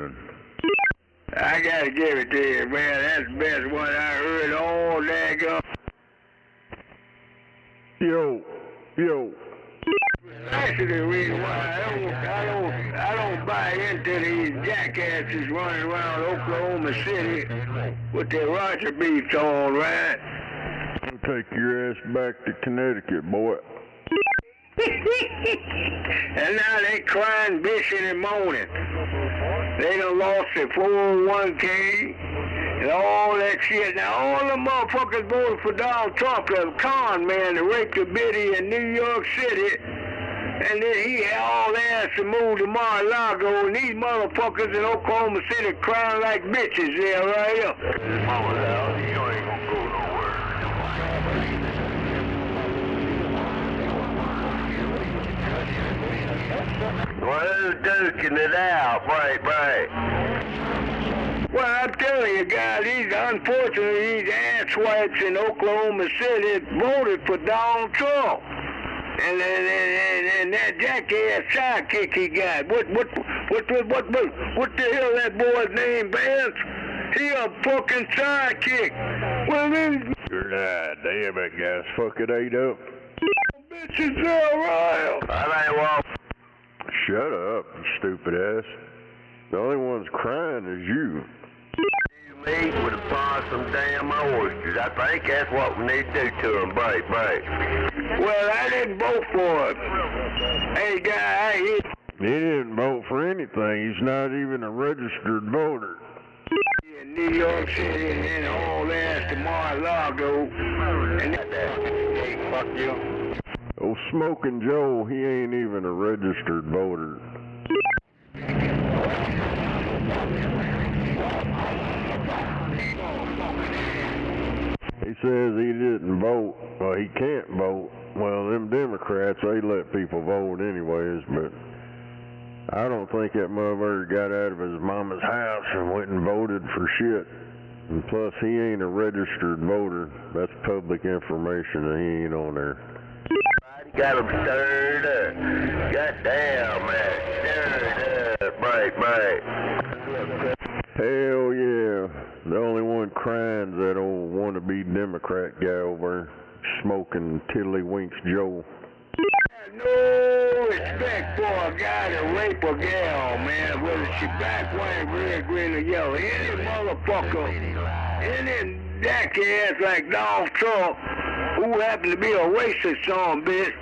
man. I gotta give it to you, man. That's the best one I heard all daggone. Yo. Actually, the reason why I don't buy into these jackasses running around Oklahoma City with their Roger beats on, right? Take your ass back to Connecticut, boy. And now they crying, bitching, and moaning. They done lost their 401k and all that shit. Now all the motherfuckers voted for Donald Trump, the con man that raped a biddy in New York City. And then he had all the ass to move to Mar-a-Lago, and these motherfuckers in Oklahoma City crying like bitches there right here. You ain't gonna go nowhere. Well, who's duking it out? Right. Well, I'm telling you guys, unfortunately, these asswipes in Oklahoma City voted for Donald Trump. And that jackass sidekick he got. What the hell that boy's name, Vance? He a fucking sidekick. Well, then... Damn, that guy's fucking ate up. Bitches all right. I ain't well. Shut up, you stupid ass. The only one's crying is you. Meat with a possum damn oysters. I think that's what we need to do to them, break. Well, I didn't vote for him. Hey, guy, He didn't vote for anything. He's not even a registered voter. in New York City and then all that to Mar-a-Lago. And fuck you. Oh, Smoking Joe, he ain't even a registered voter. He says he didn't vote. Well, he can't vote. Well, them Democrats, they let people vote anyways, but I don't think that motherfucker got out of his mama's house and went and voted for shit. And plus, he ain't a registered voter. That's public information, and he ain't on there. Got him stirred up. Goddamn, man. Stirred up. Break. Hell yeah. The only one crying's that old wannabe Democrat guy over there, Smoking Tiddlywinks Joe. no respect for a guy to rape a gal, man, whether she black, white, red, green, or yellow. Any motherfucker, any jackass like Donald Trump, who happens to be a racist son bitch,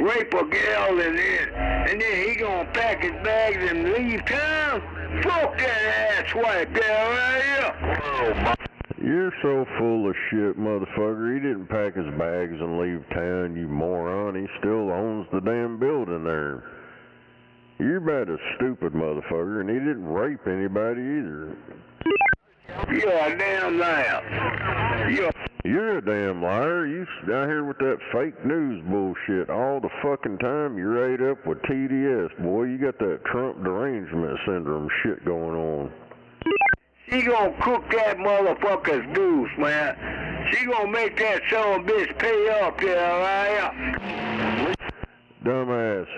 rape a gal and then he gonna pack his bags and leave town? Fuck that ass white gal right here. You're so full of shit, motherfucker. He didn't pack his bags and leave town, you moron. He still owns the damn building there. You're about a stupid motherfucker, and he didn't rape anybody either. You're a damn liar. You're a damn liar. You out here with that fake news bullshit all the fucking time. You're ate up with TDS, boy. You got that Trump derangement syndrome shit going on. She gonna cook that motherfucker's goose, man. She gonna make that son of a bitch pay up there, right? Dumbass.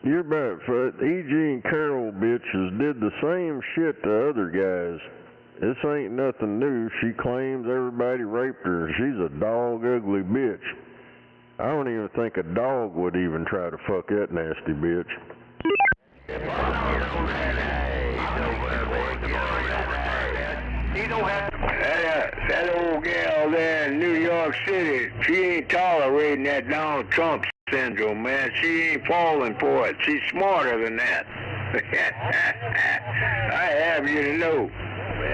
You're about E.G. and Carol bitches did the same shit to other guys. This ain't nothing new. She claims everybody raped her. She's a dog ugly bitch. I don't even think a dog would even try to fuck that nasty bitch. That old gal there in New York City, she ain't tolerating that Donald Trump syndrome, man. She ain't falling for it. She's smarter than that. I have you to know,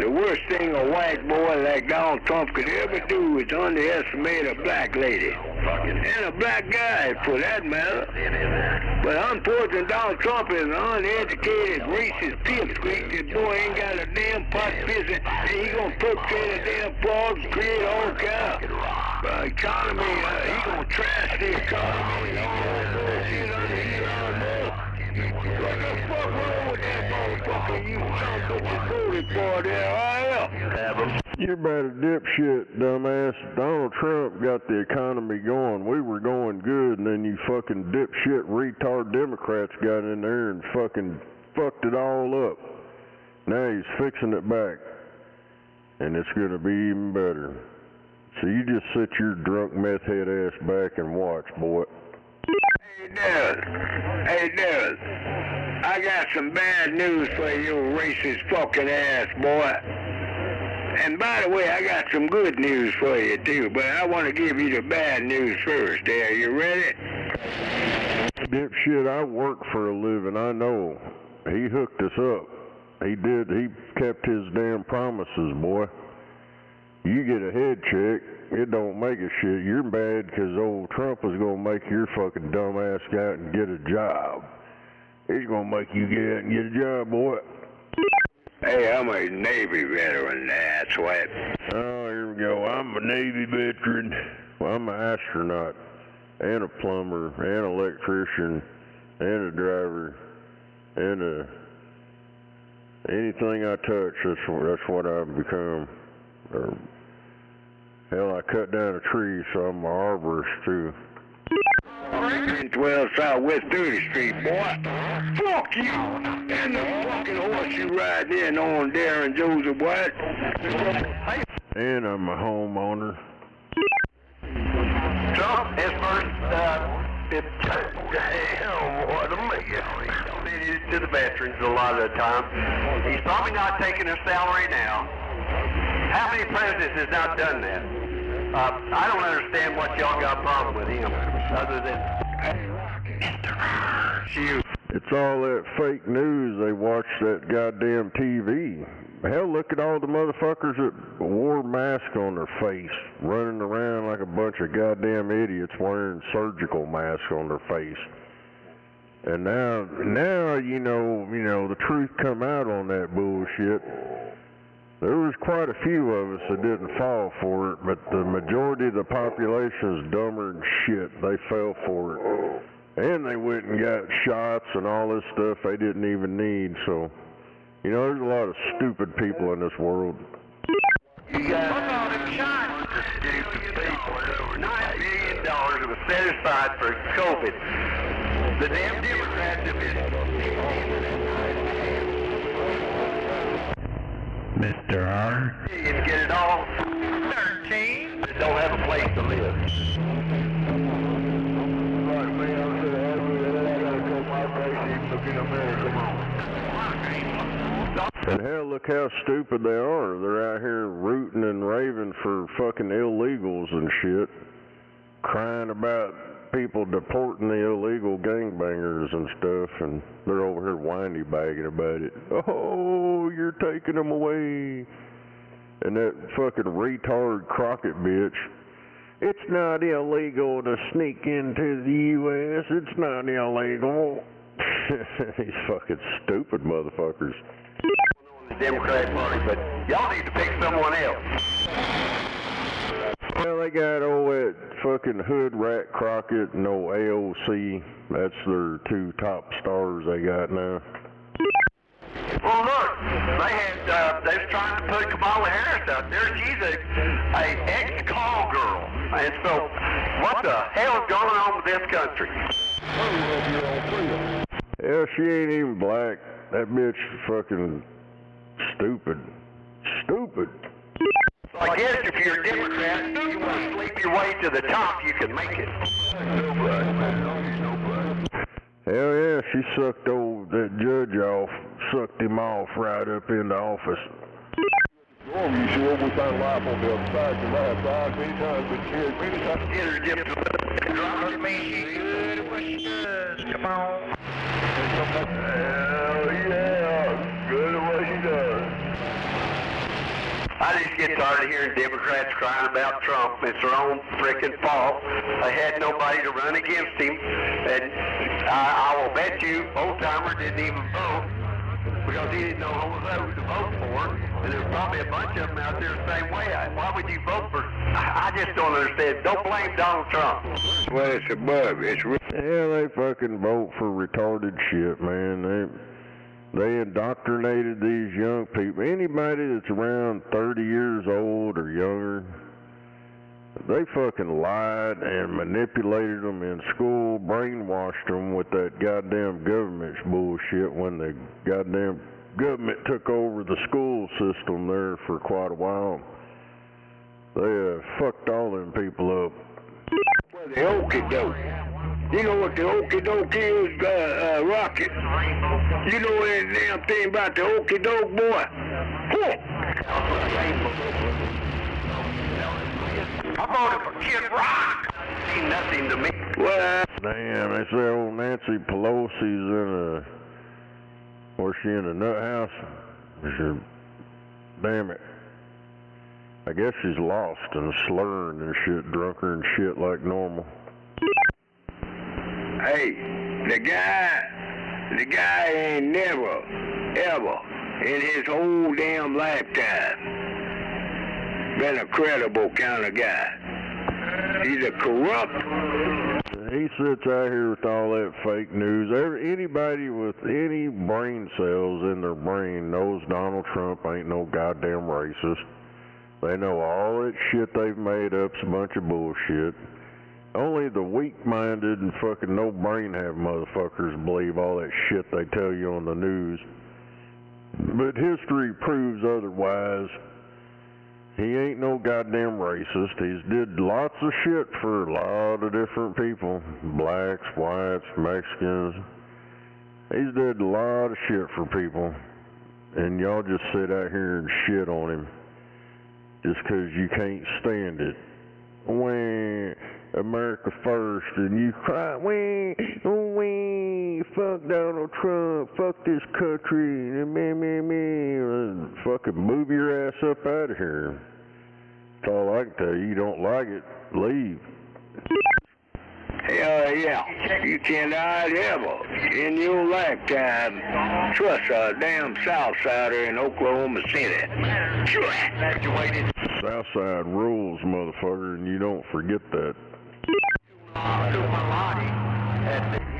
the worst thing a white boy like Donald Trump could ever do is underestimate a black lady. And a black guy, for that matter. But unfortunately, Donald Trump is an uneducated, racist pipsqueak. This boy ain't got a damn pot pissing, and he gonna perpetrate a damn frogs, create all kind of economy. He gonna trash the economy and all that bullshit under here. What the fuck wrong with that motherfucker you son of a voted for there, You're about a dipshit, dumbass. Donald Trump got the economy going. We were going good, and then you fucking dipshit retard Democrats got in there and fucking fucked it all up. Now he's fixing it back, and it's going to be even better. So you just sit your drunk meth head ass back and watch, boy. Hey, Dad. I got some bad news for you, racist fucking ass boy. And by the way, I got some good news for you too, but I want to give you the bad news first. Are you ready? Dipshit, I work for a living, I know. He hooked us up. He did, he kept his damn promises, boy. You get a head check, it don't make a shit. You're bad because old Trump is going to make your fucking dumb ass go out and get a job. He's going to make you get out and get a job, boy. Hey, I'm a Navy veteran, that's what. Oh, here we go. I'm a Navy veteran. Well, I'm an astronaut, and a plumber, and an electrician, and a driver, and anything I touch, that's what I've become. Or, hell, I cut down a tree, so I'm an arborist, too. 12 Southwest 30th Street, boy. Fuck you! And the fucking horse you riding in on Darren Joseph White. And I'm a homeowner. Trump is damn, what a man. To the veterans a lot of the time. He's probably not taking a salary now. How many presidents has not done that? I don't understand what y'all got a problem with him, other than shoot. It's all that fake news. They watch that goddamn TV. Hell, look at all the motherfuckers that wore masks on their face, running around like a bunch of goddamn idiots wearing surgical masks on their face. And now you know the truth come out on that bullshit. There was quite a few of us that didn't fall for it, but the majority of the population is dumber than shit. They fell for it. And they went and got shots and all this stuff they didn't even need. So, you know, there's a lot of stupid people in this world. You got a bunch of stupid people. Over $9 billion that was set aside for COVID. The damn Democrats have been... Mr. R. You can get it all. 13. That don't have a place to live. And hell, look how stupid they are. They're out here rooting and raving for fucking illegals and shit. Crying about people deporting the illegal gangbangers and stuff, and they're over here whiny bagging about it. Oh, you're taking them away. And that fucking retard Crockett bitch. It's not illegal to sneak into the U.S. It's not illegal. These fucking stupid motherfuckers. The Democrat Party, but y'all need to pick someone else. Well, they got old that fucking Hood Rat Crockett and old AOC. That's their two top stars they got now. Well, look, they was trying to put Kamala Harris out there. She's a ex-call girl. And so, what the hell is going on with this country? Yeah, she ain't even black. That bitch fucking stupid. Stupid. So I guess if you're a Democrat, you want to sleep your way to the top, you can make it. Hell yeah, she sucked that judge off, sucked him off right up into office. You see what we found life on the other side. The last side, many times, been carried many times. Get her dipped to drop me. She good what she does. Come on. Hell yeah, good at what she does. I just get tired of hearing Democrats crying about Trump. It's their own frickin' fault. They had nobody to run against him. And I will bet you Oldtimer didn't even vote because he didn't know who to vote for. And there's probably a bunch of them out there the same way. Why would you vote for? I just don't understand. Don't blame Donald Trump. Well, it's above. It's real. Yeah, they fucking vote for retarded shit, man. They indoctrinated these young people. Anybody that's around 30 years old or younger, they fucking lied and manipulated them in school, brainwashed them with that goddamn government's bullshit when the goddamn government took over the school system there for quite a while. They fucked all them people up. Well, the okie doke. You know what the okie doke is, Rocket? You know any damn thing about the okie doke, boy? Huh. I voted for Kid Rock. Ain't nothing to me. Well, Damn, they say old Nancy Pelosi's in was she in a nut house? Damn it. I guess she's lost and slurring and shit, drunker and shit like normal. hey, the guy ain't never, ever, in his whole damn lifetime, been a credible kind of guy. He's a corrupt. He sits out here with all that fake news. Anybody with any brain cells in their brain knows Donald Trump ain't no goddamn racist. They know all that shit they've made up's a bunch of bullshit. Only the weak-minded and fucking no-brain-have motherfuckers believe all that shit they tell you on the news. But history proves otherwise. He ain't no goddamn racist. He's did lots of shit for a lot of different people. Blacks, whites, Mexicans. He's did a lot of shit for people. And y'all just sit out here and shit on him. Just 'cause you can't stand it. Wah, America first, and you cry, wah, wah, fuck Donald Trump, fuck this country, and fucking move your ass up out of here. That's all I can tell you. You don't like it, leave. Hell yeah, you cannot ever in your lifetime trust a damn Southsider in Oklahoma City. Graduated. Southside rules, motherfucker, and you don't forget that.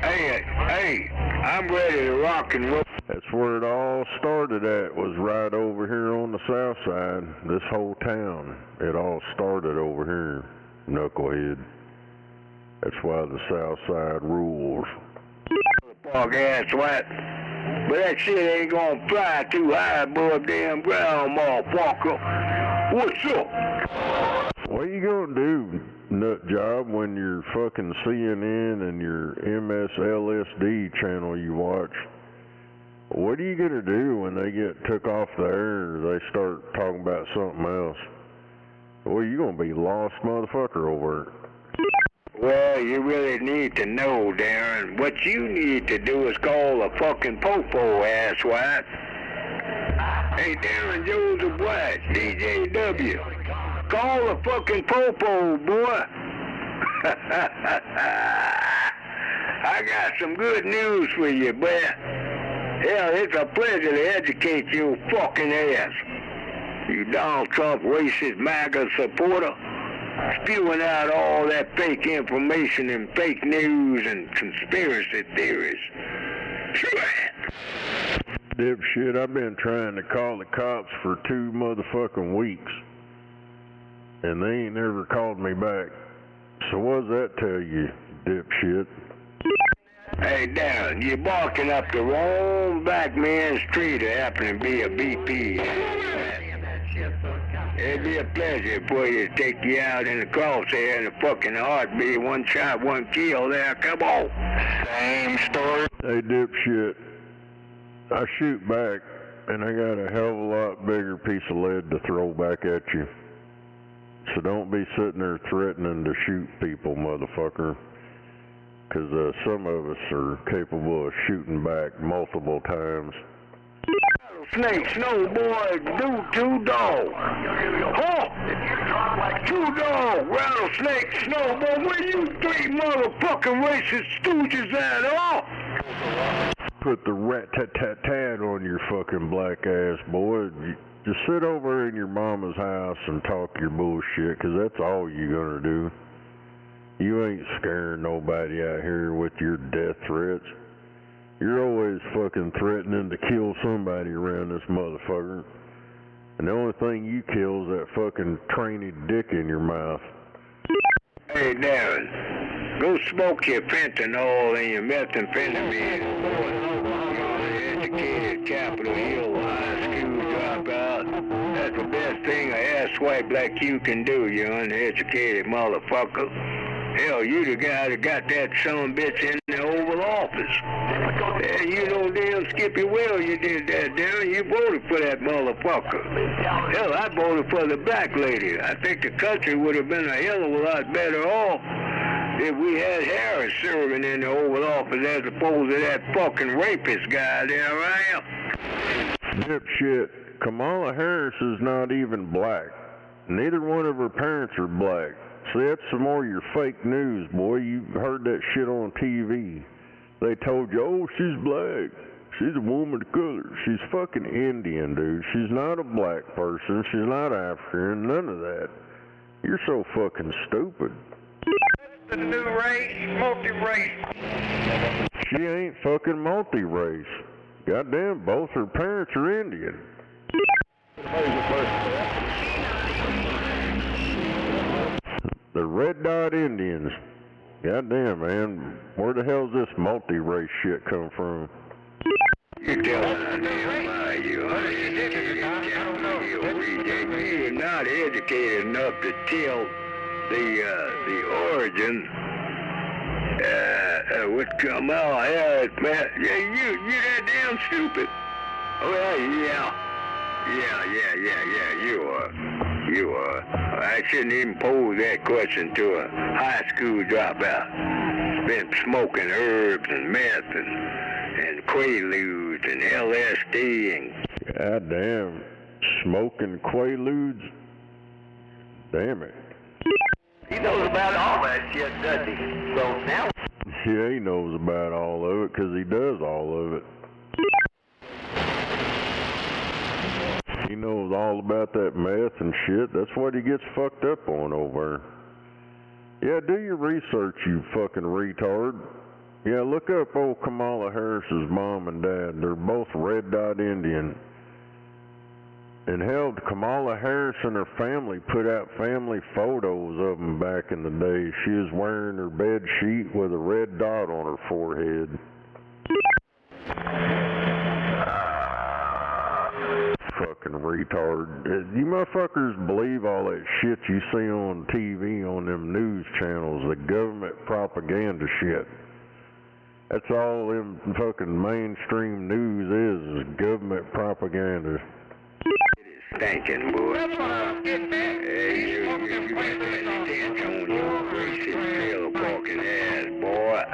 Hey, I'm ready to rock and roll. That's where it all started at, was right over here on the south side. This whole town, it all started over here, knucklehead. That's why the south side rules. Fuck ass what? But that shit ain't gonna fly too high above damn ground, motherfucker. What's up? What you gonna do, nut job, when your fucking CNN and your MSLSD channel you watch? What are you gonna do when they get took off the air or they start talking about something else? Well, you gonna be lost motherfucker over it. Well, you really need to know, Darren. What you need to do is call a fucking popo, asswipe. Hey, Darren Joseph White, DJW. Call a fucking popo, boy. I got some good news for you, boy. Hell, it's a pleasure to educate your fucking ass. You Donald Trump racist MAGA supporter, spewing out all that fake information and fake news and conspiracy theories. Dipshit, I've been trying to call the cops for 2 motherfucking weeks, and they ain't never called me back. So what does that tell you, dipshit? Hey, Darren, you're barking up the wrong black man's tree to happen to be a BP. It'd be a pleasure for you to take you out in the crosshair in a fucking heartbeat. 1 shot, 1 kill there. Come on. Same story. Hey, dipshit, I shoot back, and I got a hell of a lot bigger piece of lead to throw back at you. So don't be sitting there threatening to shoot people, motherfucker. Because some of us are capable of shooting back multiple times. Snake, snowboy, 2 dog. Huh? 2 dog, rattlesnake, snowboy. Where you 3 motherfucking racist stooges at, huh? Put the rat-tat-tat-tat on your fucking black ass, boy. Just sit over in your mama's house and talk your bullshit, because that's all you're gonna do. You ain't scaring nobody out here with your death threats. You're always fucking threatening to kill somebody around this motherfucker. And the only thing you kill is that fucking trained dick in your mouth. Hey, Darren, go smoke your fentanyl and your methamphetamine. You're the educated Capitol Hill best white black you can do, you uneducated motherfucker. Hell, you the guy that got that son bitch in the Oval Office. And you know damn Skippy Will, you did that, damn. You voted for that motherfucker. Hell, I voted for the black lady. I think the country would have been a hell of a lot better off if we had Harris serving in the Oval Office as opposed to that fucking rapist guy there, right? Dipshit, Kamala Harris is not even black. Neither one of her parents are black. See, that's some more of your fake news, boy. You heard that shit on TV. They told you, oh, she's black. She's a woman of color. She's fucking Indian, dude. She's not a black person. She's not African. None of that. You're so fucking stupid. The new race, multi-race. She ain't fucking multi-race. Goddamn, both her parents are Indian. The Red Dot Indians. Goddamn, man. Where the hell's this multi-race shit come from? You're telling me you're not educated enough to tell the origin with Kamala Harris, man. Yeah, you that damn stupid. Oh, yeah, you are. I shouldn't even pose that question to a high school dropout. Been smoking herbs and meth and Quaaludes and LSD and... Goddamn, smoking Quaaludes? Damn it. He knows about all that shit, doesn't he? So now... Yeah, he knows about all of it, 'cause he does all of it. He knows all about that meth and shit. That's what he gets fucked up on over there. Yeah, do your research, you fucking retard. Yeah, look up old Kamala Harris's mom and dad. They're both Red Dot Indian. And hell, Kamala Harris and her family put out family photos of them back in the day. She was wearing her bed sheet with a red dot on her forehead. Fucking retard. You motherfuckers believe all that shit you see on TV on them news channels, the government propaganda shit. That's all them fucking mainstream news is government propaganda. Stinking boy. That's what I'm getting at. Hey, you got that stench on your racist trailer parking ass, boy.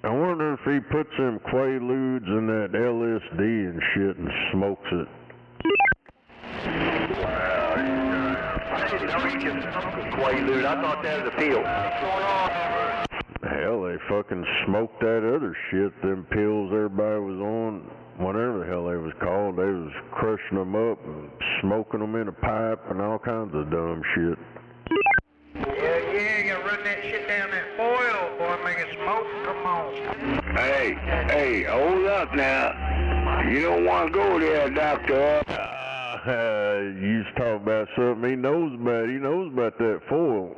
I wonder if he puts them Quaaludes in that LSD and shit and smokes it. Well, I didn't know you could smoke a Quaalude. I thought that was a pill. What's going on? Hell, they fucking smoked that other shit, them pills everybody was on, whatever the hell they was called. They was crushing them up and smoking them in a pipe and all kinds of dumb shit. Yeah, you gotta run that shit down that foil, boy, make it smoke, come on. Hey, hold up now. You don't want to go there, Doctor. You just talk about something he knows about. He knows about that foil.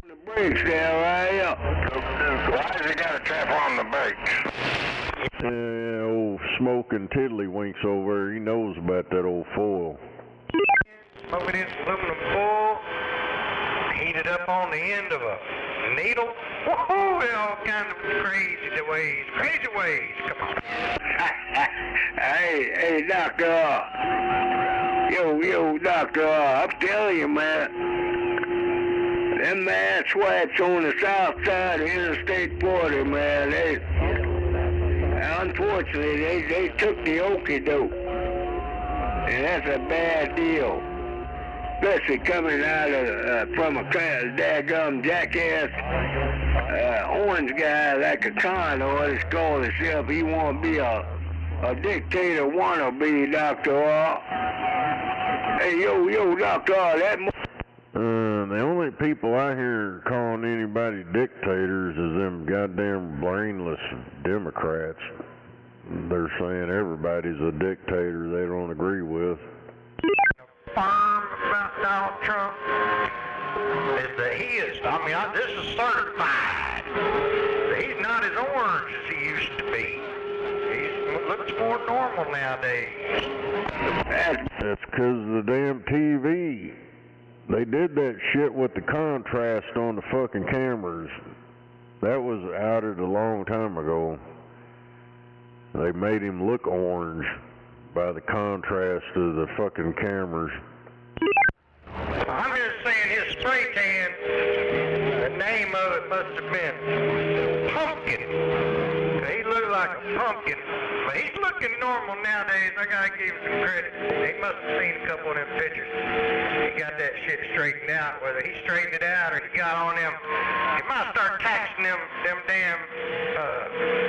The brakes there, right? Why has he got a trap on the brakes? Old smoking tiddlywinks over there, he knows about that old foil. Smoking in aluminum foil, heated up on the end of a needle. Woohoo! All kinds of crazy ways. Come on. Hey, Doctor. Yo, Doctor. I'm telling you, man. Them mad swats on the south side of Interstate 40, man. Unfortunately, they took the okie doke. And that's a bad deal. Especially coming out of from a daggum jackass orange guy like a Condor that's calling himself. He want to be a dictator wannabe, Doctor. Hey, yo, Doctor, that. The only people I hear calling anybody dictators is them goddamn brainless Democrats. They're saying everybody's a dictator they don't agree with. Firm about Donald Trump is that he is, this is certified. He's not as orange as he used to be. He's looks more normal nowadays. That's because of the damn TV. They did that shit with the contrast on the fucking cameras. That was outed a long time ago. They made him look orange by the contrast of the fucking cameras. I'm just saying his spray tan, the name of it must have been Pumpkin. He looked like a pumpkin, but he's looking normal nowadays. I gotta give him some credit. He must have seen a couple of them pictures. He got that shit straightened out. Whether he straightened it out or he got on them, he might start taxing them damn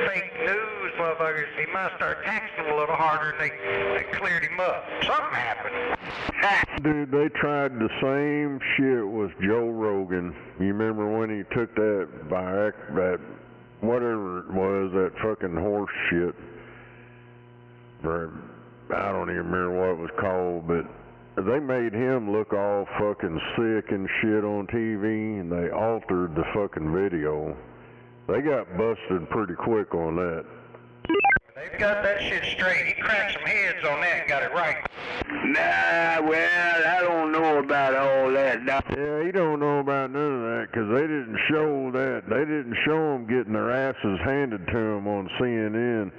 fake news motherfuckers. He might start taxing them a little harder and they cleared him up. Something happened. Dude, they tried the same shit with Joe Rogan. You remember when he took that whatever it was, that fucking horse shit. I don't even remember what it was called, but they made him look all fucking sick and shit on TV, and they altered the fucking video. They got busted pretty quick on that. They've got that shit straight. He cracked some heads on that and got it right. Nah, well, I don't know about all that. Yeah, he don't know about none of that, because they didn't show that. They didn't show them getting their asses handed to them on CNN.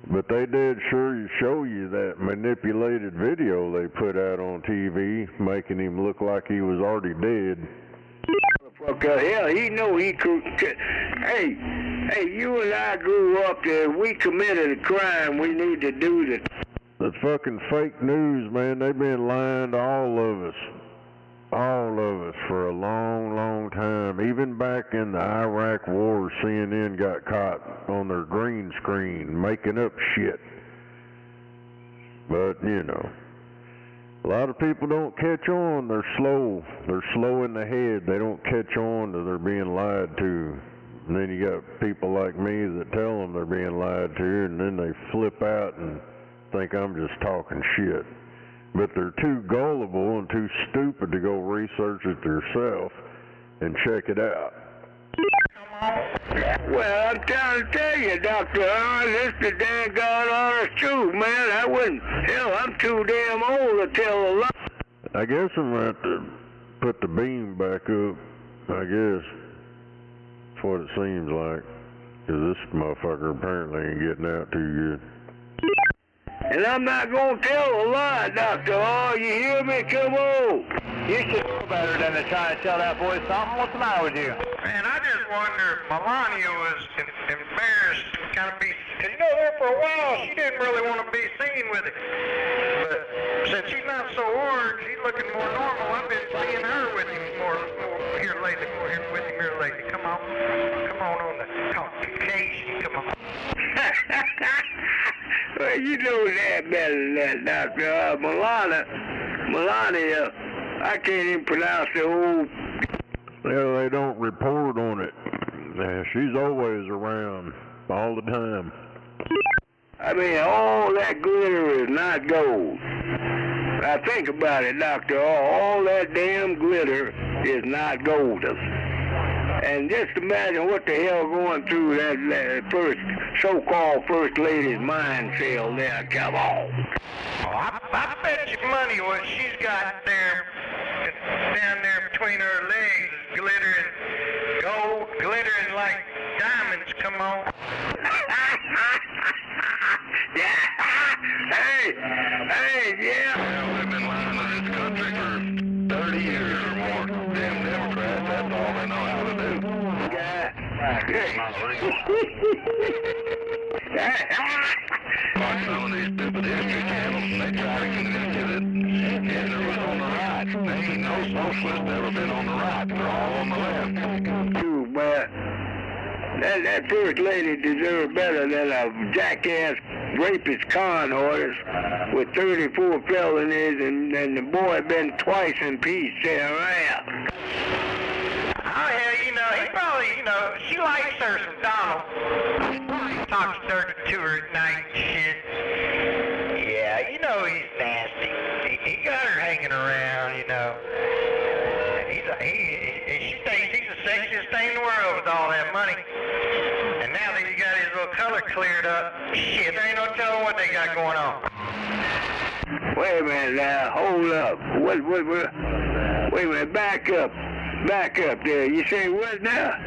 But they did show you that manipulated video they put out on TV, making him look like he was already dead. Hell, he know he could. Hey, you and I grew up there. If we committed a crime, we need to do the. The fucking fake news, man, they've been lying to all of us. All of us for a long, long time. Even back in the Iraq war, CNN got caught on their green screen making up shit. But, you know, a lot of people don't catch on. They're slow. They're slow in the head. They don't catch on that they're being lied to. And then you got people like me that tell them they're being lied to, and then they flip out and think I'm just talking shit. But they're too gullible and too stupid to go research it themselves and check it out. Well, I'm trying to tell you, Dr. This the damn God honest truth, man. I wouldn't. Hell, I'm too damn old to tell a lie. I guess I'm going to have to put the beam back up. I guess. That's what it seems like. Because this motherfucker apparently ain't getting out too good. And I'm not going to tell a lie, Dr. Oh, you hear me? Come on. You should know better than to try to tell that boy something. What's the matter with you? Man, I just wonder if Melania was embarrassed to kind of be, because you know, there for a while, she didn't really want to be seen with him. But since she's not so orange, he's looking more normal. I've been seeing her with him more here lately, with him here lately. Come on the complication, come on. Well, you know that better than that, Doctor. Melania, I can't even pronounce the whole. Well, they don't report on it. She's always around, all the time. I mean, all that glitter is not gold. Now think about it, Doctor. All that damn glitter is not golden. And just imagine what the hell going through that so-called first lady's mind cell there. Come on. Oh, I bet you money what she's got there, down there between her legs is glittering gold, glittering like diamonds. Come on. Yeah. Hey, yeah. Well, they've been lying in this country for 30 years or more. Damn Democrats, that's all they know how to do. Like some of these stupid history channels, they try to convince you that Hitler was on the right. There ain't no socialist ever been on the right. They're all on the left. Too bad. That first lady deserved better than a jackass rapist con artist with 34 felonies, and the boy been twice in peace there around. Oh, hell, you know, he probably, you know, she likes her some Donald. Talks dirty to her at night and shit. Yeah, you know he's nasty. He got her hanging around, you know. And she thinks he's the sexiest thing in the world with all that money. And now that he got his little color cleared up. Shit, there ain't no telling what they got going on. Wait a minute now, hold up. What, wait a minute, back up there. You say what now?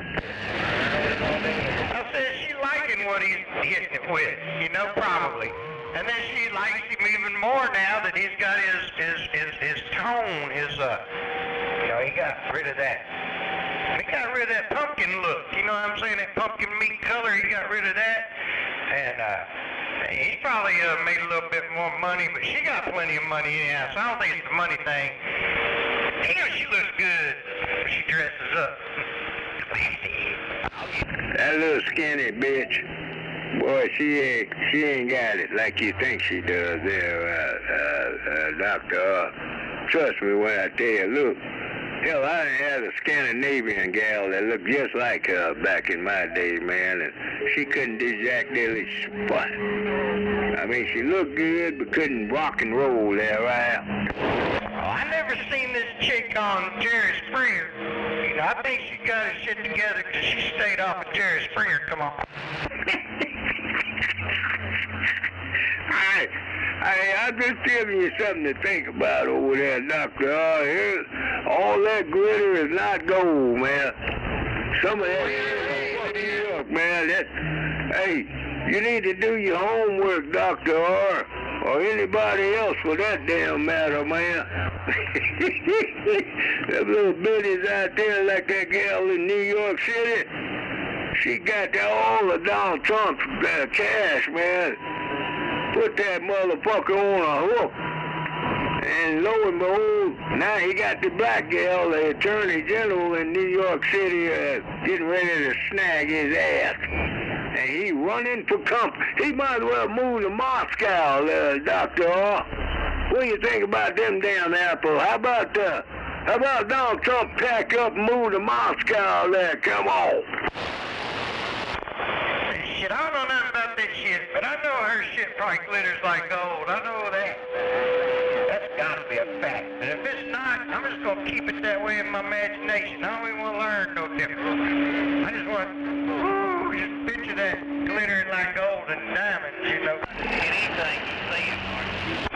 I said she liking what he's hitting it with, you know, probably. And then she likes him even more now that he's got his tone, his, you know, he got rid of that. He got rid of that pumpkin look, you know what I'm saying? That pumpkin meat color, he got rid of that. And, he probably made a little bit more money, but she got plenty of money anyhow, so I don't think it's the money thing. Damn, she looks good when she dresses up. That little skinny bitch, boy, she ain't got it like you think she does there, Doctor. Trust me when I tell you, look, hell, I had a Scandinavian gal that looked just like her back in my day, man, and she couldn't do jack dilly spot. I mean, she looked good, but couldn't rock and roll there, right? Oh, I never seen this chick on Jerry Springer. You know, I think she got her shit together because she stayed off of Jerry Springer. Come on. I'm just giving you something to think about over there, Doctor. All that glitter is not gold, man. Some of that is man. Hey, you need to do your homework, Doctor, or anybody else for that damn matter, man. Them little bitties out there like that gal in New York City, she got all the Donald Trump's cash, man. Put that motherfucker on a hook. And lo and behold, now he got the black gal, the attorney general in New York City, getting ready to snag his ass. And he running for company. He might as well move to Moscow, Doctor. What do you think about them damn apples? How about Donald Trump pack up and move to Moscow there? Come on. Shit, I don't know nothing about that shit, but I know her shit probably glitters like gold. I know that. That's gotta be a fact. And if it's not, I'm just gonna keep it that way in my imagination. I don't even want to learn no different. I just want to just picture that glittering like gold and diamonds, you know. Anything you see it.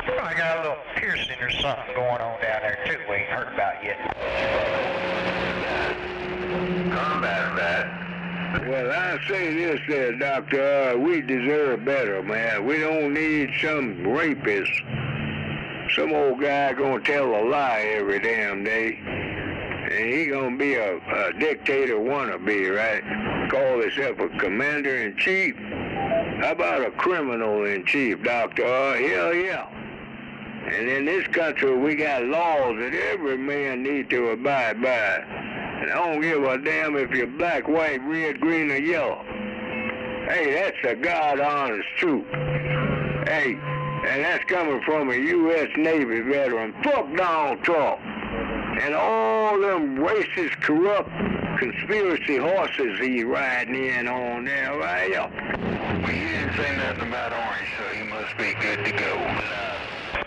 Probably got a little piercing or something going on down there too we ain't heard about yet. Combat that. Well, I say this there, Doctor, we deserve better, man. We don't need some rapist, some old guy gonna tell a lie every damn day. And he gonna be a dictator wannabe, right? Call himself a commander-in-chief. How about a criminal-in-chief, Doctor? Hell yeah. And in this country, we got laws that every man need to abide by. And I don't give a damn if you're black, white, red, green, or yellow. Hey, that's the God-honest truth. Hey, and that's coming from a U.S. Navy veteran. Fuck Donald Trump. And all them racist, corrupt, conspiracy horses he's riding in on there, right? Well, he didn't say nothing about orange, so he must be good to go.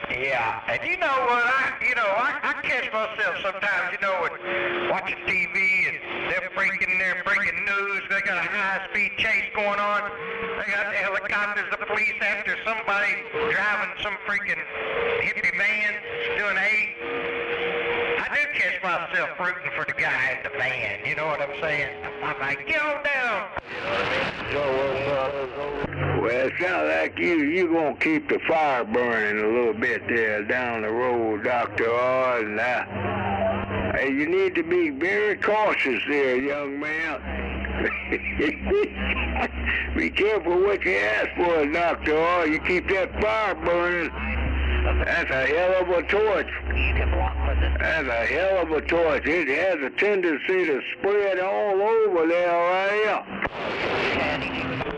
Yeah, and you know what, I catch myself sometimes, watching TV and they're breaking news. They got a high-speed chase going on. They got the helicopters, the police after somebody driving some freaking hippie van doing I do catch myself rooting for the guy in the van, you know what I'm saying? I'm like, get on down. Well, it sounds like you gonna keep the fire burning a little bit there down the road, Dr. R. And hey, you need to be very cautious there, young man. Be careful what you ask for, Dr. R. You keep that fire burning. That's a hell of a torch. That's a hell of a torch. It has a tendency to spread all over there, right?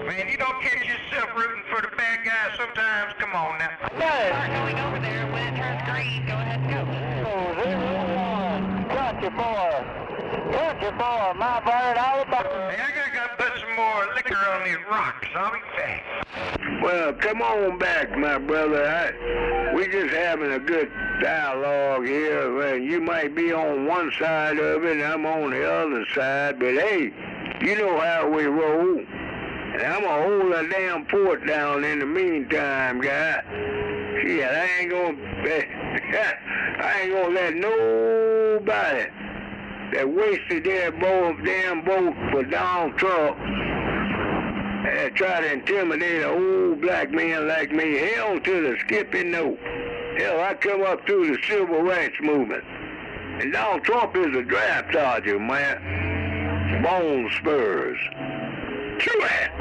Man, you don't catch yourself rooting for the bad guys sometimes. Come on now. Start going over there. When it turns green, go ahead and go. Country boy, my bird, all about. Hey, I gotta put some more liquor on these rocks. I'll be back. Well, come on back, my brother. We just having a good dialogue here. Well, you might be on one side of it, and I'm on the other side. But hey, you know how we roll. And I'm gonna hold that damn fort down in the meantime, guy. Shit, I ain't gonna let nobody that wasted their damn vote for Donald Trump try to intimidate an old black man like me. Hell to the skipping note. Hell, I come up through the civil rights movement. And Donald Trump is a draft dodger, man. Bone spurs. True that.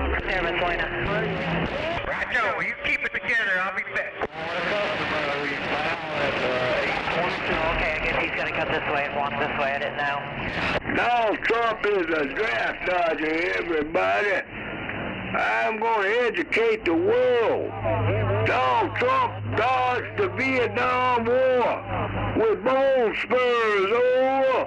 Right, Joe, you keep it together. I'll be back. Okay, I guess he's going to cut this way and walk this way. I didn't know. Donald Trump is a draft dodger, everybody. I'm going to educate the world. Donald Trump dodged the Vietnam War with bone spurs. Over.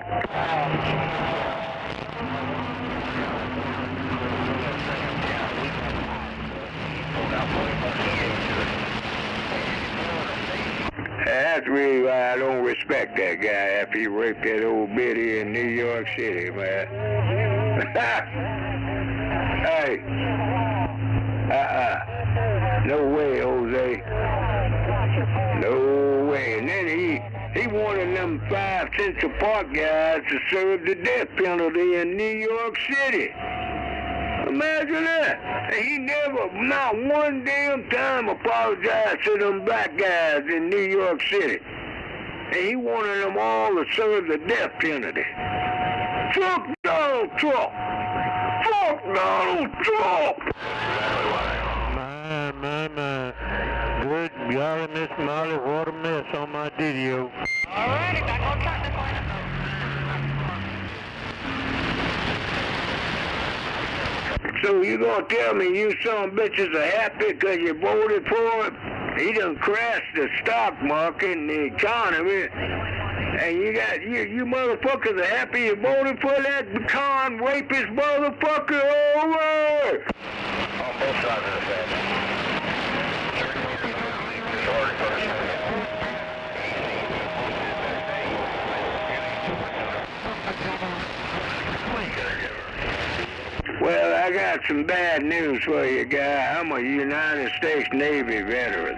That's really why I don't respect that guy after he raped that old biddy in New York City, man. Hey. No way, Jose. No way. And then he wanted them 5 Central Park guys to serve the death penalty in New York City. Imagine that. And he never, not one damn time, apologized to them black guys in New York City. And he wanted them all to serve the death penalty. Fuck Donald Trump! Fuck Donald Trump! My. Good golly, Miss Molly, what a mess on my video. Alrighty, back on track, Nicolina. So you gonna tell me you some bitches are happy because you voted for him? He done crashed the stock market and the economy. And you motherfuckers are happy you voted for that con rapist motherfucker over? On both sides of the fence. Well, I got some bad news for you, guy. I'm a United States Navy veteran.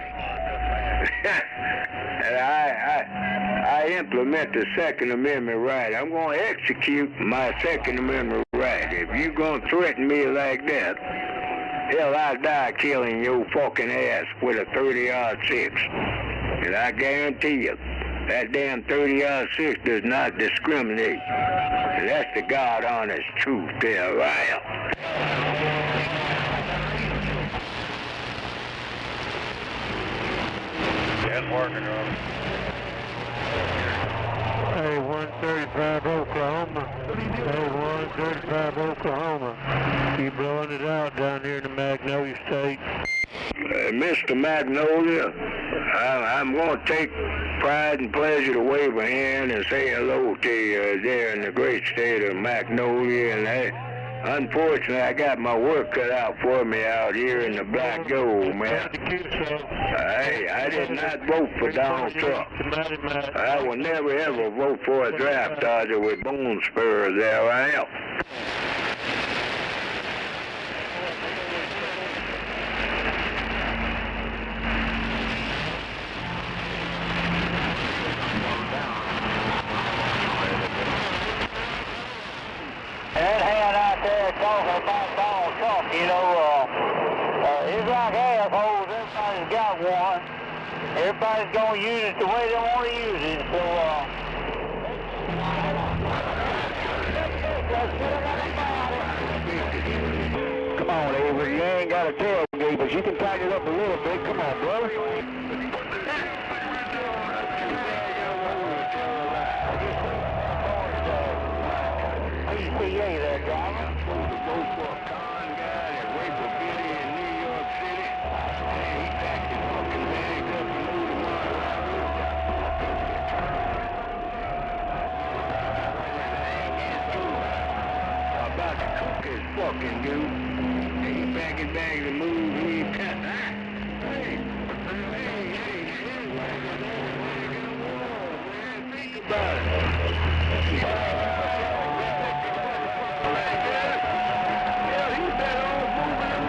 And I implement the Second Amendment right. I'm going to execute my Second Amendment right. If you're going to threaten me like that, hell, I'll die killing your fucking ass with a 30-06. And I guarantee you, that damn 30-06 does not discriminate. And that's the God-honest truth there, right? That's working, Robert. Hey, 135 Oklahoma. Hey, 135 Oklahoma. You blowing it out down here in the Magnolia State? Mr. Magnolia, I'm going to take pride and pleasure to wave a hand and say hello to you there in the great state of Magnolia. And unfortunately, I got my work cut out for me out here in the black gold, man. I did not vote for Donald Trump. I will never ever vote for a draft dodger with bone spurs. There I am. That hand out there talking about Donald Trump, you know, he's like assholes. Everybody's got one. Everybody's going to use it the way they want to use it. So, Come on, Avery. You ain't got a tailgate, but you can tighten it up a little bit. Come on, brother. PCA there, driver. Goes for a con guy that raped a biddy in New York City. And he packed his fucking bags up and moved him on about to cook his fucking dude. And he packed his bags and moved him. Hey, think about it. Hell, he better off moving him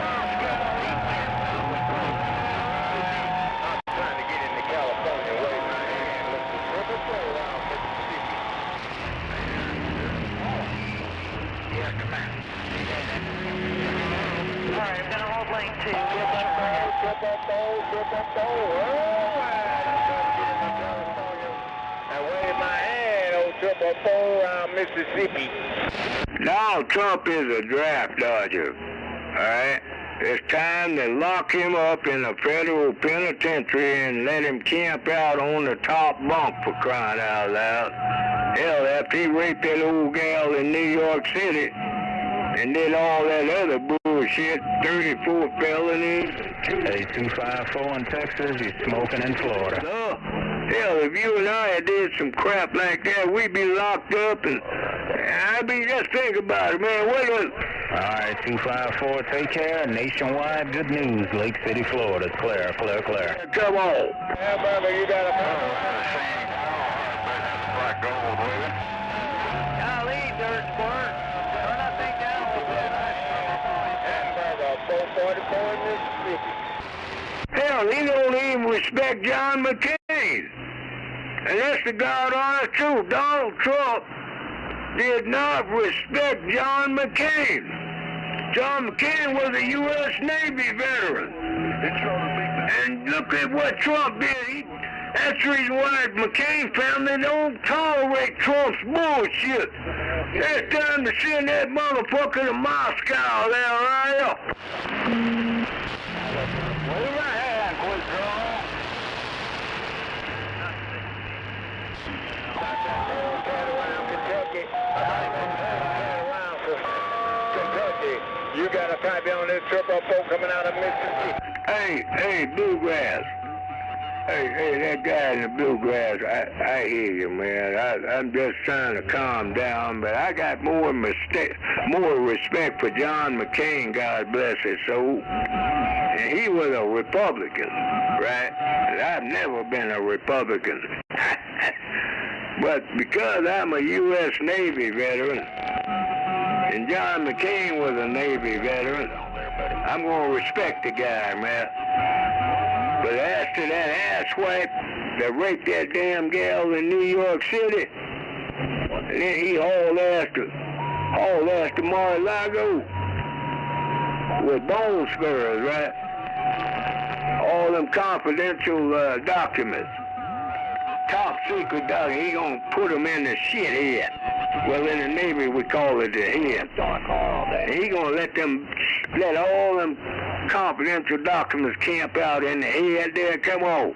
Mississippi. Donald Trump is a draft dodger. Alright? It's time to lock him up in a federal penitentiary and let him camp out on the top bunk, for crying out loud. Hell, after he raped that old gal in New York City and did all that other bullshit, 34 felonies. Hey, 254 in Texas, he's smoking in Florida. Hell, if you and I had did some crap like that, we'd be locked up, and I mean, just think about it, man. What a... All right, 254, take care. Nationwide, good news. Lake City, Florida. It's clear. Come on. Yeah, brother, you got a... Golly, dirt squirt. Turn that thing down a little bit. And 444 in Mississippi. Hell, he don't even respect John McCain. And that's the God honest truth. Donald Trump did not respect John McCain. John McCain was a U.S. Navy veteran. And look at what Trump did. That's the reason why the McCain family don't tolerate Trump's bullshit. It's time to send that motherfucker to Moscow there, right? Wave my hand, quick, girl. You got a copy on this 444 coming out of Mississippi. Hey, Bluegrass. Hey, that guy in the Bluegrass, I hear you, man. I'm just trying to calm down, but I got more respect for John McCain, God bless his soul. And he was a Republican, right? And I've never been a Republican. But because I'm a U.S. Navy veteran, and John McCain was a Navy veteran, I'm going to respect the guy, man. But as to that asswipe that raped that damn gal in New York City, and then he hauled ass to Mar-a-Lago with bone spurs, right? All them confidential documents. Top secret documents. He gonna put them in the shit head. Well, in the Navy, we call it the head. And he gonna let all them confidential documents camp out in the head there. Come on.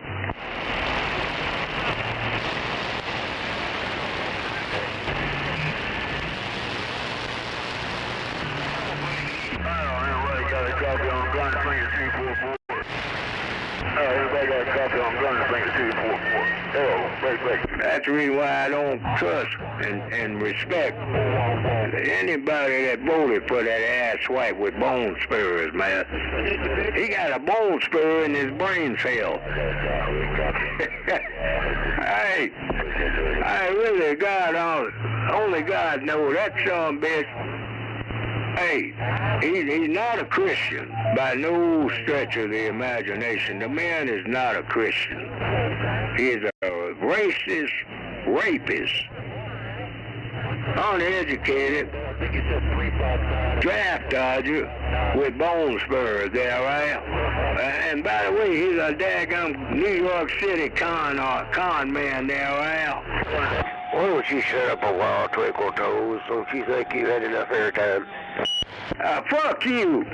Everybody got a copy on Blind Finger 244. Everybody got a copy on Blind Finger 244. That's the reason why I don't trust and respect anybody that voted for that asswipe with bone spurs, man. He got a bone spur in his brain cell. I really, only God knows that son bitch. Hey, he's not a Christian by no stretch of the imagination. The man is not a Christian. He is a racist rapist, uneducated, draft dodger with bone spurs there, right? And by the way, he's a daggum New York City con man there, right? Why don't you shut up a while, Twinkle Toes? Don't you think you had enough airtime? Fuck you!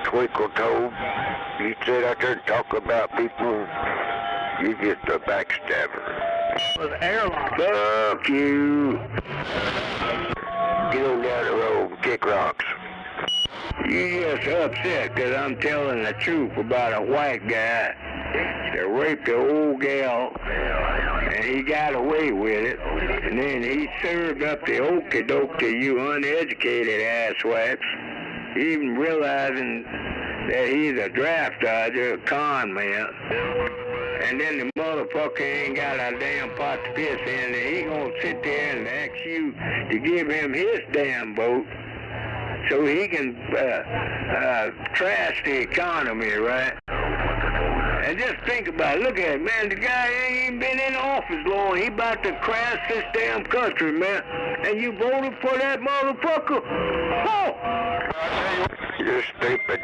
Twinkle Toes, you sit out there and talk about people, you just a backstabber. With airline. Fuck you! Get on down the road and kick rocks. You just upset because I'm telling the truth about a white guy that raped the old gal, and he got away with it, and then he served up the okie doke to you uneducated asswipes, even realizing that he's a draft dodger, a con man, and then the motherfucker ain't got a damn pot to piss in, and he gonna sit there and ask you to give him his damn vote so he can trash the economy, right? And just think about it. Look at it, man. The guy ain't even been in office long. He about to crash this damn country, man. And you voted for that motherfucker? Oh! You're stupid.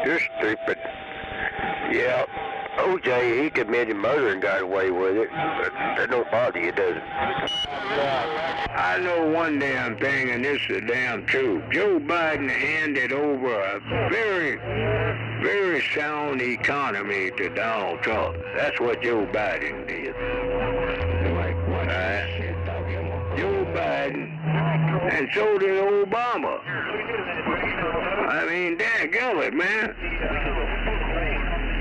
You're stupid. Yeah. OJ, he committed murder and got away with it. But that don't bother you, does it? I know one damn thing, and this is damn true. Joe Biden handed over a very, very sound economy to Donald Trump. That's what Joe Biden did. Joe Biden, and so did Obama. I mean, dadgummit, man.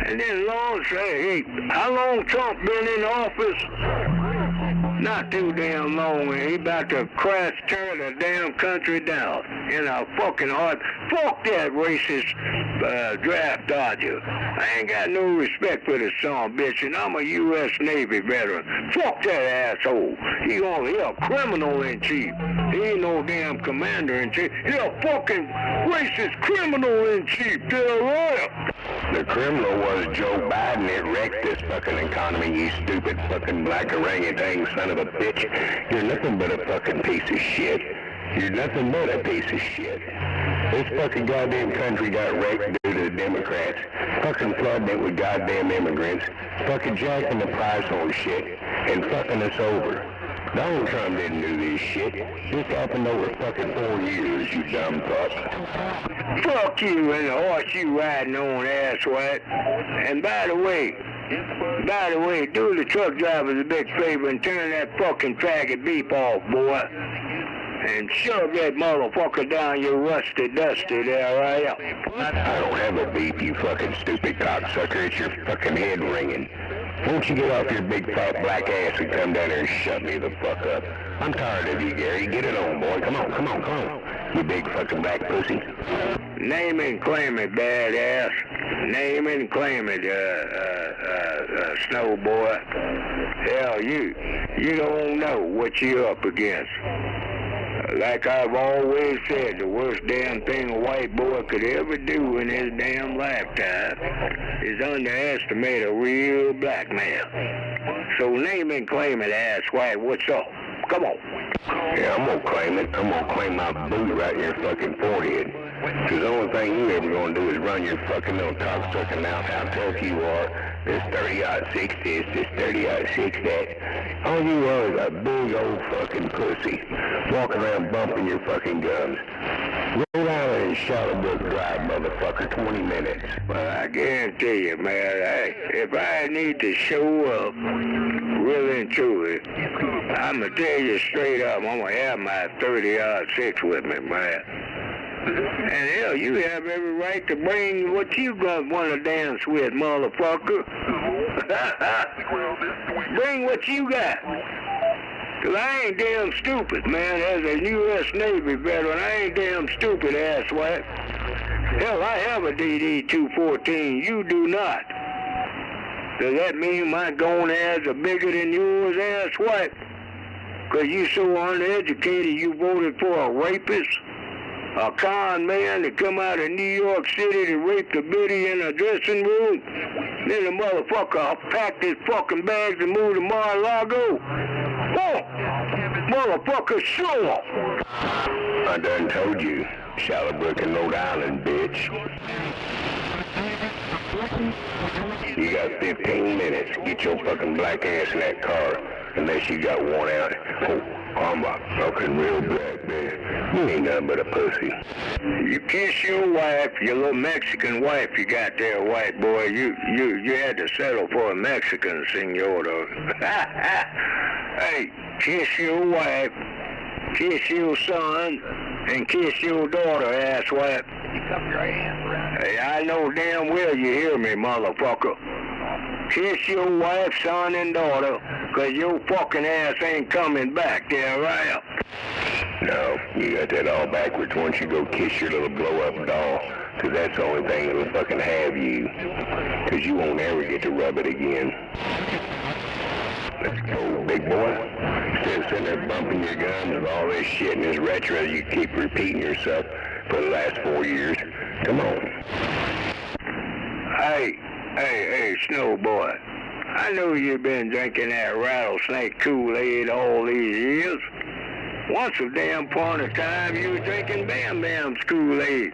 And then Lord say, hey, how long Trump been in office? Not too damn long. He about to crash, tear the damn country down in a fucking heart. Fuck that racist draft dodger. I ain't got no respect for this son bitch, and I'm a U.S. Navy veteran. Fuck that asshole. He a criminal in chief. He ain't no damn commander in chief. He a fucking racist criminal in chief. Tell right. The criminal was Joe Biden. It wrecked this fucking economy, you stupid fucking black orangutan son of a bitch. You're nothing but a fucking piece of shit. You're nothing but a piece of shit. This fucking goddamn country got wrecked due to the Democrats. Fucking flooding it with goddamn immigrants. Fucking jacking the price on shit. And fucking us over. Donald Trump didn't do this shit. This happened over fucking 4 years, you dumb fuck. Fuck you and the horse you riding on, asswipe. And by the way, do the truck drivers a big favor and turn that fucking faggot beep off, boy. And shove that motherfucker down your rusty dusty there, right? I don't have a beep, you fucking stupid cocksucker. It's your fucking head ringing. Won't you get off your big fat black ass and come down here and shut me the fuck up? I'm tired of you, Gary. Get it on, boy. Come on. You big fucking black pussy. Name and claim it, badass. Name and claim it, Snow boy. Hell, you don't know what you're up against. Like I've always said, the worst damn thing a white boy could ever do in his damn lifetime is underestimate a real black man. So name and claim it, asswipe. What's up? Come on. Yeah, I'm gonna claim it. I'm gonna claim my boot right in your fucking forehead. Because the only thing you ever gonna do is run your fucking little cocksucking mouth how tough you are. This 30-06 this, this 30-06 that. All you are is a big old fucking pussy. Walking around bumping your fucking gums. Rhode Island and Charlotte Drive, motherfucker, 20 minutes. Well, I guarantee you, man, if I need to show up, really and truly, I'm going to tell you straight up, I'm going to have my 30-06 with me, man. And hell, you have every right to bring what you want to dance with, motherfucker. Bring what you got. Cause I ain't damn stupid, man. As a U.S. Navy veteran, I ain't damn stupid, asswipe. Hell, I have a DD-214. You do not. Does that mean my gonads are bigger than yours, asswipe? Cause you so uneducated, you voted for a rapist? A con man to come out of New York City to rape the biddy in a dressing room? Then the motherfucker packed his fucking bags and moved to Mar-a-Lago? Oh, motherfucker, show up. I done told you, Shallowbrook and Rhode Island, bitch. You got 15 minutes. Get your fucking black ass in that car, unless you got worn out. Oh, I'm a fucking real black man. You ain't nothing but a pussy. You kiss your wife, your little Mexican wife you got there, white boy. You had to settle for a Mexican, senora. Hey, kiss your wife, kiss your son, and kiss your daughter, asswipe. Hey, I know damn well you hear me, motherfucker. Kiss your wife, son, and daughter, cause your fucking ass ain't coming back there, right? No, you got that all backwards once you go kiss your little blow-up doll, cause that's the only thing that'll fucking have you, cause you won't ever get to rub it again. Let's go, big boy. Instead of sitting there bumping your gums with all this shit and this retro you keep repeating yourself for the last 4 years. Come on. Hey, Snow boy. I know you've been drinking that rattlesnake Kool-Aid all these years. Once a damn point of time, you were drinking Bam Bam's Kool-Aid.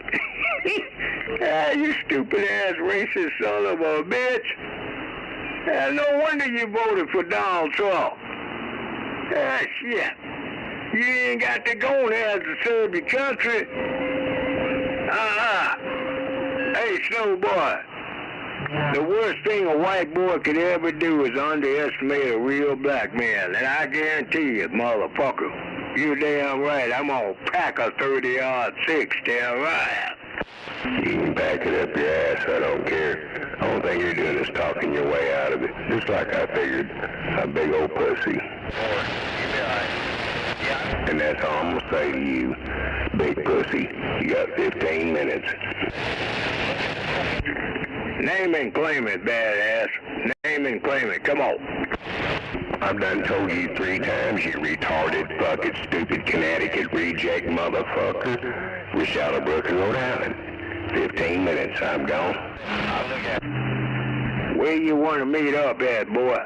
Ah, you stupid-ass racist son of a bitch. Ah, no wonder you voted for Donald Trump. Ah, shit. You ain't got to go there to serve your country. Hey, Snow Boy. The worst thing a white boy could ever do is underestimate a real black man. And I guarantee you, motherfucker, you damn right, I'm gonna pack a 30-06, damn right. You can back it up your ass, I don't care. The only thing you're doing is talking your way out of it. Just like I figured, a big old pussy. And that's all I'm gonna say to you, big pussy. You got 15 minutes. Name and claim it, badass. Name and claim it. Come on. I've done told you 3 times, you retarded, fucking, stupid, Connecticut reject motherfucker. We're Shadowbrook and Rhode Island. 15 minutes, I'm gone. Where you want to meet up at, boy?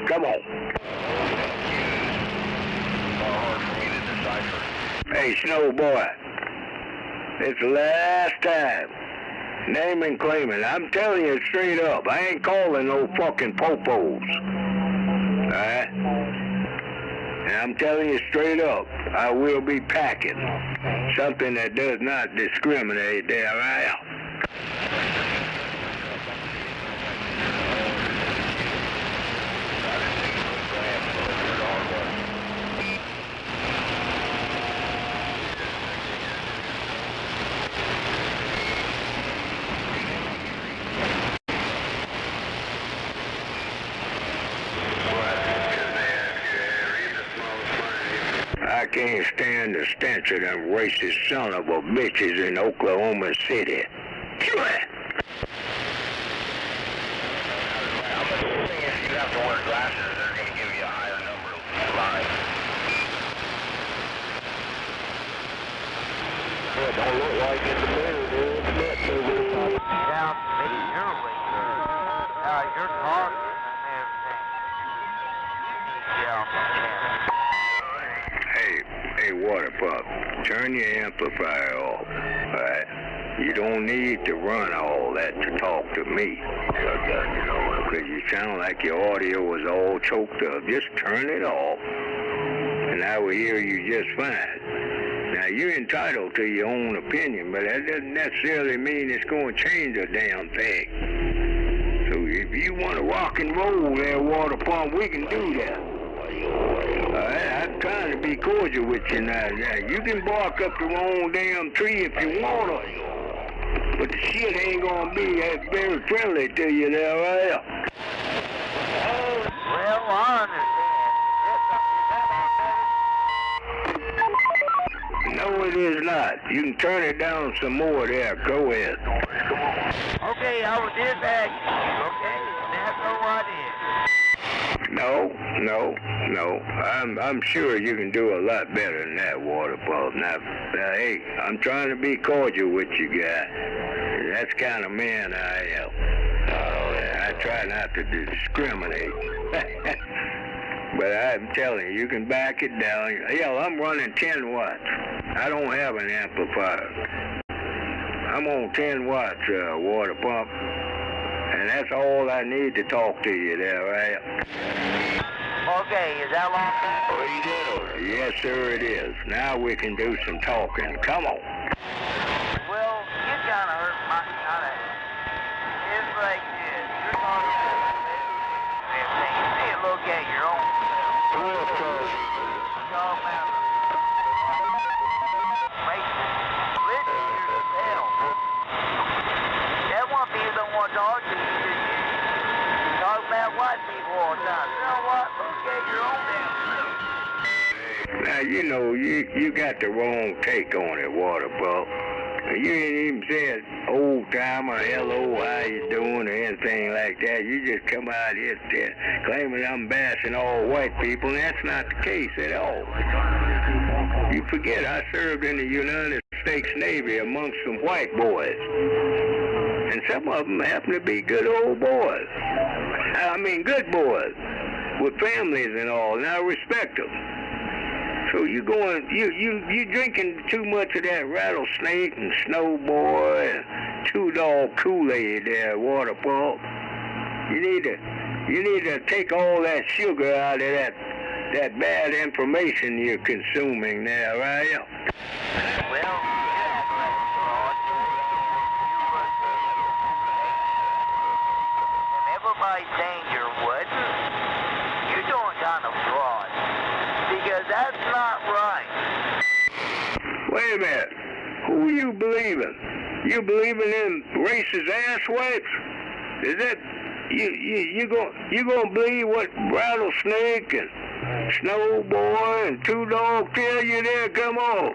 Come on. Hey, Snow Boy. It's the last time. Name and claim it. I'm telling you straight up. I ain't calling no fucking popos. Alright? And I'm telling you straight up, I will be packing something that does not discriminate there, alright? I can't stand the stench of them racist son of a bitches in Oklahoma City. If you have to wear glasses, they're going to give you a higher number of lives. It don't look like in the mirror, dude. Down miserably. You're talking and everything. You need to get off the camera. Hey, Water Pup, turn your amplifier off, alright? You don't need to run all that to talk to me. Because you sound like your audio was all choked up. Just turn it off, and I will hear you just fine. Now, you're entitled to your own opinion, but that doesn't necessarily mean it's going to change a damn thing. So if you want to rock and roll there, Water Pump, we can do that. I'm trying to be cordial with you now. You can bark up the wrong damn tree if you want to, but the shit ain't gonna be very friendly to you there, right? Well, I understand. No, it is not. You can turn it down some more there. Go ahead. Okay, I was just asking you, okay? That's all I did. No. I'm sure you can do a lot better than that, Water Pump. Now, hey, I'm trying to be cordial with you guys. That's the kind of man I am. I try not to discriminate. But I'm telling you, you can back it down. Hell, I'm running 10 watts. I don't have an amplifier. I'm on 10 watts, Water Pump. And that's all I need to talk to you there, right? Okay, is that long? Yes, sir, it is. Now we can do some talking. Come on. Well, you kind of hurt my It's like this. You're talking about everything. You need to look at your own self. Talk about racist, listen yourself. That one people don't want to talk to you. Talk about white people all the time. You know what? Look at your own damn self. Now, you know, you got the wrong take on it, Water Pup. You ain't even said old timer, hello, how you doing, or anything like that. You just come out here claiming I'm bashing all white people, and that's not the case at all. You forget I served in the United States Navy amongst some white boys. And some of them happen to be good old boys. I mean, good boys with families and all, and I respect them. So you drinking too much of that rattlesnake and Snow Boy, two-dog Kool-Aid there, water pump. You need to take all that sugar out of that bad information you're consuming there, right? Well, and everybody's saying you're what? You're doing kind of fraud. Because that's not right. Wait a minute. Who you believing? You believing in racist asswipes? Is that you gonna believe what Rattlesnake and Snowboy and Two Dog tell you there? Come on.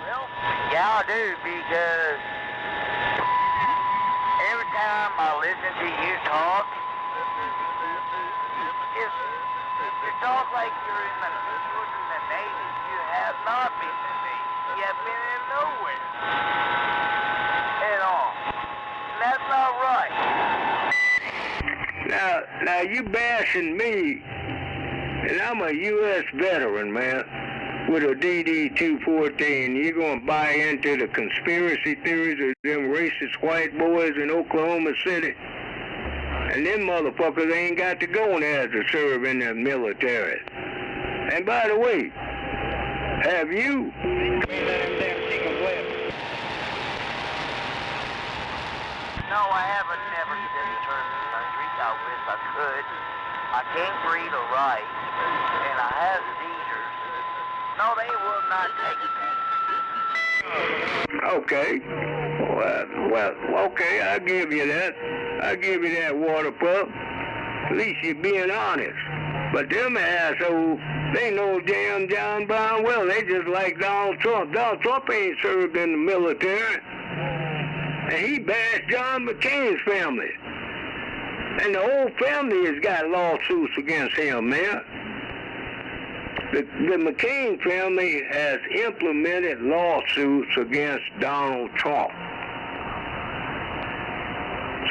Well, yeah, I do, because every time I listen to you talk, you talk like you was in the Navy. You have not been in the Navy. You have been in nowhere at all. And that's not right. Now you bashing me, and I'm a U.S. veteran, man, with a DD-214. You gonna buy into the conspiracy theories of them racist white boys in Oklahoma City? And them motherfuckers ain't got to go there to serve in the military. And by the way, have you? No, I haven't never been served in countries. I wish I could. I can't read or write, and I have seizures. No, they will not take me. Okay. Well, okay, I'll give you that. I'll give you that, water pup. At least you're being honest. But them assholes, they know damn John Brown well. They just like Donald Trump. Donald Trump ain't served in the military. And he bashed John McCain's family. And the whole family has got lawsuits against him, man. The McCain family has implemented lawsuits against Donald Trump.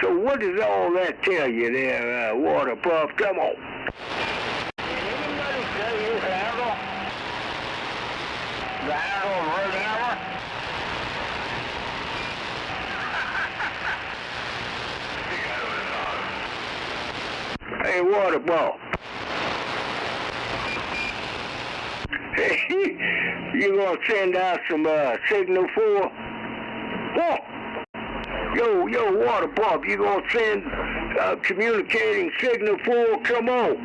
So what does all that tell you there, water pup? Come on. Anybody tell you handle? The handle right hammer? Hey, water pup. Hey, you gonna send out some signal 4? What? Yo, water pump, you gonna send communicating signal 4? Come on.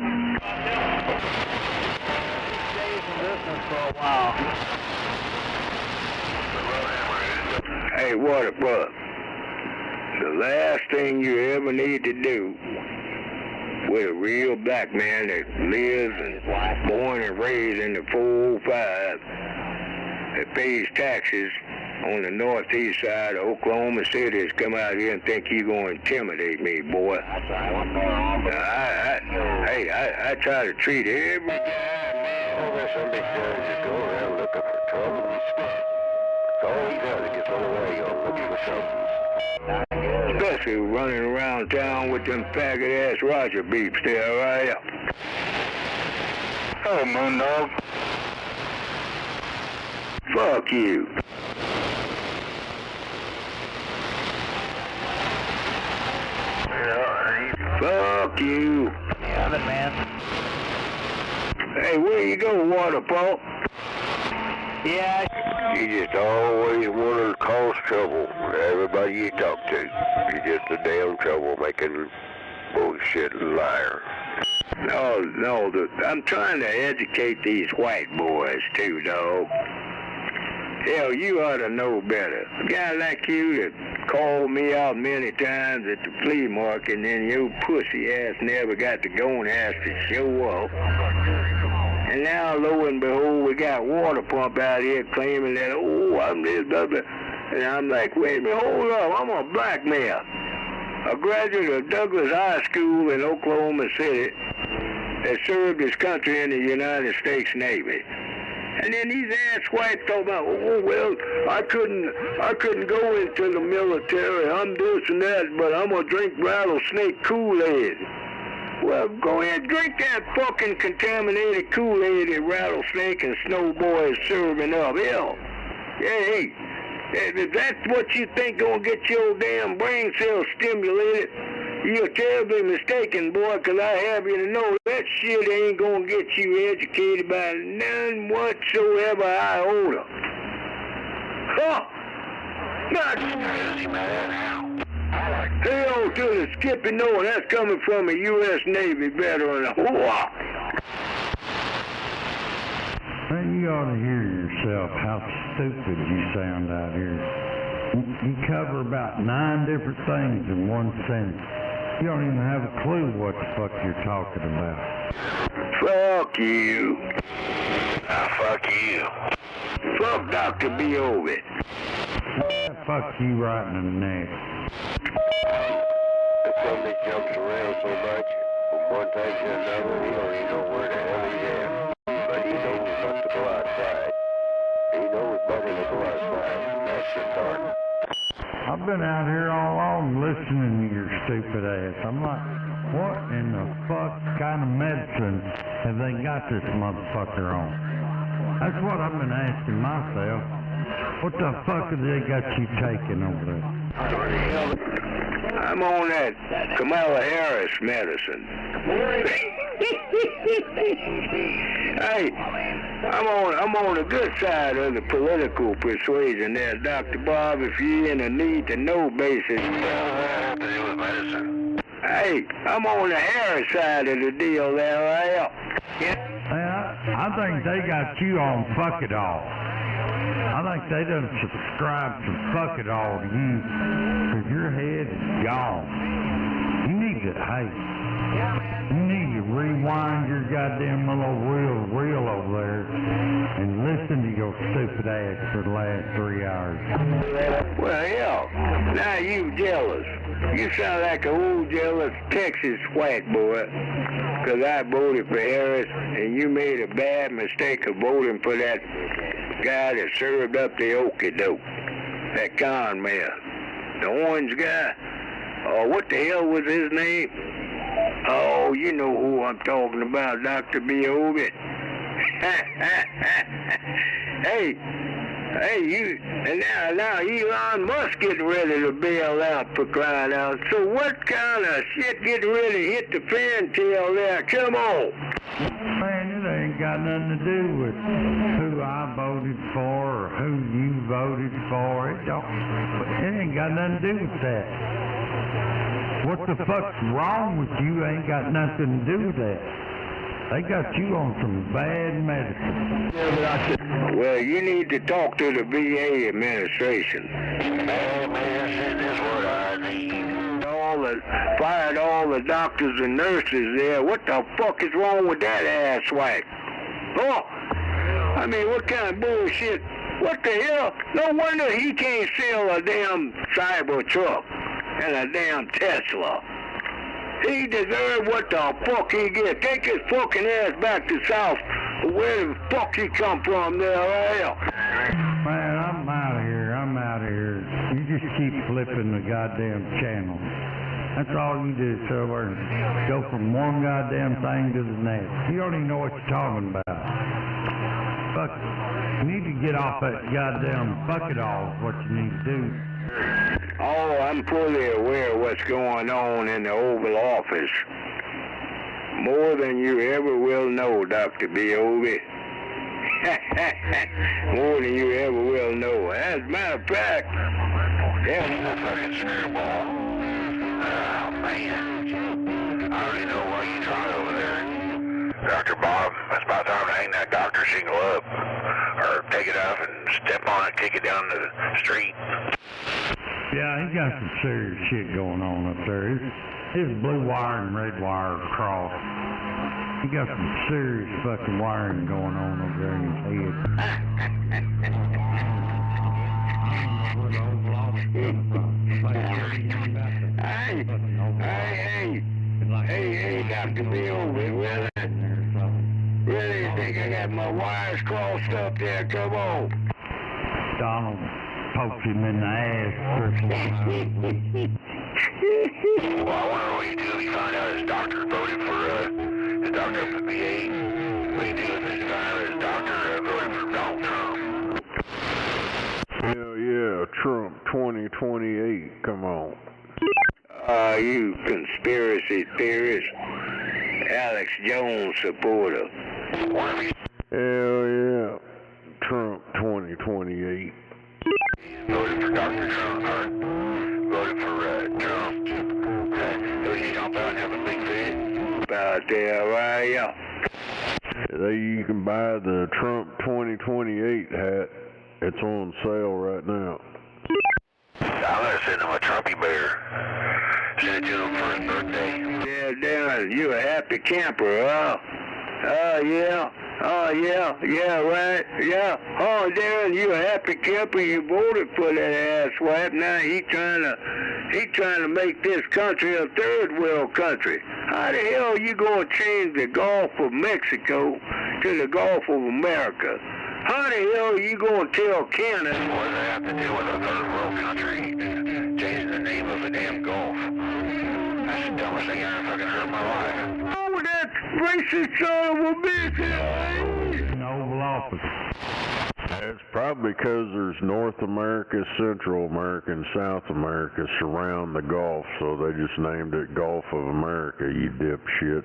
Hey, water pump, the last thing you ever need to do with a real black man that lives and born and raised in the 405 that pays taxes on the northeast side of Oklahoma City is come out here and think you're going to intimidate me, boy. I try to treat every Some big guy just go around looking for trouble. That's all he does. He gets on the radio looking for something. especially running around town with them faggot-ass Roger beeps there, right? Oh, Moondog. Fuck you. Fuck you. Yeah, the man. Hey, where you go, water pump? Yeah. You just always want to cause trouble to everybody you talk to. You're just a damn troublemaking bullshit liar. No, I'm trying to educate these white boys too, dog. Hell, you ought to know better. A guy like you that called me out many times at the flea market and then your pussy ass never got to go and ask to show up. And now, lo and behold, we got water pump out here claiming that, oh, I'm this, blah, blah. And I'm like, wait a minute, hold up, I'm a black man. A graduate of Douglas High School in Oklahoma City that served his country in the United States Navy. And then these ass whites talk about, oh, well, I couldn't go into the military, I'm this and that, but I'm going to drink rattlesnake Kool-Aid. Well, go ahead and drink that fucking contaminated Kool-Aid that Rattlesnake and Snowboy is serving up. Hell, Hey, if that's what you think gonna get your damn brain cells stimulated, you're terribly mistaken, boy, 'cause I have you to know that shit ain't gonna get you educated by none whatsoever iota. Huh? Not hell to the skippy no, that's coming from a U.S. Navy veteran. Whoa. Man, you ought to hear yourself how stupid you sound out here. You cover about 9 different things in one sentence. You don't even have a clue what the fuck you're talking about. Fuck you. Fuck you. Fuck Dr. B.O.B. Fuck you right in the neck. Somebody jumps around so much from one thing to another, he don't even know where the hell he's at. But he knows not to go outside. He knows better to go outside. That's the start. I've been out here all along listening to your stupid ass. I'm like, what in the fuck kind of medicine have they got this motherfucker on? That's what I've been asking myself. What the fuck have they got you taking over there? I'm on that Kamala Harris medicine. Hey, I'm on the good side of the political persuasion there, Dr. Bob, if you're in a need to know basis. Hey, I'm on the Harris side of the deal there, right? I think they got you on fuck it all. I think they done subscribed to fuck it all to you, because your head is gone. You need to, you need to rewind your goddamn little reel over there and listen to your stupid ass for the last 3 hours. Well, hell, now you jealous. You sound like a old jealous Texas white boy, because I voted for Harris, and you made a bad mistake of voting for that guy that served up the okey-doke, that con man, the orange guy. Oh, what the hell was his name? Oh, you know who I'm talking about, Dr. B.O.B. Hey, you, and now Elon Musk getting ready to bail out, for crying out. So what kind of shit getting ready to hit the fantail there? Come on. Man, it ain't got nothing to do with who I voted for or who you voted for. It ain't got nothing to do with that. What the fuck's wrong with you ain't got nothing to do with that. They got you on some bad medicine. Well, you need to talk to the VA administration. Bad medicine is what I need. Fired all the doctors and nurses there. What the fuck is wrong with that asswipe? Oh, I mean, what kind of bullshit? What the hell? No wonder he can't sell a damn cyber truck and a damn Tesla. He deserved what the fuck he get. Take his fucking ass back to South, where the fuck he come from there, right? Man, I'm out of here. You just keep flipping the goddamn channel. That's all you do, silver. Go from one goddamn thing to the next. You don't even know what you're talking about. Fuck it. You need to get off that goddamn bucket all is what you need to do. Oh, I'm fully aware of what's going on in the Oval Office. More than you ever will know, Dr. B.O.B. More than you ever will know. As a matter of fact, That fucking screwball. Oh, man. I already know why you tried over there. Dr. Bob, it's about time to hang that doctor shingle up. Or take it off and step on it, kick it down the street. Yeah, he got some serious shit going on up there. His blue wire and red wire cross. He got some serious fucking wiring going on over there in his head. Hey, Dr. B.O.B., really, you think I got my wires crossed up there? Come on. Donald poked him in the ass. Well, I wonder what you do if you find out his doctor voted for, his doctor up at the VA. What do you do if you find out his doctor voted for Donald Trump? 2028, come on. You conspiracy theorist, Alex Jones supporter. Hell yeah, Trump 2028. Voted for Dr. Trump, or voted for Trump. So you jump out and have a big fit. Out there, right? Yeah. There you can buy the Trump 2028 hat. It's on sale right now. I'm gonna send him a Trumpy bear. Send it to him for his birthday. Yeah, Darren, you a happy camper, huh? Oh, yeah. Oh, yeah. Yeah, right. Yeah. Oh, Darren, you a happy camper. You voted for that asswipe. Now he trying to make this country a third world country. How the hell you gonna change the Gulf of Mexico to the Gulf of America? How the hell you gonna tell Canada? What does that have to do with a third world country? Changing the name of a damn Gulf. That's the dumbest thing I ever fucking heard in my life. Oh, that racist son of a bitch! In the Oval Office. It's probably because there's North America, Central America, and South America surround the Gulf, so they just named it Gulf of America, you dipshit.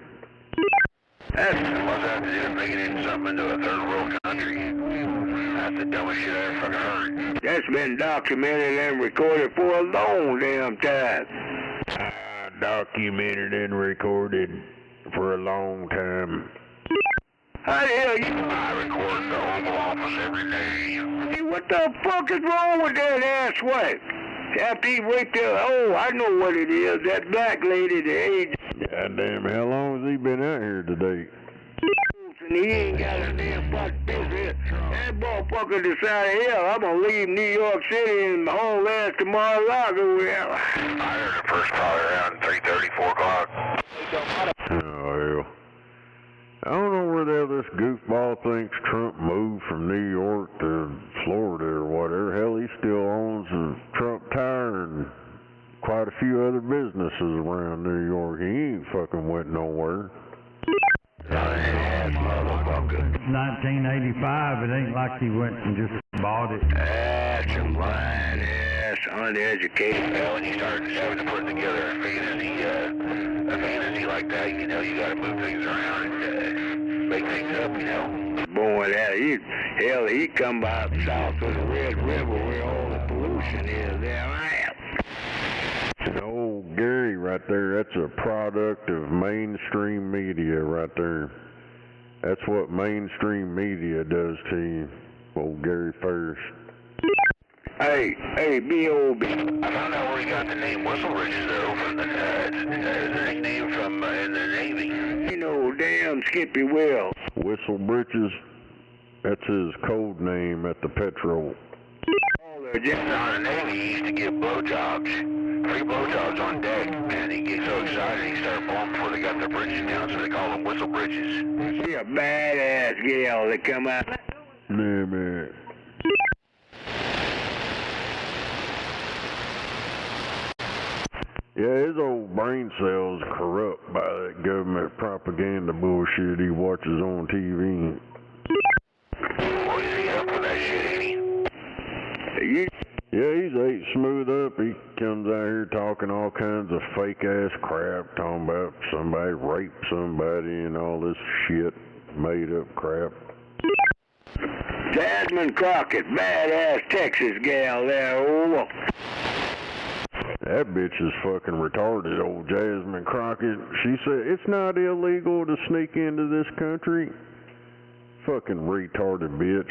What's that have to do with making it something into a third world country? That's the dumbest shit I ever fucking heard. That's been documented and recorded for a long damn time. Documented and recorded for a long time. How the hell you... I record the Oval Office every day. Hey, what the fuck is wrong with that asswipe? After he wait there, oh, I know what it is. That black lady, the age... Goddamn, how long has he been out here today? And he ain't got a damn fucking business. That motherfucker decided, hell, I'm gonna leave New York City and haul ass to Mar-a-Lago. I heard it first probably around 3:30, 4 o'clock. Oh, hell. I don't know where the hell this goofball thinks Trump moved from New York to Florida or whatever. Hell, he still owns a Trump Tire and quite a few other businesses around New York. He ain't fucking went nowhere. Ass motherfucker. 1985, it ain't like he went and just bought it. That's some lying ass, uneducated. Well, when you start having to put together a fantasy like that, you know, you gotta move things around and make things up, you know. Boy, hell, he come by south of the Red River where all the pollution is there. Old Gary right there, that's a product of mainstream media right there. That's what mainstream media does to you, old Gary First. Hey, B.O.B. I found out where he got the name Whistle Bridges, though, from the nickname from in the Navy. You know, damn Skippy Will. Whistle Britches, that's his code name at the Petro. On the Navy, he used to give blowjobs, free blowjobs on deck, and he'd get so excited he started blowing before they got their bridges down, so they call them Whistle Bridges. She a badass gal that come out. Nah, man. Yeah, his old brain cells corrupt by that government propaganda bullshit he watches on TV. Boy, is he up for that shit, ain't he? Yeah, he's ate smooth up. He comes out here talking all kinds of fake-ass crap, talking about somebody raped somebody and all this shit, made-up crap. Jasmine Crockett, badass Texas gal there, over. That bitch is fucking retarded, old Jasmine Crockett. She said, it's not illegal to sneak into this country. Fucking retarded bitch.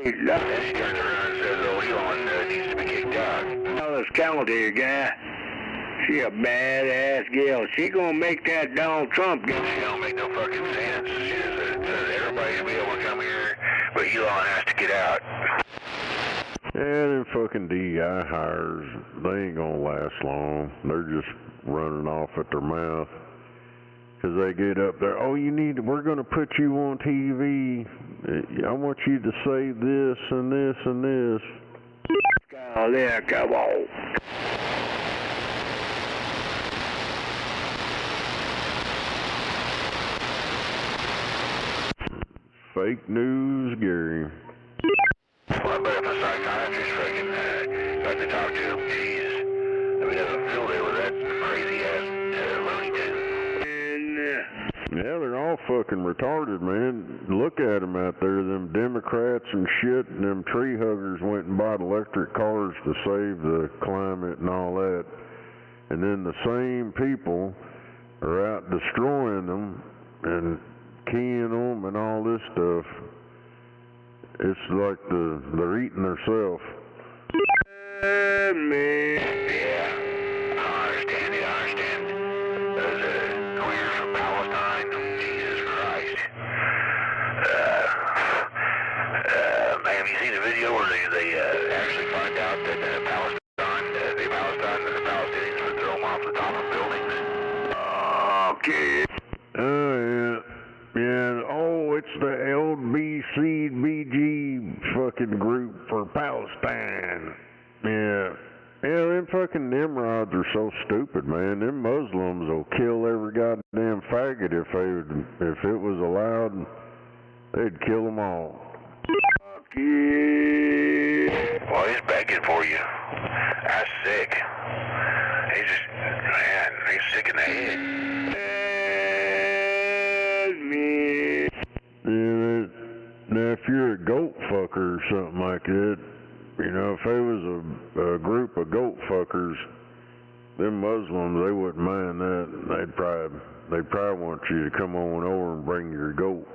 Hey, Then he turns around and says, oh, Elon needs to be kicked out. Dallas County guy. She a badass gal. She gonna make that Donald Trump get. She don't make no fucking sense. She says everybody will be able to come here, but Elon has to get out. Yeah, them fucking DEI hires, they ain't gonna last long. They're just running off at their mouth. Cause they get up there, oh, we're gonna put you on TV. I want you to say this and this and this. Oh, there, come on. Fake news, Gary. Well, I bet if a psychiatrist fucking expect to talk to him. Jesus. I mean, there's a field there with that crazy-ass Looney Tunes. Yeah, they're all fucking retarded, man. Look at them out there, them Democrats and shit, and them tree huggers went and bought electric cars to save the climate and all that. And then the same people are out destroying them and keying them and all this stuff. It's like they're eating themselves. Man. Yeah, I understand. Those queers from Palestine, Jesus Christ. Man, have you seen the video where they actually find out that the Palestinians would throw them off the top of buildings? Okay. Oh, yeah. Yeah, oh, it's the LBCBG fucking group for Palestine. Yeah. Yeah, them fucking Nimrods are so stupid, man. Them Muslims will kill every goddamn faggot if it was allowed. They'd kill them all. Yeah. Well, he's begging for you. That's sick. He's sick in the head. Man. Yeah, now if you're a goat fucker or something like that, you know, if there was a group of goat fuckers, them Muslims, they wouldn't mind that. They'd probably want you to come on over and bring your goat.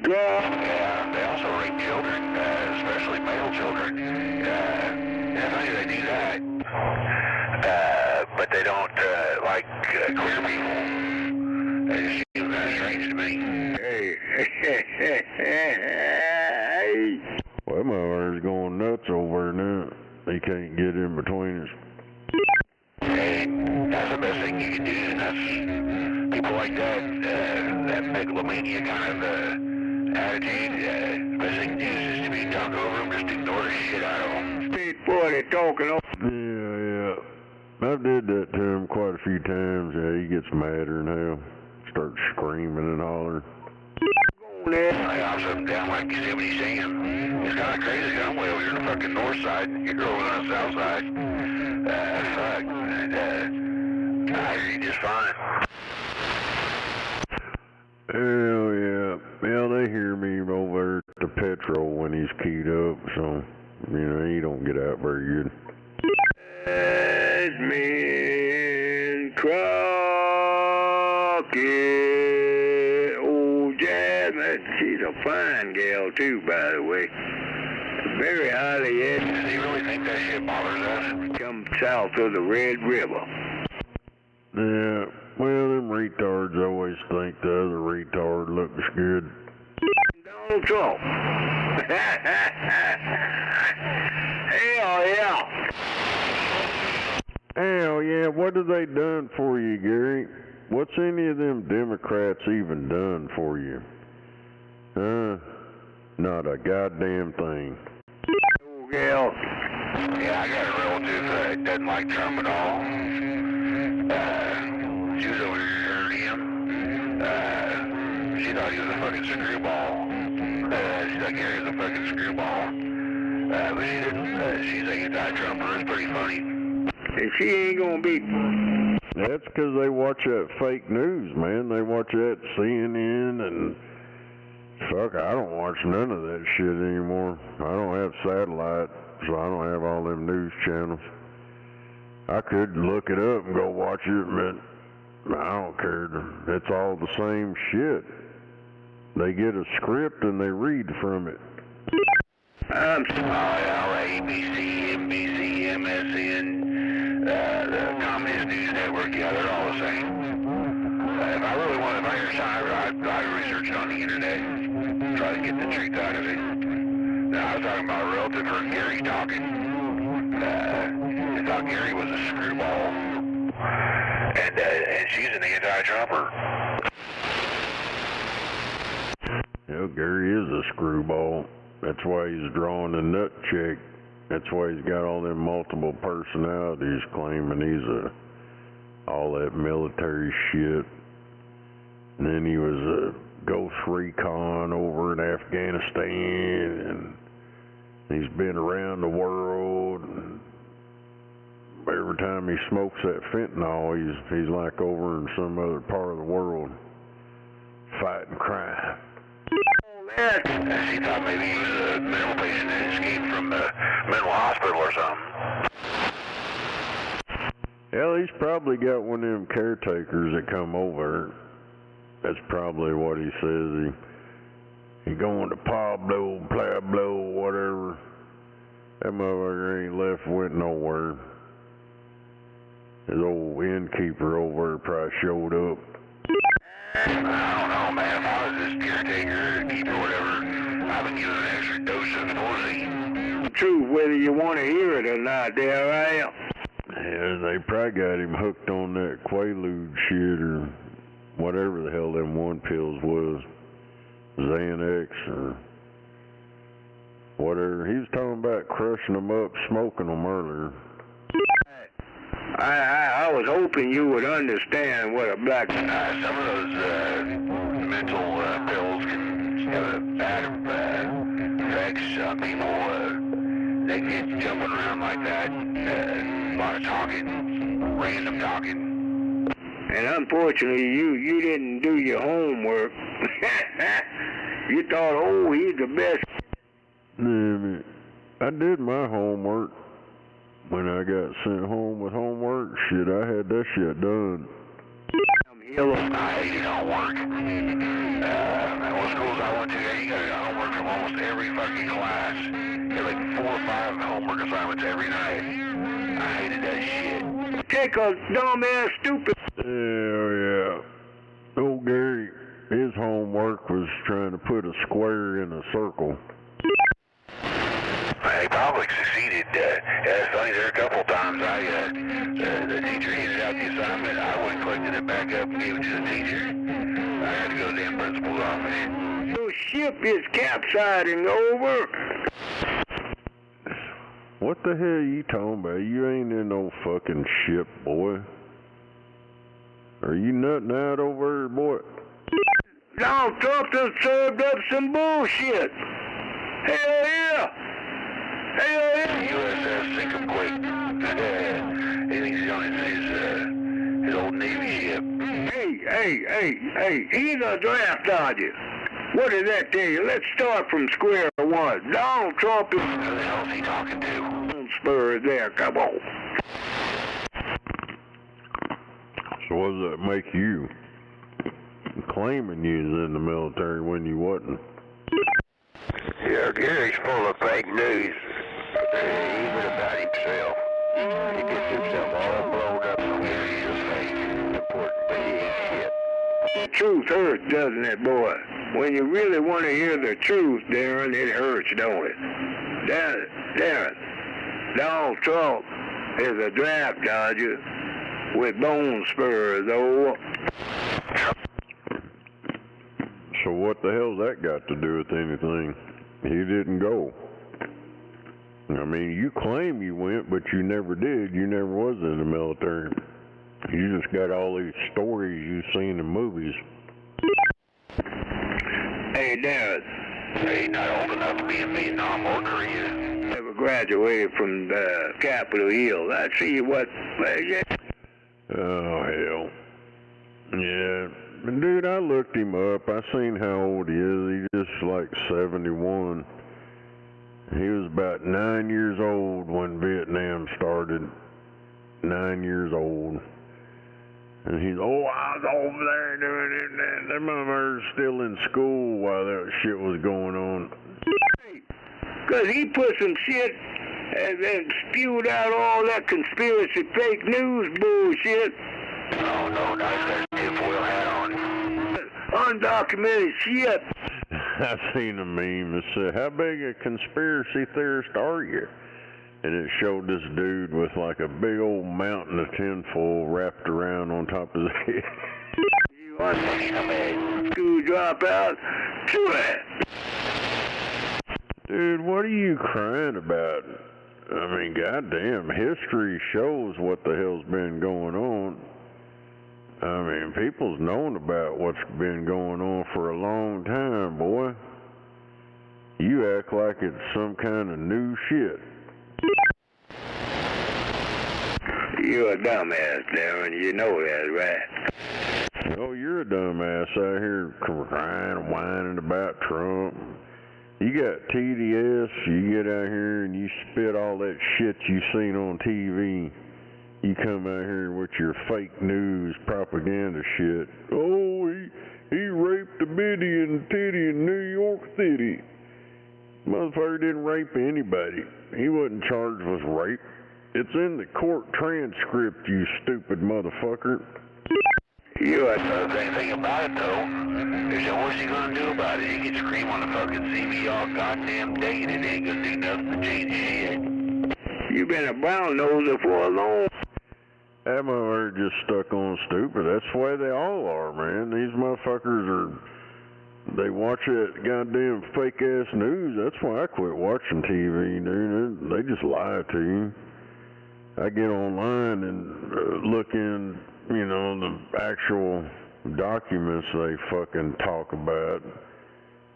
Yeah, they also rape children, especially male children. It's funny they do that. But they don't like queer people. They just seem kind of strange to me. Well, that motherfucker's going nuts over there now. He can't get in between us. Hey, that's the best thing you can do, and that's people like that, that megalomania kind of attitude. The best thing to do is just to be talk over them, just ignore the shit out of them. Speed boy, they talking over. Yeah. I did that to him quite a few times. Yeah, he gets madder than hell. Starts screaming and hollering. I upset him down like Yosemite Sam. It's kind of crazy. I'm way over here on the fucking north side, and you're over on the south side. Fuck. And, I hear you just fine. Hell yeah. Well, they hear me over at the petrol when he's keyed up, so, you know, he don't get out very good. Jasmine Crockett. Oh, Jasmine. She's a fine gal, too, by the way. Very highly educated. Does he really think that shit bothers us? Come south of the Red River. Yeah, well, them retards always think the other retard looks good. Donald Trump. Hell yeah. Hell yeah, what have they done for you, Gary? What's any of them Democrats even done for you? Not a goddamn thing. Oh, gal. Yeah, I got a relative that doesn't like Trump at all. She was over here early him. She thought he was a fucking screwball. She thought Gary was a fucking screwball. But she didn't. She's an anti-Trumper. It's pretty funny. And she ain't gonna be. That's because they watch that fake news, man. They watch that CNN and... Fuck, I don't watch none of that shit anymore. I don't have satellite, so I don't have all them news channels. I could look it up and go watch it, but I don't care. It's all the same shit. They get a script and they read from it. ABC, NBC, MSN, the Communist News Network, yeah, they're all the same. If I really wanted to find your side, I'd research it on the internet, try to get the truth out of it. Now, I was talking about a relative, heard Gary talking. They thought Gary was a screwball, and she's an anti-Trumper. Yeah, Gary is a screwball. That's why he's drawing a nut check. That's why he's got all them multiple personalities, claiming he's all that military shit. And then he was a ghost recon over in Afghanistan, and He's been around the world. Every time he smokes that fentanyl, he's like over in some other part of the world fighting crime. She thought maybe he was a mental patient and escaped from the mental hospital or something. Hell, he's probably got one of them caretakers that come over. That's probably what he says. He going to Pablo, whatever. That motherfucker ain't went nowhere. His old innkeeper over there probably showed up. I don't know, man. If I was this caretaker, keeper, whatever, I've been given an extra dose of pussy. Truth, whether you want to hear it or not, there I am. Yeah, they probably got him hooked on that Quaalude shit or whatever the hell them one pills was. Xanax or whatever. He was talking about crushing them up, smoking them earlier. I was hoping you would understand what a black... Some of those mental pills can have a bad effects on people. They get jumping around like that. A lot of talking, random talking. And unfortunately, you didn't do your homework. You thought, oh, he's the best. Yeah, I did my homework. When I got sent home with homework, shit, I had that shit done. I hated homework. Most schools I went to, you got homework from almost every fucking class. You had like 4 or 5 homework assignments every night. I hated that shit. Take a dumbass stupid... Yeah. Old Gary, his homework was trying to put a square in a circle. He probably succeeded. It's funny, there were a couple of times the teacher handed out the assignment, I went and collected it back up and gave it to the teacher. I had to go to the principal's office. Your ship is capsizing over. What the hell are you talking about? You ain't in no fucking ship, boy. Are you nutting out over there, boy? Donald Trump done served up some bullshit. Hell yeah. Hell yeah. USS Sinkum-Quake. He thinks he's on his old Navy ship. Hey, he's a draft dodger. What does that tell you? Let's start from square one. Donald Trump is... Who the hell is he talking to? Spur there, come on. So what does that make you? Claiming you was in the military when you wasn't. Yeah, Gary's full of fake news. Even about himself. He gets himself all blown up so Gary is fake. Important, but he ain't shit. The truth hurts, doesn't it, boy? When you really want to hear the truth, Darren, it hurts, don't it? Darren, Donald Trump is a draft dodger with bone spurs, oh. So what the hell's that got to do with anything? He didn't go. I mean, you claim you went, but you never did. You never was in the military. You just got all these stories you've seen in movies. Hey, Darren. Hey, not old enough to be in Vietnam or Korea. Never graduated from Capitol Hill. I see what... Oh, hell. Yeah. Dude, I looked him up. I seen how old he is. He's just like 71. He was about 9 years old when Vietnam started. 9 years old. And he's, oh, I was over there doing it. And that motherfucker's still in school while that shit was going on. Because he put some shit and then spewed out all that conspiracy fake news bullshit. Oh, no, not that tinfoil hat on. Undocumented shit. I seen a meme that said, how big a conspiracy theorist are you? And it showed this dude with like a big old mountain of tinfoil wrapped around on top of his head. You undocumented school dropout? Do it. Dude, what are you crying about? I mean, goddamn, history shows what the hell's been going on. I mean, people's known about what's been going on for a long time, boy. You act like it's some kind of new shit. You're a dumbass, Darren. You know that, right? Oh, you're a dumbass out here crying and whining about Trump. You got TDS, you get out here and you spit all that shit you seen on TV. You come out here with your fake news propaganda shit. Oh, he raped a bitty and titty in New York City. Motherfucker didn't rape anybody. He wasn't charged with rape. It's in the court transcript, you stupid motherfucker. You the thing about it, though, is that what's he gonna do about it? He can scream on the fucking TV all goddamn day and it ain't gonna do nothing to change shit. You been a brown noser for a long. That motherfucker just stuck on stupid. That's the way they all are, man. These motherfuckers they watch that goddamn fake ass news. That's why I quit watching TV, dude. They just lie to you. I get online and look in, the actual documents they fucking talk about.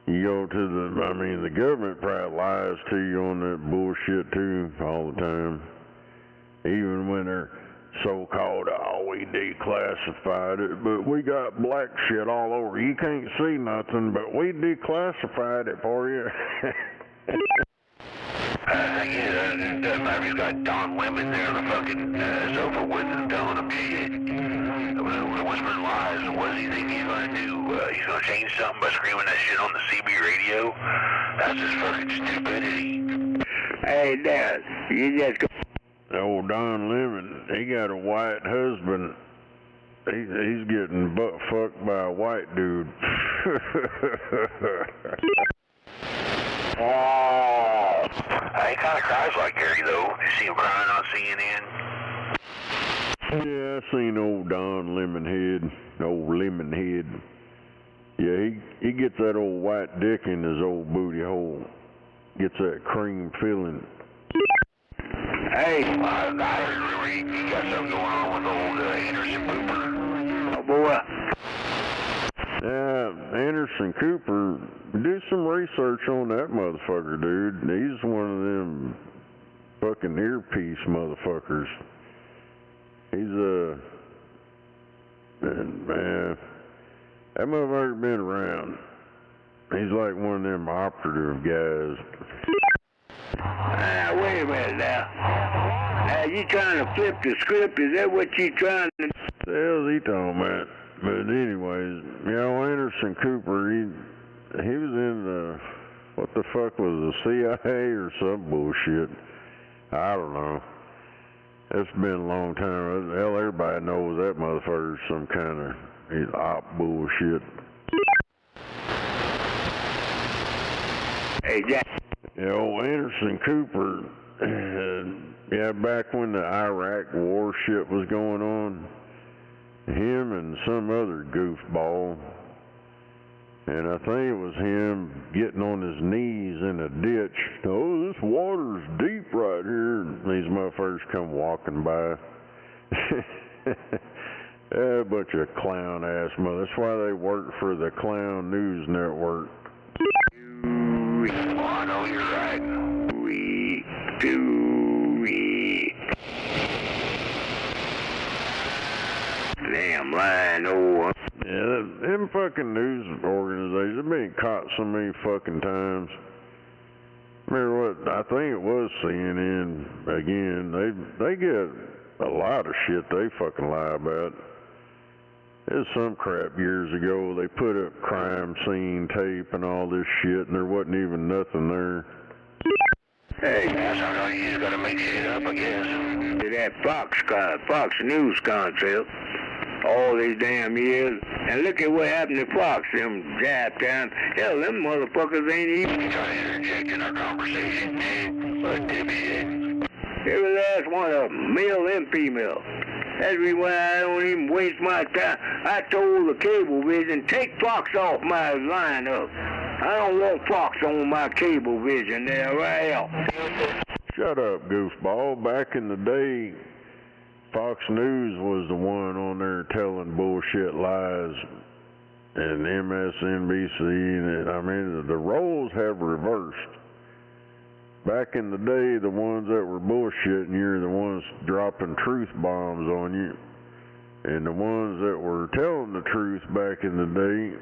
You go to the government probably lies to you on that bullshit too all the time. Even when they're so-called, we declassified it, but we got black shit all over. You can't see nothing, but we declassified it for you. Thing is, it doesn't matter if he's got Don Lemon there on the fucking sofa with him telling him shit. Whispering lies. What does he think he's gonna do? He's gonna change something by screaming that shit on the CB radio? That's just fucking stupidity. Hey, Dad, you just go. Old Don Lemon, he got a white husband. He's getting butt fucked by a white dude. Oh, he kind of cries like Gary, though. You see him crying on CNN? Yeah, I seen old Don Lemonhead, old Lemonhead. Yeah, he gets that old white dick in his old booty hole. Gets that cream filling. Hey, I remember he got something going on with old Anderson Cooper. Oh, boy. Anderson Cooper, do some research on that motherfucker, dude. He's one of them fucking earpiece motherfuckers. He's man, that motherfucker been around. He's like one of them operative guys. Wait a minute now. Now, you trying to flip the script? Is that what you trying to do? What the hell's he talking about? But anyways, Anderson Cooper, he was in the, what the fuck was the CIA or some bullshit. I don't know. It's been a long time. Hell, everybody knows that motherfucker's some kind of op bullshit. Hey, Jack. Old Anderson Cooper, back when the Iraq war shit was going on, him and some other goofball, and I think it was him getting on his knees in a ditch. Oh, this water's deep right here. And these motherfuckers come walking by. A bunch of clown ass mother. That's why they work for the Clown News Network. Oh, I know you're right. Damn lying old. Yeah, them fucking news organizations have been caught so many fucking times. Remember what, I think it was CNN again, they get a lot of shit they fucking lie about. There's some crap years ago, they put up crime scene tape and all this shit, and there wasn't even nothing there. Hey, that's how you just gotta make shit up, I guess. That Fox News concept, all these damn years, and look at what happened to Fox, them jab time. Hell, them motherfuckers ain't even trying to interject in our conversation, but dipshit. Every last one of them, male and female. That's the reason why I don't even waste my time. I told the Cablevision, take Fox off my lineup. I don't want Fox on my Cablevision there, right out. Shut up, goofball. Back in the day, Fox News was the one on there telling bullshit lies. and MSNBC, and I mean, the roles have reversed. Back in the day, the ones that were bullshitting you are the ones dropping truth bombs on you. And the ones that were telling the truth back in the day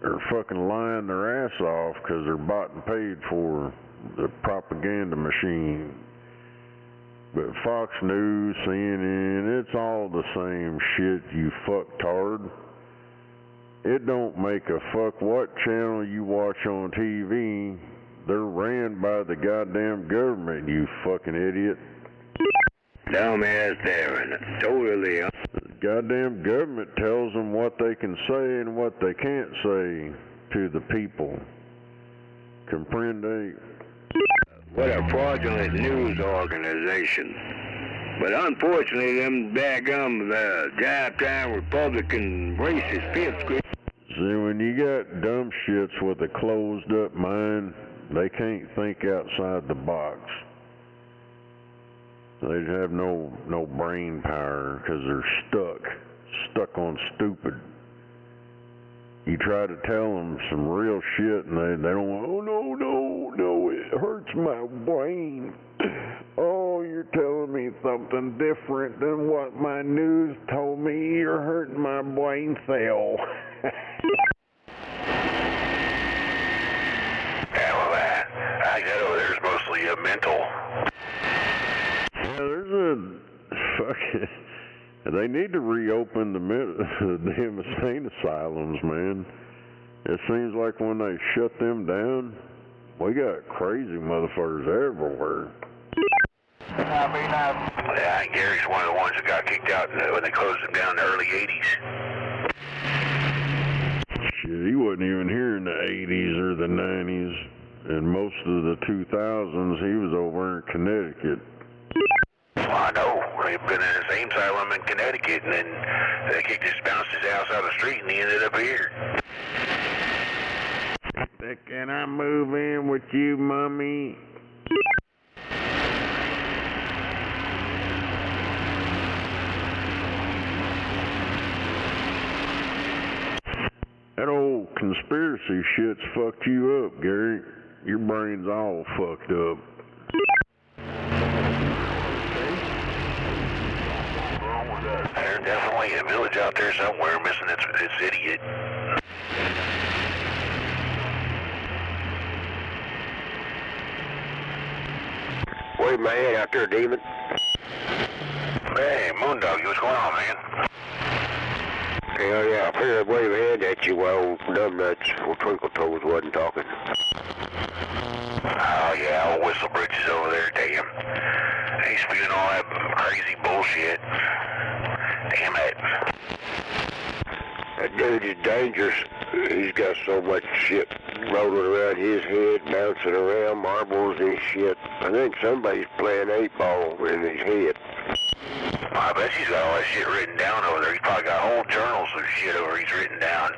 are fucking lying their ass off because they're bought and paid for the propaganda machine. But Fox News, CNN, it's all the same shit, you fucktard. It don't make a fuck what channel you watch on TV. They're ran by the goddamn government, you fucking idiot. Dumbass Darren, totally. The goddamn government tells them what they can say and what they can't say to the people. Comprende? What a fraudulent news organization. But unfortunately, them daggum jive-time Republican racist pipsqueaks. See, when you got dumb shits with a closed-up mind, they can't think outside the box. They have no brain power because they're stuck on stupid. You try to tell them some real shit and they don't want, oh no, it hurts my brain. Oh, you're telling me something different than what my news told me. You're hurting my brain cell. Yeah, well, I think that over there is mostly mental. Yeah, there's a fucking... They need to reopen the damn insane asylums, man. It seems like when they shut them down, we got crazy motherfuckers everywhere. Yeah, I think Gary's one of the ones that got kicked out when they closed them down in the early 80s. Shit, he wasn't even here in the 80s or the 90s. And most of the 2000s, he was over in Connecticut. I know. He'd been in the same asylum in Connecticut, and then they bounced his ass out of the street, and he ended up here. Can I move in with you, Mommy? That old conspiracy shit's fucked you up, Gary. Your brain's all fucked up. There's definitely a village out there somewhere missing its idiot. Wave my head out there, Demon. Hey, Moondog, what's going on, man? Hell yeah, I figured I'd wave a hand at you while old numbnuts or Twinkle Toes wasn't talking. Oh yeah, old Whistle Bridges over there, damn. He's spewing all that crazy bullshit. Damn it. That dude is dangerous. He's got so much shit rolling around his head, bouncing around, marbles and shit. I think somebody's playing 8-ball in his head. I bet he's got all that shit written down over there. He's probably got whole journals of shit over he's written down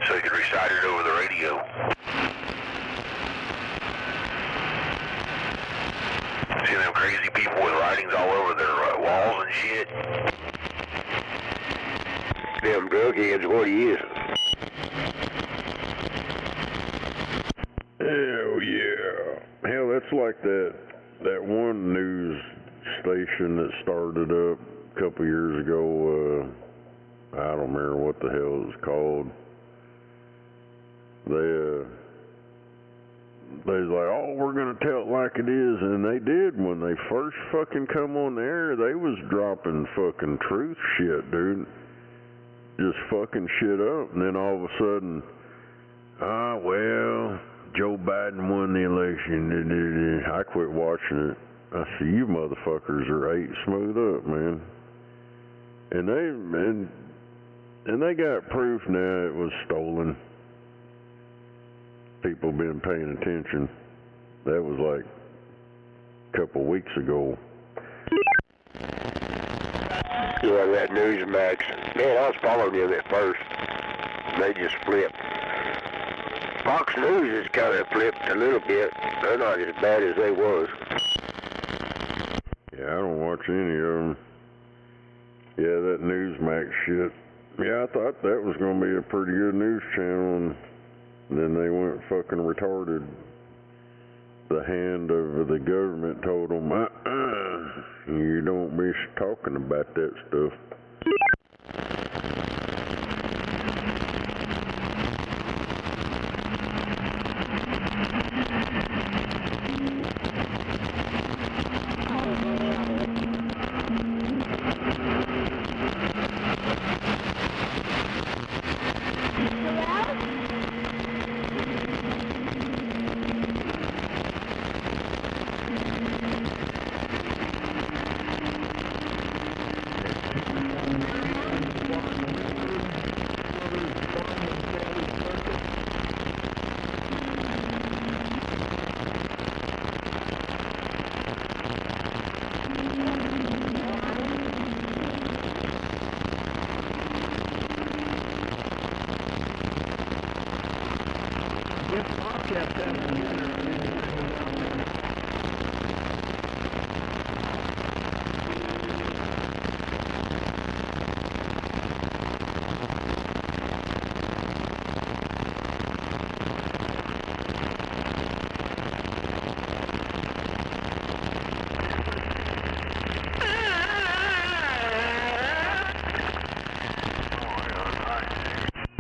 so he could recite it over the radio. See them crazy people with writings all over their walls and shit? Them drug heads, what he is. Hell yeah. Hell, that's like that one news station that started up a couple years ago. I don't remember what the hell it was called. They was like, oh, we're gonna tell it like it is, and they did. When they first fucking come on the air, they was dropping fucking truth shit, dude. Just fucking shit up, and then all of a sudden, well, Joe Biden won the election. I quit watching it. I see you motherfuckers are ate smooth up, man. And they got proof now it was stolen. People been paying attention. That was like a couple weeks ago. Yeah, that Newsmax. Man, I was following them at first. They just flipped. Fox News has kind of flipped a little bit. They're not as bad as they was. Yeah, I don't watch any of them. Yeah, that Newsmax shit. Yeah, I thought that was going to be a pretty good news channel, and then they went fucking retarded. The hand of the government told them, you don't be talking about that stuff.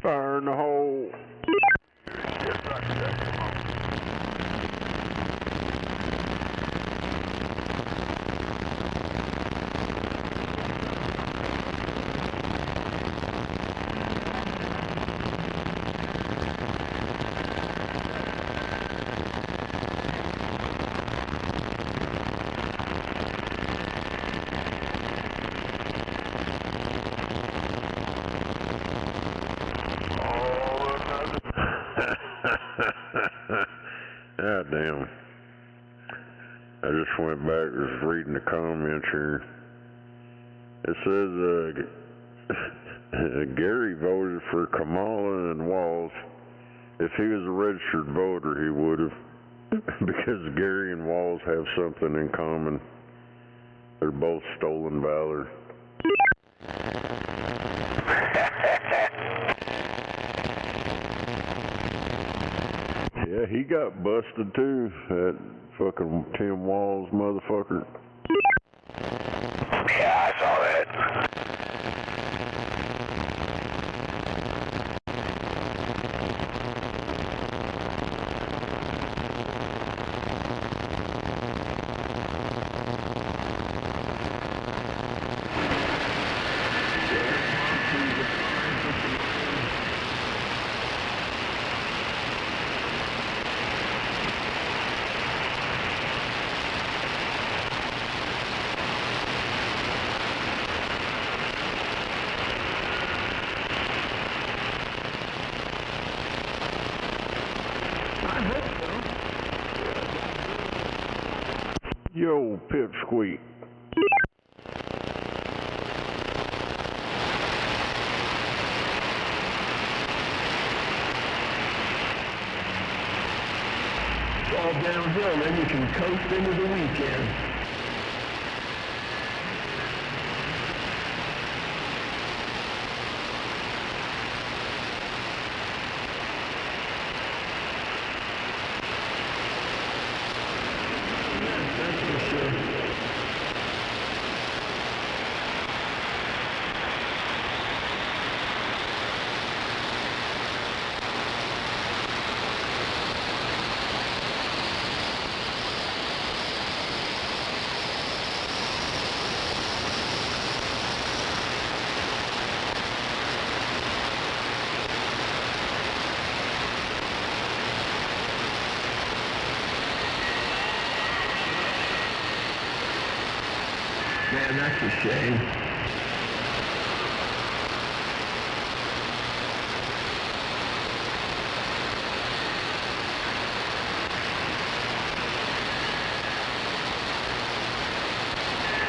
Fire in the hole. God damn. I just went back, was reading the comments here. It says, Gary voted for Kamala and Walz. If he was a registered voter, he would have. Because Gary and Walz have something in common. They're both stolen valor. Yeah, he got busted too, that fucking Tim Walz motherfucker. Yeah, I saw that. Yo, pipsqueak. It's all downhill, then you can coast into the weekend. Man, that's a shame.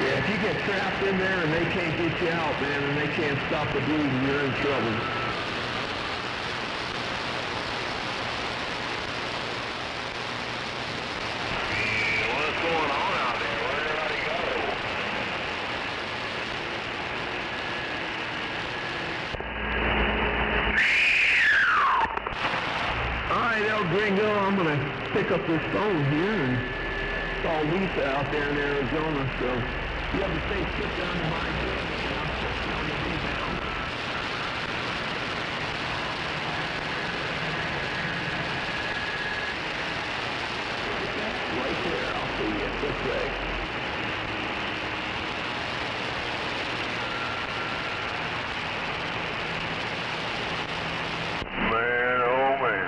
Yeah, if you get trapped in there and they can't get you out, man, and they can't stop the bleeding, you're in trouble. What's going on out there? Where did everybody go? Gringo, I'm going to pick up this phone here and call Lisa out there in Arizona. So you have a safe trip down to my room and I'll check you on the rebound. Right there, I'll see you this way. Man, oh man.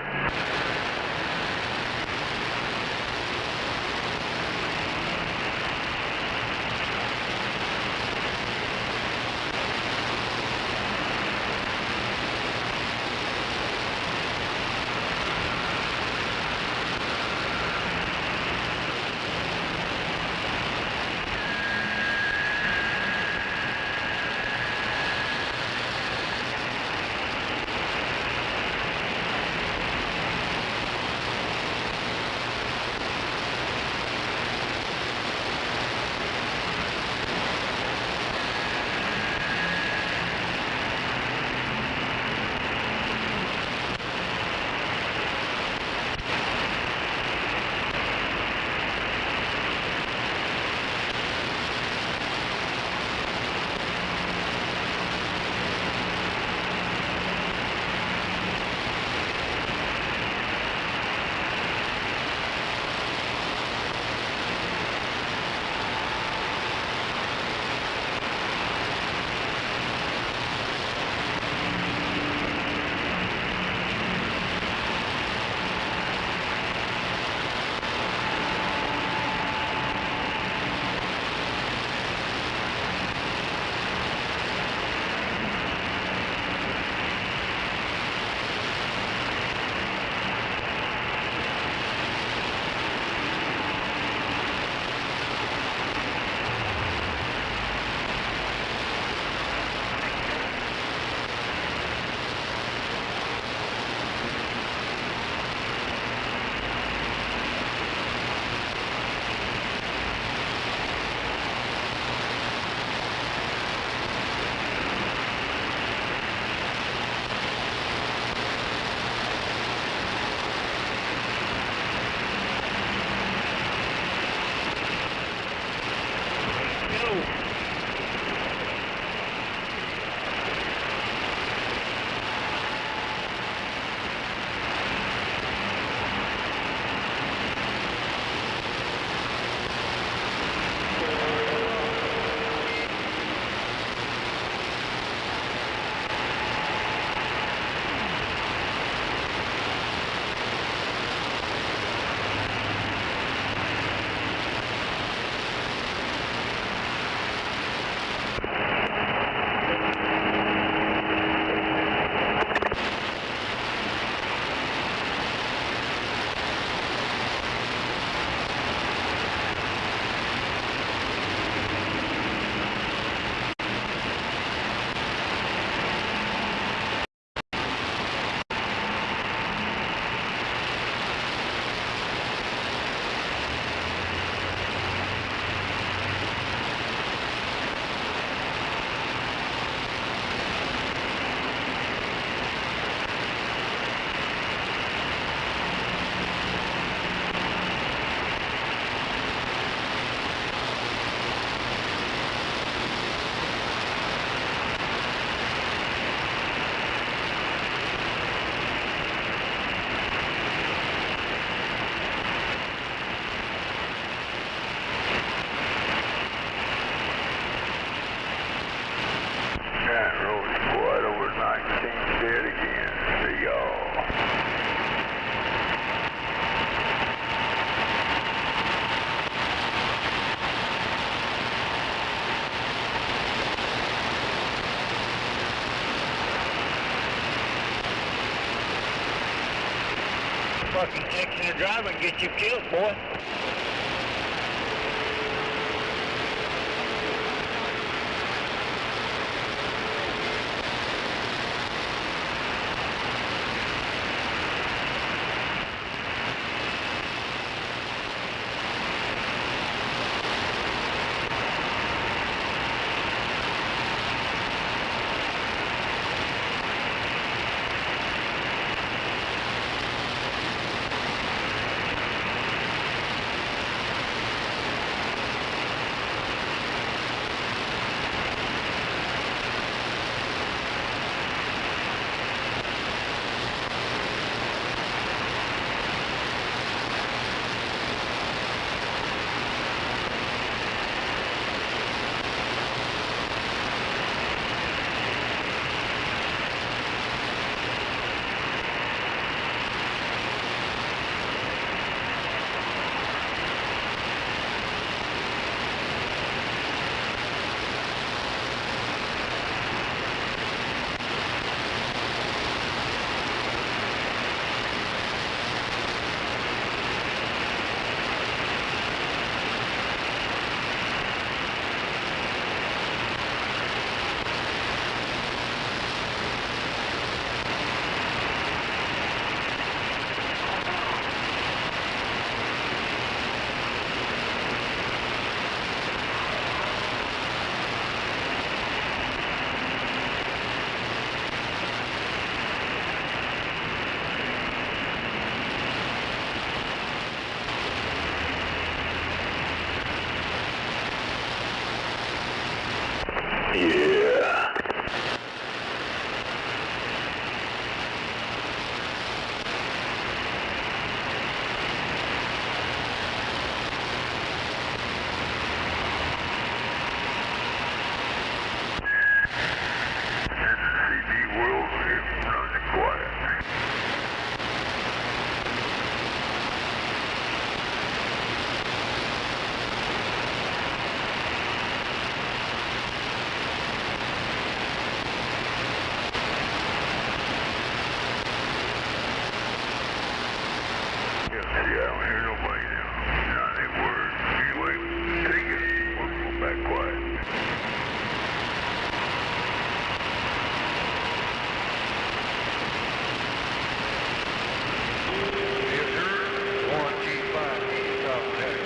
Fucking texting or driving get you killed, boy. I don't hear nobody now. Not any word. Anyway, take it. We'll go back quiet. Yes, sir. 125, stop there.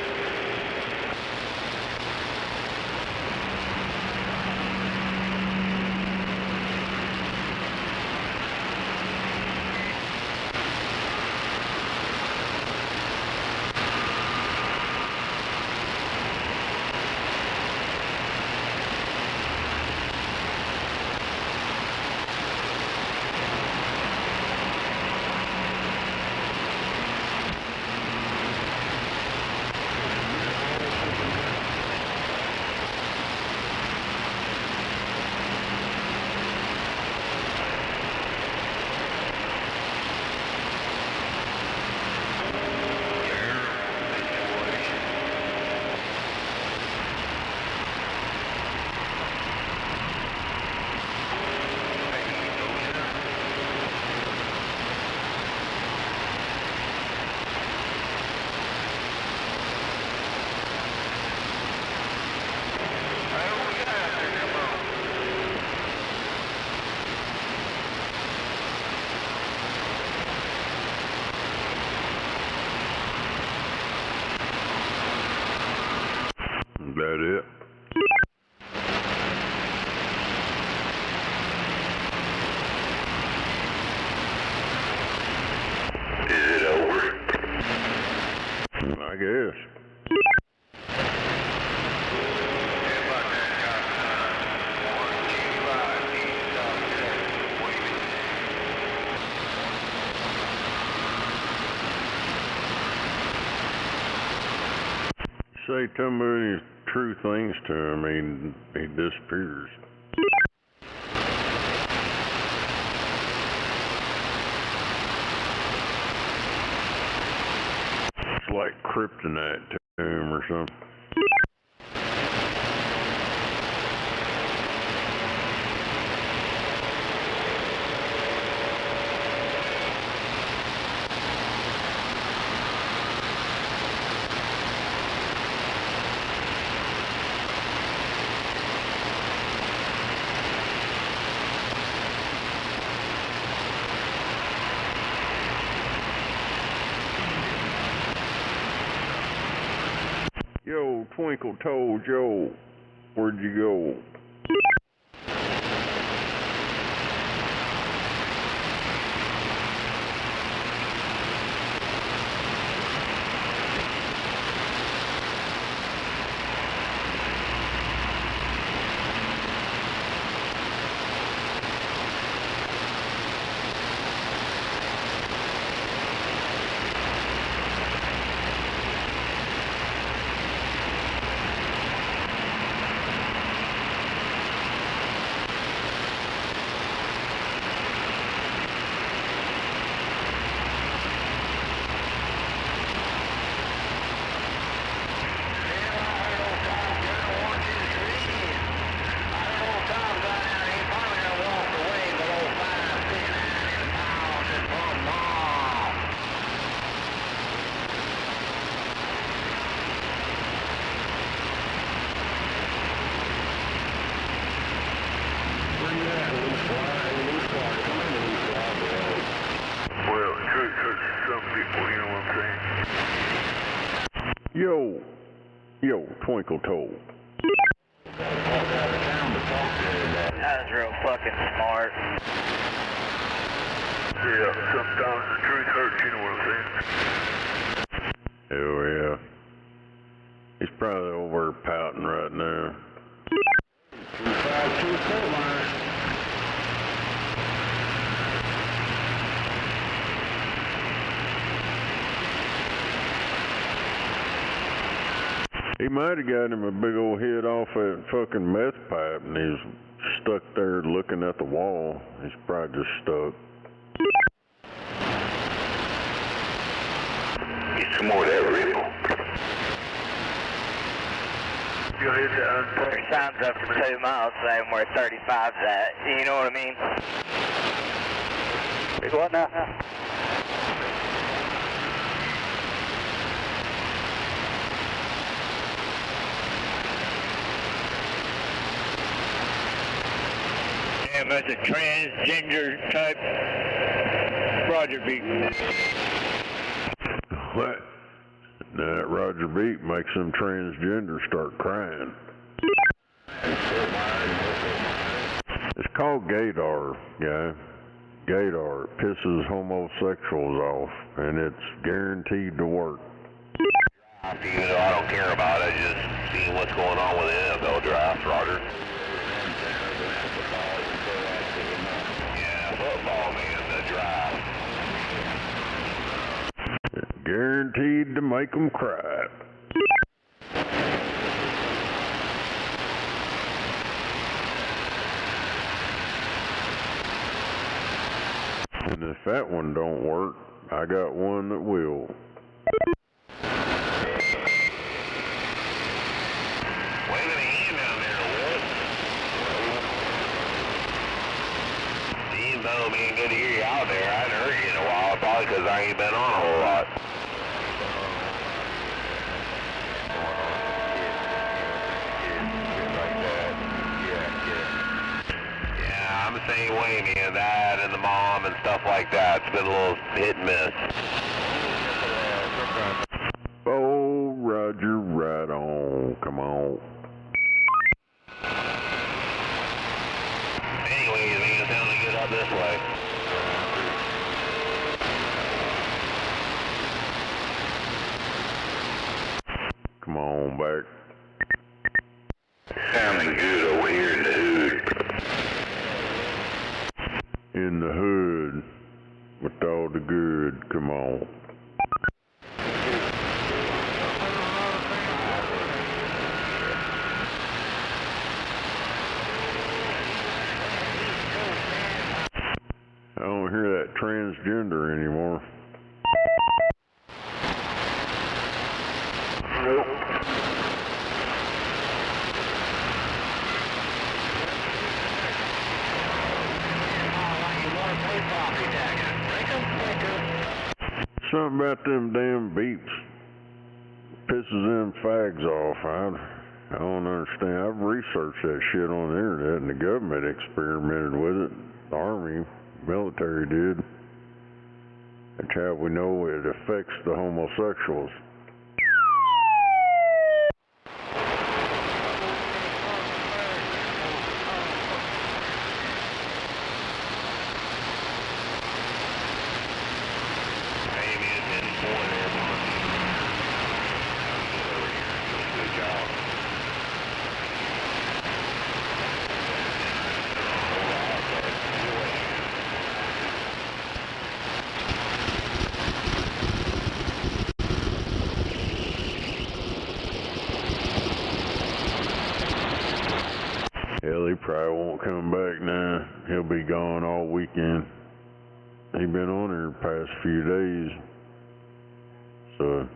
That it? Is it over? I guess. Say too many true things to him, he disappears. It's like kryptonite to him or something. Yo, Twinkle Toe Joe, where'd you go? Yo, Twinkle Toe. That was real fucking smart. Yeah, sometimes the truth hurts, you know what I'm saying? Hell yeah. He's probably over pouting right now. 252 coal mine. He might have got him a big old hit off that fucking meth pipe and he's stuck there looking at the wall. He's probably just stuck. Get some more of that ripple. Go ahead, Their sign's up for 2 miles saying where 35's at. You know what I mean? What now? That's a transgender type Roger beat. What? That Roger beat makes them transgenders start crying. It's called gaydar, guy. Gaydar. It pisses homosexuals off, and it's guaranteed to work. Even though I don't care about it, just seeing what's going on with the NFL draft, Roger. Yeah, football, man, the draft. It's guaranteed to make them cry. And if that one don't work, I got one that will. Waving a hand down there, Will. Dean Bo, man, good to hear you out there. I hadn't heard you in a while, probably because I ain't been on a whole lot. Yeah, I'm the same way, man. That and the mom and stuff like that. It's been a little hit and miss. Oh, Roger, right on. Come on. Anyways, man, it's sounding good out this way. Come on back. Sounding good over here in the hood. In the hood. With all the good. Come on. I don't hear that transgender anymore. Nope. Something about them damn beeps pisses them fags off. I don't understand. I've researched that shit on the internet, and the government experimented with it. The Army, military did. That's how we know it affects the homosexuals. Hell, he probably won't come back now. He'll be gone all weekend. He been on here the past few days. So,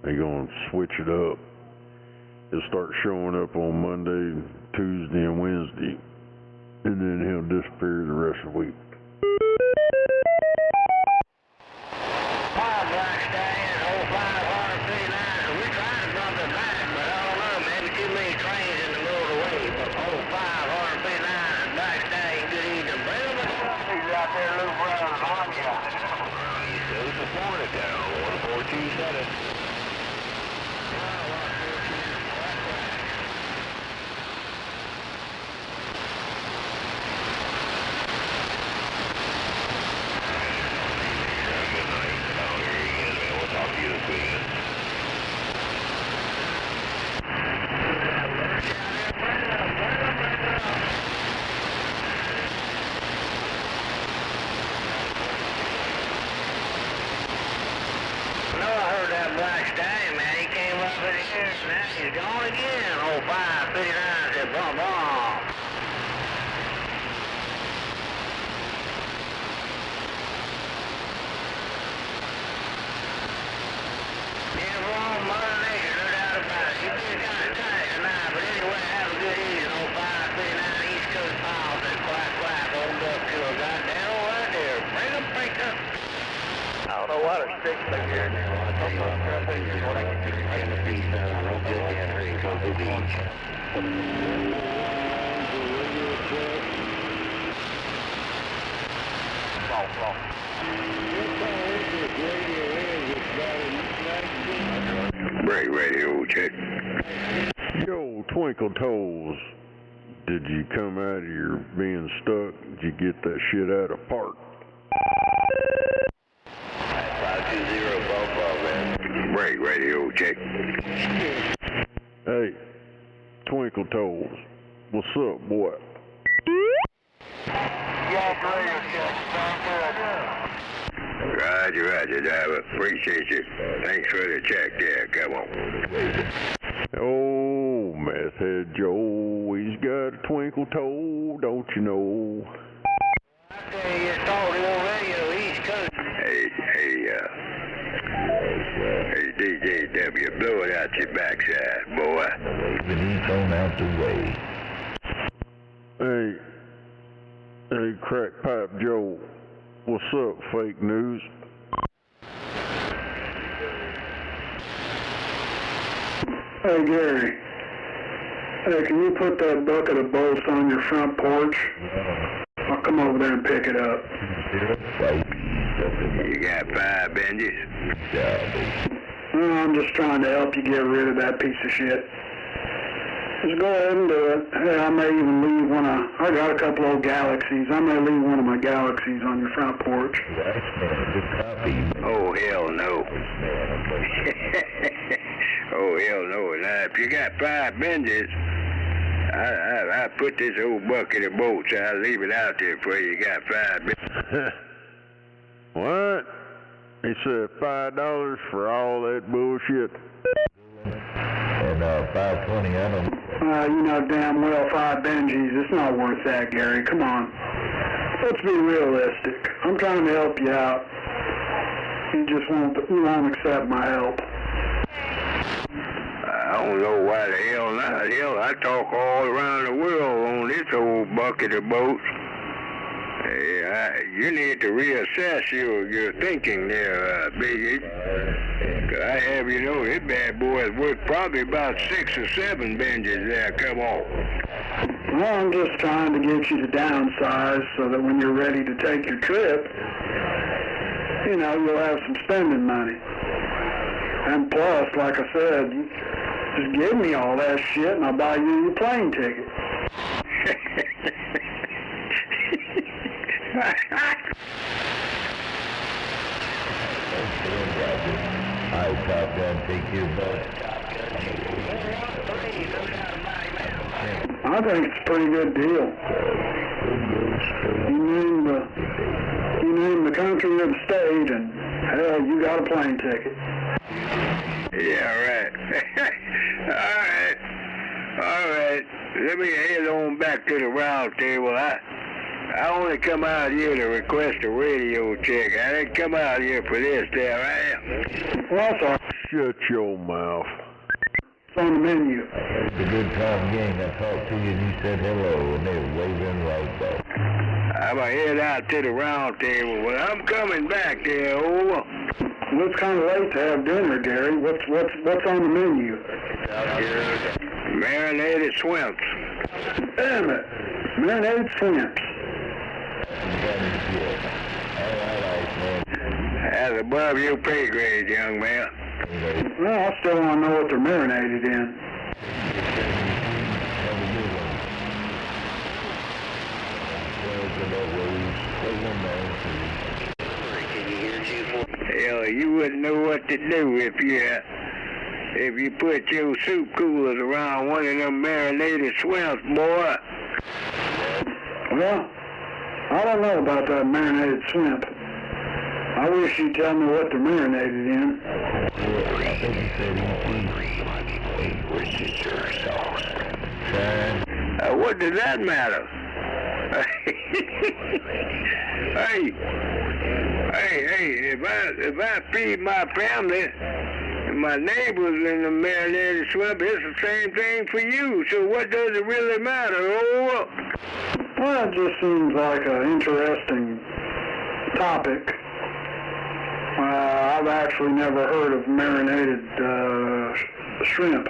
they gonna switch it up. He'll start showing up on Monday, Tuesday, and Wednesday. And then he'll disappear the rest of the week. He's gone again. Oh, 559 said bum bum. Yeah, wrong, Mother Nature, no doubt about it. You been kind of tight tonight, but anyway, have a good evening. Oh, 539 East Coast Miles and quack, old up to a goddamn right there. Break up. I don't know why they're sticking back here. Break radio check. Yo, Twinkle Toes, did you come out of your being stuck? Did you get that shit out of park? 520 Ball, man. Break radio check. Hey, Twinkle Toes, what's up, boy? Roger, roger, driver. Appreciate you. Thanks for the check there. Come on. Oh, Meth Head Joe, he's got a twinkle toe, don't you know? Hey, DJW, blow it out your backside, boy. He's on out the way. Hey, Crack Pipe Joe, what's up, fake news? Hey, Gary. Hey, can you put that bucket of bolts on your front porch? I'll come over there and pick it up. You got 5 benches? Well, I'm just trying to help you get rid of that piece of shit. Just go ahead and do it. Hey, I may even leave I got a couple old Galaxies. I may leave one of my Galaxies on your front porch. Oh, hell no. Oh, hell no. Now, if you got 5 benches, I put this old bucket of bolts. I'll leave it out there for you. You got 5 benches. What? He said $5 for all that bullshit? And 520, I don't... You know damn well 5 Benjis. It's not worth that, Gary. Come on. Let's be realistic. I'm trying to help you out. You won't accept my help. I don't know why the hell not. Hell, I talk all around the world on this old bucket of boats. You need to reassess your thinking there, Biggie. I have you know this bad boy is worth probably about 6 or 7 benches there. Come on. Well, I'm just trying to get you to downsize so that when you're ready to take your trip, you'll have some spending money. And plus, like I said, just give me all that shit and I'll buy you your plane ticket. I'll top down, take your boat. I think it's a pretty good deal. You name the country or the state, and hell, you got a plane ticket. Yeah, right. All right. Let me head on back to the round table. I only come out here to request a radio check. I didn't come out here for this there, right? Well, that's all. Shut your mouth. It's on the menu. It's a good time gang. I talked to you and you said hello, and they were waving right back. I'm going to head out to the round table. Well, I'm coming back there, over. Well, it's kind of late to have dinner, Gary. What's on the menu? Marinated shrimps. Damn it. Marinated shrimps. That's above your pay grade, young man. Well, I still want to know what they're marinated in. Hell, you wouldn't know what to do if you put your soup coolers around one of them marinated shrimps, boy. Well, I don't know about that marinated shrimp. I wish you'd tell me what they're marinated in. What does that matter? Hey, if I feed my family and my neighbors in the marinated shrimp, it's the same thing for you. So what does it really matter? Oh, well, it just seems like an interesting topic. I've actually never heard of marinated shrimp.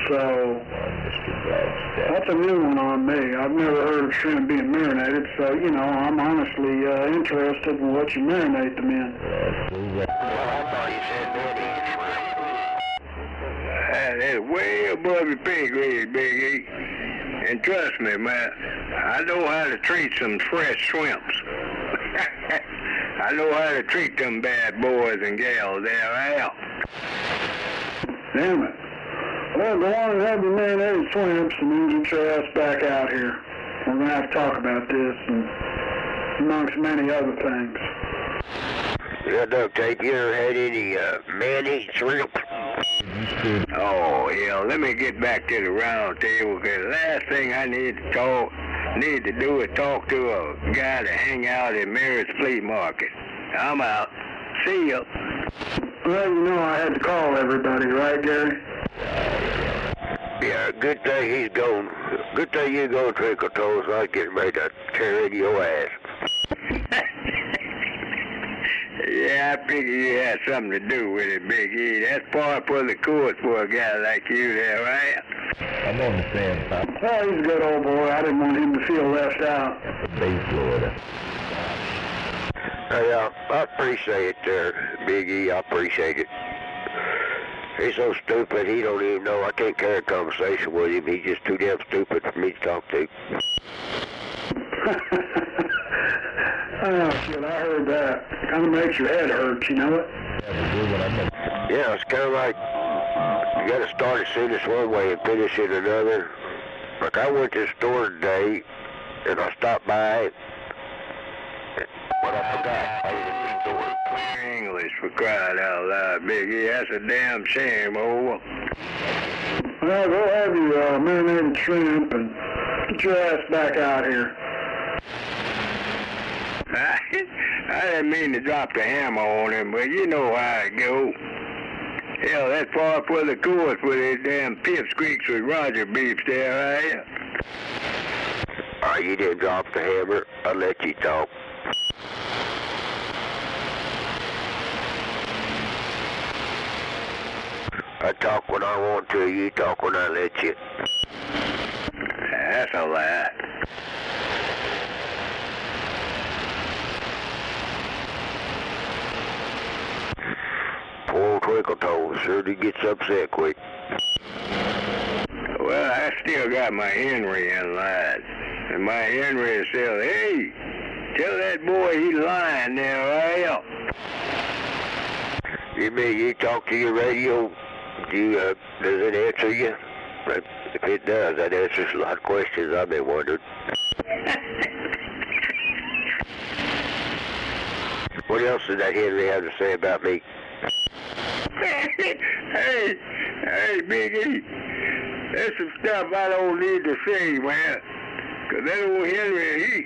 So that's a new one on me. I've never heard of shrimp being marinated, so, you know, I'm honestly interested in what you marinate them in. That's way above the pay grade, Big E. And trust me, man, I know how to treat some fresh shrimps. I know how to treat them bad boys and gals there out. Damn it. Well, go on and have your marinated shrimps and then get your ass back out here. We're going to have to talk about this and amongst many other things. Yeah, Doug, take you ever had any man-eating shrimp? Oh, hell, let me get back to the round table, because the last thing I need to do is talk to a guy to hang out at Mary's Flea Market. I'm out. See ya. Well, you know I had to call everybody, right, Gary? Yeah, good thing he's gone. Good thing you go, Twinkle Toes. I was getting ready to tear into your ass. Yeah, I figure you had something to do with it, Big E. That's par for the course for a guy like you there, right? I'm on the sand, Pop. Well, he's a good old boy. I didn't want him to feel left out. Bay, Florida. Hey, I appreciate it there, Big E. I appreciate it. He's so stupid, he don't even know. I can't carry a conversation with him. He's just too damn stupid for me to talk to. Oh, shit, I heard that. Kind of makes your head hurt, you know it? Yeah, it's kind of like you got to start a sentence one way and finish it another. Like I went to the store today, and I stopped by it, but I forgot. I was in the store. Clear English, for crying out loud, Big E. That's a damn shame, oh. Well, go have your marinated shrimp and get your ass back out here. I didn't mean to drop the hammer on him, but you know how it go. Hell, that's far for the course with his damn pipsqueaks with Roger beefs there, right? You didn't drop the hammer. I'll let you talk. I talk when I want to. You talk when I let you. That's a lie. Poor old Twinkle Toes sure gets upset quick. Well, I still got my Henry in line. And my Henry said, hey, tell that boy he's lying there, right? You mean you talk to your radio? Does it answer you? If it does, that answers a lot of questions I've been wondering. What else did that Henry have to say about me? Hey, Big E, there's some stuff I don't need to say, man. Because that old Henry,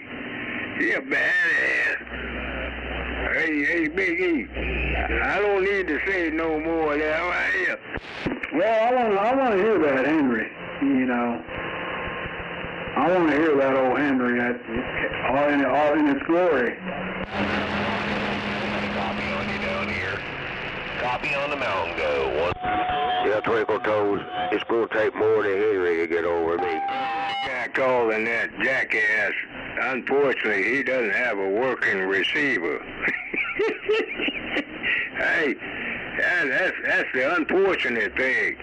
he a badass. Hey, Big E, I don't need to say no more of that right here. Well, I want to hear that Henry, you know. I want to hear that old Henry all in its glory. Copy on you down here. Copy on the mountain go. Yeah, Twinkle Toes, it's going to take more than Henry to get over me. Guy calling that jackass, unfortunately, he doesn't have a working receiver. Hey, that's the unfortunate thing.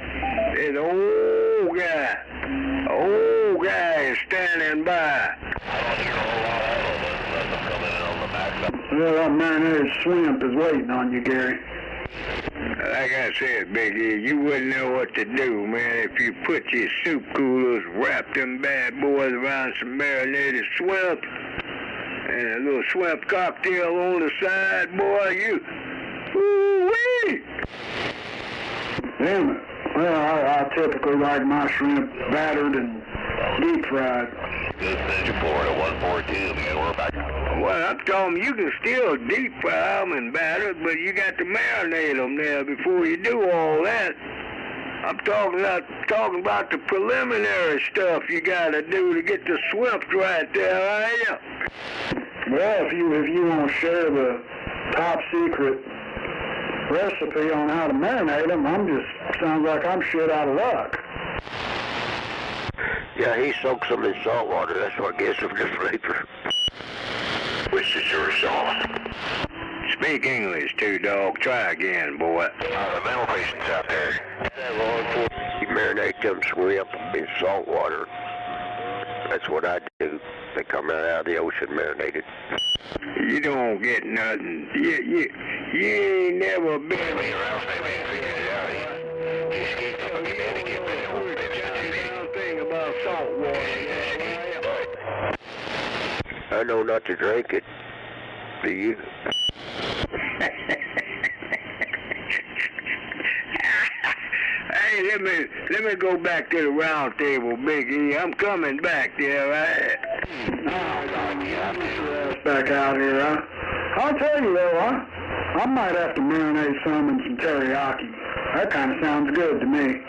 This old guy is standing by. Well, that marinated shrimp is waiting on you, Gary. Like I said, Big E, you wouldn't know what to do, man, if you put your soup coolers, wrap them bad boys around some marinated shrimp, and a little shrimp cocktail on the side, boy, you... Woo-wee! Damn it. Well, I typically like my shrimp battered and deep fried. Good Central Florida, 142, man, we're back. Well, I'm telling you can still deep fry them and batter, but you got to marinate them there before you do all that. I'm talking about the preliminary stuff you got to do to get the shrimp right there, are you? Well, if you want to share the top secret recipe on how to marinate them, sounds like I'm shit out of luck. Yeah, he soaks them in salt water. That's what gives them the flavor. Which is your sauce? Speak English, too, dog. Try again, boy. The mental patients out there. You marinate them shrimp in salt water. That's what I do. They come right out of the ocean marinated. You don't get nothing. You ain't never been around, thing about salt water. I know not to drink it. Do you? Hey, let me go back to the round table, Big E. I'm coming back there, right? Back out here, huh? I'll tell you though, I might have to marinate some in some teriyaki. That kind of sounds good to me.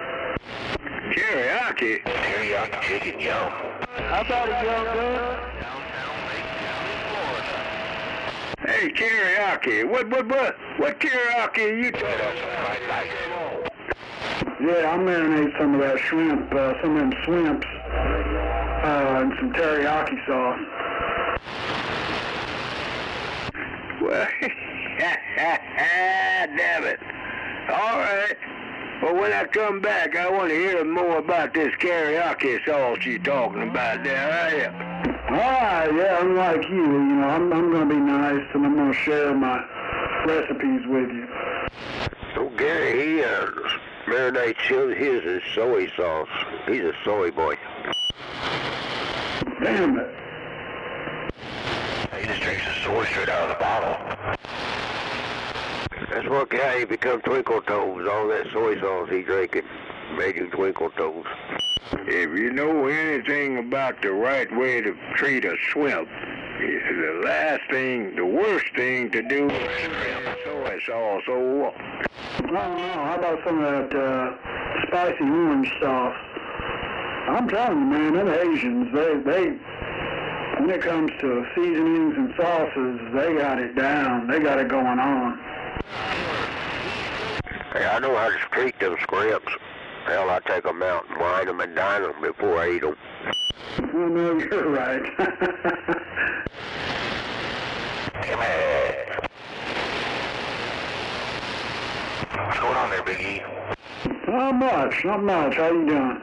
Teriyaki? Teriyaki chicken, yo. How about it, young gun? Hey, teriyaki. What teriyaki are you talking about? Yeah, I'll marinate some of that shrimp, some of them shrimps, and some teriyaki sauce. Well, damn it. All right. Well, when I come back, I want to hear more about this teriyaki sauce you're talking about there, right? All right, yeah, I'm like you. I'm going to be nice, and I'm going to share my recipes with you. So Gary, he marinates his in soy sauce. He's a soy boy. Damn it. He just drinks the soy straight out of the bottle. That's what guy he become twinkle toes. All that soy sauce he drinking made him twinkle toes. If you know anything about the right way to treat a shrimp, the worst thing to do is soy sauce. So, I don't know. How about some of that spicy orange sauce? I'm telling you, man, them Asians, they when it comes to seasonings and sauces, they got it down. They got it going on. Hey, I know how to treat them scrimps. Hell, I take them out and wine them and dine them before I eat them. Well, no, you're right. What's going on there, Big E? Not much. How you doing?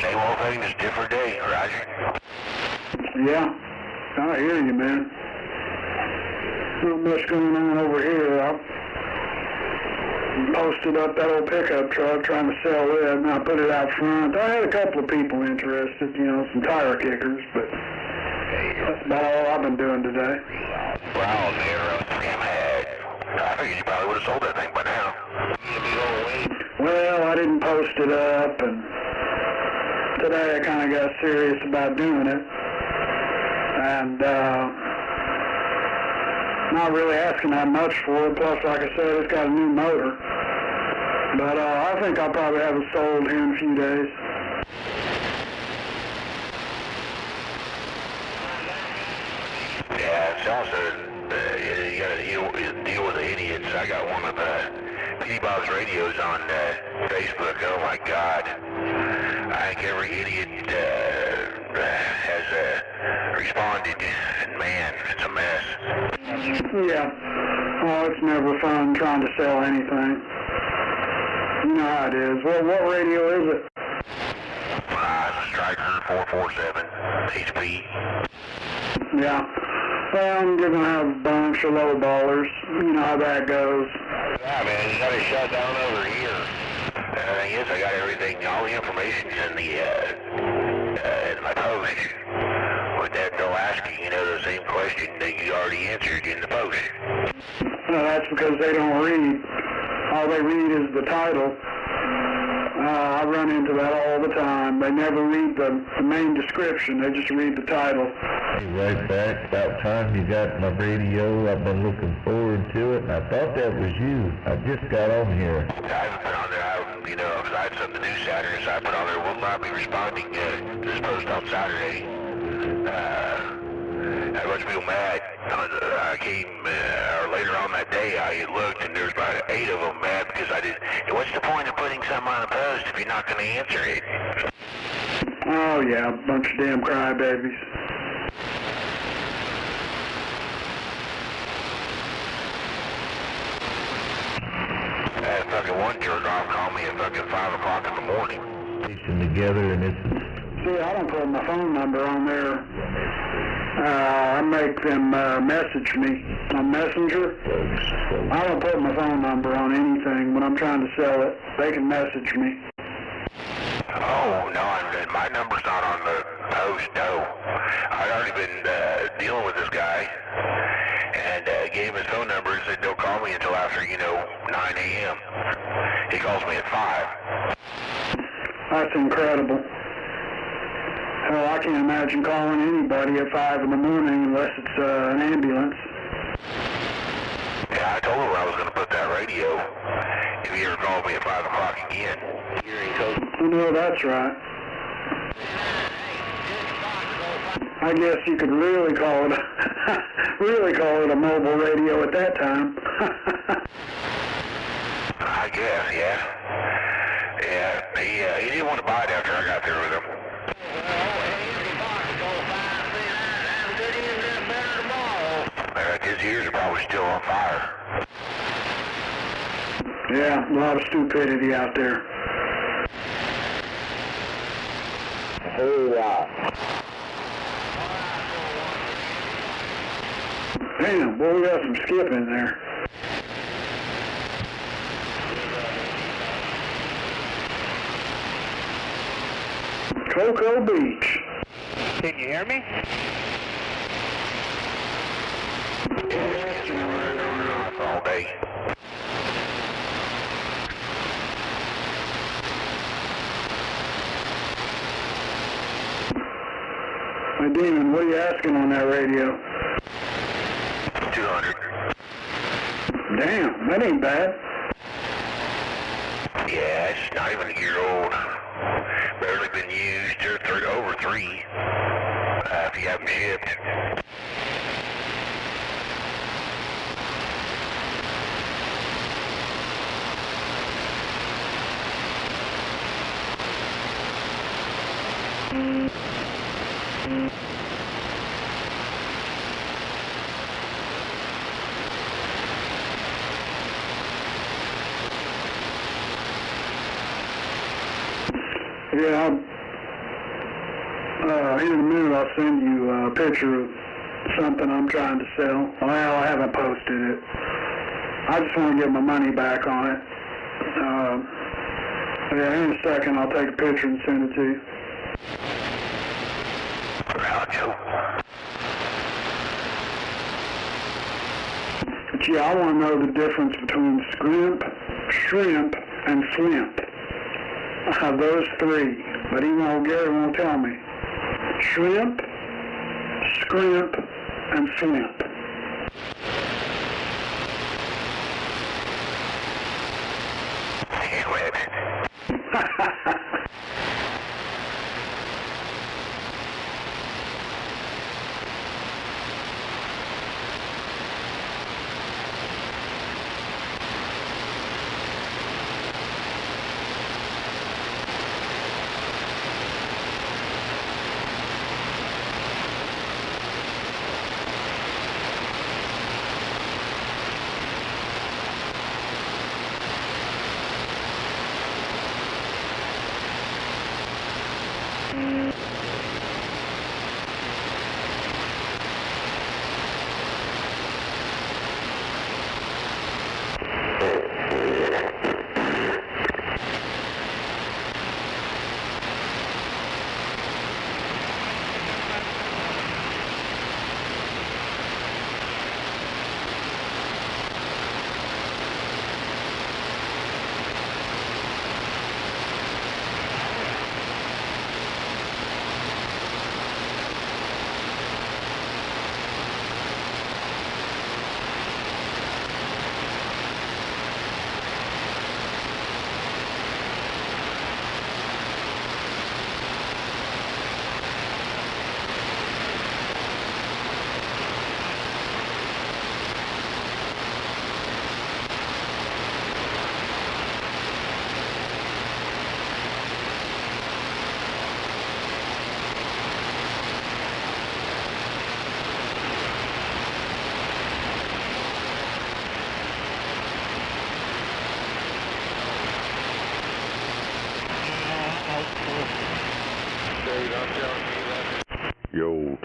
Same old thing, just different day, Roger. Yeah, I hear you, man. Not much going on over here. I posted up that old pickup truck trying to sell it, and I put it out front. I had a couple of people interested, some tire kickers, but that's about all I've been doing today. Wow, there, I figured you probably would have sold that thing by now. Well, I didn't post it up, and today I kind of got serious about doing it, and not really asking that much for it. Plus, like I said, it's got a new motor. But I think I'll probably have it sold here in a few days. Yeah, it's also, you got to deal with the idiots. I got one of P. Bob's radios on Facebook. Oh my God. I think every idiot has responded, and man, it's a mess. Yeah. Oh, it's never fun trying to sell anything. You know how it is. Well, what radio is it? Striker 447 HP. Yeah. Well, you're going to have a bunch of low ballers. You know how that goes. Yeah, man, you got to shut down over here. The thing is, I got everything, all the information's in my post. With that, they'll ask you, the same question that you already answered in the post. Well, that's because they don't read. All they read is the title. I run into that all the time. They never read the main description. They just read the title. Hey, right back. About time you got my radio. I've been looking forward to it, and I thought that was you. I just got on here. I haven't been on there. Because I had something to do Saturday, so I put on there. We'll not be responding to this post on Saturday. Had a bunch of people mad on I came, or later on that day, I looked and there's about 8 of them mad because I did. What's the point of putting something on a post if you're not going to answer it? Oh yeah, bunch of damn crybabies. That fucking one jerk off called me at fucking 5 o'clock in the morning. Together and it's... See, I don't put my phone number on there. I make them message me on Messenger. I don't put my phone number on anything when I'm trying to sell it. They can message me. Oh, no, my number's not on the post, no. I'd already been dealing with this guy and gave him his phone number and said don't call me until after, 9 a.m. He calls me at 5. That's incredible. Hell, I can't imagine calling anybody at 5 in the morning unless it's an ambulance. Yeah, I told him I was going to put that radio if he ever called me at 5 o'clock again. No, that's right. I guess you could really call it a mobile radio at that time. I guess, yeah. Yeah, he didn't want to buy it after I got there with him. His ears are probably still on fire. Yeah, a lot of stupidity out there. Damn, boy, we got some skip in there. Cocoa Beach. Can you hear me? All day. Hey, Demon, what are you asking on that radio? 200. Damn, that ain't bad. Yeah, it's not even a year old. Barely been used. They're over 3. If you haven't shipped. Yeah, in a minute I'll send you a picture of something I'm trying to sell. Well, I haven't posted it. I just want to get my money back on it. Yeah, in a second I'll take a picture and send it to you. But yeah, I want to know the difference between shrimp, and flimp. Those 3, but Gary won't tell me. Shrimp, scrimp, and flimp.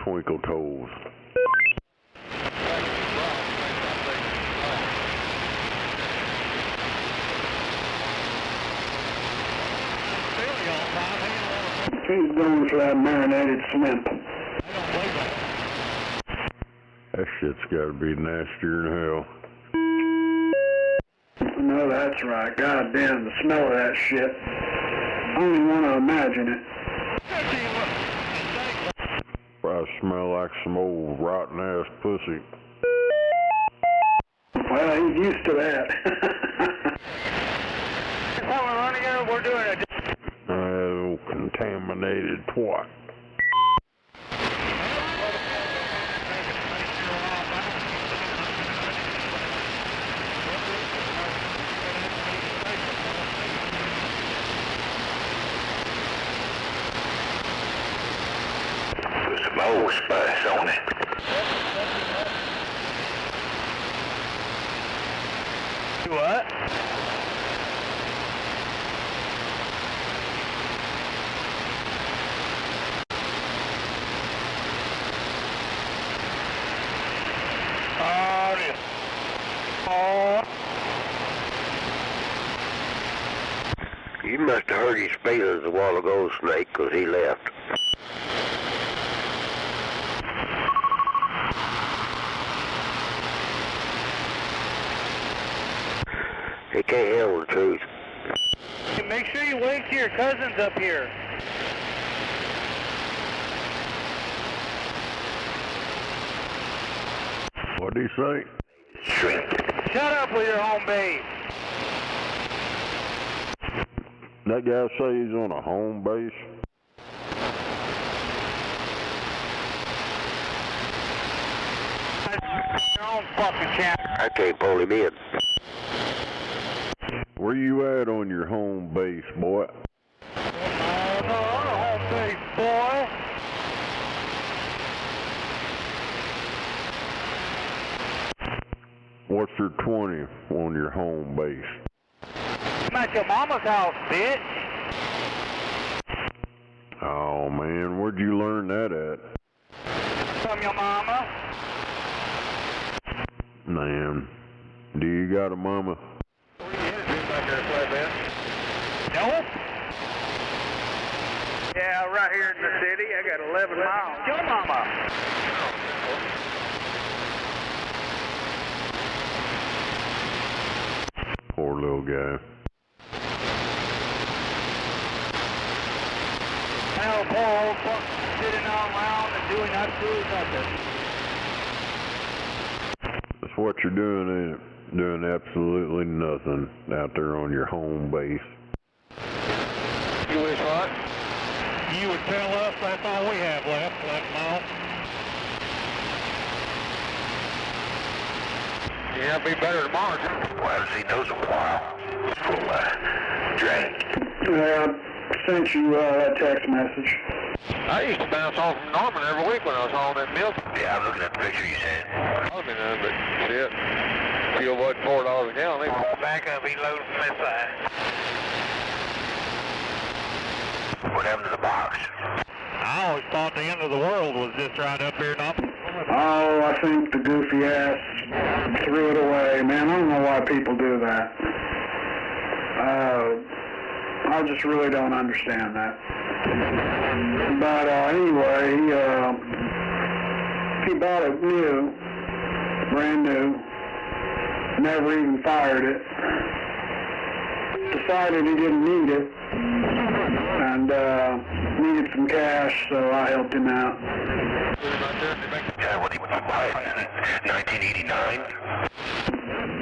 twinkle toes. He's going for that marinated shrimp. That shit's gotta be nastier than hell. No, that's right. God damn, the smell of that shit. I don't even want to imagine it. Probably smell like some old rotten ass pussy. Well, he's used to that. We're doing it. Oh, contaminated twat. Put some old spice on it. What? You must have hurt his feelings a while ago, Snake, 'cause he left. He can't handle the truth. Make sure you wait till your cousin's up here. What'd he say? Shut up with your home base. That guy say he's on a home base? Your own fucking channel. I can't pull him in. Where you at on your home base, boy? Home base, boy. What's your 20 on your home base? I'm at your mama's house, bitch. Oh man, where'd you learn that at? From your mama. Man, do you got a mama? Nope. Yeah, right here in the city. I got 11 miles. Your mama. Poor little guy. Now, poor old fuck sitting around and doing absolutely nothing. That's what you're doing, ain't it? Doing absolutely nothing out there on your home base. You wish what? You would tell us that's all we have left, 11 miles. Yeah, it'll be better tomorrow. Well, I haven't seen those in a while. Full drink. Yeah, I sent you that text message. I used to bounce off from Norman every week when I was hauling that milk. Yeah, I'm looking at the picture you sent. I mean, but shit. Fuel wasn't $4 a gallon. Back up, he loaded from this side. What happened to the box? I always thought the end of the world was just right up here, not. Oh, I think the goofy ass threw it away, man. I don't know why people do that. I just really don't understand that. But anyway, he bought it new, brand new, never even fired it. Decided he didn't need it, and needed some cash, so I helped him out. Yeah, what did you buy it? 1989?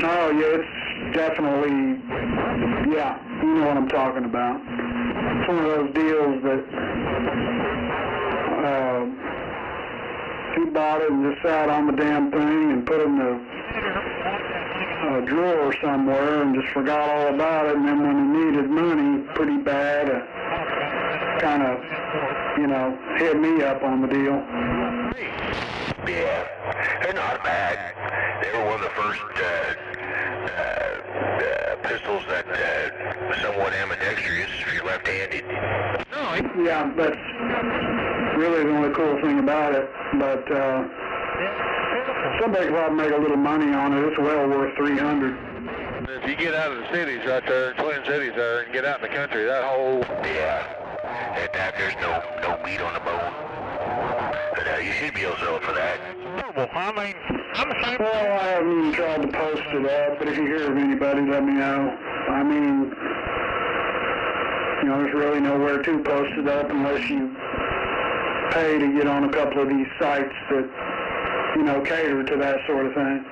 Oh, yeah, it's definitely, yeah, you know what I'm talking about. It's one of those deals that he bought it and just sat on the damn thing and put it in a drawer somewhere and just forgot all about it, and then when he needed money pretty bad, kind of, you know, hit me up on the deal. Yeah, they're not bad. They were one of the first pistols that somewhat ambidextrous if you're left-handed. Yeah, that's really the only cool thing about it. But somebody could probably make a little money on it. It's well worth $300. If you get out of the cities right there, Twin Cities there, and get out in the country, that whole... Yeah, at that there's no meat on the bone. But you should be able to sell it for that. Well, I mean, I'm the same. Well, I haven't even tried to post it up, but if you hear of anybody, let me know. I mean, you know, there's really nowhere to post it up unless you pay to get on a couple of these sites that, you know, cater to that sort of thing.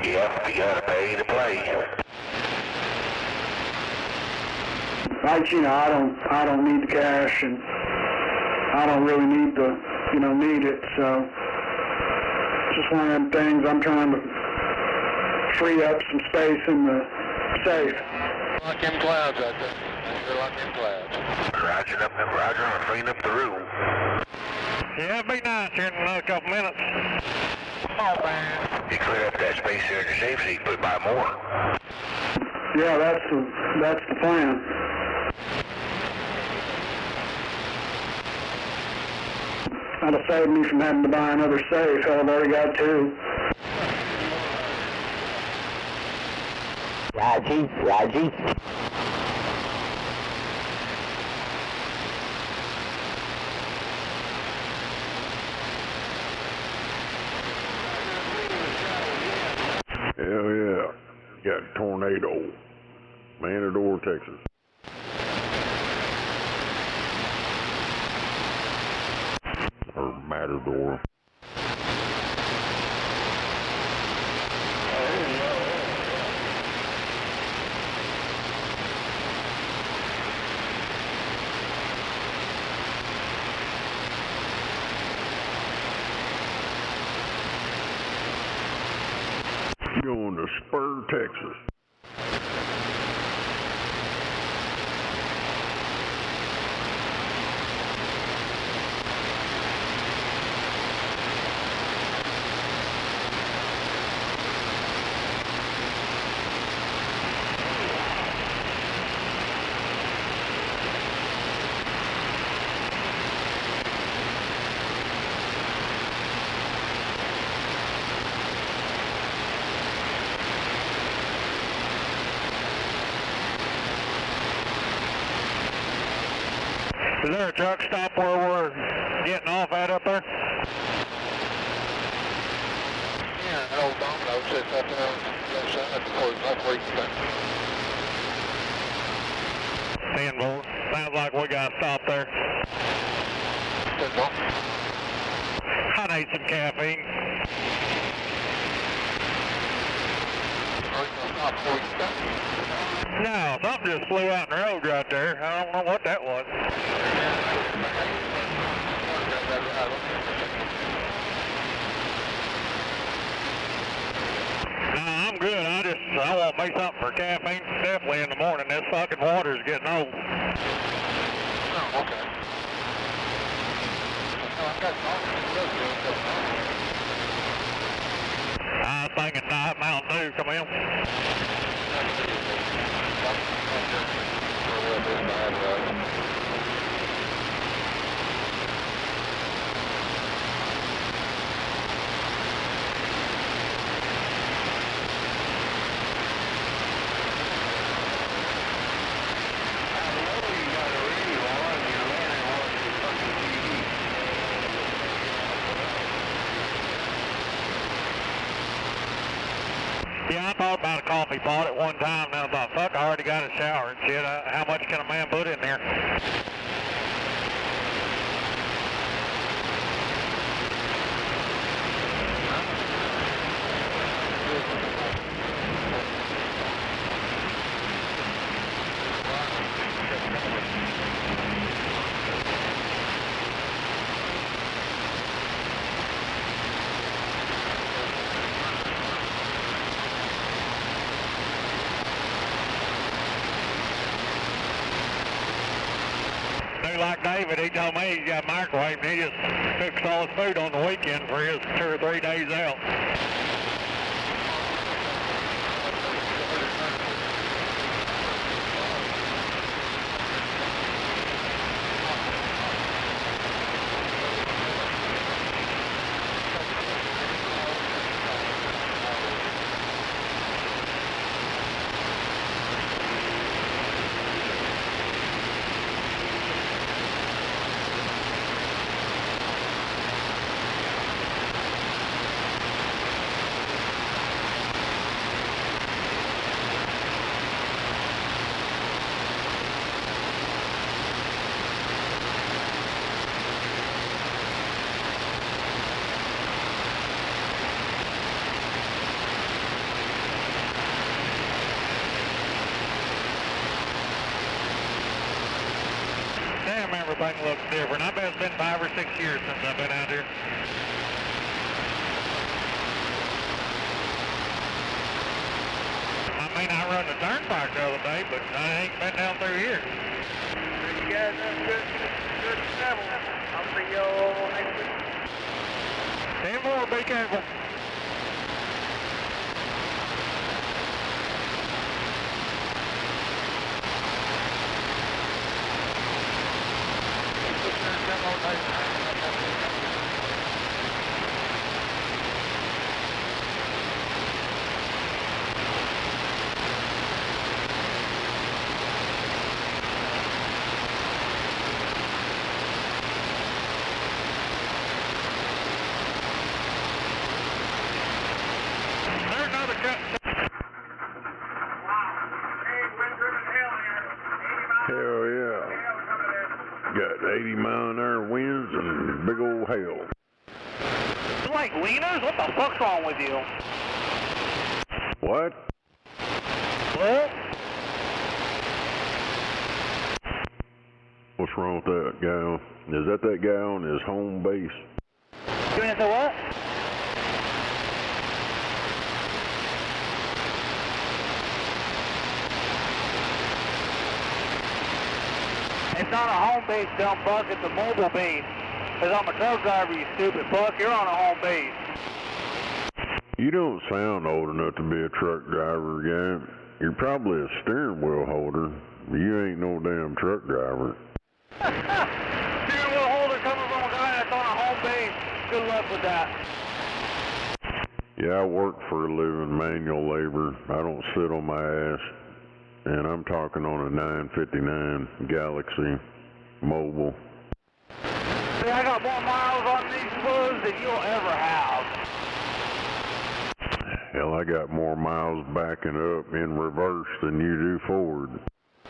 Yeah, you gotta pay to play. Like, you know, I don't need the cash, and I don't really need need it, so it's just one of them things. I'm trying to free up some space in the safe. Like them clouds out there. They're like them clouds. Roger on freeing up the room. Yeah, it'd be nice here in another couple minutes. Oh, man. You clear up that space there in the safe so you can put by more. Yeah, that's the plan. That'll save me from having to buy another safe. Hell, I've already got two. Roger. Hell yeah. Got a tornado. Matador, Texas. Or Matador. Going to Spur, Texas. Is there a truck stop where we're getting off at up there? Yeah, an old Domino sits up there on the other side before it's up. 10 volts. Sounds like we got to stop there. I need some caffeine. Are you going to stop before you stop? No, something just flew out in the road right there. I don't know what that was. No, I'm good. I want me something for caffeine definitely in the morning. This fucking water's getting old. Oh, okay. I was thinking Diet Mountain Dew, come in. Yeah, I thought about a coffee pot at one time, and I thought, fuck, I already got a shower and shit. How much can a man put in there? Like David, he told me he's got a microwave and he just cooks all his food on the weekend for his 2 or 3 days out. everything looks different. I bet it's been 5 or 6 years since I've been out here. I mean, I run the turnpike the other day, but I ain't been down through here. You guys have good travel. I'll see y'all next week. 10-4, be careful. Hell yeah. Got 80-mile-an-hour winds and big old hail. You like wieners? What the fuck's wrong with you? What? What? What's wrong with that guy? Is that guy on his home base? You mean to what? It's not a home base, dumb fuck. It's a mobile base. Because I'm a truck driver, you stupid fuck. You're on a home base. You don't sound old enough to be a truck driver, guy. You're probably a steering wheel holder. You ain't no damn truck driver. Steering wheel holder coming from a guy that's on a home base. Good luck with that. Yeah, I work for a living, manual labor. I don't sit on my ass. And I'm talking on a 959 Galaxy Mobile. See, I got more miles on these clothes than you'll ever have. Hell, I got more miles backing up in reverse than you do forward.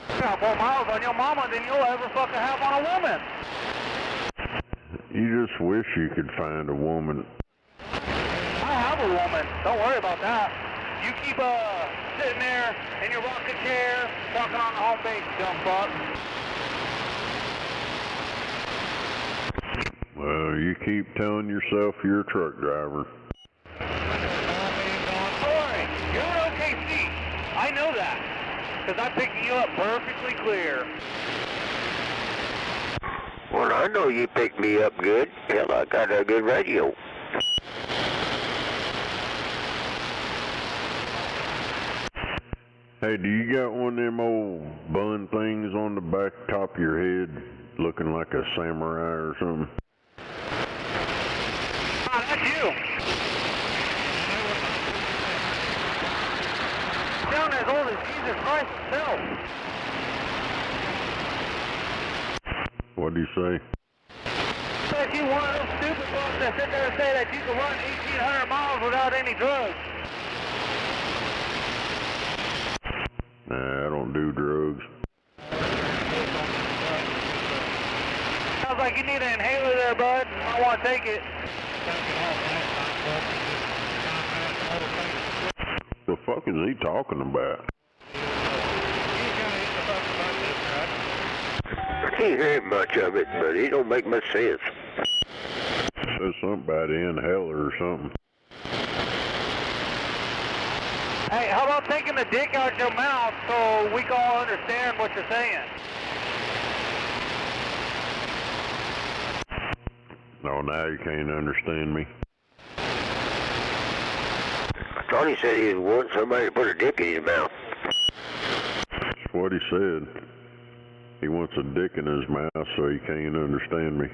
You got more miles on your mama than you'll ever fucking have on a woman. You just wish you could find a woman. I have a woman. Don't worry about that. You keep sitting there in your rocking chair, talking on the home base, dumb fuck. Well, you keep telling yourself you're a truck driver. Sorry, you're an OKC. I know that, because I'm picking you up perfectly clear. Well, I know you picked me up good. Hell, I got a good radio. Hey, do you got one of them old bun things on the back top of your head looking like a samurai or something? Ah, that's you. Sound as old as Jesus Christ himself. What'd you say? Bet you one of those stupid folks that sit there and say that you can run 1,800 miles without any drugs. Nah, I don't do drugs. Sounds like you need an inhaler there, bud. I want to take it. The fuck is he talking about? I can't hear much of it, but it don't make much sense. Says something about an inhaler or something. Hey, how about taking the dick out your mouth so we can all understand what you're saying? Oh, now you can't understand me. I thought he said he wanted somebody to put a dick in his mouth. That's what he said. He wants a dick in his mouth so he can't understand me.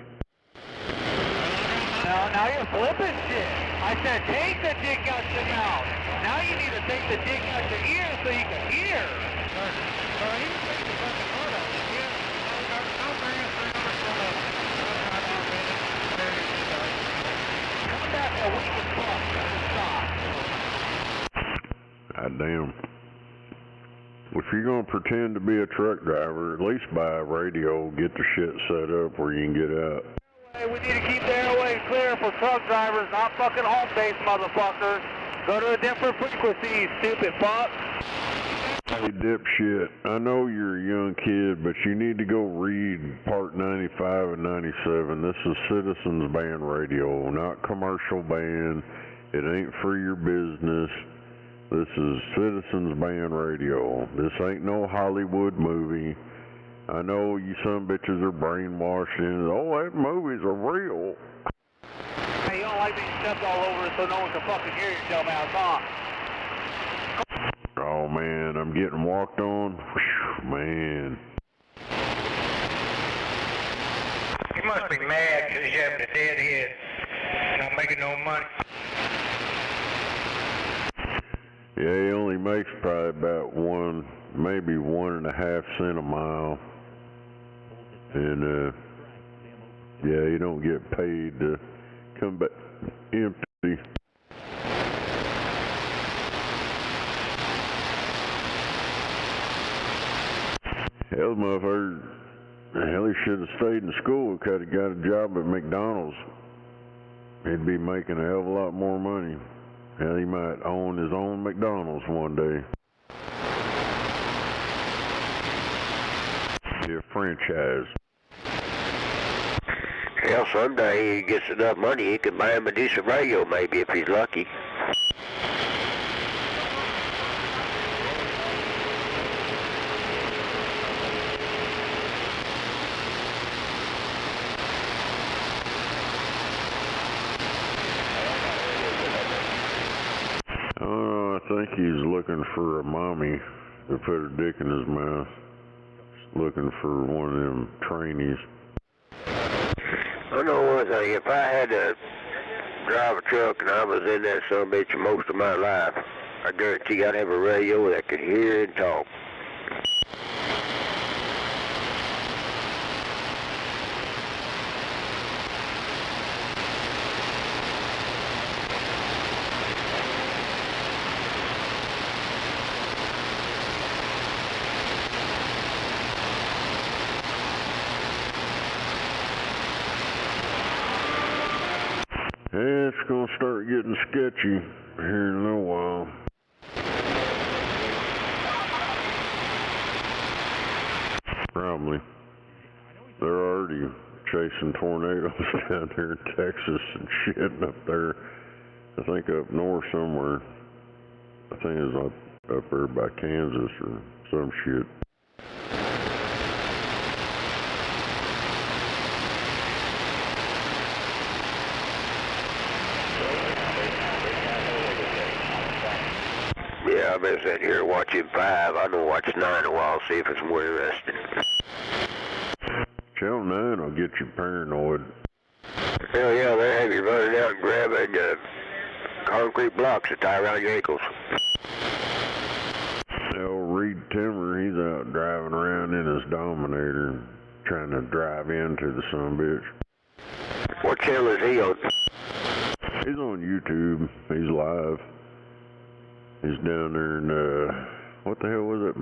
Now you're flipping shit. I said take the dick out your mouth. Now you need to take the dick out your ear so you can hear. Come back a week and fuck. God damn. If you're going to pretend to be a truck driver, at least buy a radio, get the shit set up where you can get out. Hey, we need to keep the airways clear for truck drivers, not fucking home base motherfuckers. Go to a different frequency, you stupid fuck. Hey, dipshit, I know you're a young kid, but you need to go read Part 95 and 97. This is Citizens Band Radio, not commercial band. It ain't for your business. This is Citizens Band Radio. This ain't no Hollywood movie. I know you some bitches are brainwashed and, oh, that movies are real. Hey, you don't like being stepped all over so no one can fucking hear you, dumbass, huh? Oh, man, I'm getting walked on. Whew, man. He must be mad because he's having a deadhead. Not making no money. Yeah, he only makes probably about maybe 1.5 cents a mile. And, yeah, you don't get paid to come back empty. Hell, motherfucker, hell, he should have stayed in school. He could have got a job at McDonald's. He'd be making a hell of a lot more money. Hell, he might own his own McDonald's one day. Be a franchise. Hell, someday he gets enough money, he can buy him a decent radio, maybe, if he's lucky. I think he's looking for a mommy to put her dick in his mouth. Looking for one of them trainees. I know one thing, if I had to drive a truck and I was in that sumbitch most of my life, I guarantee I'd have a radio that could hear and talk. Yeah, it's gonna start getting sketchy here in a little while. Probably. They're already chasing tornadoes down there in Texas and shit up there. I think up north somewhere. I think it's up there by Kansas or some shit. Yeah, I've been sitting here watching 5. I don't watch 9 a while, see if it's more interesting. Channel 9 will get you paranoid. Hell yeah, they have you running out and grabbing concrete blocks to tie around your ankles. Old Reed Timmer, he's out driving around in his Dominator, trying to drive into the sumbitch. What channel is he on? He's on YouTube. He's live. He's down there in, what the hell was it,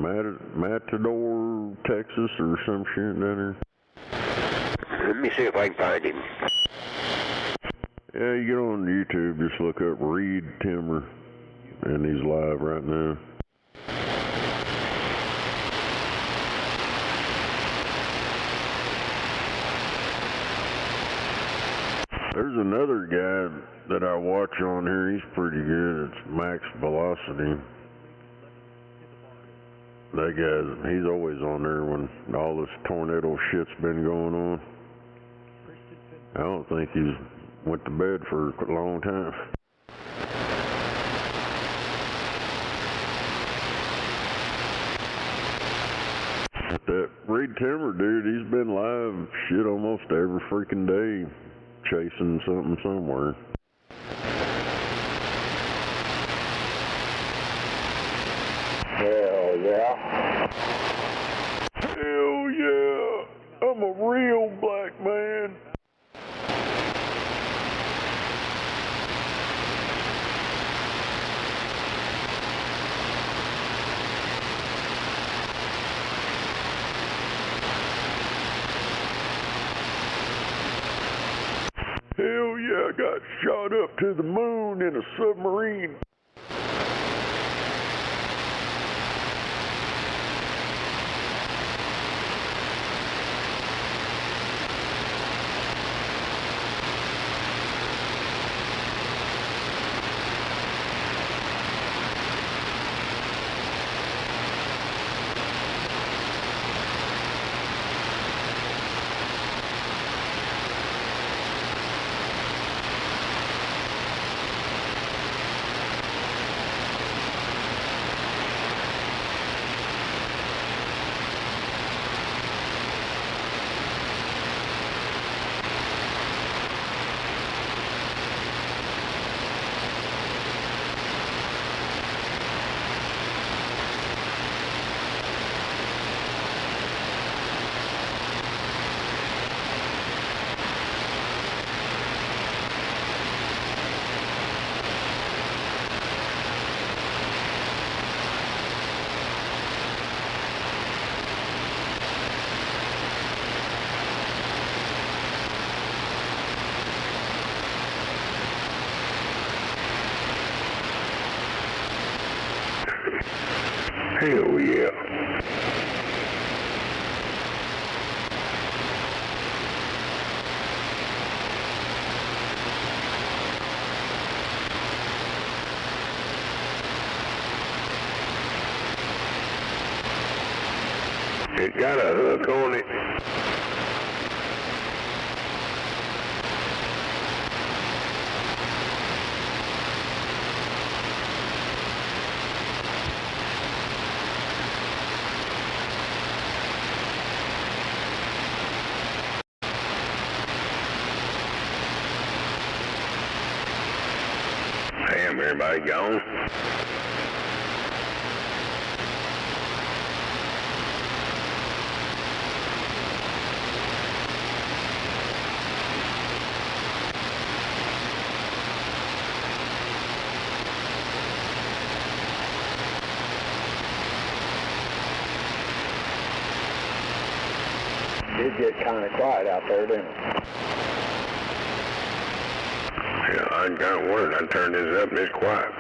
Matador, Texas, or some shit down there? Let me see if I can find him. Yeah, you get on YouTube, just look up Reed Timmer, and he's live right now. There's another guy that I watch on here, he's pretty good. It's Max Velocity. That guy's, he's always on there when all this tornado shit's been going on. I don't think he's went to bed for a long time. But that Reed Timmer dude, he's been live shit almost every freaking day, chasing something somewhere. Hell yeah. Hell yeah. I'm a real black man. Hell yeah, I got shot up to the moon in a submarine. Hell yeah. It got a hook on it. Damn, everybody gone. It did get kind of quiet out there, didn't it? Yeah, I got word. I turned this up and it's quiet.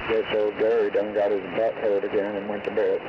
Guess old Gary done got his butt hurt again and went to bed.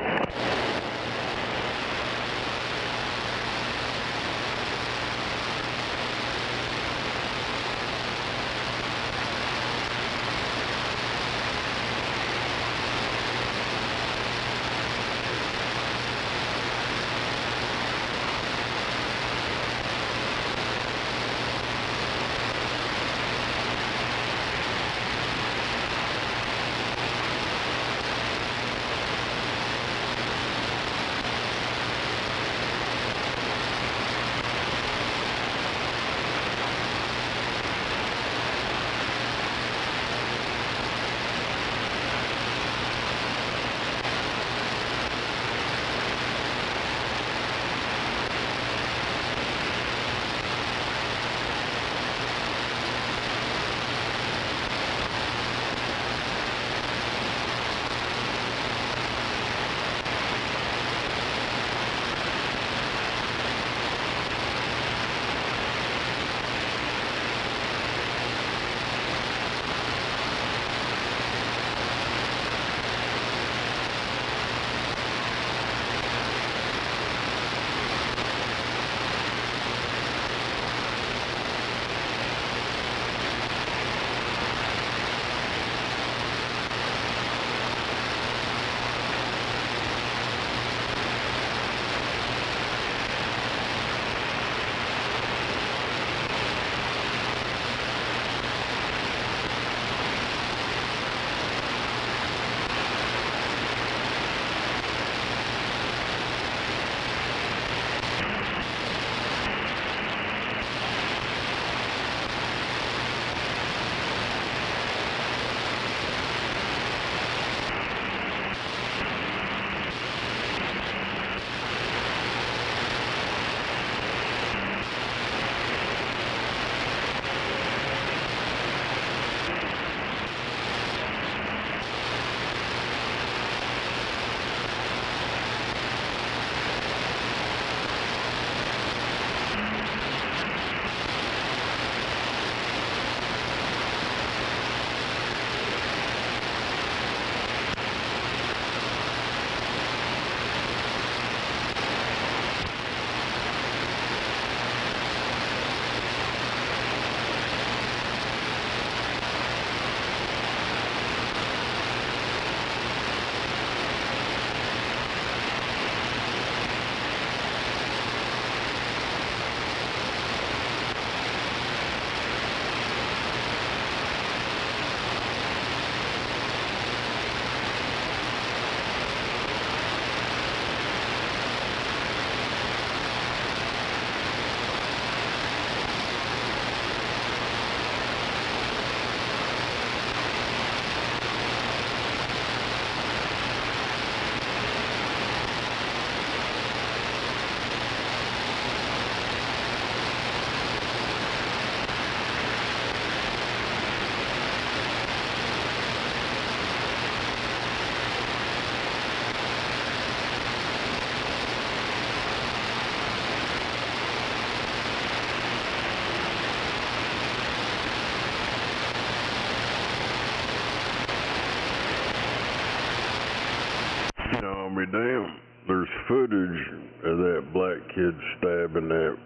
I'll be damned. There's footage of that black kid stabbing that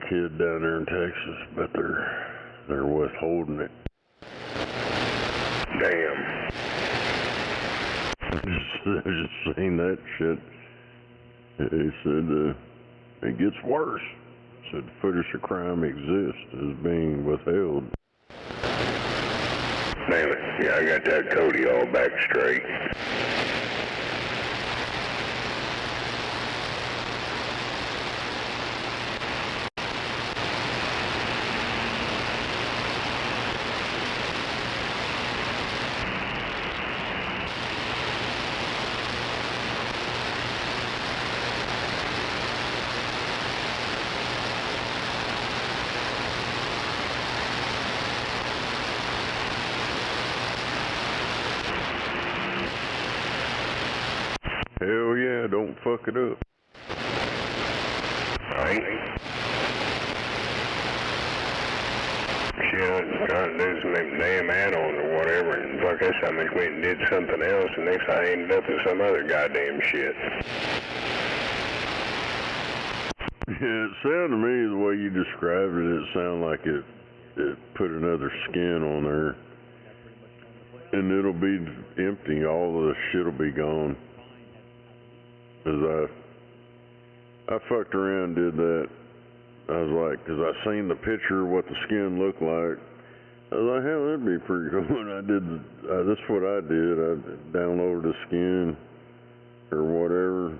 kid down there in Texas, but they're withholding it. Damn. I just seen that shit. He said it gets worse. Said footage of crime exists is being withheld. Damn it. Yeah, I got that Cody all back straight. Hell yeah, don't fuck it up. Right? Shit, I'm trying to do some damn add-ons or whatever, and fuck, that's how much went and did something else, and next I ended up with some other goddamn shit. Yeah, it sounded to me, the way you described it, it sounded like it put another skin on there. And it'll be empty, all the shit'll be gone. Cause I fucked around and did that. I was like, cause I seen the picture of what the skin looked like. I was like, hell, that'd be pretty cool. And I did, that's what I did. I downloaded the skin or whatever,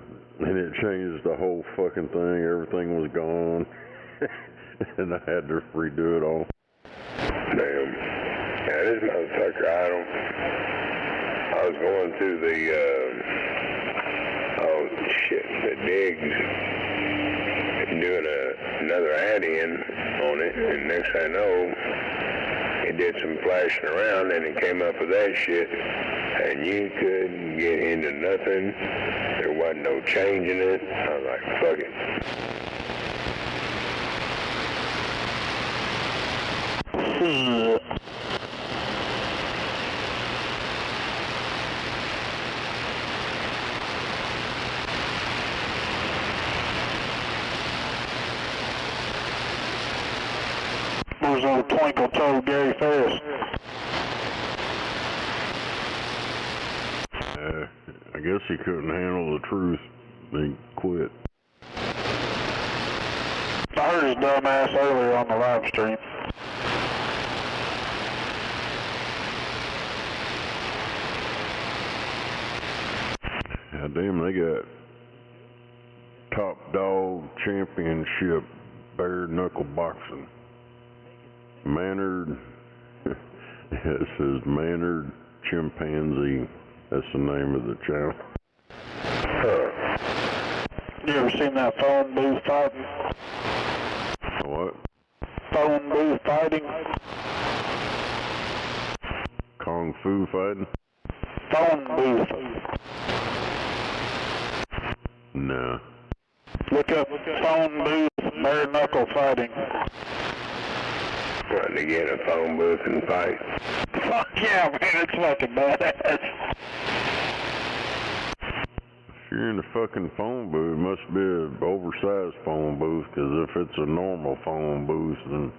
and it changed the whole fucking thing. Everything was gone. And I had to redo it all. Damn. Yeah, this motherfucker, I was going through the, the digs, and doing another add-in on it, and next thing I know, it did some flashing around, and it came up with that shit, and you couldn't get into nothing. There wasn't no changing it. I was like, fuck it. There's old Twinkle Toe Gary Ferris. I guess he couldn't handle the truth. He quit. I heard his dumb ass earlier on the live stream. God damn, they got top dog championship bare knuckle boxing. Mannered, it says Mannered Chimpanzee. That's the name of the channel. You ever seen that phone booth fighting? What? Phone booth fighting? Kung Fu fighting? Phone booth. No. Look up phone booth bare knuckle fighting. Trying to get a phone booth and fight. Fuck yeah, man, it's fucking badass. If you're in the fucking phone booth, it must be an oversized phone booth, because if it's a normal phone booth, then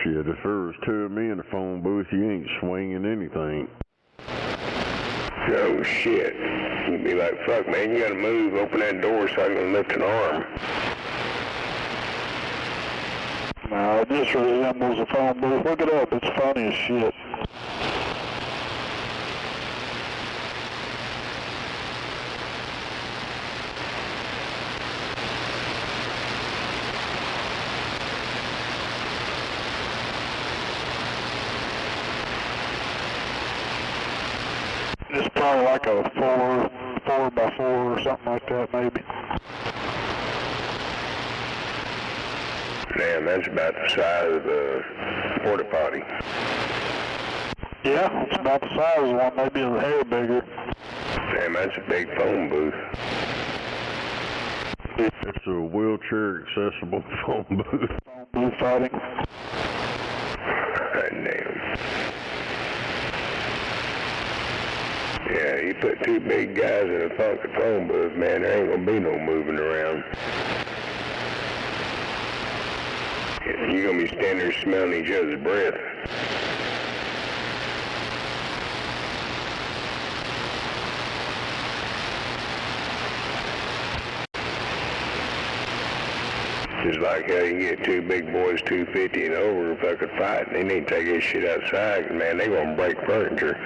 shit, if there was two of me in the phone booth, you ain't swinging anything. Oh shit. You'd be like, fuck man, you gotta move, open that door so I can lift an arm. No, it just resembles a phone booth. Look it up, it's funny as shit. It's probably like a 4x4 or something like that, maybe. Damn, that's about the size of a porta potty. Yeah, it's about the size of one, maybe a hair bigger. Damn, that's a big phone booth. It's a wheelchair accessible phone booth. Phone booth fighting. God damn. Yeah, you put two big guys in a fucking phone booth, man, there ain't gonna be no moving around. You're gonna be standing there smelling each other's breath. Just like how you get two big boys, 250 and over, fucking fighting. They need to take this shit outside, man. They gonna break furniture.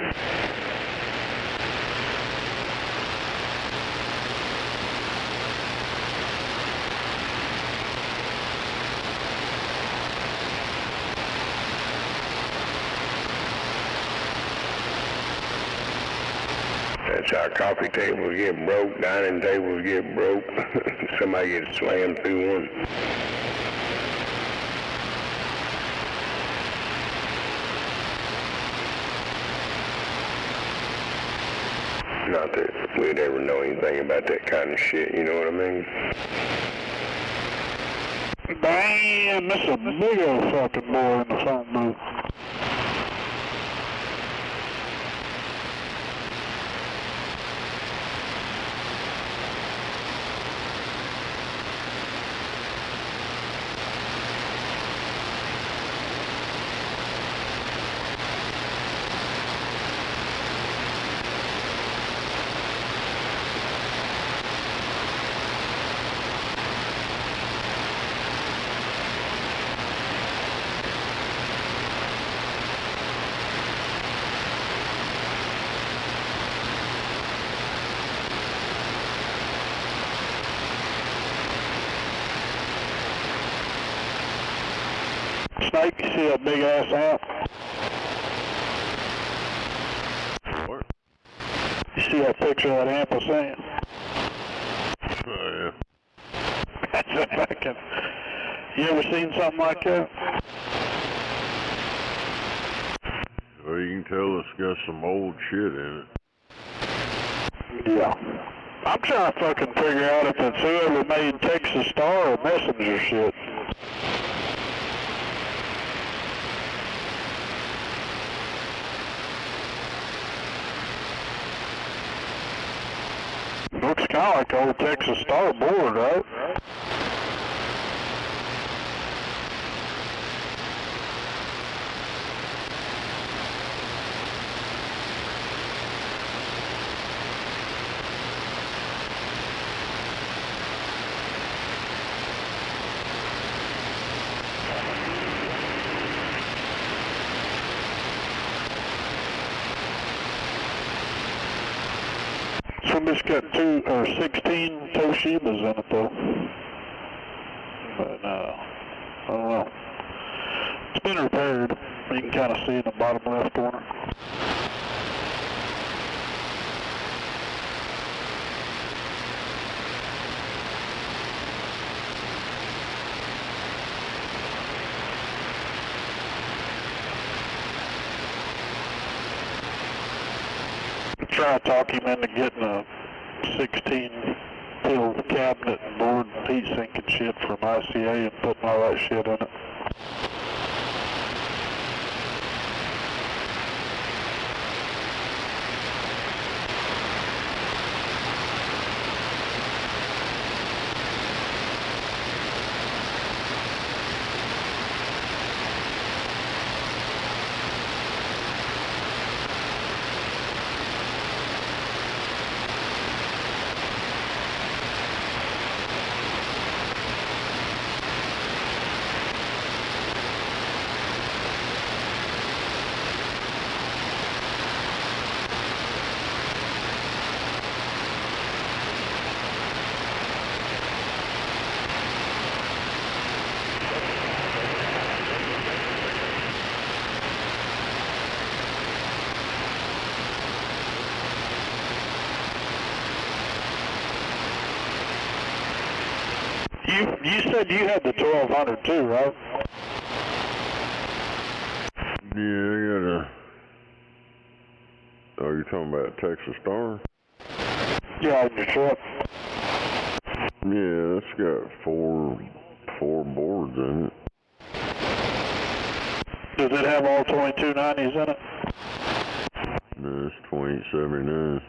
That's how coffee tables get broke, dining tables get broke. Somebody gets slammed through one. Not that we'd ever know anything about that kind of shit, you know what I mean? Damn, that's a big old fucking boy in the phone booth. Snake, you see that big ass amp? What? You see that picture of that amp I sent you? Oh, yeah. That's a fucking... You ever seen something like that? Well, you can tell it's got some old shit in it. Yeah. I'm trying to fucking figure out if it's whoever made Texas Star or Messenger shit. Looks kind of like the old Texas Star board, right? It's got 16 Toshibas in it though. But I don't know. It's been repaired. You can kind of see in the bottom left corner. Try to talk him into getting a 16-pill cabinet and board and heat sink and shit from ICA and putting all that shit in it. You said you had the 1200 too, right? Yeah, I got a... Oh, you're talking about Texas Star? Yeah, in your truck. Yeah, it's got four boards in it. Does it have all 2290s in it? No, it's 2879.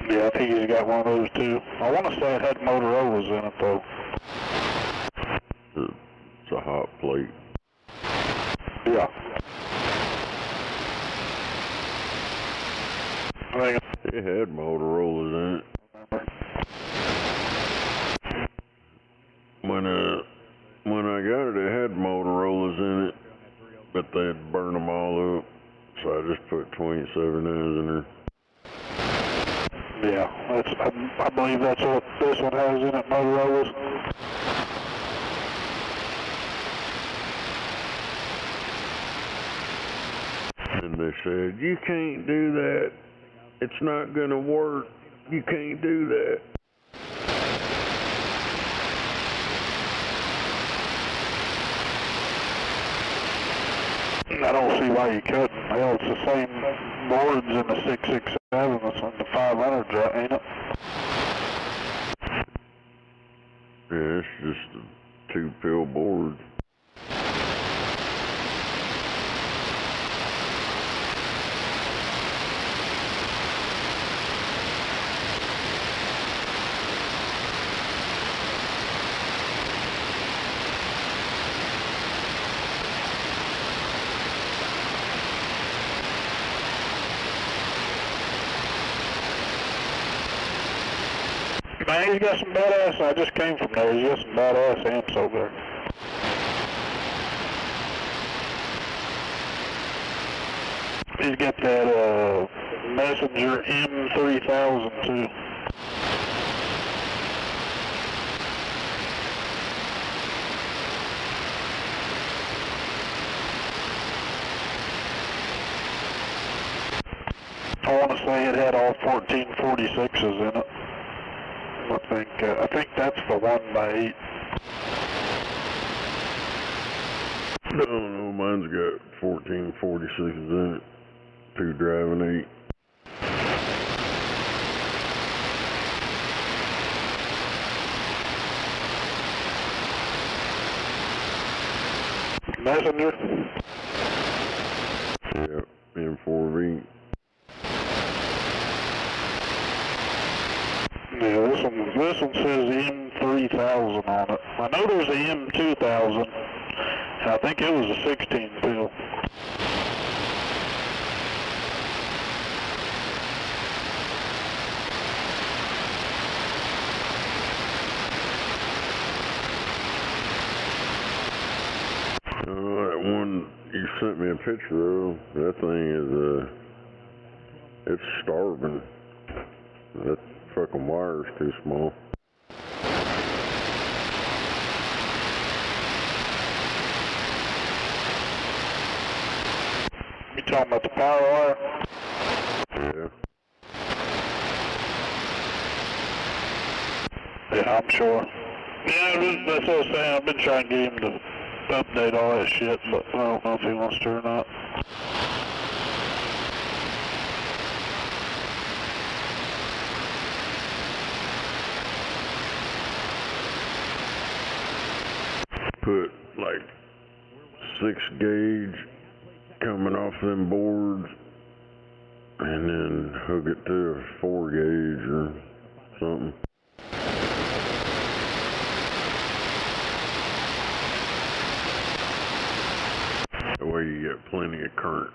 Yeah, I think he's got one of those too. I want to say it had Motorola's in it though. It's a hot plate. Yeah. I think it had Motorola's in it. When I got it, it had Motorola's in it, but they'd burn them all up, so I just put 27s in there. Yeah, I believe that's what this one has in it, Motorola's. And they said, you can't do that. It's not going to work. You can't do that. I don't see why you couldn't. Hell, it's the same boards in the 667 that's on the 500, ain't it? Yeah, it's just a 2-pill board. Man, he's got some badass. I just came from there. He's got some badass amps over there. He's got that Messenger M3000 too. I want to say it had all 1446s in it. I think that's the 1x8. No, mine's got 1446s in it. 2 driving 8. Messenger? Yep, M4V. Yeah, this one says M3000 on it. I know there's a M2000, and I think it was a 16-pill. That one you sent me a picture of, that thing is, it's starving. That fucking wire's too small. You talking about the power wire? Yeah. Yeah, I'm sure. Yeah, that's what I was saying. I've been trying to get him to update all that shit, but I don't know if he wants to or not. Put like 6 gauge coming off them boards and then hook it to a 4 gauge or something. That way you get plenty of current.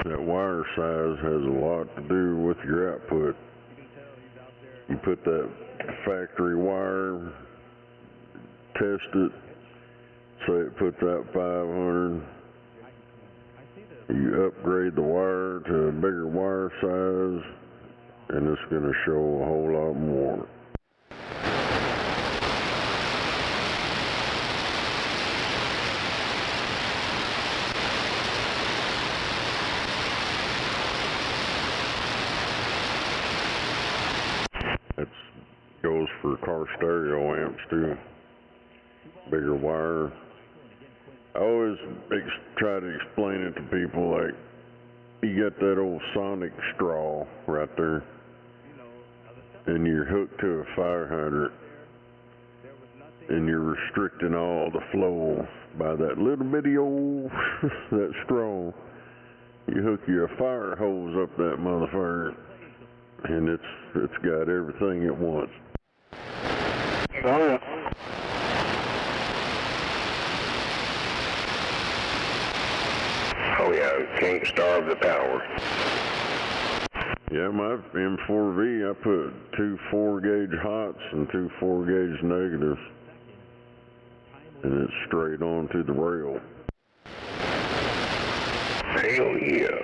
That wire size has a lot to do with your output. You put that factory wire, test it, say it puts out 500. You upgrade the wire to a bigger wire size, and it's going to show a whole lot more. That goes for car stereo amps too. Bigger wire. I always try to explain it to people like you got that old sonic straw right there, and you're hooked to a fire hydrant, and you're restricting all the flow by that little bitty old that straw. You hook your fire hose up that motherfucker, and it's got everything it wants. Oh yeah. Oh yeah, can't starve the power. Yeah, my M4V, I put 2 4-gauge hots and 2 4-gauge negatives, and it's straight on to the rail. Hell yeah.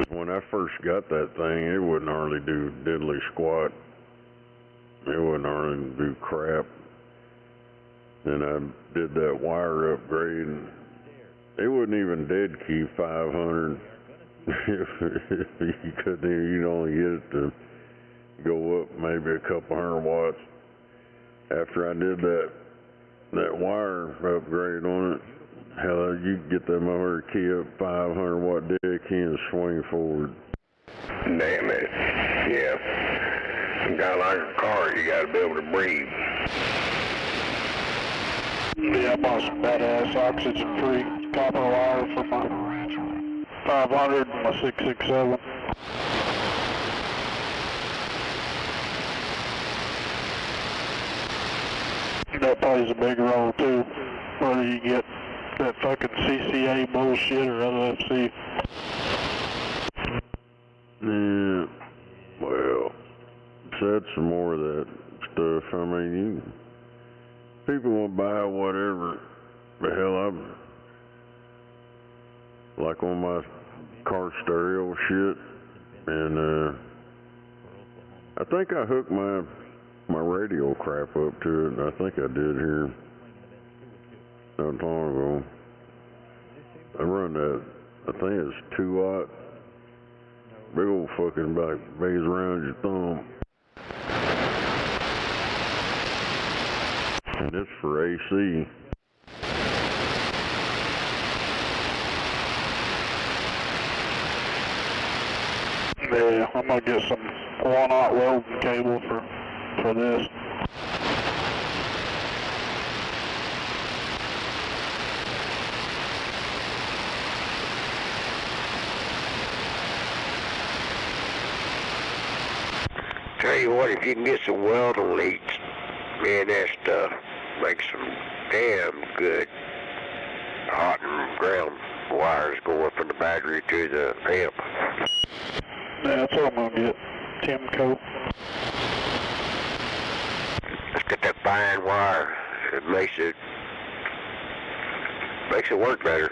When I first got that thing, it wouldn't hardly do diddly squat. It wouldn't hardly do crap. Then I did that wire upgrade, and it wouldn't even dead key 500. You couldn't even, you'd only get it to go up maybe a couple hundred watts. After I did that wire upgrade on it, hell, you could get that motor key up 500 watt dead key and swing forward. Damn it. Yeah. Kind of like a car, you gotta be able to breathe. Yeah, I bought some badass oxygen-free copper wire for my 500 and my 667. That plays a big role too, whether you get that fucking CCA bullshit or LFC. Yeah, well, said some more of that stuff. I mean, people will buy whatever the hell I'm, like on my car stereo shit, and I think I hooked my radio crap up to it, and I think I did here not long ago. I run that, I think it's 2 watt, big old fucking like base around your thumb. And it's for AC. Yeah, I'm gonna get some 1-aught welding cable for this. Tell you what, if you can get some welding leads, man, that stuff makes some damn good hot and ground wires going from the battery to the amp. Yeah, that's what I'm gonna get. Timco. Let's get that fine wire. It makes it work better.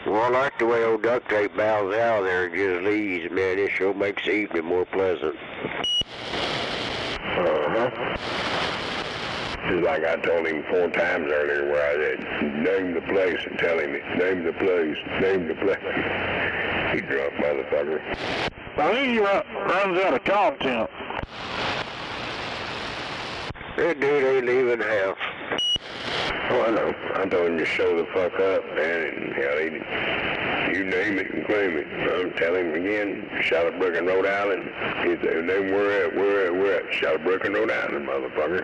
Well, I like the way old duct tape bows out there and just leaves, man. It sure makes the evening more pleasant. Just like I told him 4 times earlier where I said, name the place and tell him, name the place, name the place. He drunk motherfucker. I think he runs out of content. That dude ain't leaving the house. Oh, I know. I told him to show the fuck up, man, and hell, you name it and claim it. I'm telling him again, Shadowbrook and Rhode Island. He said, name where at? Shadowbrook and Rhode Island, motherfucker.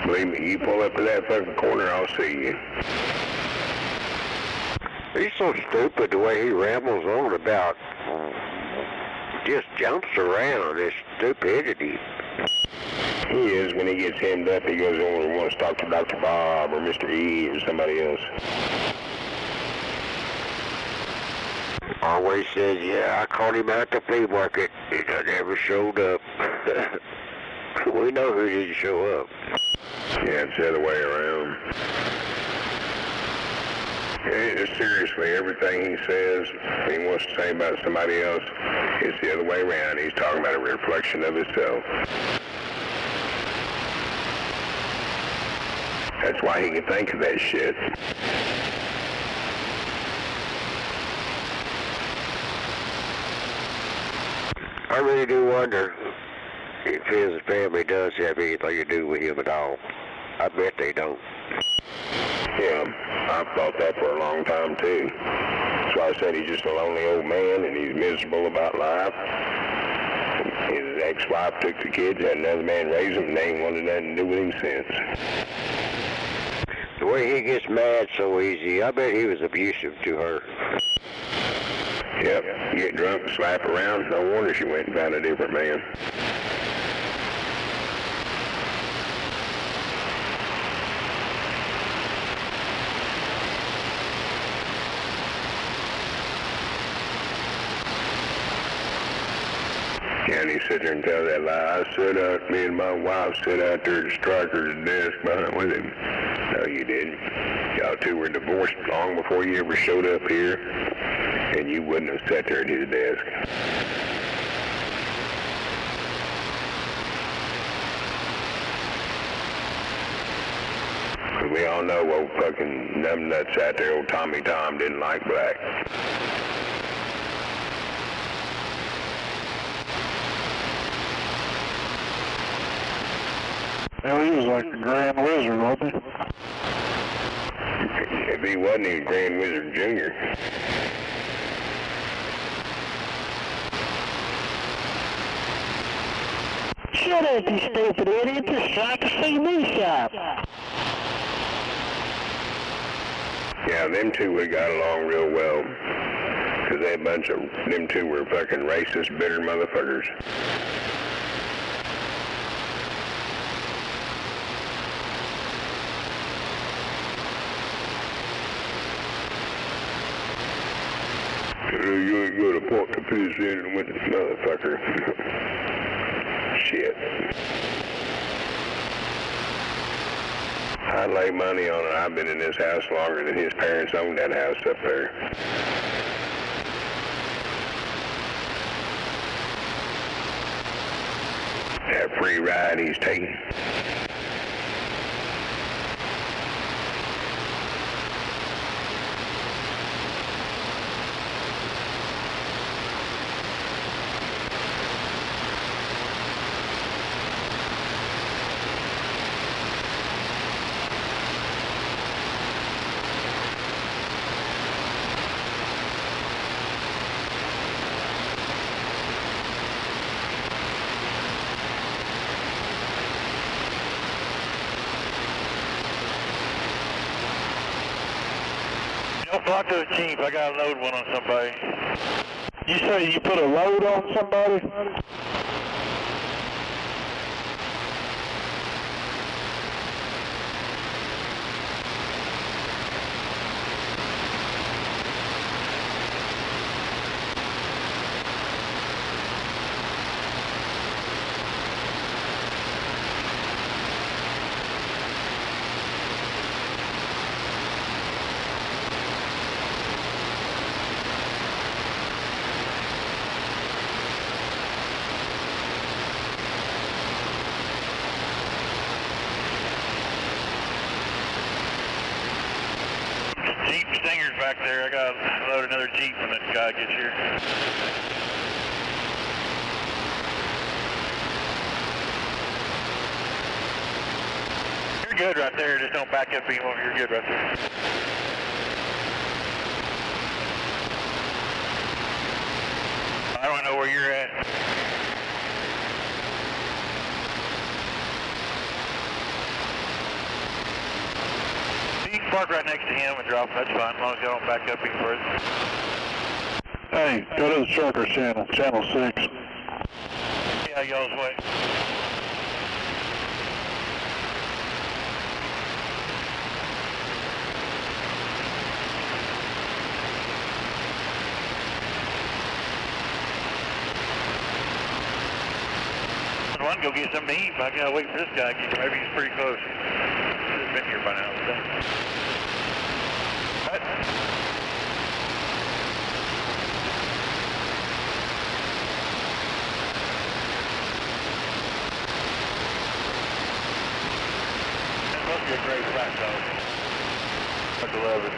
Believe me, you pull up to that fucking corner, I'll see you. He's so stupid the way he rambles on about, just jumps around, his stupidity. He is. When he gets hemmed up, he goes over and wants to talk to Dr. Bob or Mr. E or somebody else. Always says, yeah, I called him out at the flea market. He never showed up. We know who didn't show up. Yeah, it's the other way around. Seriously, everything he says, he wants to say about somebody else, it's the other way around. He's talking about a reflection of himself. That's why he can think of that shit. I really do wonder if his family does have anything to do with him at all. I bet they don't. Yeah, I've thought that for a long time too. That's why I said he's just a lonely old man and he's miserable about life. His ex-wife took the kids, had another man raise them, and they ain't wanted nothing to do with him since. The way he gets mad so easy, I bet he was abusive to her. Yep, get drunk and slap around. No wonder she went and found a different man. And he sit there and tell that lie. Me and my wife sat out there at the striker's desk behind with him. No, you didn't. Y'all two were divorced long before you ever showed up here, and you wouldn't have sat there at his desk. We all know old fucking numbnuts out there, old Tommy Tom didn't like black. Well, he was like the Grand Wizard, wasn't he? If he wasn't, he was Grand Wizard Jr. Shut up, you stupid idiot. This is like a CD shop. Yeah, them two we got along real well. Because them two were fucking racist, bitter motherfuckers. You ain't gonna point the piss in and win this motherfucker. Shit. I'd lay money on it. I've been in this house longer than his parents owned that house up there. That free ride he's taking. Don't talk to the chief. I got to load one on somebody. You say you put a load on somebody? Jeep Stinger's back there. I got to load another Jeep when that guy gets here. You're good right there. Just don't back up anymore. You're good right there. I don't know where you're at. You can park right next to him and drop him. That's fine, as long as you don't back up any further. Hey, go to the trucker channel, channel 6. Yeah, y'all's way. One, go get something to eat, but I gotta wait for this guy to get here. Maybe he's pretty close. He's been here by now, I think. Right. Must be a great flat dog. I love it.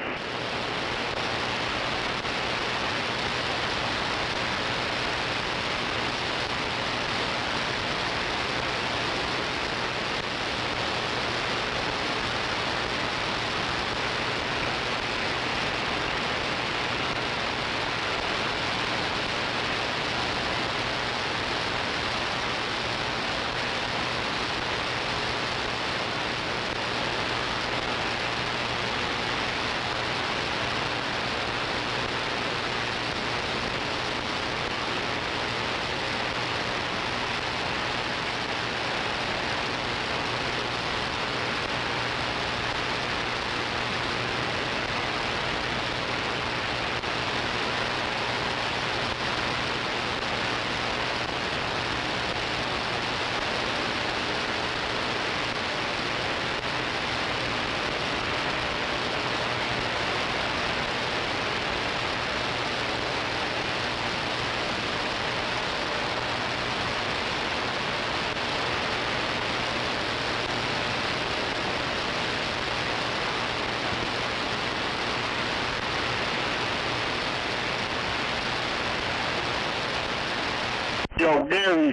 Yo, Gary.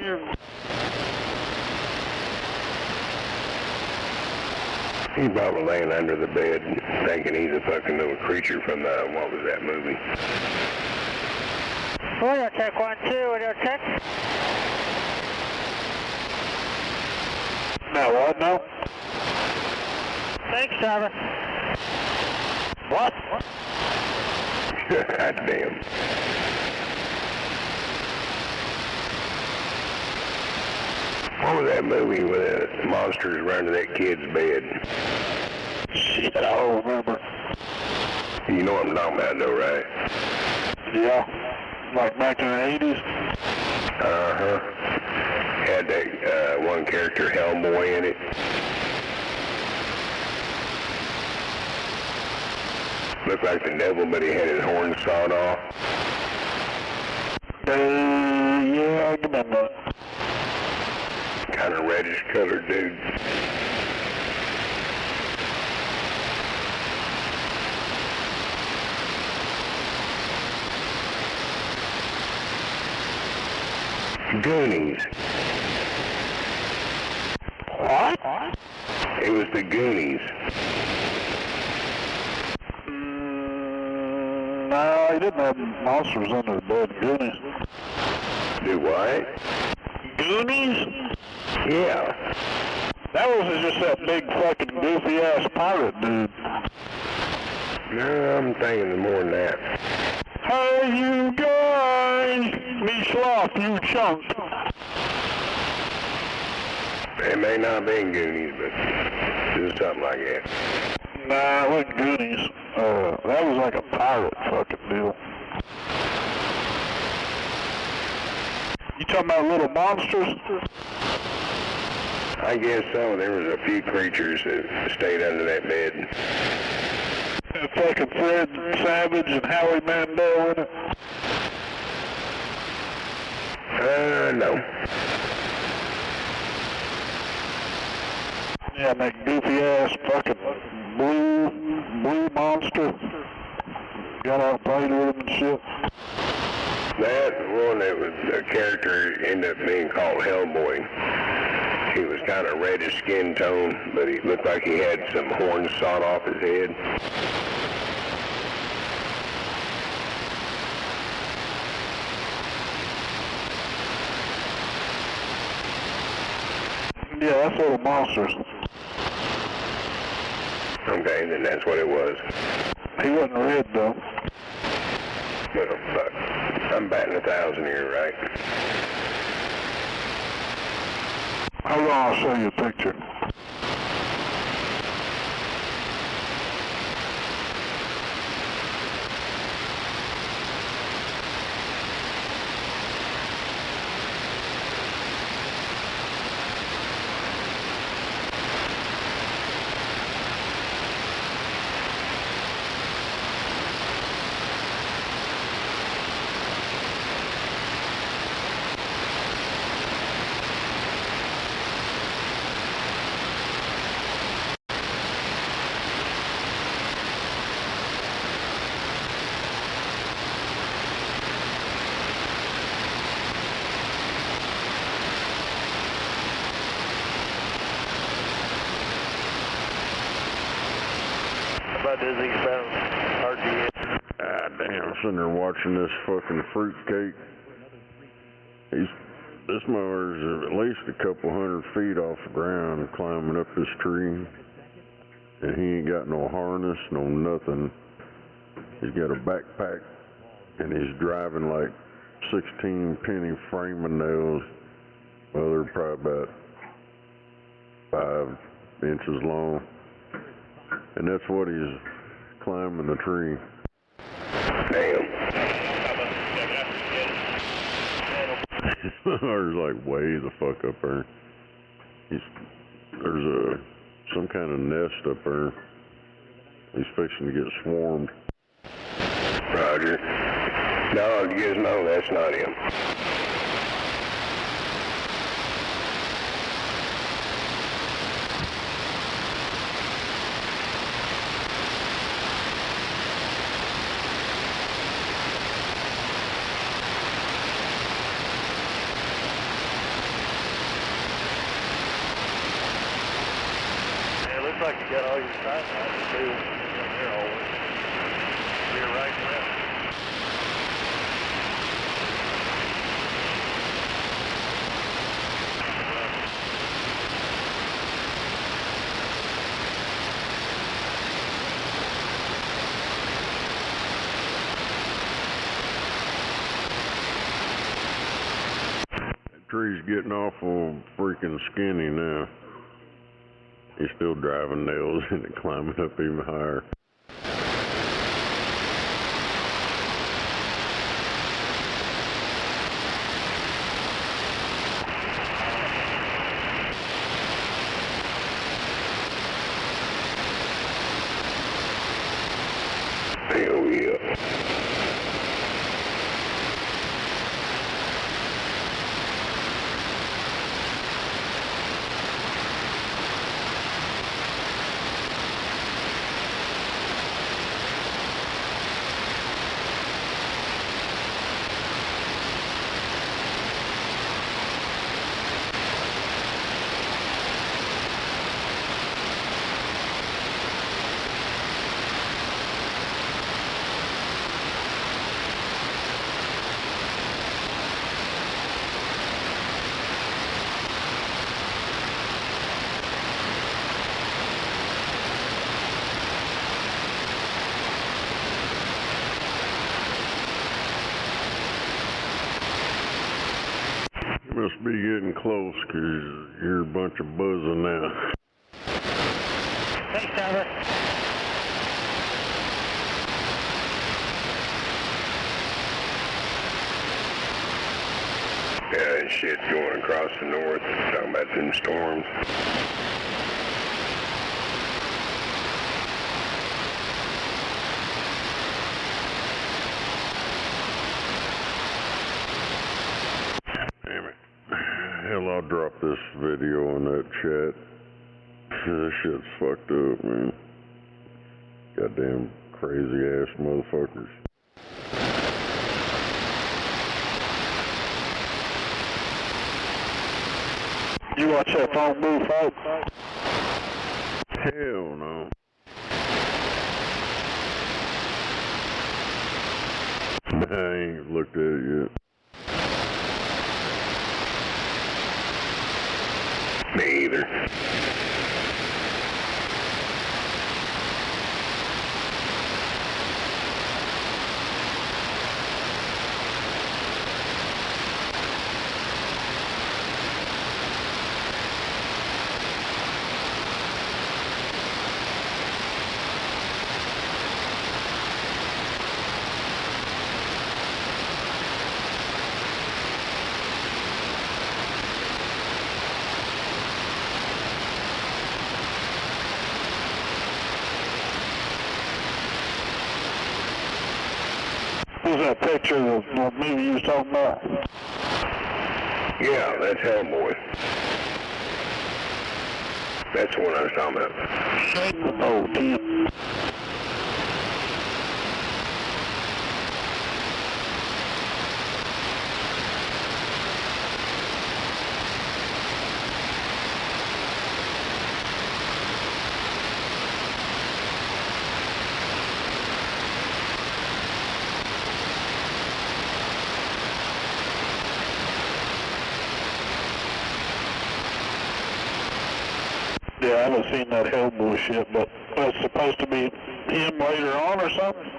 He's probably laying under the bed thinking he's a fucking little creature from the, what was that movie? Radio check 1-2, radio check. Now what now? Thanks, Trevor. What? God damn. What was that movie where the monsters run to that kid's bed? Shit, I don't remember. You know what I'm talking about though, right? Yeah, like back in the 80s? Uh-huh. Had that one character, Hellboy, in it. Looked like the devil, but he had his horns sawed off. Yeah, I remember. Kind of reddish colored dude. Goonies. What? It was the Goonies. No, he didn't have monsters under the bed. Goonies. Do what? Goonies? Yeah. That was just that big fucking goofy ass pirate dude. No, I'm thinking of more than that. Hey, you guys! Me sloth, you chunk. It may not have been Goonies, but it was something like that. Nah, it wasn't Goonies. That was like a pirate fucking deal. You talking about little monsters? I guess so. There was a few creatures that stayed under that bed. Fucking Fred Savage and Howie Mandel in it? No. Yeah, that goofy ass fucking blue monster. Got out and played with him and shit. That one, that was a character ended up being called Hellboy. He was kind of reddish skin tone, but he looked like he had some horns sawed off his head. Yeah, that's little monsters. Okay, then that's what it was. He wasn't red though. Oh, fuck. I'm batting 1,000 here, right? Hold on, I'll show you a picture. side is eastbound. RGS. Ah, damn, I'm sitting there watching this fucking fruitcake. This mother's at least a couple 100 feet off the ground climbing up this tree. And he ain't got no harness, no nothing. He's got a backpack, and he's driving like 16 penny framing nails. Well, they're probably about 5 inches long. And that's what he's climbing the tree. Damn. There's like way the fuck up there. There's some kind of nest up there. He's fixing to get swarmed. Roger. Dog Gizmo, that's not him. Looks like you got all your side lights too. They're all rear right and left. That tree's getting awful freaking skinny now. He's still driving nails and climbing up even higher. Hell yeah. Must be getting close, 'cause you hear a bunch of buzzing now. Thanks, Tyler. Yeah, and shit going across the north, talking about them storms. Damn it. Hell, I'll drop this video in that chat. This shit's fucked up, man. Goddamn crazy ass motherfuckers. You watch that phone move, folks? Hell no. I ain't looked at it yet. Me either. Who's that picture of the movie you was talking about? Yeah, that's Hellboy. That's the one I was talking about. Oh, damn. I seen that Hellboy shit, but that's supposed to be him later on or something?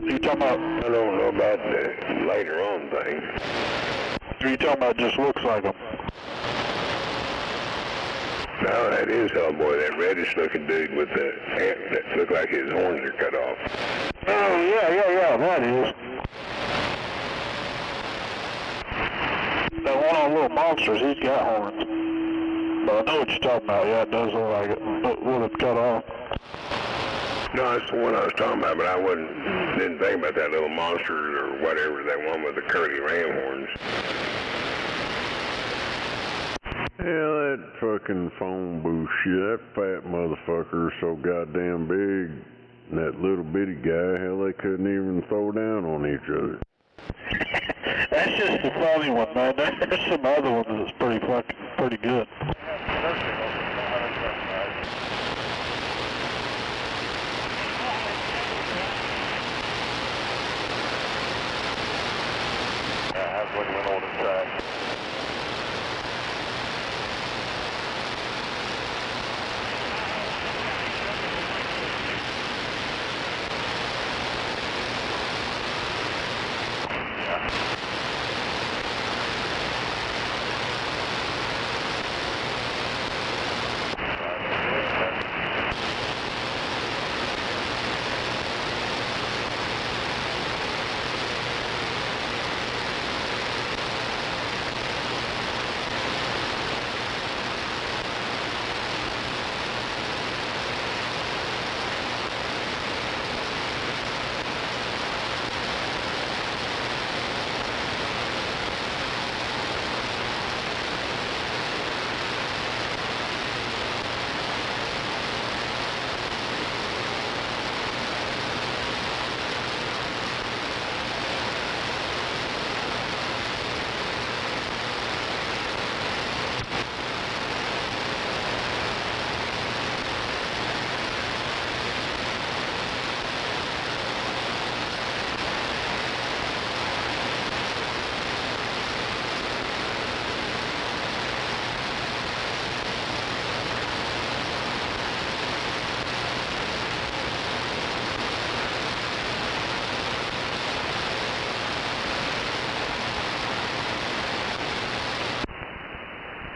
You talking about? I don't know about the later on thing. Are you talking about just looks like him? No, that is Hellboy, that reddish looking dude with the hair that look like his horns are cut off. Oh, yeah, that is. That one on Little Monsters, he's got horns. But I know what you're talking about, yeah, it does look like it, but with it cut off. No, that's the one I was talking about, but I didn't think about that Little Monsters or whatever, that one with the curly ram horns. Hell, that fucking phone booth shit, that fat motherfucker is so goddamn big, and that little bitty guy, hell, they couldn't even throw down on each other. That's just the funny one, man. There's some other ones that's pretty good. I was looking on the track.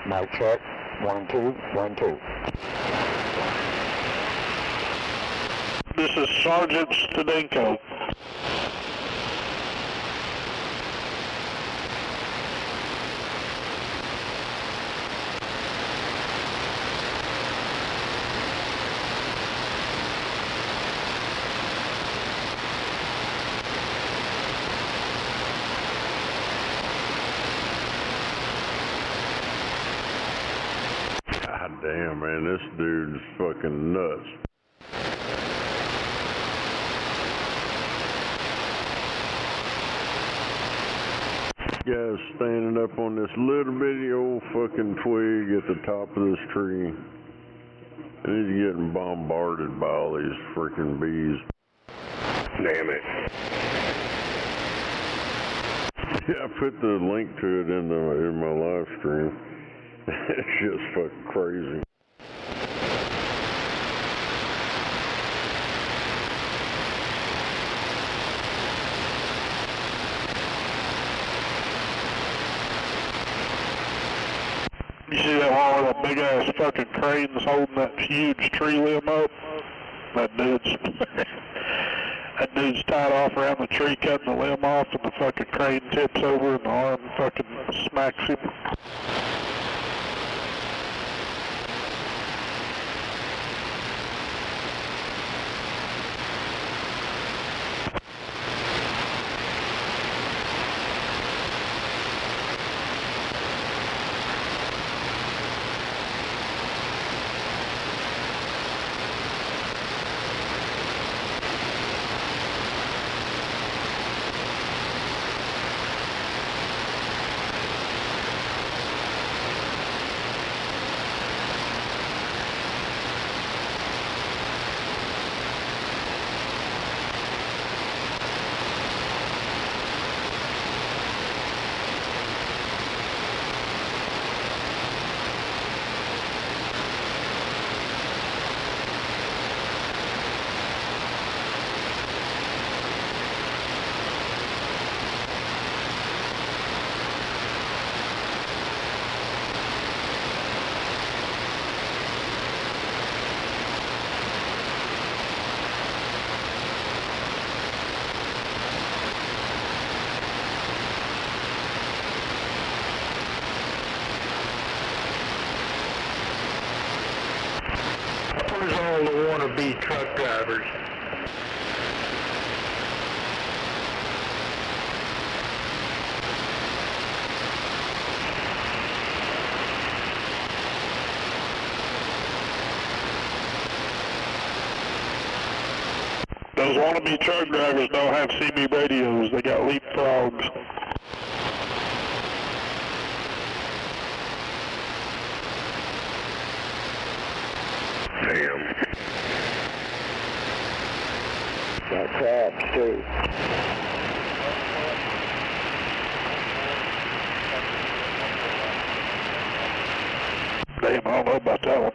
Mic check. 1, 2, 1, 2. This is Sergeant Stadenko. God damn, man, this dude's fucking nuts. This guy's standing up on this little bitty old fucking twig at the top of this tree. And he's getting bombarded by all these freaking bees. Damn it. Yeah, I put the link to it in my live stream. It's just fucking crazy. You see that one where that big ass fucking crane's holding that huge tree limb up? That dude's tied off around the tree, cutting the limb off, and the fucking crane tips over and the arm fucking smacks him. be truck drivers. Those wannabe truck drivers don't have CB radios, they got leapfrogs. Damn. Got crabs too. Damn, I don't know about that one.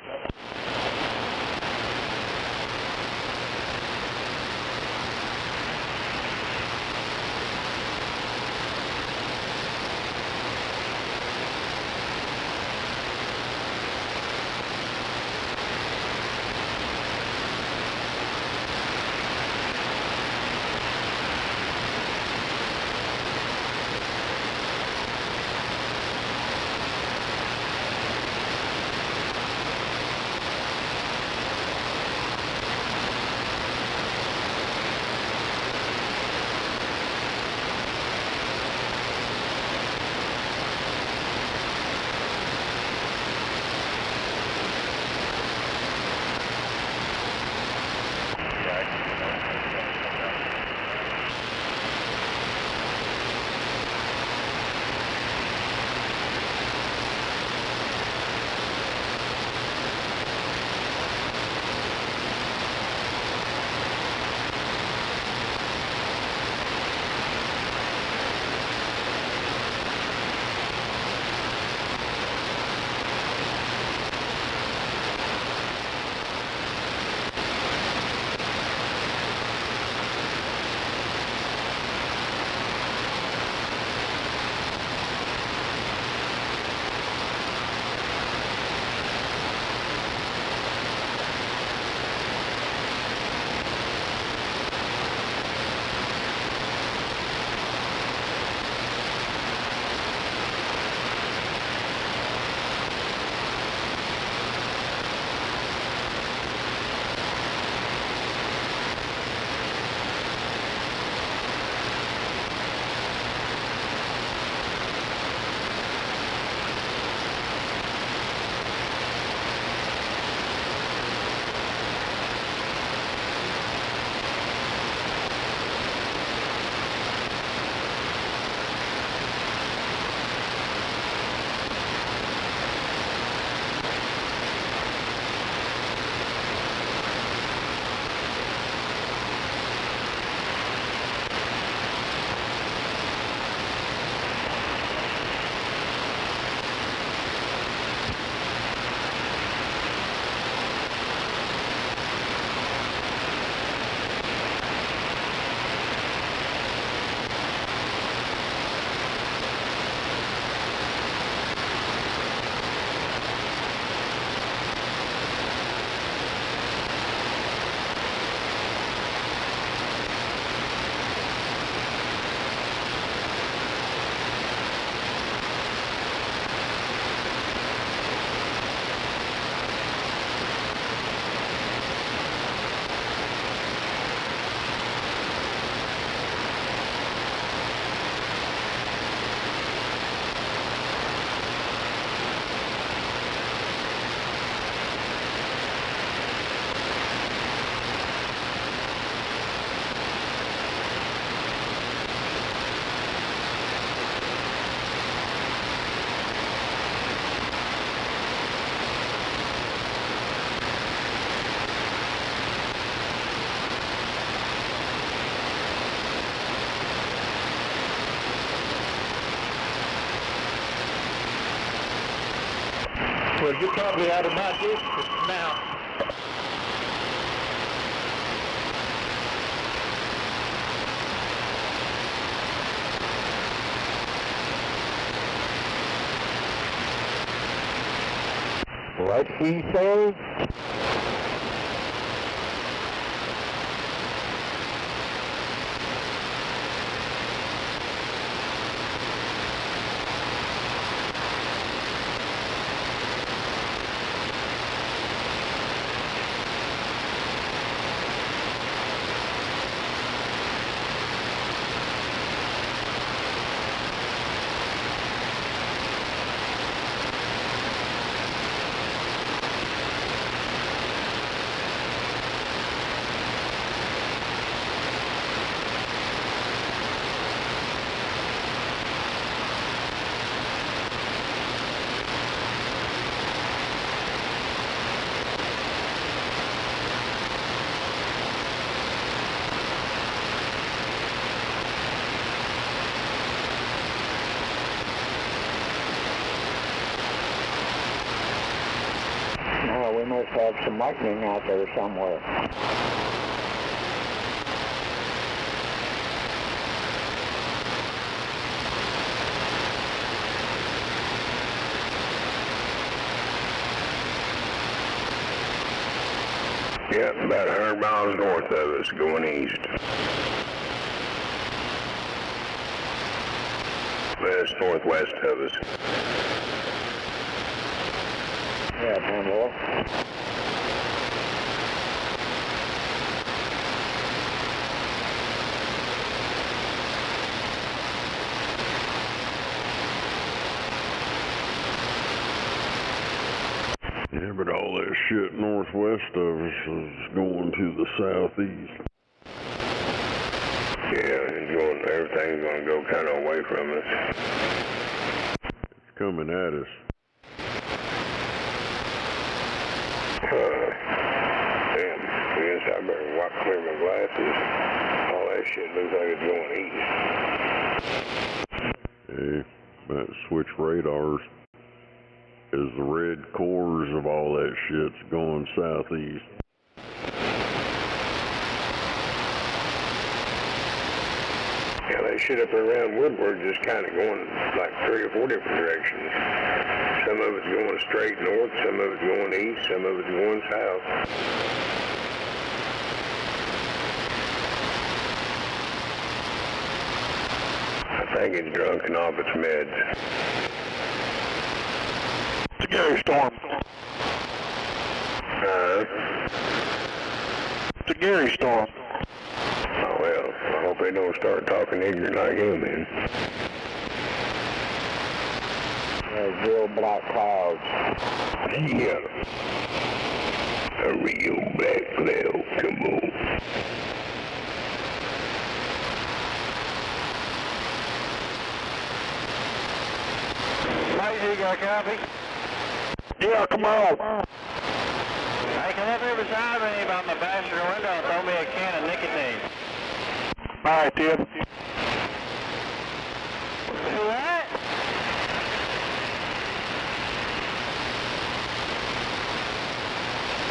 Well, you're probably out of my distance now. What he says? must have some lightning out there somewhere. Yep, about 100 miles north of us, going east. West, northwest of us. Yeah, Pamela. Yeah, but all that shit northwest of us is going to the southeast. Yeah, everything's going to go kind of away from us. It's coming at us. Damn, I guess I better wipe clear my glasses. All that shit looks like it's going east. Hey, might switch radars. As the red cores of all that shit's going southeast. Yeah, that shit up around Woodward just kind of going like 3 or 4 different directions. Some of it's going straight north, some of it's going east, some of it's going south. I think it's drunk and off its meds. It's a Gary storm. It's a Gary storm. Oh well, I hope they don't start talking ignorant like him then. Real black clouds. Yeah. A real black cloud, come on. Hey, you got a copy? Yeah, come on. Hey, come up here beside me by my passenger window and throw me a can of nicotine. All right, Tim. What?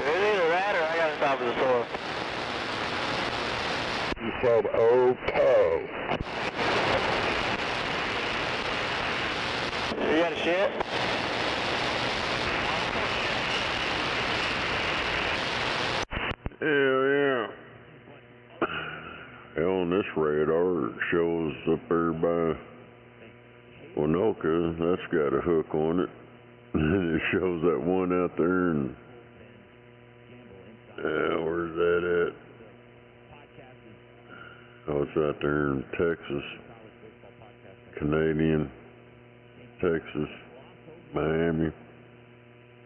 It's either that or I gotta stop at the store. You said okay. You got a shit? Hell yeah. On this radar it shows up there by Winoka, that's got a hook on it. And it shows that one out there and where's that at? Oh, it's out there in Texas. Canadian, Texas, Miami.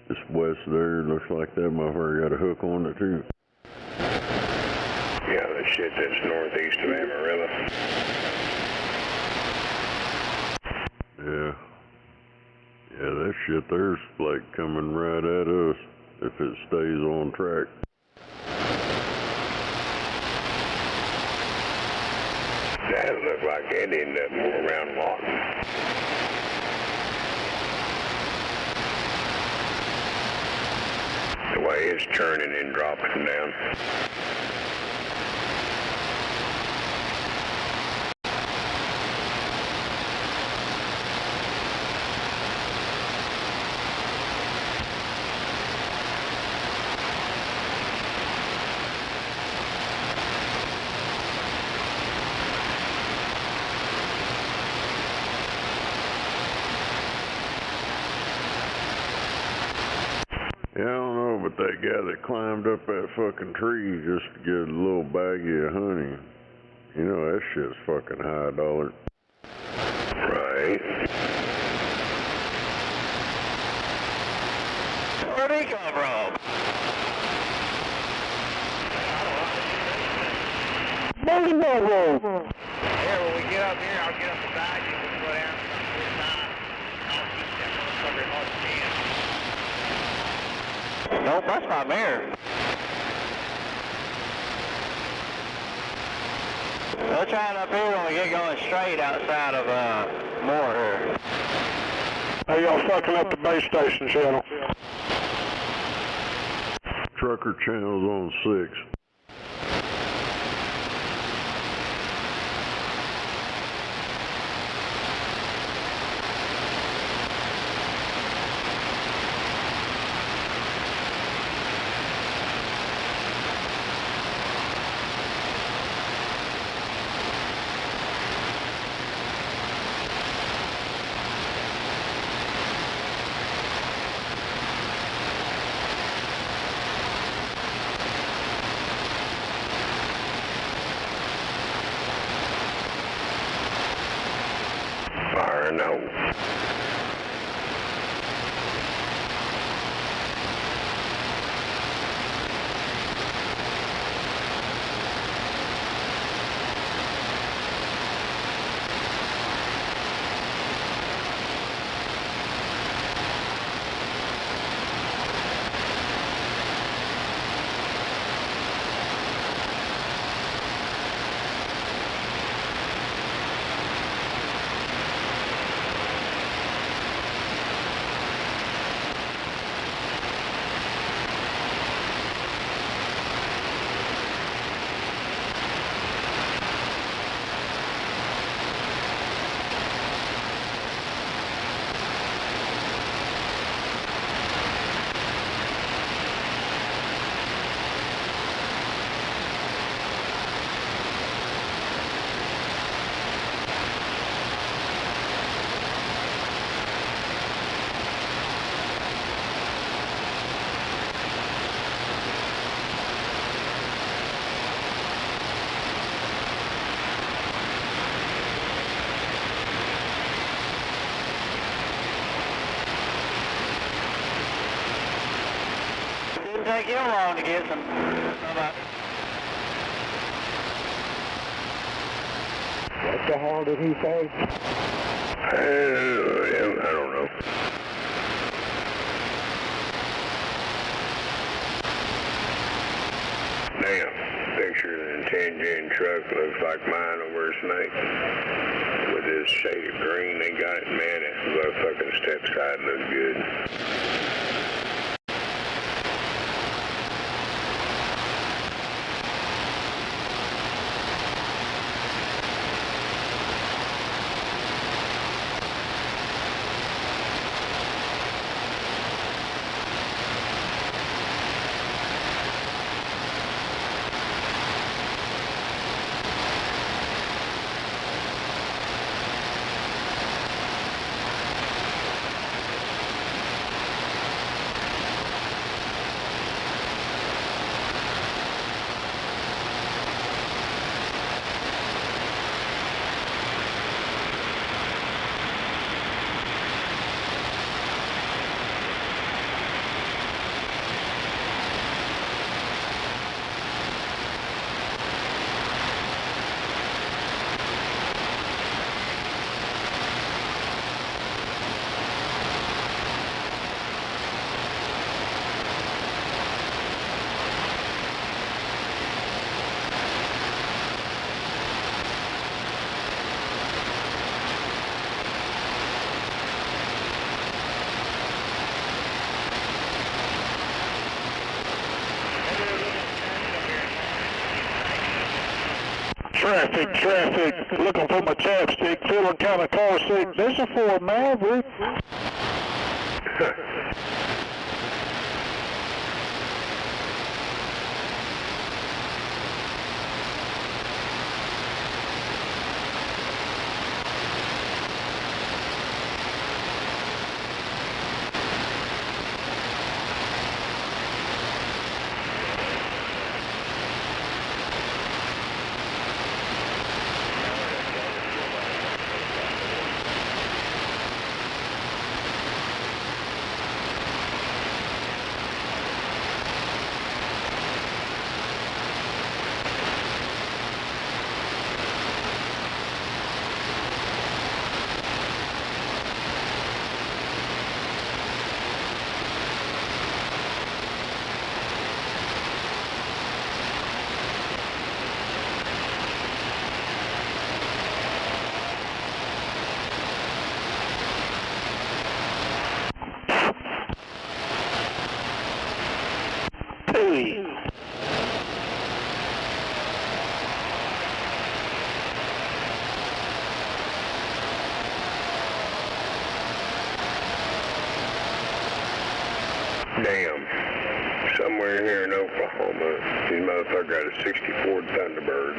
Just west there, looks like that motherfucker got a hook on it too. Yeah, that shit that's northeast of Amarillo. Yeah. Yeah, that shit there's like coming right at us if it stays on track. That'll look like it'd end up more around Lawton. The way it's churning and dropping down. Yeah, I don't know, but that guy that climbed up that fucking tree just to get a little baggie of honey, you know, that shit's fucking high dollar. Right. Where'd he come from? Here, when we get up here, I'll get up beside you. We'll go down to the side. I'll keep that motherfucker hard as can. Nope, that's not there. Let's try it up here when we get going straight outside of Moore here. Hey, y'all fucking up the base station channel. Trucker Channel's on 6. Fire no. Didn't take you long to get some. What the hell did he say? I don't know. Damn, picture of the 10-gen truck looks like mine over at Snake. With this shade of green they got, man, that fucking step side looks good. Traffic, looking for my chapstick, feeling kind of car sick. This is for a Maverick. Damn. Somewhere here in Oklahoma, these motherfuckers got a 64 Thunderbird.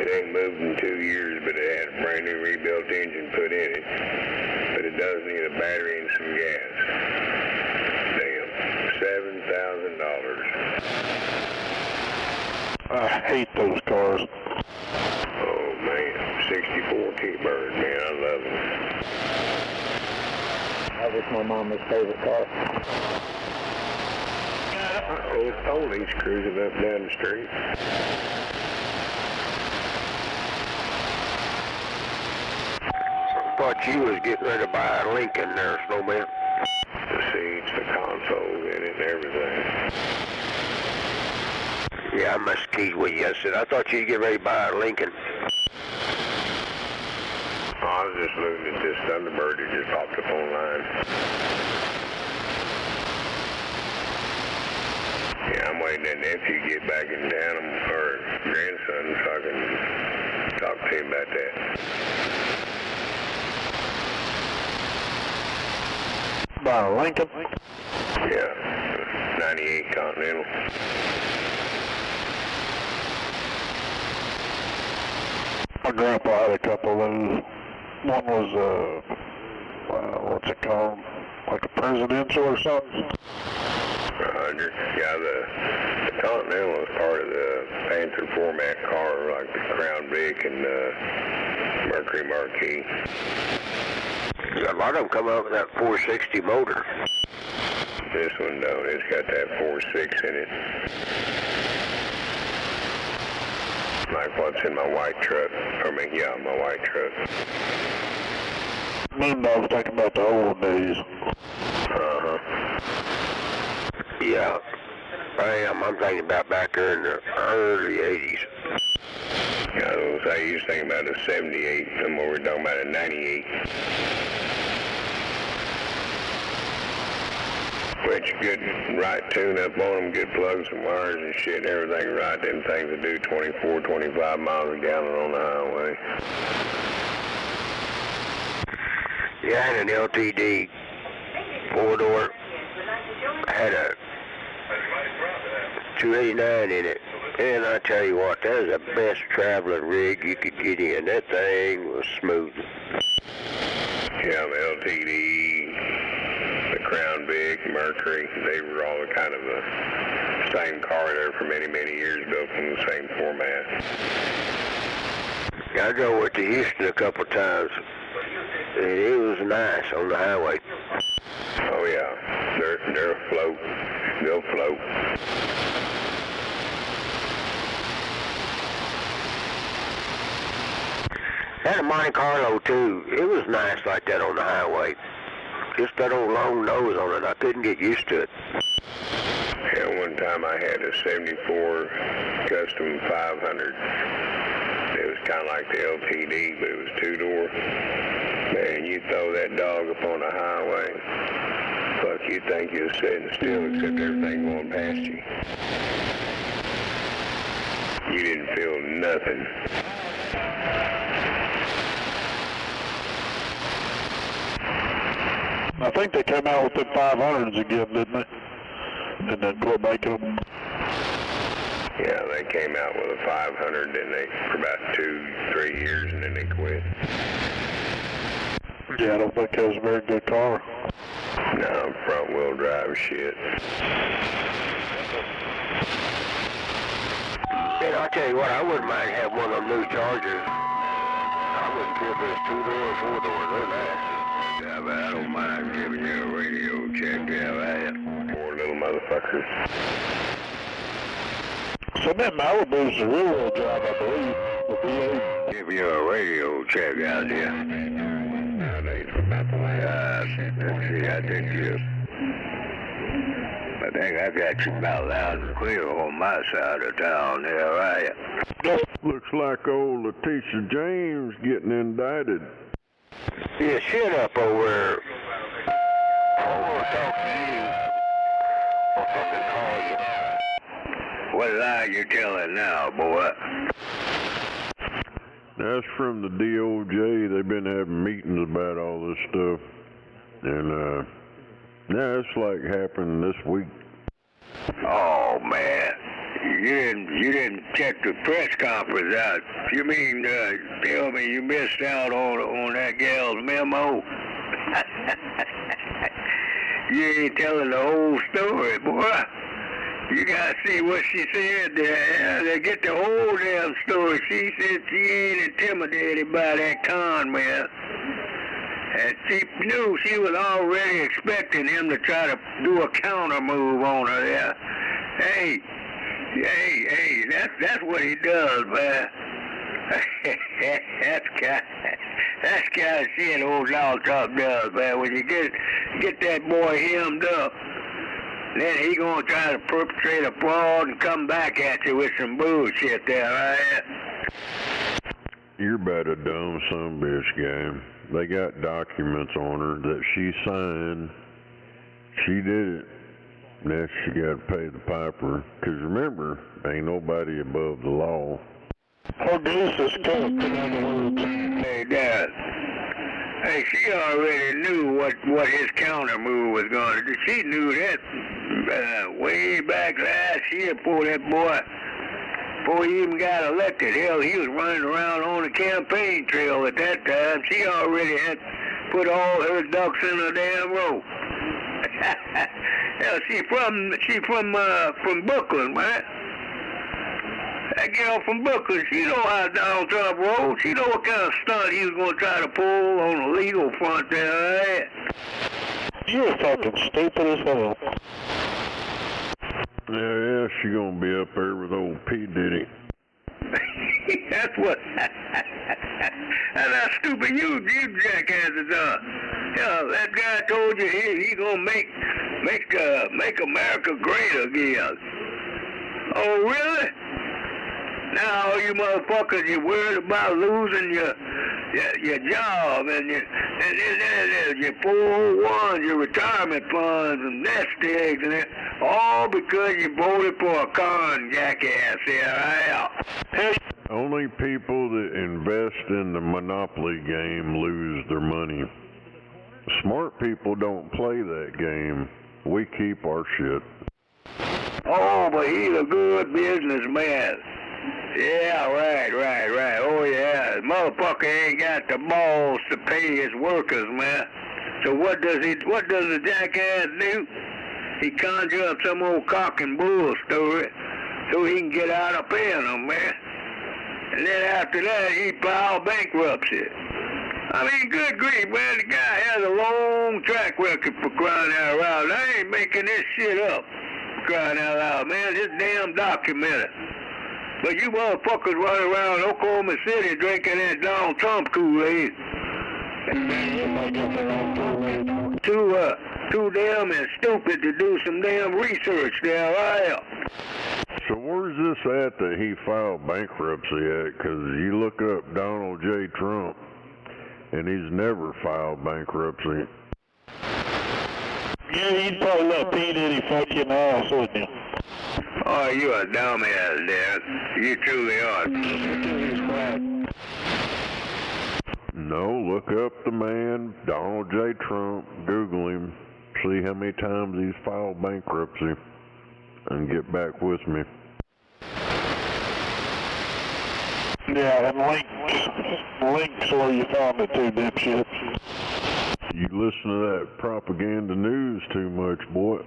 It ain't moved in 2 years, but it had a brand new rebuilt engine put in it. But it does need a battery and some gas. Damn. $7,000. I hate those cars. Oh man, 64 T-Bird, man, I love them. That was my mama's favorite car. Oh, it's police cruising up down the street. Thought you was getting ready to buy a Lincoln there, Snowman. The seats, the console in it, and everything. Yeah, I must have teased with you. I said, I thought you'd get ready to buy a Lincoln. Oh, I was just looking at this Thunderbird that just popped up online. Yeah, I'm waiting that nephew to get back in town, or grandson, so I can talk to him about that. Buy a Lincoln? Yeah, 98 Continental. My grandpa had a couple of those. One was, what's it called? Like a presidential or something? 100. Yeah, the Continental is part of the Panther format car, like the Crown Vic and the Mercury Marquis. A lot of them come out with that 460 motor. This one don't. It's got that 4.6 in it. Like what's in my white truck. Yeah, my white truck. Moondog's thinking about the old days. Uh-huh. Yeah. I am. I'm thinking about back there in the early 80s. Yeah, I used to think about a 78, and what we're talking about a 98. Which good right tune up on them, good plugs and wires and shit and everything right. Them things that do 24, 25 miles a gallon on the highway. Yeah, I had an LTD 4-door. Had a 289 in it. And I tell you what, that was the best traveling rig you could get in. That thing was smooth. Yeah, the LTD, the Crown Vic, Mercury, they were all kind of the same car there for many, many years, built from the same format. I drove it to Houston a couple times, and it was nice on the highway. Oh yeah, they're afloat. They'll float. Had a Monte Carlo too. It was nice like that on the highway. Just that old long nose on it. I couldn't get used to it. Yeah, one time I had a 74 Custom 500. It was kind of like the LTD, but it was 2-door. Man, you throw that dog up on the highway. Fuck, you think you're sitting still except everything going past you. You didn't feel nothing. I think they came out with the 500s again, didn't they? And then quit making them. Yeah, they came out with a 500, then they for about 2-3 years, and then they quit. Yeah, I don't think that was a very good car. No, front-wheel drive shit. Man, I'll tell you what, I wouldn't mind having one of them new Chargers. I wouldn't care if it's 2-door or 4-door, they're nice. Yeah, but I don't mind giving you a radio check, yeah, poor little motherfuckers. So that Malibu's a rear-wheel drive, I believe, with V8. Give you a radio check out here. Nowadays, about the last, let's see, I think I got you about loud and clear on my side of town here, right? Looks like old Letitia James getting indicted. Yeah, shut up over there. I want to talk to you. I'll fucking call you. What lie you telling now, boy? That's from the DOJ. They've been having meetings about all this stuff. And Yeah, it's like happened this week. Oh man, you didn't check the press conference out. You mean tell me you missed out on that gal's memo? You ain't telling the whole story, boy. You gotta see what she said there. To get the whole damn story. She said she ain't intimidated by that con man. And she knew she was already expecting him to try to do a counter move on her there. Hey, that's what he does, man. that's kind of shit old Donald Trump does, man. When you get that boy hemmed up, then he gonna try to perpetrate a fraud and come back at you with some bullshit there, right? You're about a dumb son of a bitch, game. They got documents on her that she signed. She did it. Now she got to pay the piper. Because remember, ain't nobody above the law. Her goose is cooked, in other words. Hey, Dad. Hey, she already knew what his counter move was going to do. She knew that way back last year before that boy, before he even got elected. Hell, he was running around on the campaign trail at that time. She already had put all her ducks in a damn row. Hell, she from Brooklyn, man. That girl from Brooklyn, she know how Donald Trump rolls. She know what kind of stunt he was going to try to pull on the legal front there, right? You're fucking stupid as hell. Yeah, she gonna be up there with old P. Diddy. That's what. That's how stupid you jackasses are. Yeah, that guy told you he gonna make America great again. Oh, really? Now all you motherfuckers, you worried about losing your job and your 401s, your retirement funds and nest eggs and that, all because you voted for a con jackass here, right? Only people that invest in the Monopoly game lose their money. Smart people don't play that game. We keep our shit. Oh, but he's a good businessman. Yeah, right. Oh, yeah. Motherfucker ain't got the balls to pay his workers, man. So what does the jackass do? He conjure up some old cock and bull story so he can get out of paying them, man. And then after that, he filed bankruptcy. I mean, good grief, man. The guy has a long track record for crying out loud. I ain't making this shit up, crying out loud, man. This damn documented. But you motherfuckers run around Oklahoma City drinking that Donald Trump Kool-Aid. Too damn and stupid to do some damn research there, right? So where's this at that he filed bankruptcy at? Because you look up Donald J. Trump, and he's never filed bankruptcy. Yeah, you'd probably let P. Diddy fuck you in the ass, wouldn't you? Oh, you a dumbass, Dad. You truly are. No, look up the man, Donald J. Trump, Google him, see how many times he's filed bankruptcy, and get back with me. Yeah, and links where you found it too, dipshit. You listen to that propaganda news too much, boy.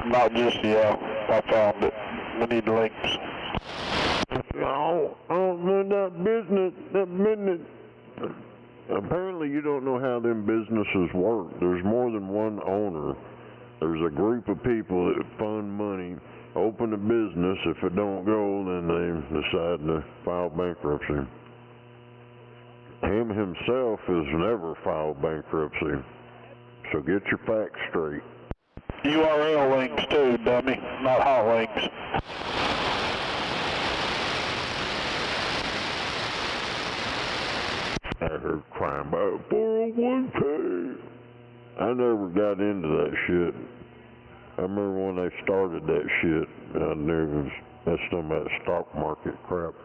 Not just yet. I found it. We need links. Oh, that business. Apparently you don't know how them businesses work. There's more than one owner. There's a group of people that fund money, open a business. If it don't go, then they decide to file bankruptcy. Him himself has never filed bankruptcy. So get your facts straight. URL links too, dummy, not hot links. I heard crying about 401k. I never got into that shit. I remember when they started that shit, I knew that's some of that stock market crap.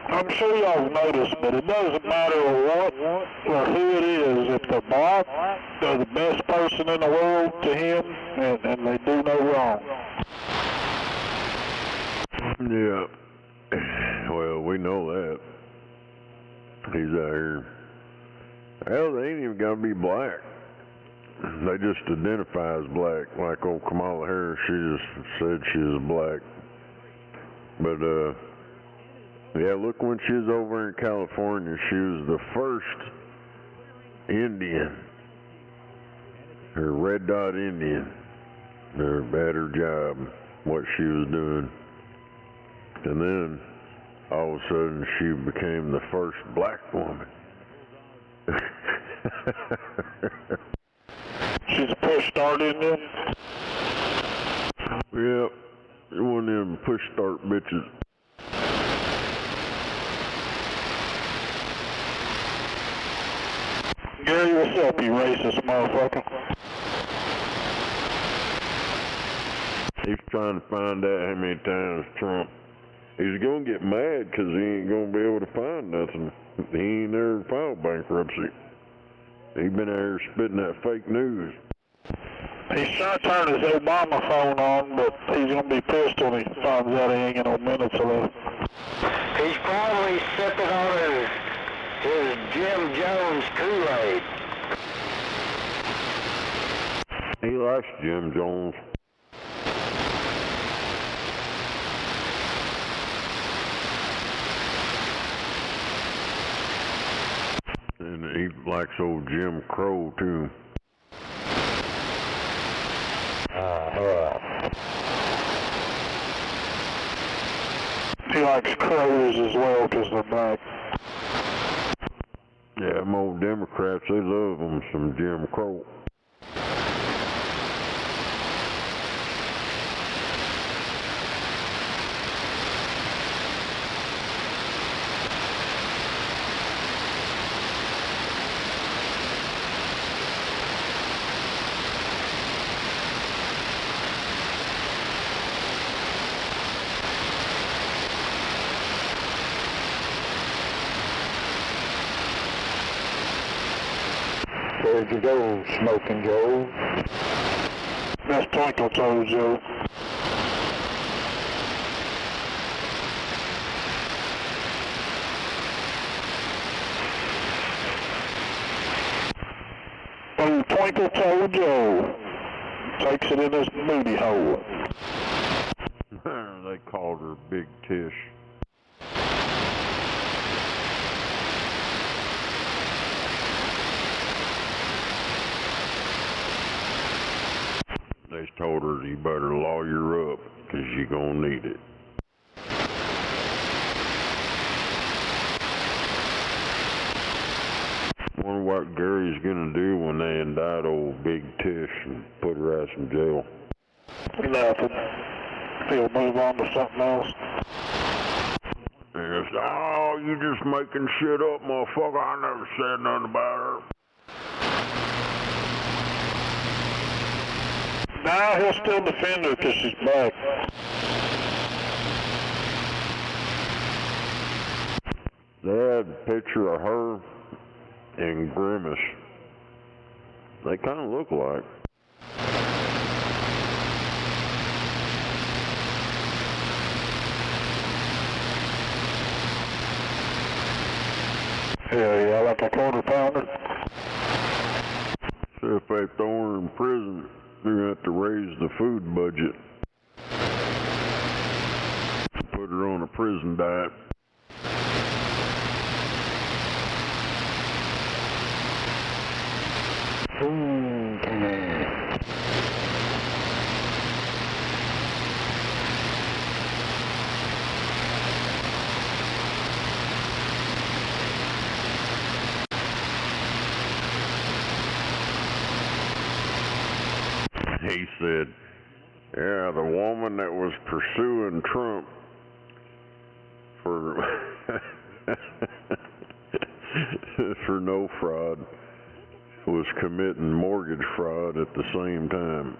I I'm sure y'all noticed, but it doesn't matter what or who it is. If they're black, they're the best person in the world to him, and they do no wrong. Yeah. Well, we know that. He's out here. Hell, they ain't even gotta be black. They just identify as black. Like old Kamala Harris, she just said she was black. But, yeah, look, when she was over in California, she was the first Indian, her red dot Indian, at her job, what she was doing. And then, all of a sudden, she became the first black woman. She's a push start Indian? Yep, one of them push start bitches. Gary, what's up, you racist motherfucker? He's trying to find out how many times Trump. He's gonna get mad because he ain't gonna be able to find nothing. He ain't never filed bankruptcy. He been out here spitting that fake news. He's trying to turn his Obama phone on, but he's gonna be pissed when he finds out he ain't got no minutes left. He's probably sipping on his Jim Jones Kool-Aid. He likes Jim Jones. And he likes old Jim Crow too. He likes crows as well because they're black. Yeah, them old Democrats, they love them some Jim Crow. Where'd you go, Smoking Joe? That's Twinkle Toes, Joe. Oh, Twinkle Toe Joe takes it in his booty hole. They called her Big Tish. They told her, you better lawyer up, because you're going to need it. Wonder what Gary's going to do when they indict old Big Tish and put her out in jail. Nothing. He'll move on to something else. Yes, oh, you just making shit up, motherfucker. I never said nothing about her. Nah, he'll still defend her because she's black. They had a picture of her and Grimace. They kind of look alike. Yeah, like a quarter pounder. So if they throw her in prison, they're going to have to raise the food budget. Put her on a prison diet. He said, yeah, the woman that was pursuing Trump for for no fraud was committing mortgage fraud at the same time.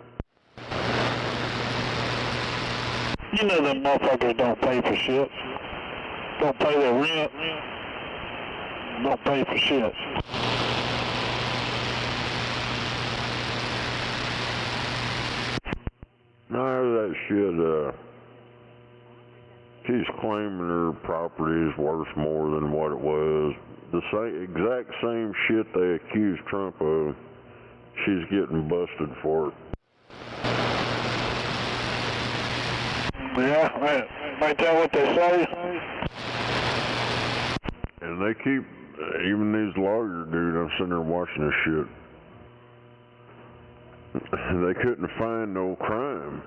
You know them motherfuckers don't pay for shit. don't pay their rent, don't pay for shit. No, that shit, she's claiming her property is worth more than what it was. The exact same shit they accused Trump of, she's getting busted for it. Yeah, ain't that what they say? And they keep, even these lawyers, dude, I'm sitting there watching this shit. They couldn't find no crime.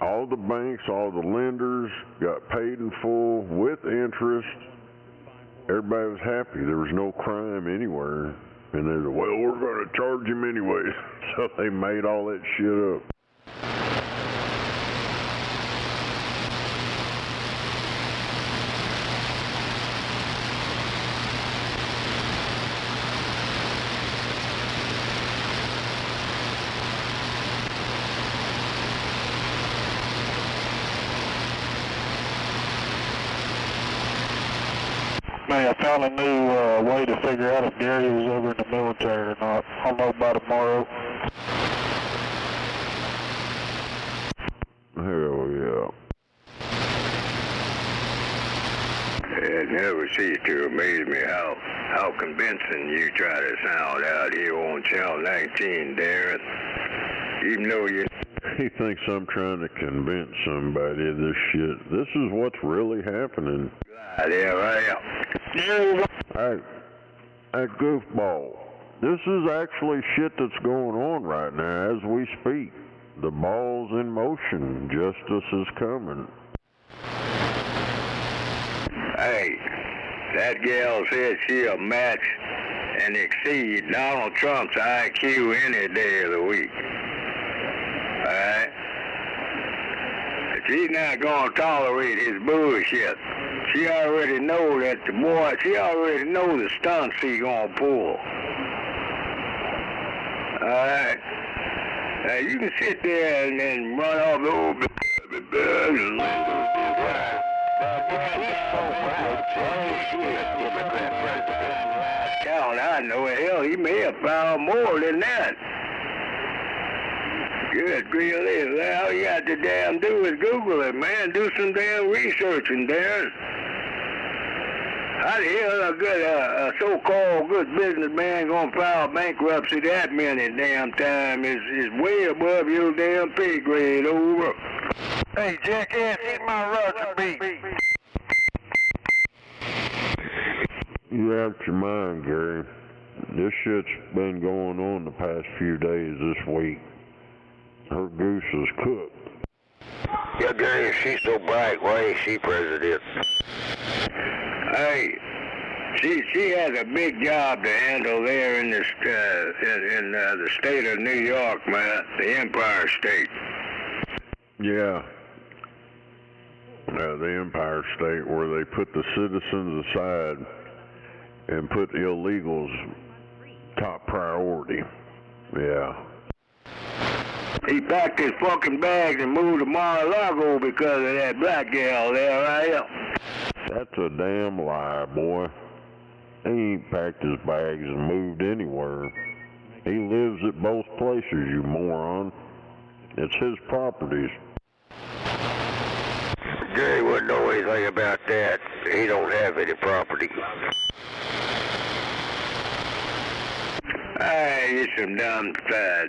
All the banks, all the lenders got paid in full with interest. Everybody was happy. There was no crime anywhere. And they said, well, we're going to charge him anyway. So they made all that shit up. Man, I found a new way to figure out if Gary was ever in the military or not. I'll know by tomorrow. Hell yeah. It never ceased to amaze me how convincing you try to sound out here on Channel 19, Darren. Even though you... He thinks I'm trying to convince somebody of this shit. This is what's really happening. Yeah, right. Hey, goofball. This is actually shit that's going on right now as we speak. The ball's in motion. Justice is coming. Hey, that gal said she'll match and exceed Donald Trump's IQ any day of the week. Alright? She's not gonna tolerate his bullshit. She already know that the boy, she already know the stunts he gonna pull. Alright? Now you can sit there and then run off the old count, I know it. Hell, he may have found more than that. Good grief, all you got to damn do is Google it, man. Do some damn researching, Darren. How the hell a so-called good businessman gonna file bankruptcy that many damn time is way above your damn pay grade, over. Hey, jackass, eat my roast beef. You out your mind, Gary. This shit's been going on the past few days this week. Her goose is cooked. Yeah, Gary, if she's so bright, why ain't she president? Hey, she has a big job to handle there in the state of New York, man, the Empire State. Yeah. The Empire State, where they put the citizens aside and put illegals top priority. Yeah. He packed his fucking bags and moved to Mar-a-Lago because of that black gal there, right? That's a damn lie, boy. He ain't packed his bags and moved anywhere. He lives at both places, you moron. It's his properties. Gary wouldn't know anything about that. He don't have any property. It's some dumb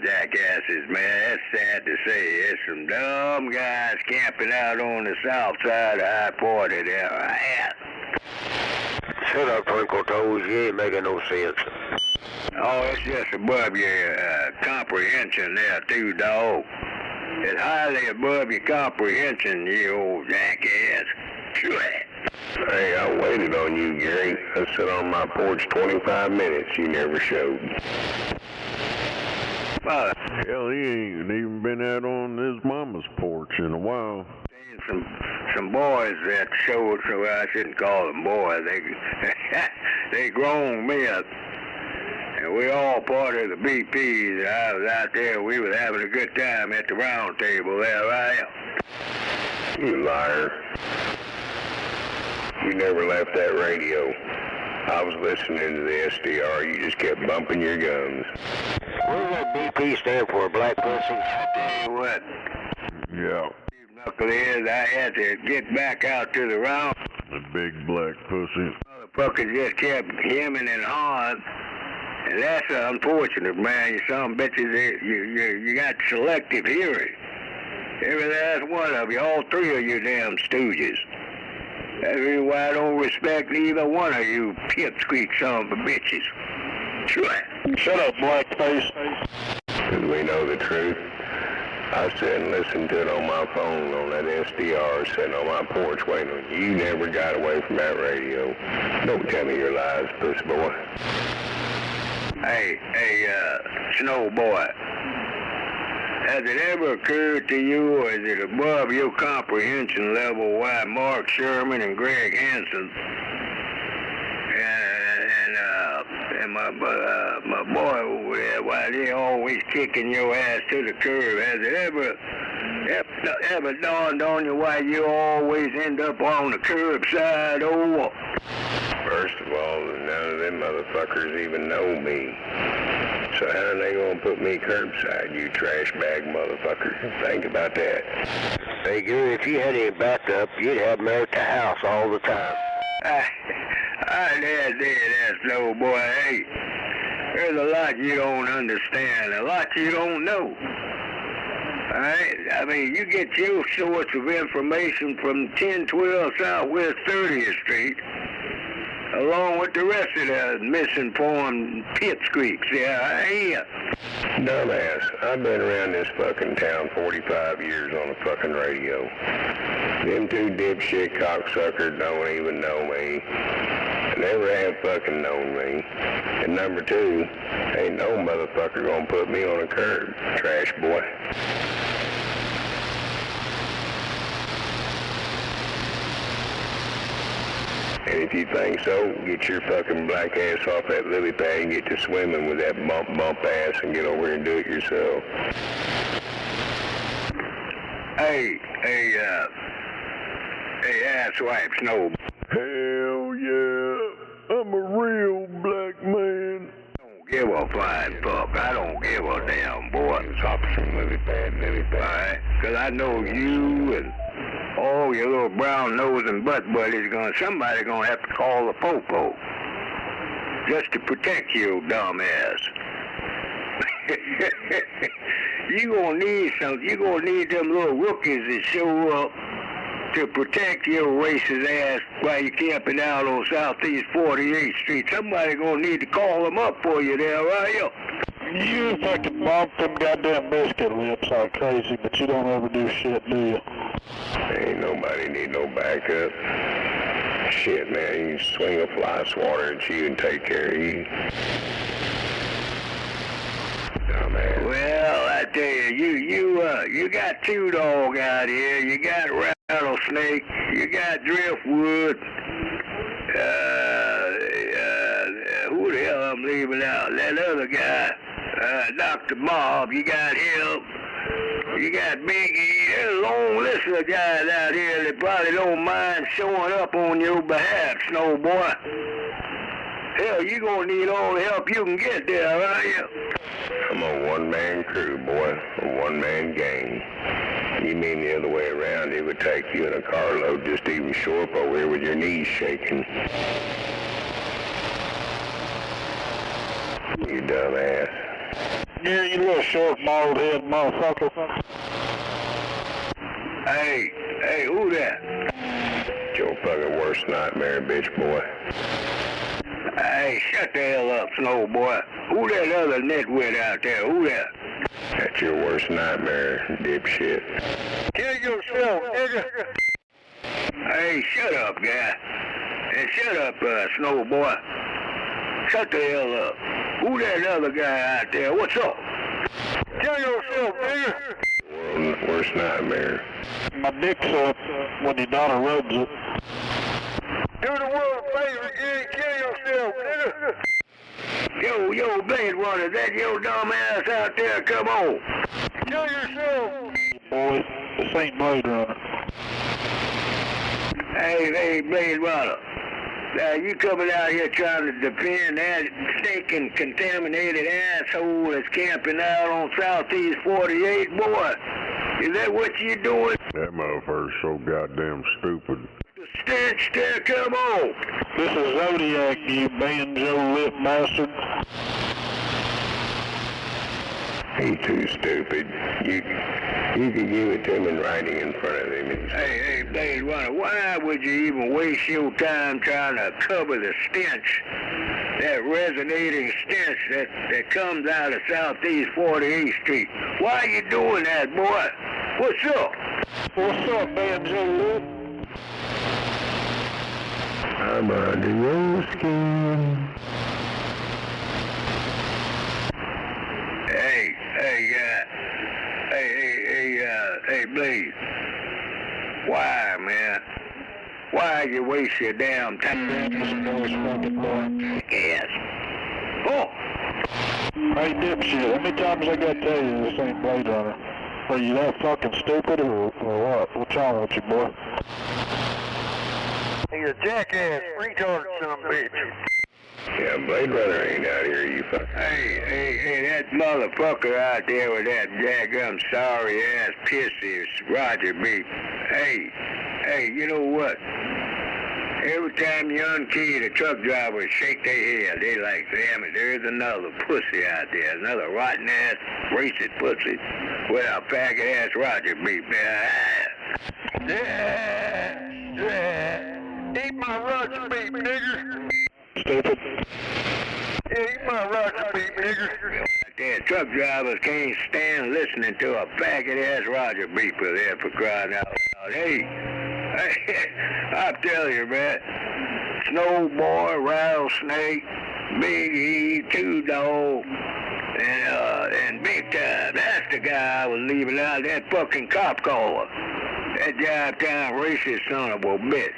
jackasses, man. That's sad to say. It's some dumb guys camping out on the south side of I-40 there. Shut up, Twinkle Toes. You ain't making no sense. Oh, it's just above your comprehension there, too, dog. It's highly above your comprehension, you old jackass. Hey, I waited on you, Gary. I sat on my porch 25 minutes. You never showed. Hell, he ain't even been out on his mama's porch in a while. Some boys that showed, so I shouldn't call them boys. They grown men. And we all part of the BPs. I was out there. We was having a good time at the round table there, right? You liar. You never left that radio. I was listening to the SDR. You just kept bumping your gums. What does that BP stand for, black pussy? I tell you what. Yeah. Knuckleheads, I had to get back out to the round. The big black pussy. Motherfuckers just kept hemming and hawing. And that's unfortunate, man. You some bitches, you got selective hearing. Every last one of you, all three of you damn stooges. That's the reason why I don't respect either one of you pipsqueak son of a bitches. Shut up, blackface. Because we know the truth. I sat and listened to it on my phone on that SDR sitting on my porch waiting on you. You never got away from that radio. Don't tell me your lies, pussy boy. Hey, Snow Boy. Has it ever occurred to you, or is it above your comprehension level, why Mark Sherman and Greg Hansen and my boy over there, why they always kicking your ass to the curb? Has it ever dawned on you why you always end up on the curbside over? First of all, none of them motherfuckers even know me. So how are they gonna put me curbside, you trash bag motherfucker? Think about that. Hey, girl, if you had any backup, you'd have them at the house all the time. That Snow Boy. Hey, there's a lot you don't understand, a lot you don't know. Alright? I mean, you get your source of information from 1012 Southwest 30th Street, along with the rest of the misinformed pipsqueaks. Yeah, I hear. Dumbass, I've been around this fucking town 45 years on the fucking radio. Them two dipshit cocksuckers don't even know me. Never have fucking known me. And number two, ain't no motherfucker gonna put me on a curb, trash boy. And if you think so, get your fucking black ass off that lily pad and get to swimming with that bump ass and get over here and do it yourself. Hey, asswipe, Snow. Hell yeah, I'm a real black man. Don't give a flying fuck. I don't give a damn, boy. It's opposite lily pad. Alright? Because I know you and all your little brown nose and butt buddies somebody gonna have to call the popo just to protect your dumb ass. You gonna need them little rookies that show up to protect your racist ass while you're camping out on Southeast 48th Street. Somebody gonna need to call them up for you there, right here. You fucking bump them goddamn biscuit lips like crazy, but you don't ever do shit, do you? Ain't nobody need no backup. Shit, man, you swing a fly swatter at you and take care of you. Dumbass. Well, I tell you got Two Dog out here. You got Rattlesnake. You got Driftwood. Who the hell I'm leaving out? That other guy, Dr. Bob. You got him. You got Biggie. There's a long list of guys out here that probably don't mind showing up on your behalf, Snow Boy. Hell, you gonna need all the help you can get there, aren't you? I'm a one-man crew, boy. A one-man gang. You mean the other way around, it would take you in a carload just to even show up over here with your knees shaking. You dumbass. Yeah, you little short, bald-head motherfucker. Hey, who that? Your fucking worst nightmare, bitch boy. Hey, shut the hell up, Snow Boy. Who that other nitwit out there? Who that? That's your worst nightmare, dipshit. Kill yourself, nigga. Hey, shut up, guy. And shut up, Snow Boy. Shut the hell up. Who that other guy out there? What's up? Kill yourself, nigga. Worst nightmare. My dick's up when your daughter rubs it. Do the world a favor again, kill yourself, nigga. Yo, Blade Runner, that your dumb ass out there, come on. Kill yourself. Boy, this ain't Blade Runner. Hey, Blade Runner. You coming out here trying to defend that stinking, contaminated asshole that's camping out on Southeast 48, boy? Is that what you doing? That motherfucker's so goddamn stupid. The stench there, come on! This is Zodiac, you banjo lip bastard. He's too stupid. You can give it to him in writing in front of him. Hey, Blade Runner, why would you even waste your time trying to cover the stench, that resonating stench that comes out of Southeast 48th Street? Why are you doing that, boy? What's up? What's up, banjo lip? I'm under your skin. Hey, Blade. Why, man? Why you waste your damn time? Yes. Oh! Hey, dipshit, how many times I gotta tell you this ain't Blade Runner? Are you that fucking stupid or what? What's wrong with you, boy? You're a jackass, retarded son of a bitch. Yeah, Blade Runner ain't out here, you fuck. Hey, that motherfucker out there with that daggum sorry-ass pissy Roger B. Hey, you know what? Every time you unkey, the truck drivers shake their head. They like, damn it, there's another pussy out there, another rotten-ass, racist pussy with a faggot-ass Roger B. Eat my Roger B, nigger. Stupid. Yeah, eat my Roger B, nigger. Damn, truck drivers can't stand listening to a faggot-ass Roger beeper there for crying out loud. Hey, I tell you, man, Snowboy, Rattlesnake, Big E, Two Dog, and Big Time. That's the guy I was leaving out, that fucking cop caller. That jive-town racist son of a bitch.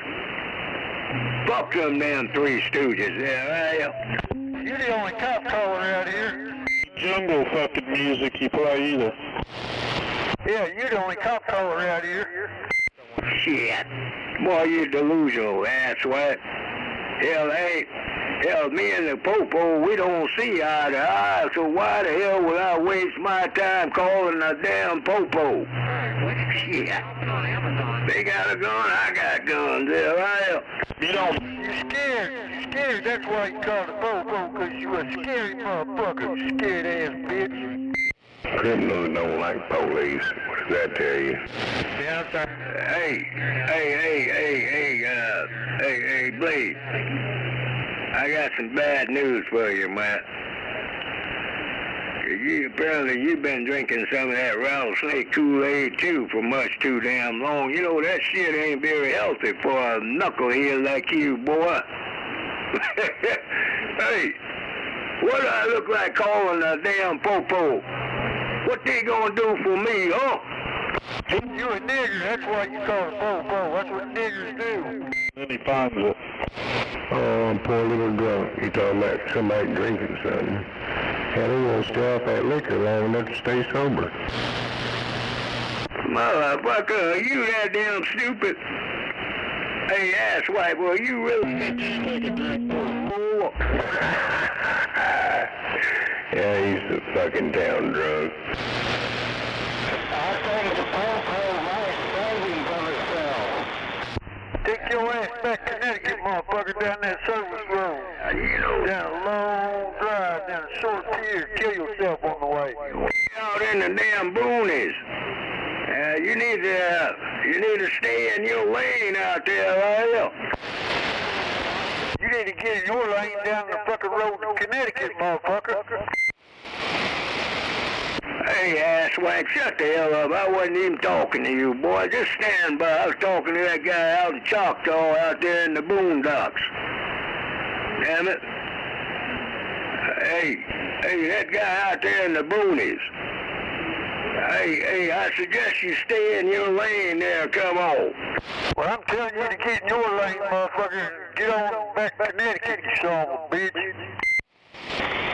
Fuck them damn Three Stooges there, right? You're the only cop caller out here. Jungle fucking music you play either. Yeah, you're the only cop caller out here. Shit. Boy, you delusional, asswipe. Hell, me and the Popo, we don't see eye to eye, so why the hell would I waste my time calling a damn Popo? Shit. They got a gun, I got guns there, right? You're scared, that's why you call the Popo, cause you a scary motherfucker, scared ass bitch. Criminals don't like police. What does that tell you? Yeah, I'm sorry. Hey, Blade. I got some bad news for you, man. Apparently you've been drinking some of that rattlesnake Kool-Aid too for much too damn long. You know that shit ain't very healthy for a knucklehead like you, boy. Hey, what do I look like calling a damn Popo? What they gonna do for me, huh? You a nigger, that's why you call it Popo. That's what niggers do. Then he finds it. Oh, poor little drunk. You talking about somebody drinking something. Hell, he won't stay off that liquor long enough to stay sober. Motherfucker, are you that damn stupid? Hey, asswipe, well, you really... Yeah, he's the fucking town drunk. I think the Popo might saving from itself. Take your ass back to Connecticut, motherfucker, down that service road. Down a long drive, down a short pier, kill yourself on the way. Out in the damn boonies. You need to stay in your lane out there, right? You need to get in your lane down the fucking road to Connecticut, motherfucker. Hey, asswipe, shut the hell up. I wasn't even talking to you, boy. Just stand by. I was talking to that guy out in Choctaw out there in the boondocks. Damn it. Hey, that guy out there in the boonies. Hey, I suggest you stay in your lane there, come on. Well, I'm telling you to get in your lane, motherfucker, and get on back to Connecticut, you son of a bitch.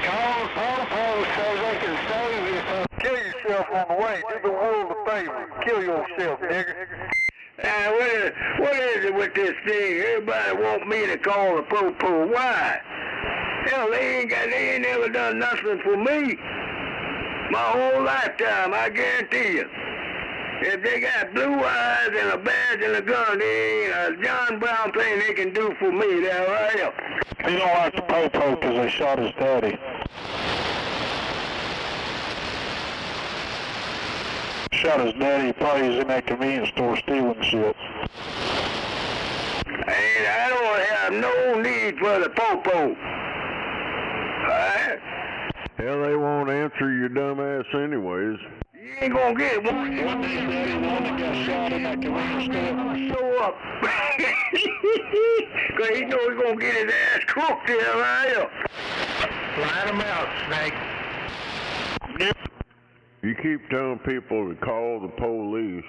Call the Popo so they can save you. Kill yourself on the way. Do the world a favor. Kill yourself, nigga. What is it with this thing? Everybody want me to call the po-po. Why? Hell, they ain't never done nothing for me. My whole lifetime, I guarantee you. If they got blue eyes and a badge and a gun, there ain't a John Brown thing they can do for me. There, right? He don't like the po-po because they shot his daddy. Shot his daddy, probably he's in that convenience store stealing shit. I don't have no need for the po-po. Alright? Hell, they won't answer your dumb ass anyways. You ain't gonna get it. One day daddy wanted to get shot in that convenience store. Show up. Cause he know he's gonna get his ass cooked there, right? Line him out, Snake. You keep telling people to call the police.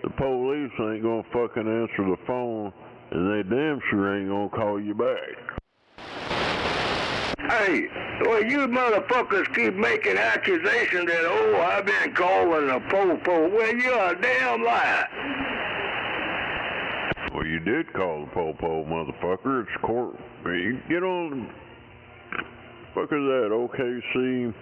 The police ain't gonna fucking answer the phone, and they damn sure ain't gonna call you back. Hey, well, you motherfuckers keep making accusations that, oh, I've been calling a po-po. Well, you're a damn liar. Well, you did call the po-po, motherfucker. It's court. You get on, fuck is that, OKC.gov.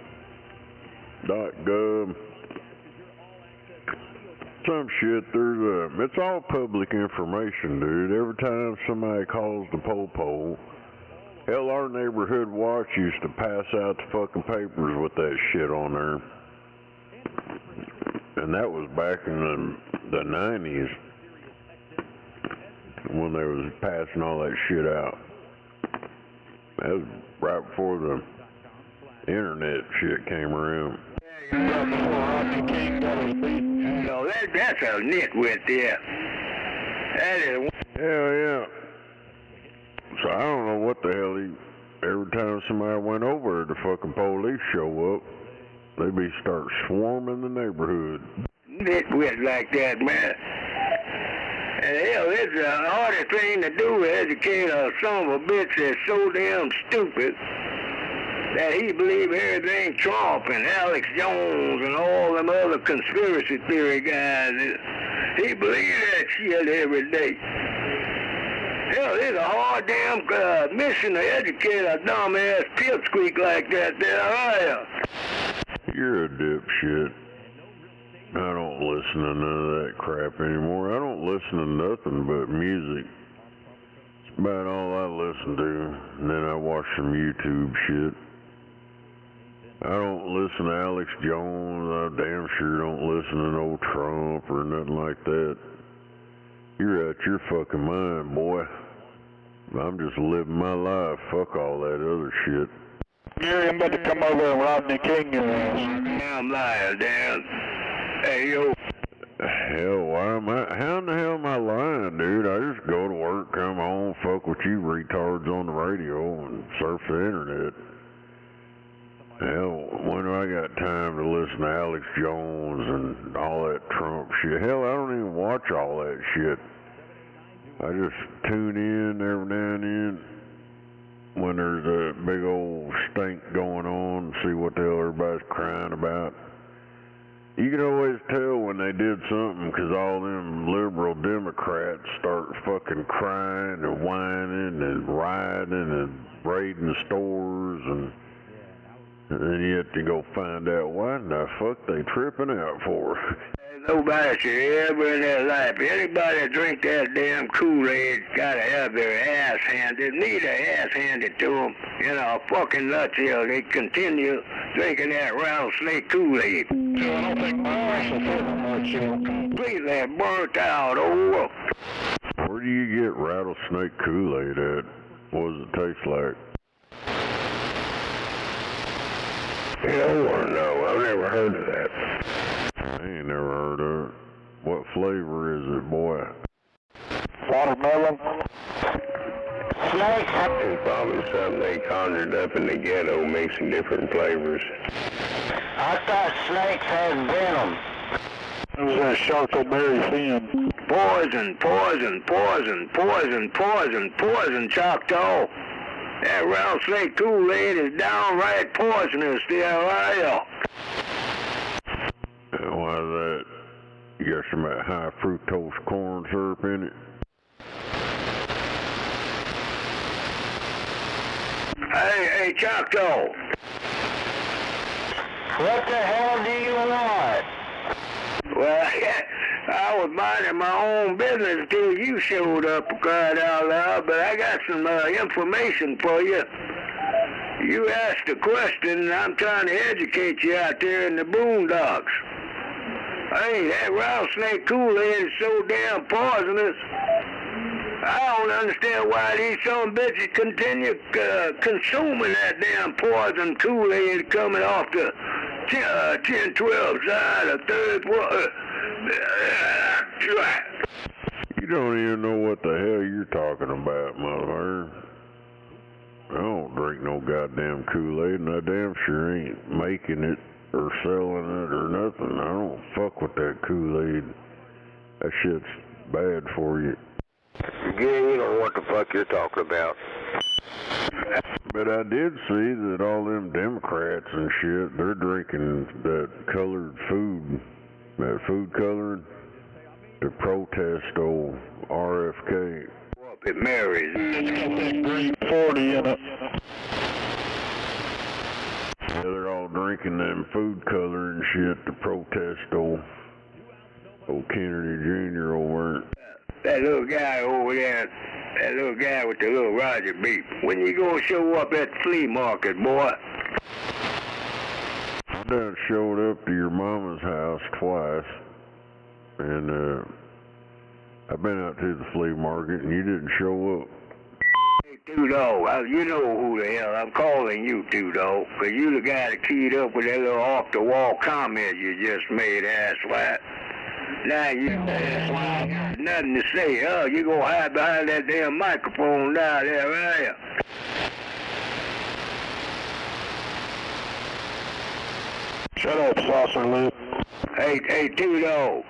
Some shit, it's all public information, dude. Every time somebody calls the po-po, hell, our neighborhood watch used to pass out the fucking papers with that shit on there. And that was back in the 90s when they was passing all that shit out. That was right before the internet shit came around. No, that's a nitwit there. That is. Hell yeah. So I don't know what the hell every time somebody went over, the fucking police show up, they be start swarming the neighborhood. Nitwit like that, man. And hell, it's the hardest thing to do, educate a son of a bitch that's so damn stupid that he believe everything Trump and Alex Jones and all them other conspiracy theory guys. He believes that shit every day. Hell, it's a hard damn mission to educate a dumbass pipsqueak like that there. You're a dipshit. I don't listen to none of that crap anymore. I don't listen to nothing but music. It's about all I listen to. And then I watch some YouTube shit. I don't listen to Alex Jones. I damn sure don't listen to no Trump or nothing like that. You're out your fucking mind, boy. I'm just living my life. Fuck all that other shit. Gary, I'm about to come over and Rodney King your ass. Damn liar, Dan. Hey, yo. Hell, how in the hell am I lying, dude? I just go to work, come home, fuck with you retards on the radio, and surf the internet. Hell, when do I got time to listen to Alex Jones and all that Trump shit? Hell, I don't even watch all that shit. I just tune in every now and then when there's a big old stink going on and see what the hell everybody's crying about. You can always tell when they did something because all them liberal Democrats start fucking crying and whining and rioting and raiding stores and then you have to go find out why in the fuck they tripping out for. Nobody should ever in their life, anybody that drink that damn Kool-Aid gotta have their ass handed, need their ass handed to them in a fucking nutshell. They continue drinking that rattlesnake Kool-Aid. I don't think my ass will fit in a nutshell. Completely burnt out, oh. Where do you get rattlesnake Kool-Aid at? What does it taste like? Hell or no, I've never heard of that. I ain't never heard of it. What flavor is it, boy? Watermelon. Snake. It's probably something they conjured up in the ghetto, mixing different flavors. I thought snakes had venom. It was that Charcoberry Fin. Poison, poison, poison, poison, poison, poison, Choctaw. That rattlesnake Kool-Aid is downright poisonous, dear Ariel. Why is that? You got some of that high fructose corn syrup in it. Hey, Choctaw. What the hell do you want? Well, I was minding my own business until you showed up, cried out loud, but I got some information for you. You asked a question, and I'm trying to educate you out there in the boondocks. Hey, that rattlesnake Kool-Aid is so damn poisonous. I don't understand why these some bitches continue consuming that damn poison Kool-Aid coming off the 10-12 side of third world. You don't even know what the hell you're talking about, motherfucker. I don't drink no goddamn Kool-Aid, and I damn sure ain't making it or selling it or nothing. I don't fuck with that Kool-Aid. That shit's bad for you. Yeah, you know what the fuck you're talking about. But I did see that all them Democrats and shit, they're drinking that colored food, that food coloring, to protest old RFK. It marries. It's got that green 40 in it. Yeah, they're all drinking them food coloring shit to protest old Kennedy Jr. over it. That little guy over there, that little guy with the little Roger beep. When you gonna show up at the flea market, boy? I done showed up to your mama's house twice, and I've been out to the flea market, and you didn't show up. Hey, Tudo, you know who the hell I'm calling you, Tudo, because you the guy that keyed up with that little off-the-wall comment you just made, asswipe. Now you nothing to say. Oh, you gonna hide behind that damn microphone down there, right? Shut up, saucer lip. Hey, Tudo.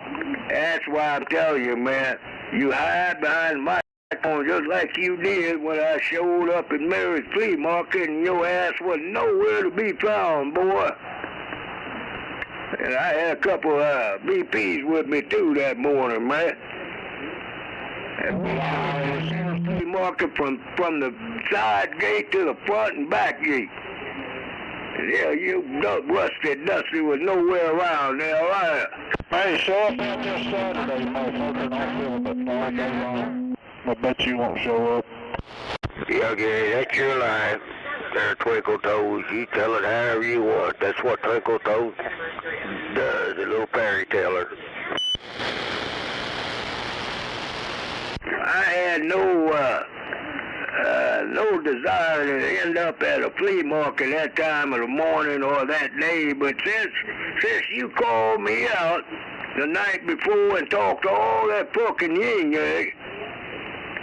That's why I'm telling you, man. You hide behind the microphone just like you did when I showed up at Mary's flea market and your ass was nowhere to be found, boy. And I had a couple BPs with me too that morning, man. And flea market from the side gate to the front and back gate. Yeah, you rusted Dusty was nowhere around there, right? Hey, show up out this Saturday, motherfucker, and I'll film it all day long. I bet you won't show up. Yeah, Gary, that's your line. There, Twinkle Toes. You tell it however you want. That's what Twinkle Toes does, a little fairy teller. I had no desire to end up at a flea market that time of the morning or that day, but since you called me out the night before and talked all that fucking yin-yang,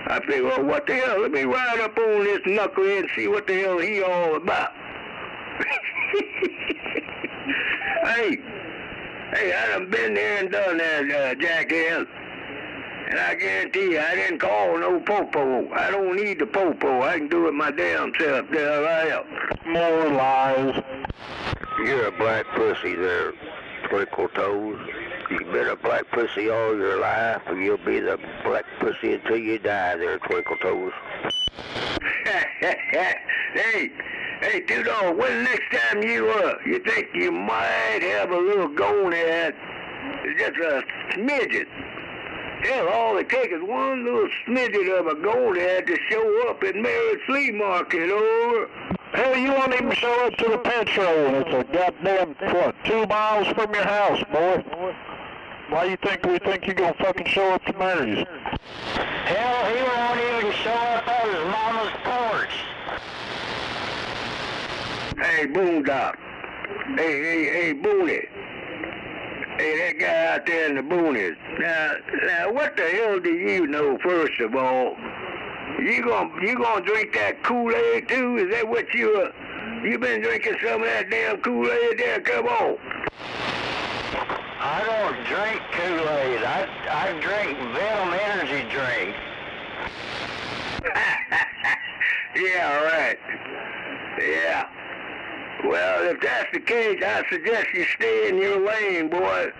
I figured, well, what the hell? Let me ride up on this knucklehead and see what the hell he all about. Hey, I done been there and done that, jackass. And I guarantee you, I didn't call no popo. I don't need the popo. I can do it my damn self there, right? More lies. You're a black pussy there, Twinkle Toes. You've been a black pussy all your life, and you'll be the black pussy until you die there, Twinkle Toes. Hey, Tudo, when next time you think you might have a little gonad, just a smidget. Hell, all it takes is one little smidget of a gonad to show up at Mary's flea market, over. Hell, you won't even show up to the petrol, and it's a goddamn, 2 miles from your house, boy. Why you think we think you're gonna fucking show up to Mary's? Hell, he won't even show up on his mama's porch. Hey, Boondock. Hey, Booney. Hey, that guy out there in the boonies. Now, what the hell do you know, first of all? You gonna drink that Kool-Aid too? Is that what you been drinking some of that damn Kool-Aid there? Come on. I don't drink Kool-Aid. I drink Venom energy drink. Yeah, right. Yeah. Well, if that's the case, I suggest you stay in your lane, boy.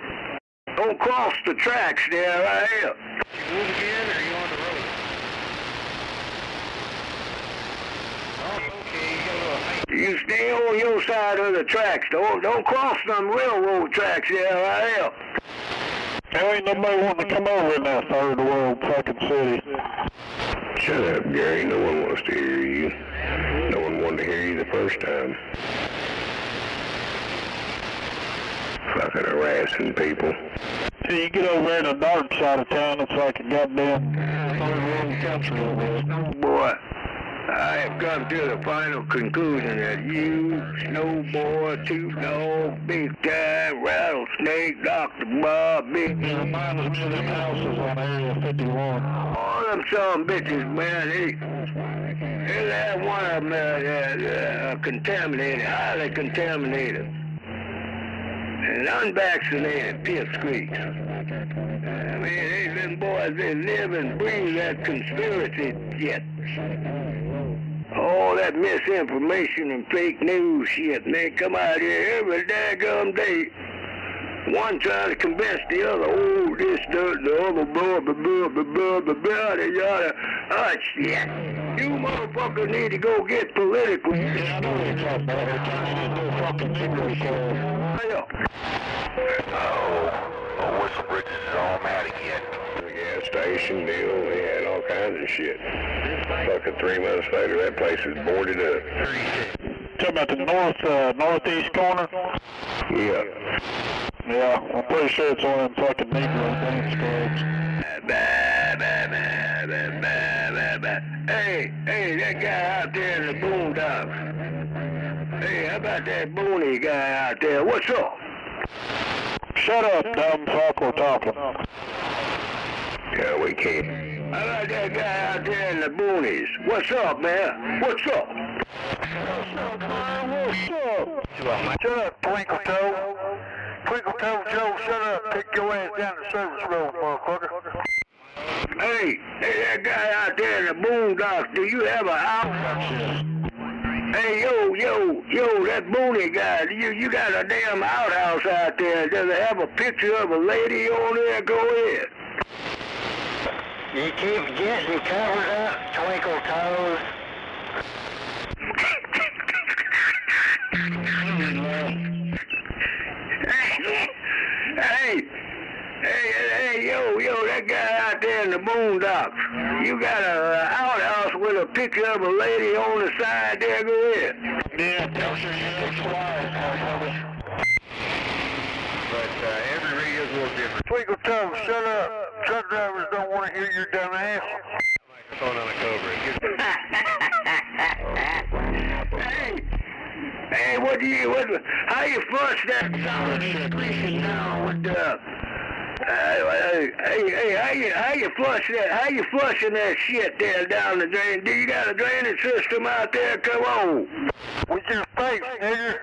Don't cross the tracks there, right here. You move again, or are you on the road? Oh, okay, you got a little height. You stay on your side of the tracks. Don't cross them railroad tracks there, right here. There ain't nobody wanting to come over in that third world fucking city. Shut up, Gary. No one wants to hear you. No one wanted to hear you the first time. Fucking harassing people. Till you get over there to the dark side of town, it's like a goddamn third world country over there. Boy, I have come to the final conclusion that you, Snowboy, Two Dog, Big Time, Rattlesnake, Dr. Bob, Big... Reminds me of them houses on Area 51. All them some bitches, man, they that one of them contaminated, highly contaminated, and unvaccinated pipsqueaks. I mean, them boys, they live and breathe that conspiracy shit. All that misinformation and fake news shit, and they come out here every daggum day. One trying to convince the other, oh, this, the other, yada. Oh, shit. You motherfuckers need to go get political. Yeah, I know what you're talking about. They're turning into a fucking Negro show. Oh, Whistle Bridges is all mad again. The gas station deal, they had all kinds of shit. Fucking 3 months later, that place is boarded up. Talking about the northeast corner? Yeah. Yeah, I'm pretty sure it's one of them fucking Negro dance clubs. Hey, that guy out there in the boondocks. Hey, how about that bony guy out there? What's up? Shut up, dumb fuck, we're talking. Yeah, we can't. How about that guy out there in the boonies? What's up, man? What's up? Shut up, Twinkle Toe. Twinkle Toe Joe, shut up. Take your ass down the service road, motherfucker. Hey, that guy out there in the boondocks, do you have a house? Hey, yo, that bony guy, you got a damn outhouse out there. Does it have a picture of a lady on there? Go ahead. You keep getting covered up, Twinkle Toes. Hey, yo, that guy out there in the boondocks. You got a outhouse with a picture of a lady on the side there, go ahead. Yeah, tell sure you look fly, motherfucker. But every radio's a little different. Twinkle Toe, shut up. Truck drivers don't want to hear your dumb ass. Phone on the Cobra. Hey, how you flush that solid secretion down with the... Hey, how you flush that? How you flushing that shit there down the drain? Do you got a drainage system out there? Come on. With your face, nigger.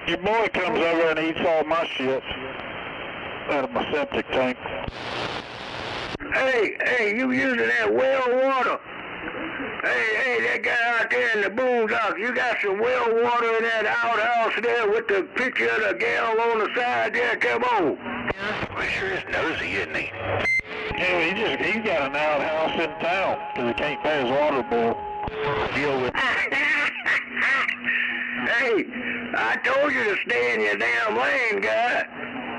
Your boy comes over and eats all my shit out of my septic tank. Hey, you using that well water? Hey, that guy out there in the boondocks, you got some well water in that outhouse there with the picture of the gal on the side there? Come on. He sure is nosy, isn't he? Yeah, he's got an outhouse in town because he can't pay his water bill. Deal with. Hey, I told you to stay in your damn lane, guy.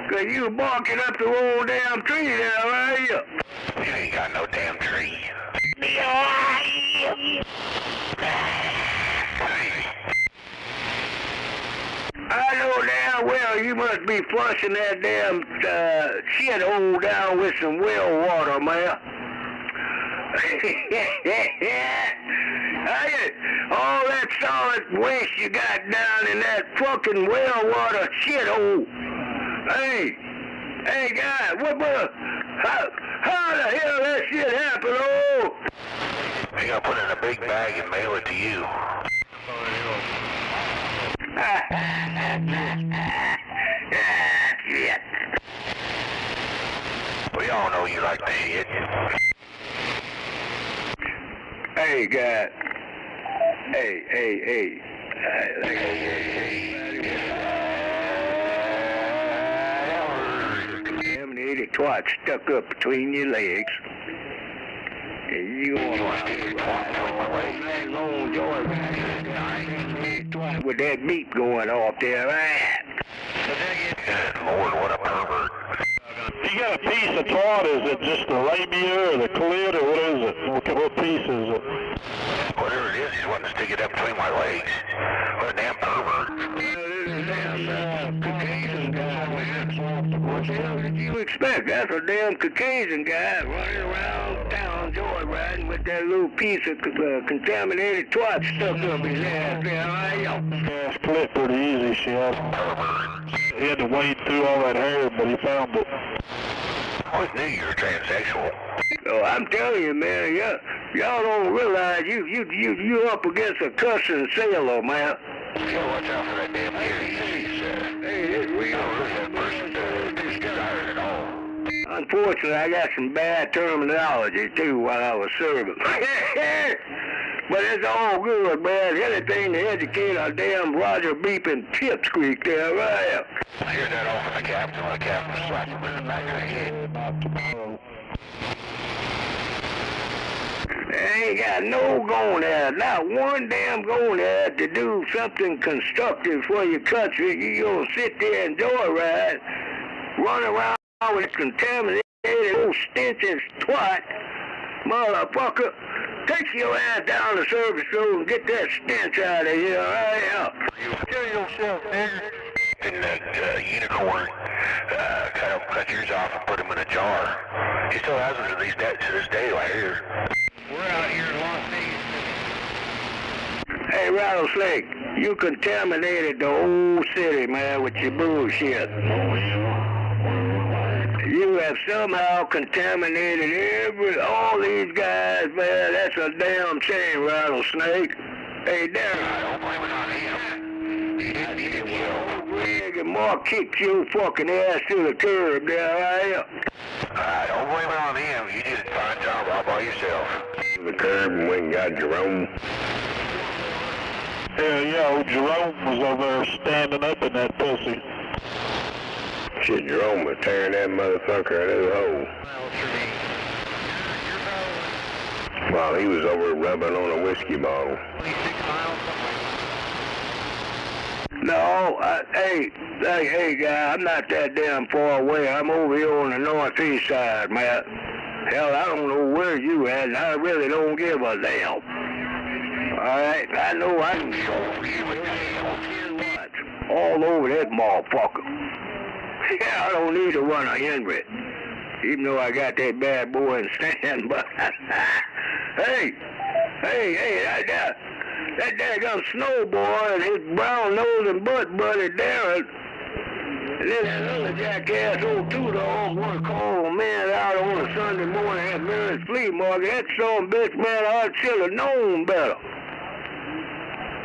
Cause you barking up the wrong damn tree there, are you? You ain't got no damn tree. I know damn well you must be flushing that damn shithole down with some well water, man. All that solid waste you got down in that fucking well water shithole. Hey, guy, how the hell that shit happened, oh? They gotta put it in a big bag and mail it to you. Shit. We all know you like the shit. Hey, guy. Hey. contaminated twat stuck up between your legs. And you want to long joy with that beep going off there, right? Lord, what a pervert. You got a piece of twat, is it just the labia or the clit, or what is it? What piece is it? Whatever it is, he's wanting to stick it up between my legs. What a damn pervert. Caucasian guy, man. What the hell did you expect? That's a damn Caucasian guy running around town joyriding with that little piece of contaminated twat stuck up his ass there. Yeah, it's clipped pretty easy, shit. He had to wade through all that hair, but he found it. I always knew you were transsexual. Oh, I'm telling you, man, y'all don't realize you up against a cussing sailor, man. You gotta watch out for that damn Hey, we don't really have a person to desire at all. Unfortunately, I got some bad terminology, too, while I was serving. But it's all good, man. Anything to educate our damn Roger beeping pipsqueak there, right? I hear that off of the captain when the captain slaps him in the back of the head. They ain't got no gonad, not one damn gonad to do something constructive for your country. You gonna sit there and joyride, run around with contaminated old stenching twat, motherfucker. Take your ass down the service road and get that stench out of here, right? Kill yourself, nigger. And that unicorn cut yours off and put him in a jar. He still has them to this day right here. We're out here in Las Vegas. Hey, Rattlesnake, you contaminated the whole city, man, with your bullshit. You have somehow contaminated all these guys, man. That's a damn shame, Rattlesnake. Hey, Darren. I don't blame it on him. He didn't need him, Greg and Mark kicked your fucking ass to the curb there, right? I don't blame it on him. You did a fine job all by yourself. The curb and went and got Jerome. Yeah, old Jerome was over there standing up in that pussy. Shit, Jerome was tearing that motherfucker a new hole. While he was over rubbing on a whiskey bottle. No, hey, guy, I'm not that damn far away. I'm over here on the northeast side, man. Hell, I don't know where you at, and I really don't give a damn. All right, I know I can show you all over that motherfucker. Yeah, I don't need to run a Henry, even though I got that bad boy in stand, but hey, that daggone snowboy and his brown nose and butt buddy Darren, and then that other jackass old two-dog want to call a man out on a Sunday morning at Mary's Flea Market. That son of a bitch, man, I should have known better.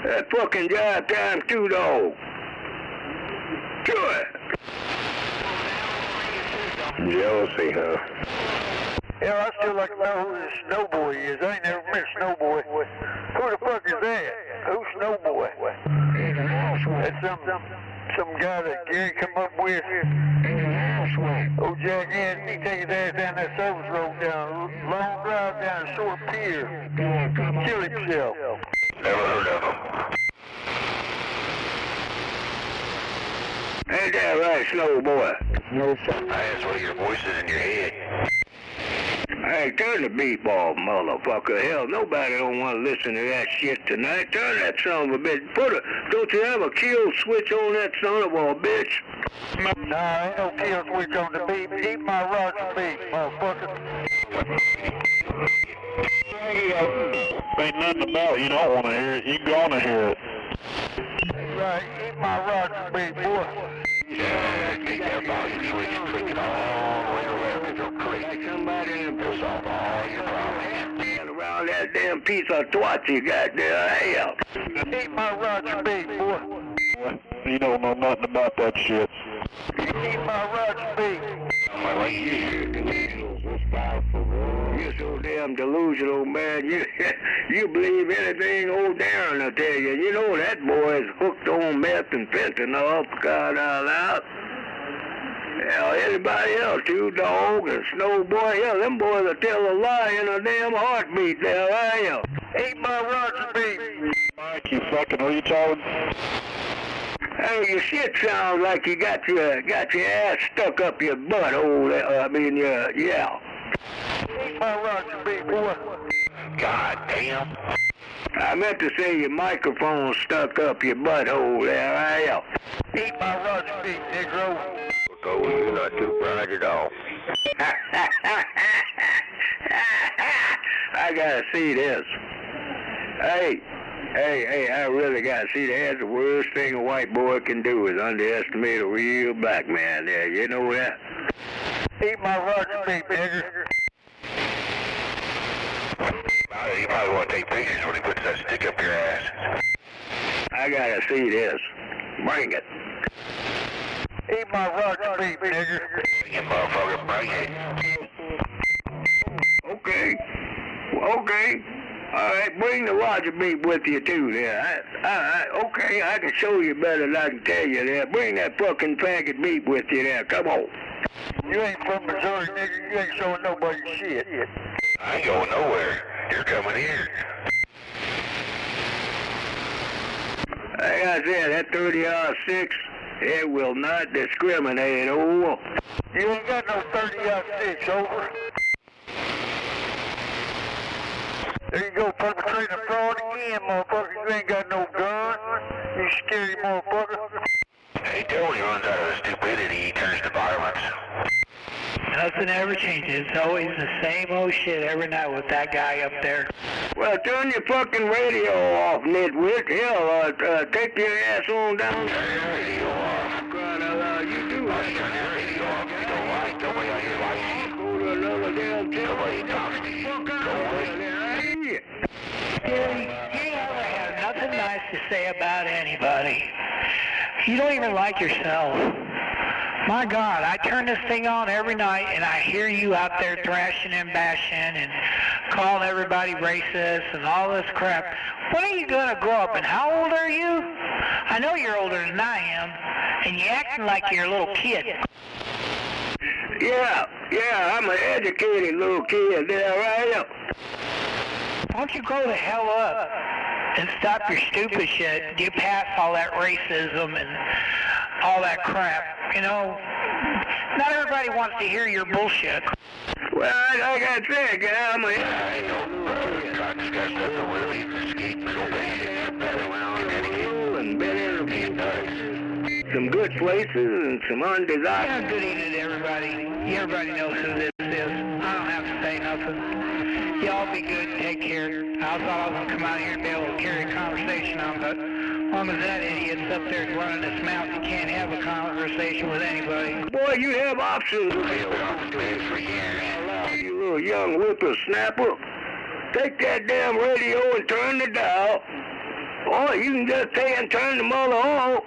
That fucking jive time two-dog. Sure. Jealousy, huh? Yeah, I still like to know who this Snowboy is. I ain't never met Snowboy. Who the fuck is that? Who's Snowboy? That's some guy that Gary come up with. Oh, Jack, yeah, he take his ass down that service road down, long drive down a short pier. Kill himself. Never heard of him. Ain't that right, Snowboy? No, sir. That's one of your voices in your head. Hey, turn the beep off, motherfucker. Hell, nobody don't want to listen to that shit tonight. Turn that son of a bitch. Don't you have a kill switch on that son of a bitch? Nah, ain't no kill switch on the beep. Eat my Roger beep, motherfucker. Ain't nothing about it. You don't want to hear it. You gonna hear it. Right, eat my Roger beep, boy. Yeah, take that volume switch and click it all the way around. It'll click. Somebody in the solve all your problems. Around that damn piece of twat you got there, hell. Eat my Roger beep, boy. You don't know nothing about that shit. Eat my Roger beep. I like you. You're so damn delusional, man. You believe anything old Darren will tell you. You know that boy is hooked on meth and fentanyl, for God out loud. Hell, anybody else, you dog and snow boy, hell, them boys will tell a lie in a damn heartbeat there, I am. Eat my Roger beef. Mike, you fucking retard. Hey, your shit sounds like you got your ass stuck up your butthole. Yeah. Eat my Roger beef, boy. God damn. I meant to say your microphone stuck up your butthole there, I am. Eat my Roger beef, Negro. So you're not too bright at all. I gotta see this. Hey, I really gotta see that. The worst thing a white boy can do is underestimate a real black man there. You know that? Eat my Roger beef, nigger. You probably want to take pictures when he puts that stick up your ass. I gotta see this. Bring it. Eat my Roger beef, nigger. You motherfucker, bring it. Okay. All right, bring the Roger beef with you too there. Okay, I can show you better than I can tell you there. Bring that fucking packet beef with you there. Come on. You ain't from Missouri, nigger. You ain't showing nobody shit. I ain't going nowhere. You're coming here. Like I said, that 30-06, it will not discriminate, oh. You ain't got no 30-06, over. There you go, perpetrating a fraud again, motherfucker. You ain't got no gun. You scary motherfucker. Hey, till he runs out of stupidity, he turns to violence. Nothing ever changes. It's always the same old shit every night with that guy up there. Well, turn your fucking radio off, nitwit. Hell, take your ass on down. Turn your radio off. You do. Turn your radio off. You don't like the way I hear like you. Go to another damn town. Nobody talks to you. Go away. You never have nothing nice to say about anybody. You don't even like yourself. My God, I turn this thing on every night and I hear you out there thrashing and bashing and calling everybody racist and all this crap. When are you going to grow up and how old are you? I know you're older than I am and you're acting like you're a little kid. Yeah, I'm an educated little kid there, right? Why don't you grow the hell up and stop your stupid shit, get past all that racism and all that crap. You know, not everybody wants to hear your bullshit. Well, like I said, I'm a... some good places and some undesirable... Yeah, good evening to everybody. Everybody knows who this is. I don't have to say nothing. Y'all be good and take care. I thought I was going to come out here and be able to carry a conversation on, but as long as that idiot's up there running his mouth, he can't have a conversation with anybody. Boy, you have options. You little young whippersnapper. Take that damn radio and turn the dial. Or you can just take and turn the mother on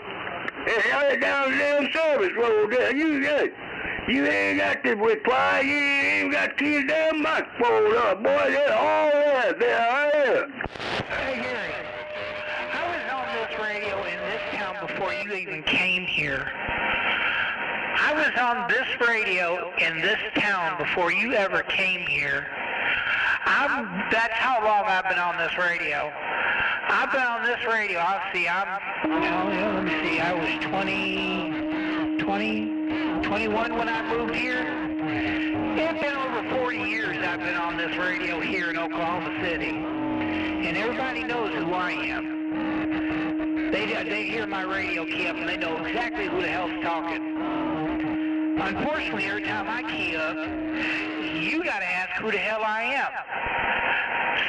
and held it down the damn service road there. You ain't got to reply. You ain't even got to keep the damn microphone up, boy. That's all that there. Hey, Gary. I was on this radio in this town before you even came here. I was on this radio in this town before you ever came here. That's how long I've been on this radio. I've been on this radio. Let me see. I was 21 when I moved here. It's been over 40 years I've been on this radio here in Oklahoma City. And everybody knows who I am. They hear my radio key up and they know exactly who the hell's talking. Unfortunately, every time I key up, you gotta ask who the hell I am.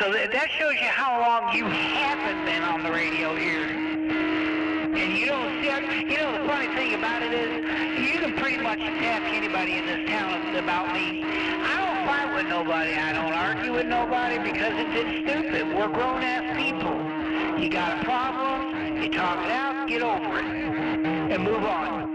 So that shows you how long you haven't been on the radio here. And you don't see, the funny thing about it is, you can pretty much ask anybody in this town about me. I don't fight with nobody. I don't argue with nobody because it's stupid. We're grown-ass people. You got a problem, you talk it out, get over it, and move on.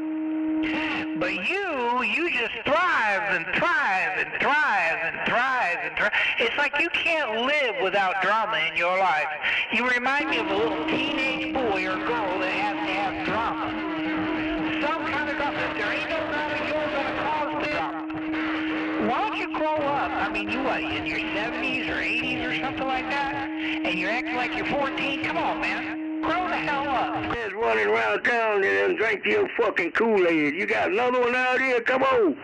But you just thrive and thrive and thrive and thrive and thrive. It's like you can't live without drama in your life. You remind me of a little teenage boy or girl that has to have drama. Some kind of drama. If there ain't no drama, you're going to what, in your 70s or 80s or something like that, and you're acting like you're 14? Come on, man. Grow the hell up. Just running around town and drink your fucking Kool-Aid. You got another one out here? Come on.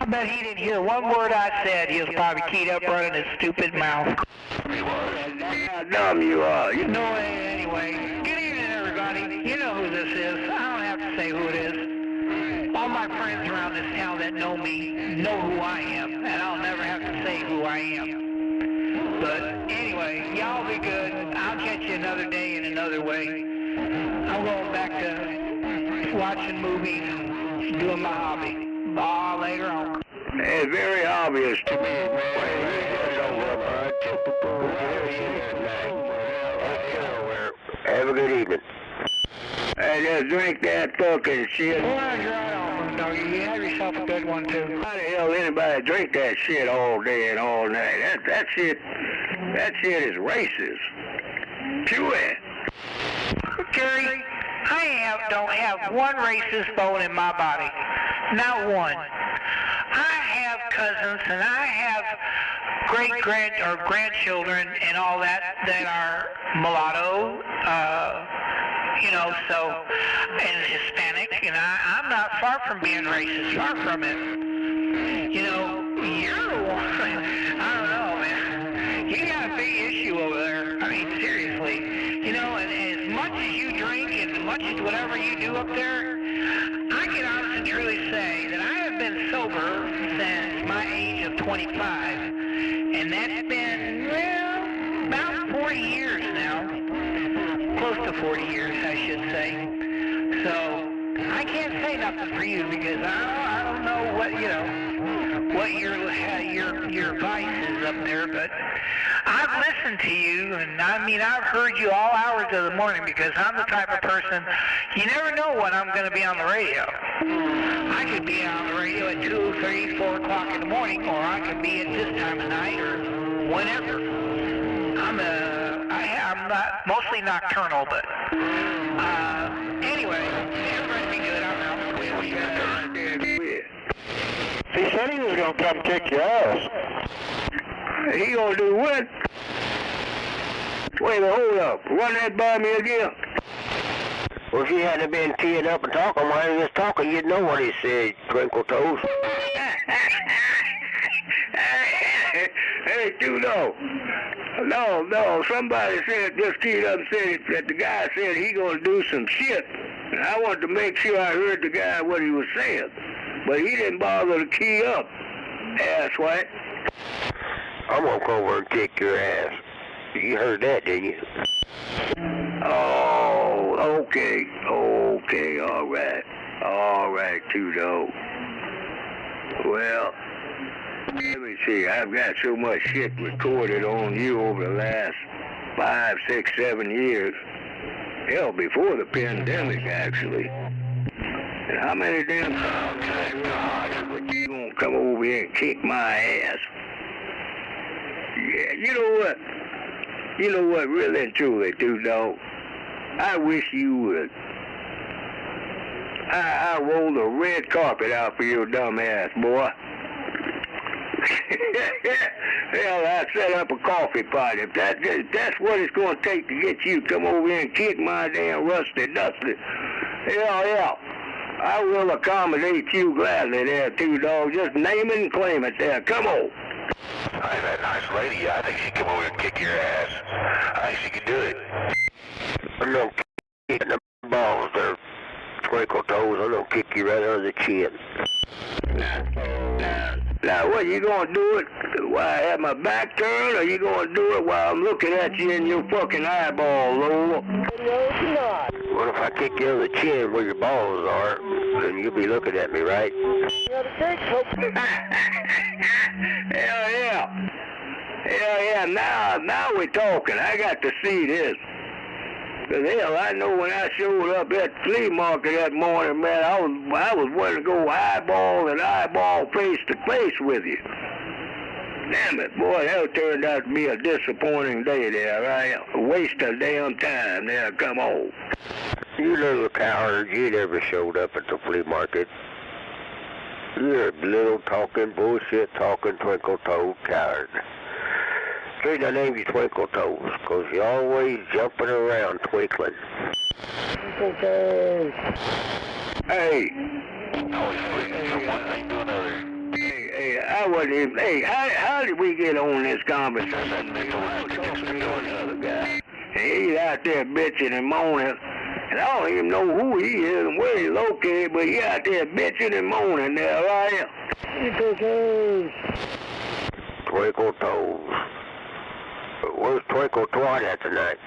I bet he didn't hear one word I said. He was probably keyed up running his stupid mouth. How dumb you are. You know it anyway. Good evening, everybody. You know who this is. I don't have to say who it is. All my friends around this town that know me know who I am, and I'll never have to say who I am. But anyway, y'all be good. I'll catch you another day in another way. I'm going back to watching movies and doing my hobby. Bye, later on. It's very obvious to me. Have a good evening. Hey, just drink that fucking shit. Well, that's right on, doggy. You have yourself a good one, too. How the hell anybody drink that shit all day and all night? That shit is racist. Pure. Jerry, I don't have one racist bone in my body. Not one. I have cousins and I have grandchildren and all that are mulatto, and Hispanic, and I'm not far from being racist, far from it. You know, you're one. I don't know, man. You got a big issue over there. I mean, seriously. You know, and as much as you drink and as much as whatever you do up there, I can honestly and truly say that I have been sober since my age of 25, and that's been, well, about 40 years now. Close to 40 years, I should say. So I can't say nothing for you because I don't know what your vice is up there, but I've listened to you, and I mean I've heard you all hours of the morning because I'm the type of person, you never know when I'm going to be on the radio. I could be on the radio at 2, 3, 4 o'clock in the morning, or I could be at this time of night or whenever. I'm not mostly nocturnal, but anyway, everybody be good. I'm out. He said he was going to come kick your ass. He going to do what? Wait a minute, hold up. Run that by me again. Well, if he hadn't been teeing up and talking while he was talking, you'd know what he said, Twinkle Toes. Hey, you know. No, somebody said, just keyed up and said that the guy said he going to do some shit. And I wanted to make sure I heard the guy what he was saying. But he didn't bother to key up, asswipe. I'm going to come over and kick your ass. You heard that, didn't you? Oh, okay, all right, Tudo. Well, let me see, I've got so much shit recorded on you over the last 5, 6, 7 years. Hell, before the pandemic, actually. And how many damn times would you gonna come over here and kick my ass? Yeah, you know what, really and truly, Tudo, I wish you would. I rolled a red carpet out for your dumb ass, boy. Hell, I set up a coffee pot. If that's what it's going to take to get you to come over here and kick my damn rusty dusty. Hell, yeah. I will accommodate you gladly there, Tudo. Just name it and claim it there. Come on. Hey, that nice lady, I think she can come over and kick your ass. I think she can do it. I'm going to kick the balls there, Twinkle Toes. I'm going to kick you right under the chin. Now, what, you going to do it while I have my back turned, or you going to do it while I'm looking at you in your fucking eyeball, Lola? What if I kick you on the chin where your balls are, then you'll be looking at me, right? Hell yeah, now we're talking. I got to see this. Because hell, I know when I showed up at the flea market that morning, man, I was wanting to go eyeball, face to face with you. Damn it, boy, that turned out to be a disappointing day there, right? A waste of damn time there, come on. You little coward, you never showed up at the flea market. You're a little talking, bullshit talking, twinkle-toed coward. The reason I named you Twinkle Toes, because you're always jumping around twinkling. Twinkle Toes. Hey. Hey, I wasn't even, hey, how did we get on this conversation? Other guy. And he's out there bitching and moaning, and I don't even know who he is and where he's located, but he's out there bitching and moaning there, right? Twinkle Toes. Twinkle Toes. Where's Twinkle Twat at tonight?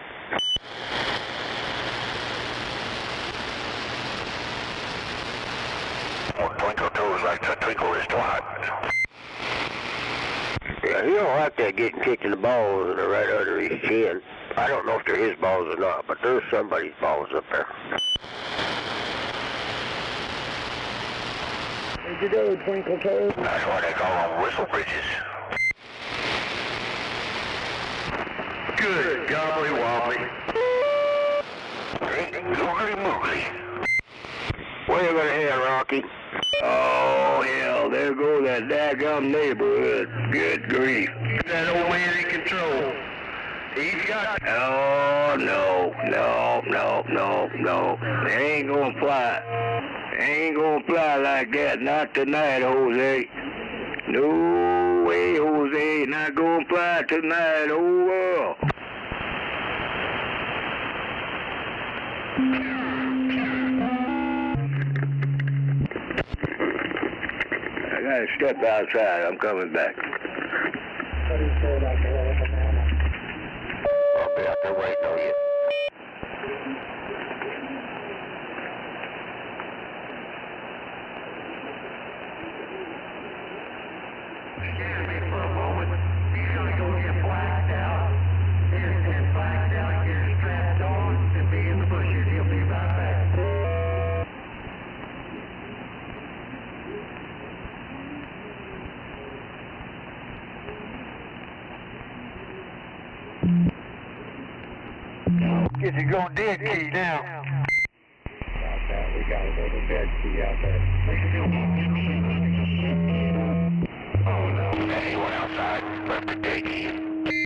Oh, Twinkle Toes likes to twinkle his twat. Yeah, he don't like that getting kicked in the balls and right under his chin. I don't know if they're his balls or not, but there's somebody's balls up there. Where'd you go, Twinkle Toes? That's why they call them whistle bridges. Good gobbly wobbly. Googly moogly. Where you gonna head, Rocky? Oh, hell, there goes that daggum neighborhood. Good grief. That old man in control. He's got... Oh, no. They ain't gonna fly. They ain't gonna fly like that. Not tonight, Jose. No way, Jose. Not gonna fly tonight. Oh, well. I gotta step outside. I'm coming back. I'll be out there waiting on you. Scared me for a moment. He's gonna go get blacked out. He'll get blacked out, get strapped on, and be in the bushes. He'll be right back. Get you going dead key now. We got a little dead key out there. Oh no, he went outside, left the dead key.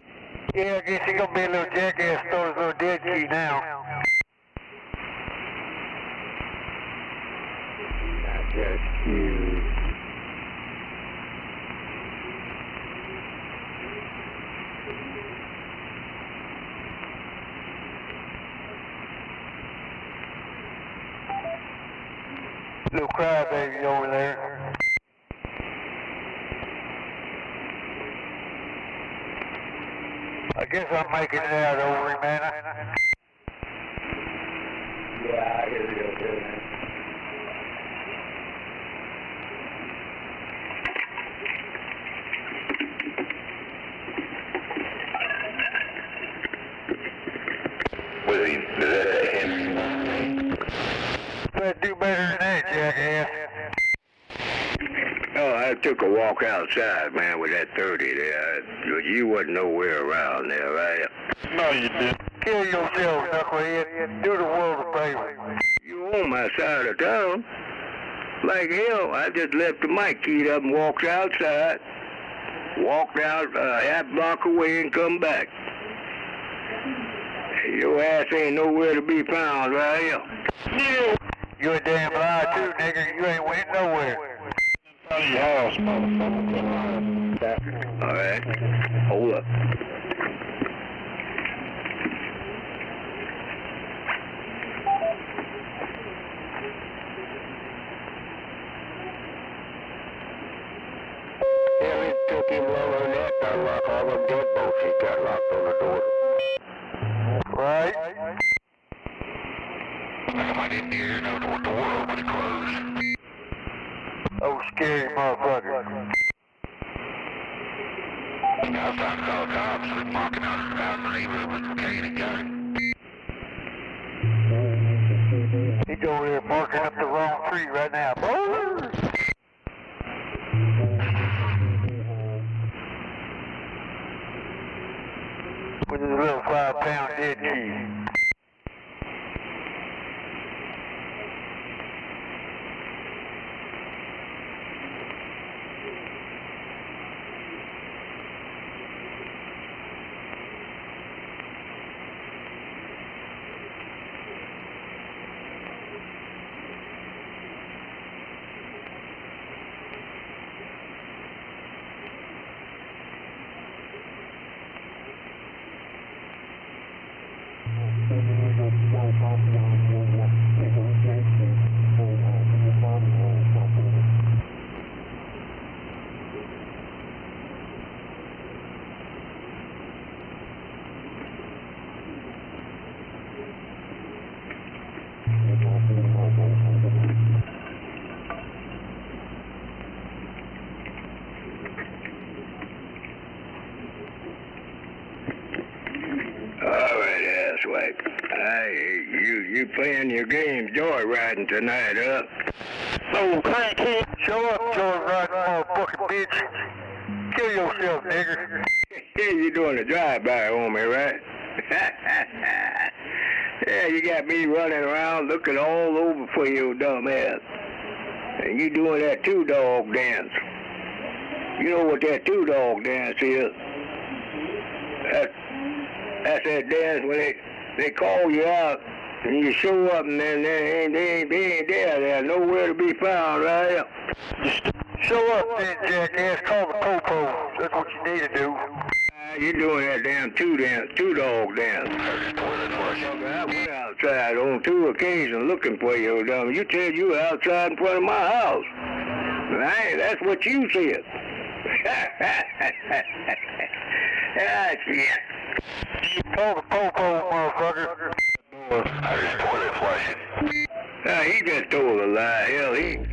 Yeah, I guess he's gonna be a little jackass, throw his little dead key now. Not just you. Little crybaby over there. I guess I'm making it out over him, man. Yeah, I hear you okay, man. Was he, is that him? Better do better than that, jackass. Oh, I took a walk outside, man, with that 30 there. You wasn't nowhere around there, right? No, you didn't. Kill yourself, knucklehead. Do the world a favor. You on my side of town. Like hell, I just left the mic keyed up and walked outside. Walked out a half block away and come back. Your ass ain't nowhere to be found, right? You a damn liar too, nigga. You ain't went nowhere. Out of your house, motherfucker. All right. Hold up. Yeah, it took him longer than that to unlock all them deadbolts he got locked on the door. Right? I didn't hear no door open and close. Oh, scary motherfucker. I was trying to call the cops. They're walking out the neighborhood with a cane and gun. He's over there barking up the wrong tree right now. Boulder! With his little 5-pound dead key. asswipe. You playing your game joyriding tonight, huh? Oh, crackhead. Show up, joyriding, motherfucking bitch. Kill yourself, nigger. Yeah, you doing a drive-by on me, right? Yeah, you got me running around looking all over for you, dumb ass. And you doing that two-dog dance. You know what that two-dog dance is? That's that dance when they call you out and you show up and then they ain't there. They're nowhere to be found, right? Just show up then, jackass. Call the popo. That's what you need to do. You're doing that damn two-dog dance. I went outside on 2 occasions looking for you, dumb. You said you were outside in front of my house. Hey, that's what you said. Ah, shit. Call the popo, motherfucker. I just toilet flushing. He just told a lie. Hell, he's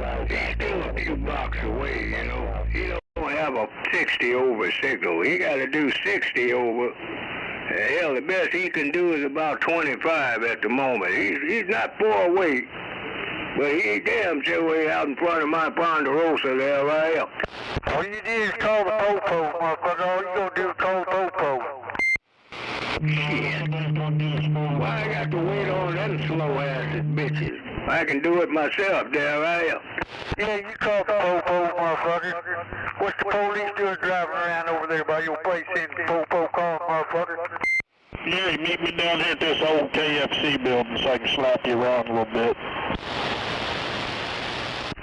still a few blocks away, you know. He don't have a 60 over signal. He got to do 60 over. Hell, the best he can do is about 25 at the moment. He's not far away, but he damn sure way out in front of my Ponderosa there, right? All you need is call the popo, motherfucker. All you gonna do is call the popo. Shit. Why I got to wait on them slow-ass bitches? I can do it myself, there I am. Yeah, you call the popo, motherfucker. What's the police doing driving around over there by your place in popo calling, motherfucker? Yeah, meet me down here at this old KFC building so I can slap you around a little bit.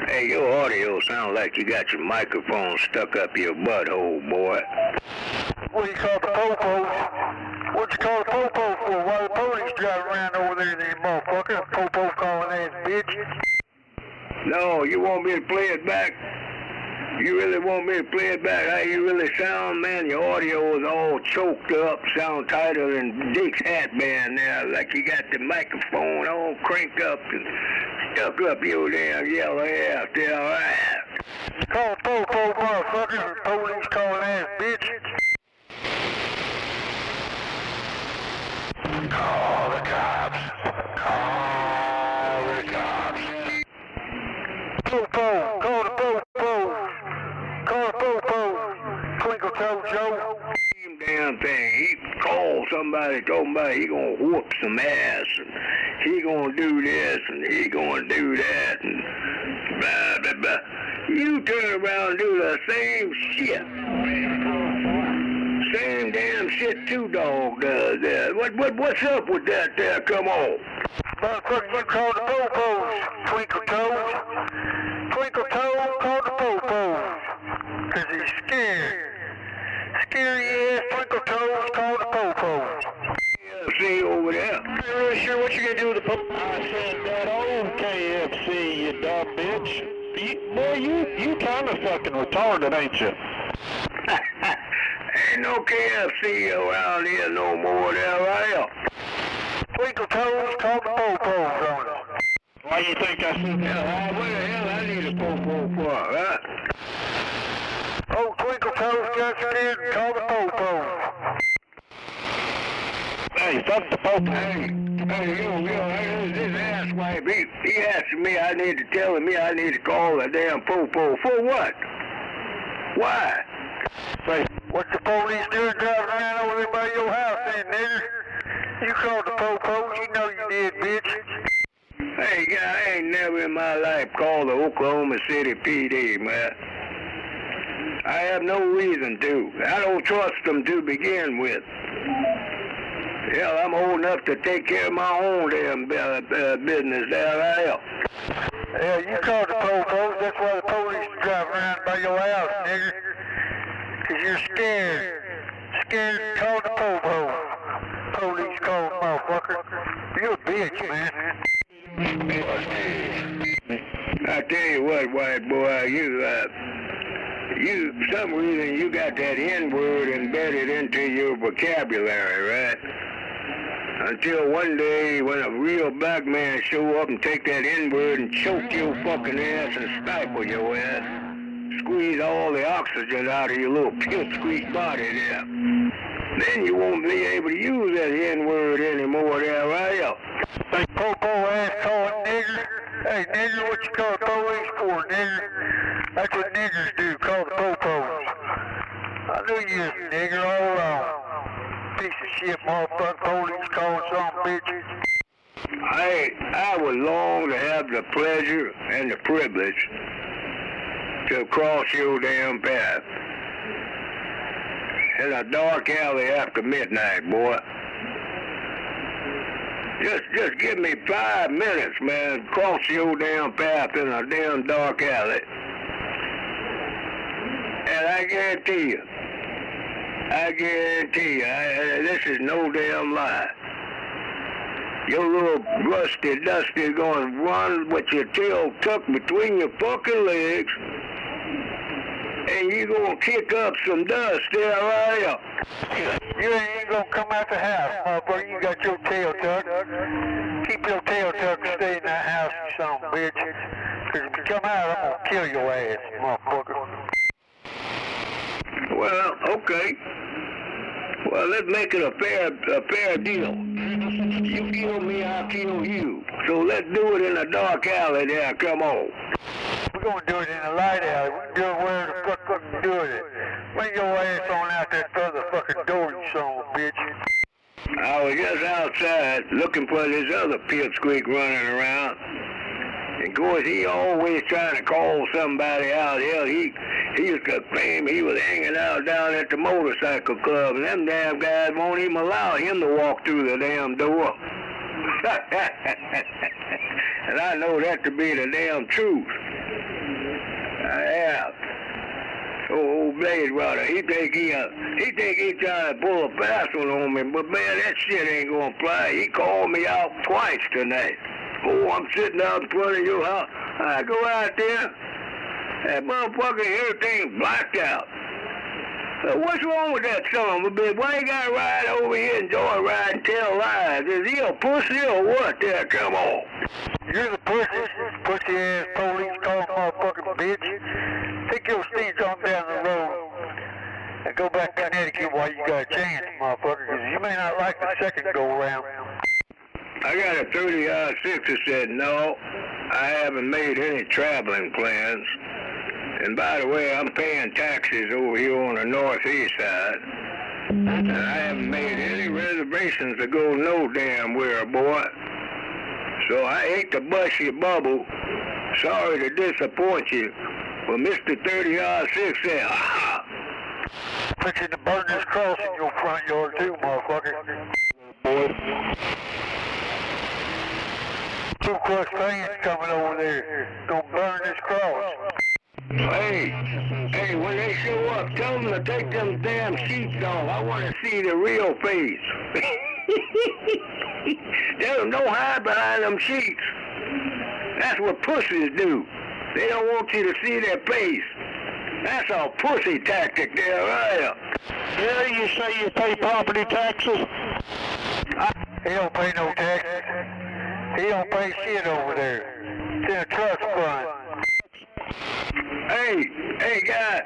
Hey, your audio sounds like you got your microphone stuck up your butthole, boy. What do you call the popo? What you call the popo for? Why the police driving around over there, then, motherfucker? Popo calling ass bitch. No, you want me to play it back? You really want me to play it back? How you really sound, man? Your audio is all choked up, sound tighter than Dick's hat band now, like you got the microphone all cranked up and stuck up your damn yellow ass there, all right? Call the popo, motherfucker. Police calling ass bitch. Call the cops. Call the cops. Popo, call the popo. Call the popo. Twinkle Toe Joe. Same damn thing. He called somebody, talking about he gonna whoop some ass, and he gonna do this, and he gonna do that, and blah, blah, blah. You turn around and do the same shit. Same damn shit two-dog does there. What's up with that there? Come on. Motherfucker, you call the popos. Twinkle Toes. Twinkle Toes, call the popos. Cause he's scared. Scary ass Twinkle Toes, call the popos. See over there. I'm not really sure what you're gonna do with the popos. I said that old KFC, you dumb bitch. Boy, you kind of fucking retarded, ain't you? Ain't no KFC around here no more there, right? Twinkle Toes, call the popos on us. Why do you think I said that? What the hell I need a popo for, huh? Oh, Twinkle Toes got scared and call the popos. Hey, fuck the popo. Hey, this asswipe, he asked me, I need to tell him I need to call the damn popo. For what? Why? Say, what's the police doing driving around over there by your house then, nigger? You called the popos, you know you did, bitch. Hey, guy, I ain't never in my life called the Oklahoma City PD, man. I have no reason to. I don't trust them to begin with. Hell, I'm old enough to take care of my own damn business there, I am. Yeah, you called the popos, that's why the police are driving around by your house, nigger. Cause you're scared. Scared to call the popos. Police called, motherfucker. You're a bitch, man. I tell you what, white boy, you, for some reason you got that N-word embedded into your vocabulary, right? Until one day when a real black man show up and take that N-word and choke your fucking ass and stifle your ass. Squeeze all the oxygen out of your little pipsqueak body there. Then you won't be able to use that N-word anymore there, right? Hey, popo ass calling nigger. Hey, nigger, what you call the police for, nigger? That's what niggers do, call the popos. I knew you was a nigger all along. Piece of shit, motherfucker, police calling some bitch. I would long to have the pleasure and the privilege to cross your damn path in a dark alley after midnight, boy. Just give me 5 minutes, man, cross your damn path in a damn dark alley. And I guarantee you, this is no damn lie. Your little rusty dusty is gonna run with your tail tucked between your fucking legs, and you gonna kick up some dust there, are you? You ain't gonna come out the house, motherfucker. You got your tail tucked. Keep your tail tucked and stay in that house, you son of a bitch. Cause if you come out, I'm gonna kill your ass, motherfucker. Well, okay. Well, let's make it a fair deal. You kill me, I'll kill you. So let's do it in a dark alley there, come on. We're gonna do it in a light alley. We can do it where the fuck we can do it. Bring your ass on out that other fucking door, you son of a bitch. I was just outside looking for this other pipsqueak running around. And of course, he always trying to call somebody out. Hell, he used to claim he was hanging out down at the motorcycle club, and them damn guys won't even allow him to walk through the damn door. And I know that to be the damn truth. I have. So old Blade Runner, he think he trying to pull a fast one on me, but man, that shit ain't gonna fly. He called me out twice tonight. Oh, I'm sitting out in front of your house. I go out there, that motherfucker, everything blacked out. What's wrong with that son of a bitch? Why you gotta ride over here and joyride and tell lies? Is he a pussy or what there? Come on. You're the pussy ass police calling motherfucking bitch. Take your steeds on down the road and go back to Connecticut while you got a chance, motherfucker, because you may not like the second go around. I got a 30-6 that said, no, I haven't made any traveling plans. And by the way, I'm paying taxes over here on the northeast side. And I haven't made any reservations to go no damn where, boy. So I hate to bust your bubble. Sorry to disappoint you. But Mr. 30-6 said, aha. Fixing to burn this cross in your front yard too, motherfucker. Boy. Two Klux fans coming over there. Gonna burn this cross. Hey, when they show up, tell them to take them damn sheets off. I want to see the real face. Tell them don't hide behind them sheets. That's what pussies do. They don't want you to see their face. That's a pussy tactic there, right? Yeah, you say you pay property taxes? He don't pay no taxes. He don't pay shit over there. It's in a trust fund. Hey, guy.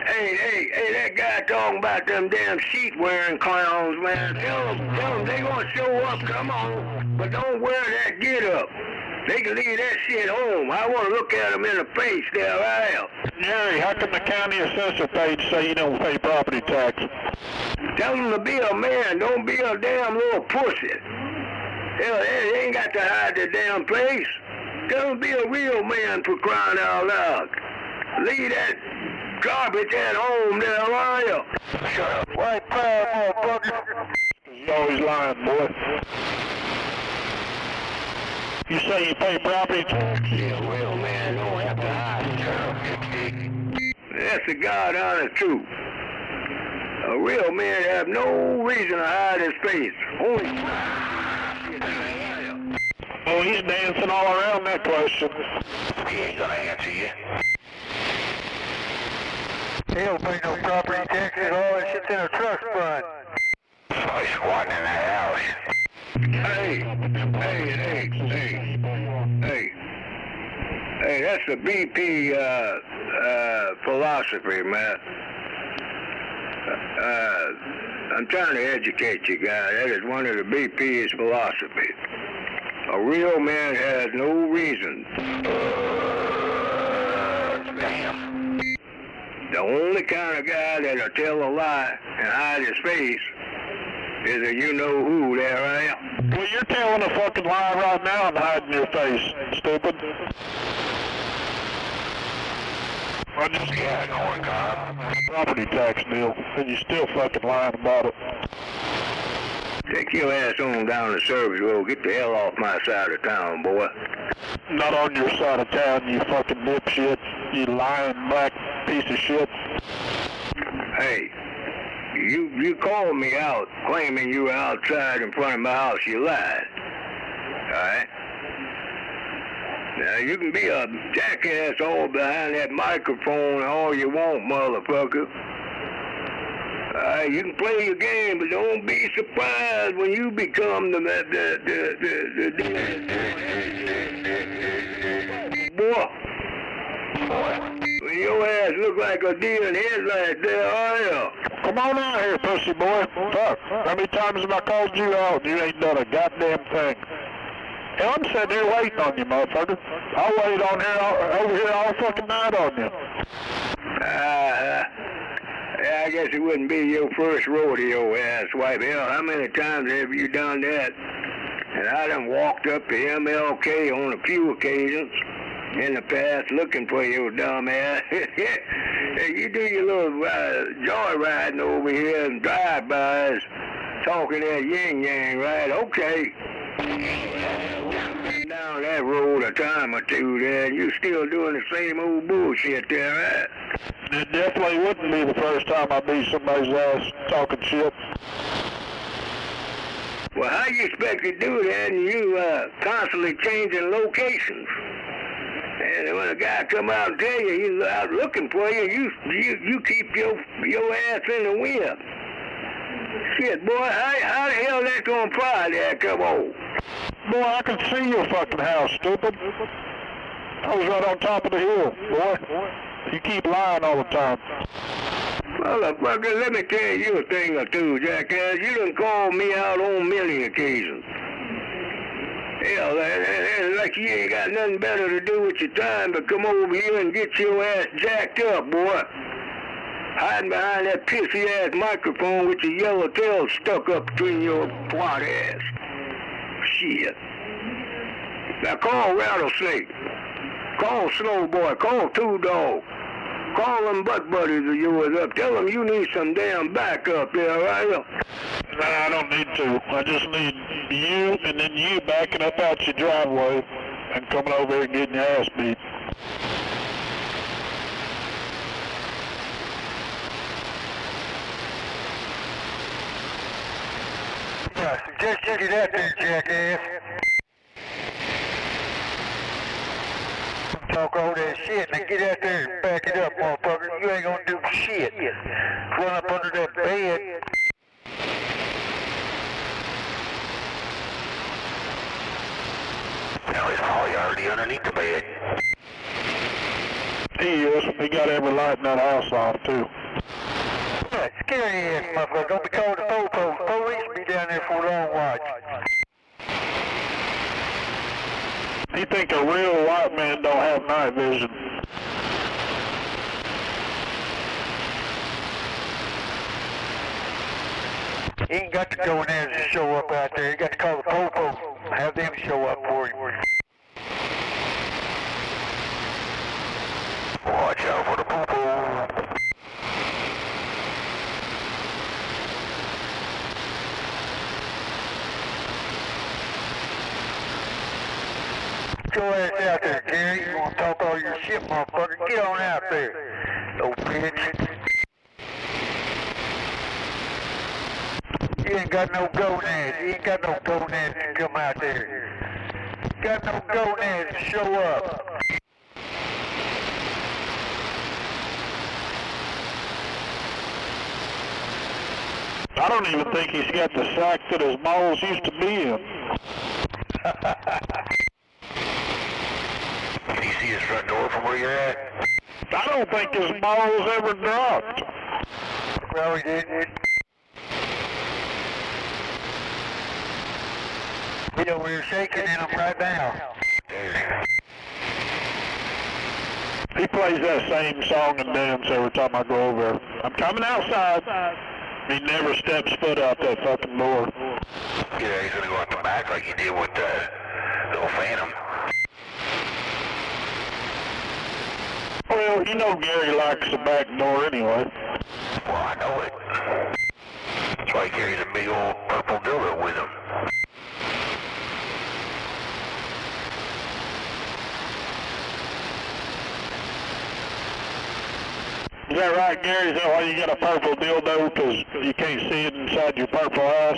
Hey, that guy talking about them damn sheet-wearing clowns, man. Tell them they gonna show up, come on. But don't wear that get-up. They can leave that shit home. I want to look at them in the face there, right? Jerry, how come the county assessor page say you don't pay property tax? Tell them to be a man. Don't be a damn little pussy. Hell, they ain't got to hide their damn face. Tell them to be a real man for crying out loud. Leave that garbage at home there, are you? Shut up. White power, motherfucker. You always lying, boy. You say you pay property tax? Yeah, real man don't have to hide it. That's the God honest truth. A real man have no reason to hide his face. Only... Oh, he's dancing all around that question. He ain't gonna answer you. He don't pay no property taxes. All that shit's in a trust fund. So he's squatting in the house. Hey, that's the BP philosophy, man. I I'm trying to educate you guys. That is one of the BP's philosophy. A real man has no reason. The only kind of guy that'll tell a lie and hide his face is a you-know-who there, right? Well, you're telling a fucking lie right now and hiding your face, stupid. I just got an orange property tax bill, and you still fucking lying about it. Take your ass on down to Service Road. Get the hell off my side of town, boy. Not on your side of town, you fucking dipshit. You lying black piece of shit. Hey, you called me out claiming you were outside in front of my house. You lied. Alright? Now, you can be a jackass all behind that microphone all you want, motherfucker. You can play your game, but don't be surprised when you become the boy. When your ass look like a deer in headlights there, are you? Come on out here, pussy boy. Fuck. How many times have I called you out? You ain't done a goddamn thing. Hell, I'm sitting here waiting on you, motherfucker. I'll wait on here over here all fucking night on you. Yeah, I guess it wouldn't be your first rodeo, asswipe. Hell, how many times have you done that? And I done walked up to MLK on a few occasions in the past looking for your dumb ass. Hey, you do your little joyriding over here and drive-bys, talking that yin-yang, right? Okay. Down that road a time or two there, and you still doing the same old bullshit there, right? It definitely wouldn't be the first time I beat somebody's ass talking shit. Well, how you expect to do that and you constantly changing locations? And when a guy come out and tell you he's out looking for you, you keep your ass in the wind. Shit, boy, how the hell that gonna fly there? Come on. Boy, I can see your fucking house, stupid. I was right on top of the hill, boy. You keep lying all the time. Motherfucker, let me tell you a thing or two, jackass. You done called me out on many occasions. Hell, like you ain't got nothing better to do with your time but come over here and get your ass jacked up, boy. Hiding behind that pissy-ass microphone with your yellow tail stuck up between your twat ass. Shit. Now call Rattlesnake. Call Snowboy. Call Two Dog. Call them butt buddies of yours up. Tell them you need some damn backup there, right? Nah, I don't need to. I just need you and then you backing up out your driveway and coming over here and getting your ass beat. I suggest you get out there, jackass. Talk all that shit and get out there and back it up, motherfucker. You ain't gonna do shit. Run up under that bed. Now he's probably already underneath the bed. He is. He got every light in that house off, too. Scary ass motherfucker. Don't be called the po-po. Police will be down there for a long watch. You think a real white man don't have night vision? You ain't got to go in there and just show up out there. You got to call the po-po. Have them show up for you. Watch out for the po-po. Get your ass out there, Gary. You want to talk all your shit, motherfucker? Get on out there, old bitch. You ain't got no gonads. You ain't got no gonads to come out there. You got no gonads to show up. I don't even think he's got the sack that his balls used to be in. Can you see his front door from where you're at? I don't think his balls ever dropped. Well, he didn't. He's over here shaking in him right now. He plays that same song and dance every time I go over there. I'm coming outside. He never steps foot out that fucking door. Yeah, he's gonna go out the back like he did with the little Phantom. Well, you know Gary likes the back door anyway. Well, I know it. That's why he carries a big old purple dildo with him. Is that right, Gary? Is that why you got a purple dildo? Because you can't see it inside your purple ass?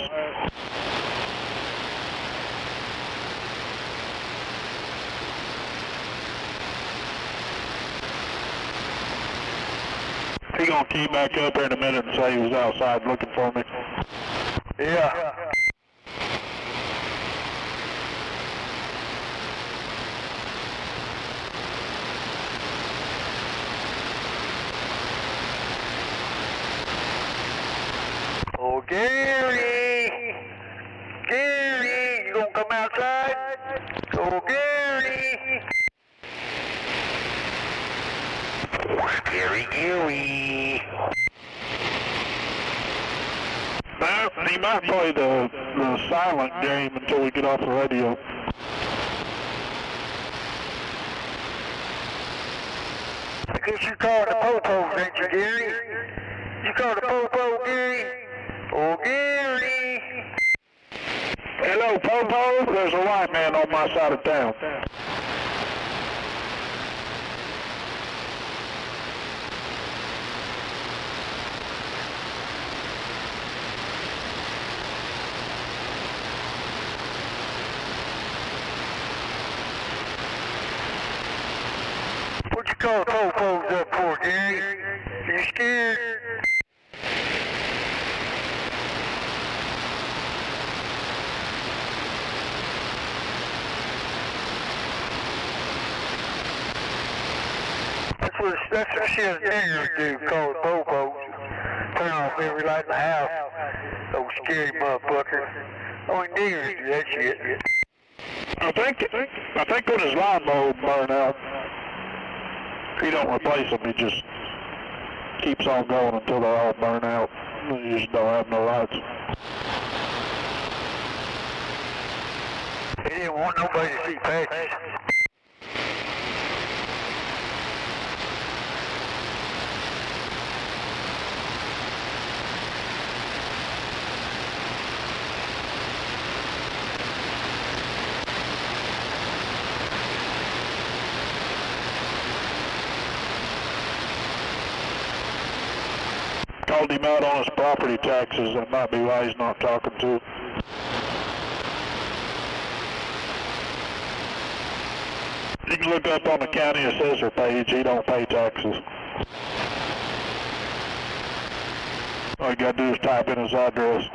He gonna key back up here in a minute and say he was outside looking for me. Yeah. Oh, Gary! Gary! You gonna come outside? Oh, Gary! Gary. Well, he might play the silent game until we get off the radio. I guess you called the Popo, didn't you, Gary? You called the Popo, Gary? Oh, Gary! Hello, Popo. There's a white man on my side of town. What you call the Popos up for, Gary? You scared? That's what shit niggers do, call the Popos. Turn off every light in the house. Those scary motherfuckers. Only niggers do that shit. I think when his line bulb burn out, he don't replace them. He just keeps on going until they all burn out. You just don't have no lights. He didn't want nobody to see patches. Called him out on his property taxes. That might be why he's not talking to. You can look up on the county assessor page. He don't pay taxes. All you gotta do is type in his address.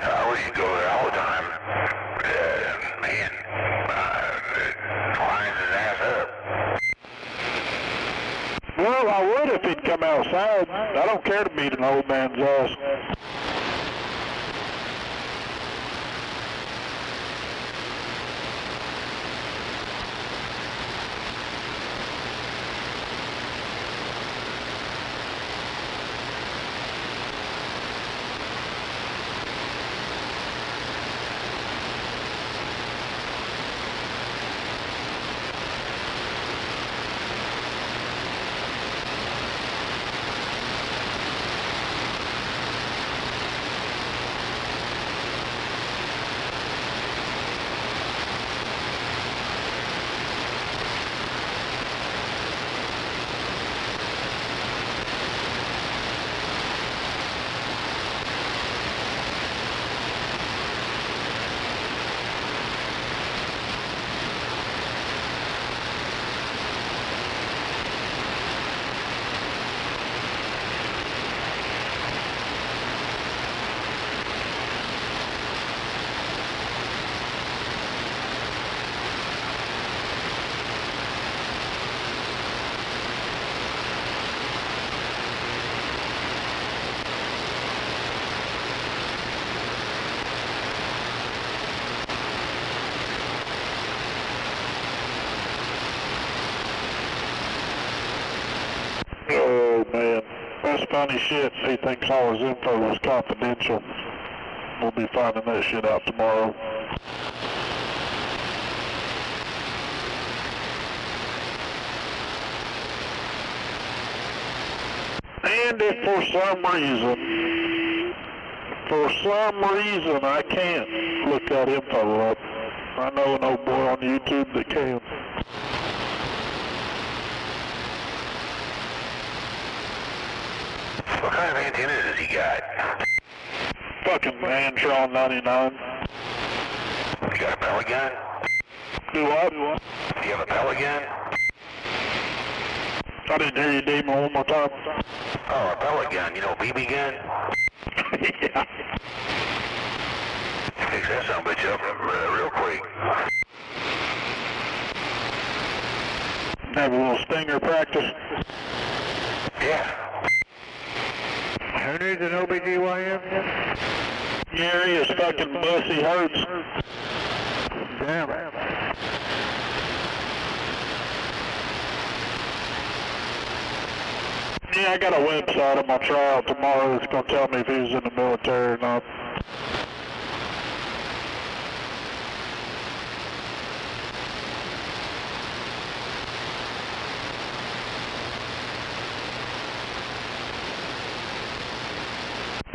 I wish you'd go there all the time. Man, winds his ass up. Well, I would if he'd come outside. I don't care to beat an old man's ass. funny shit. He thinks all his info is confidential. We'll be finding that shit out tomorrow. And if for some reason I can't look that info up, I know an old boy on YouTube that can. What kind of antennas has he got? Fucking Mantron 99. You got a pellet gun? Do what? Do you have a pellet gun? I didn't hear you, Demon, one more time. Oh, a pellet gun. You know, BB gun? Yeah. Fix that son of a bitch up real quick. Have a little stinger practice. Yeah. Who needs an OBGYN? Gary is fucking Bussy Hurts. Damn it. Yeah, I got a website I'm gonna try out tomorrow that's gonna tell me if he's in the military or not.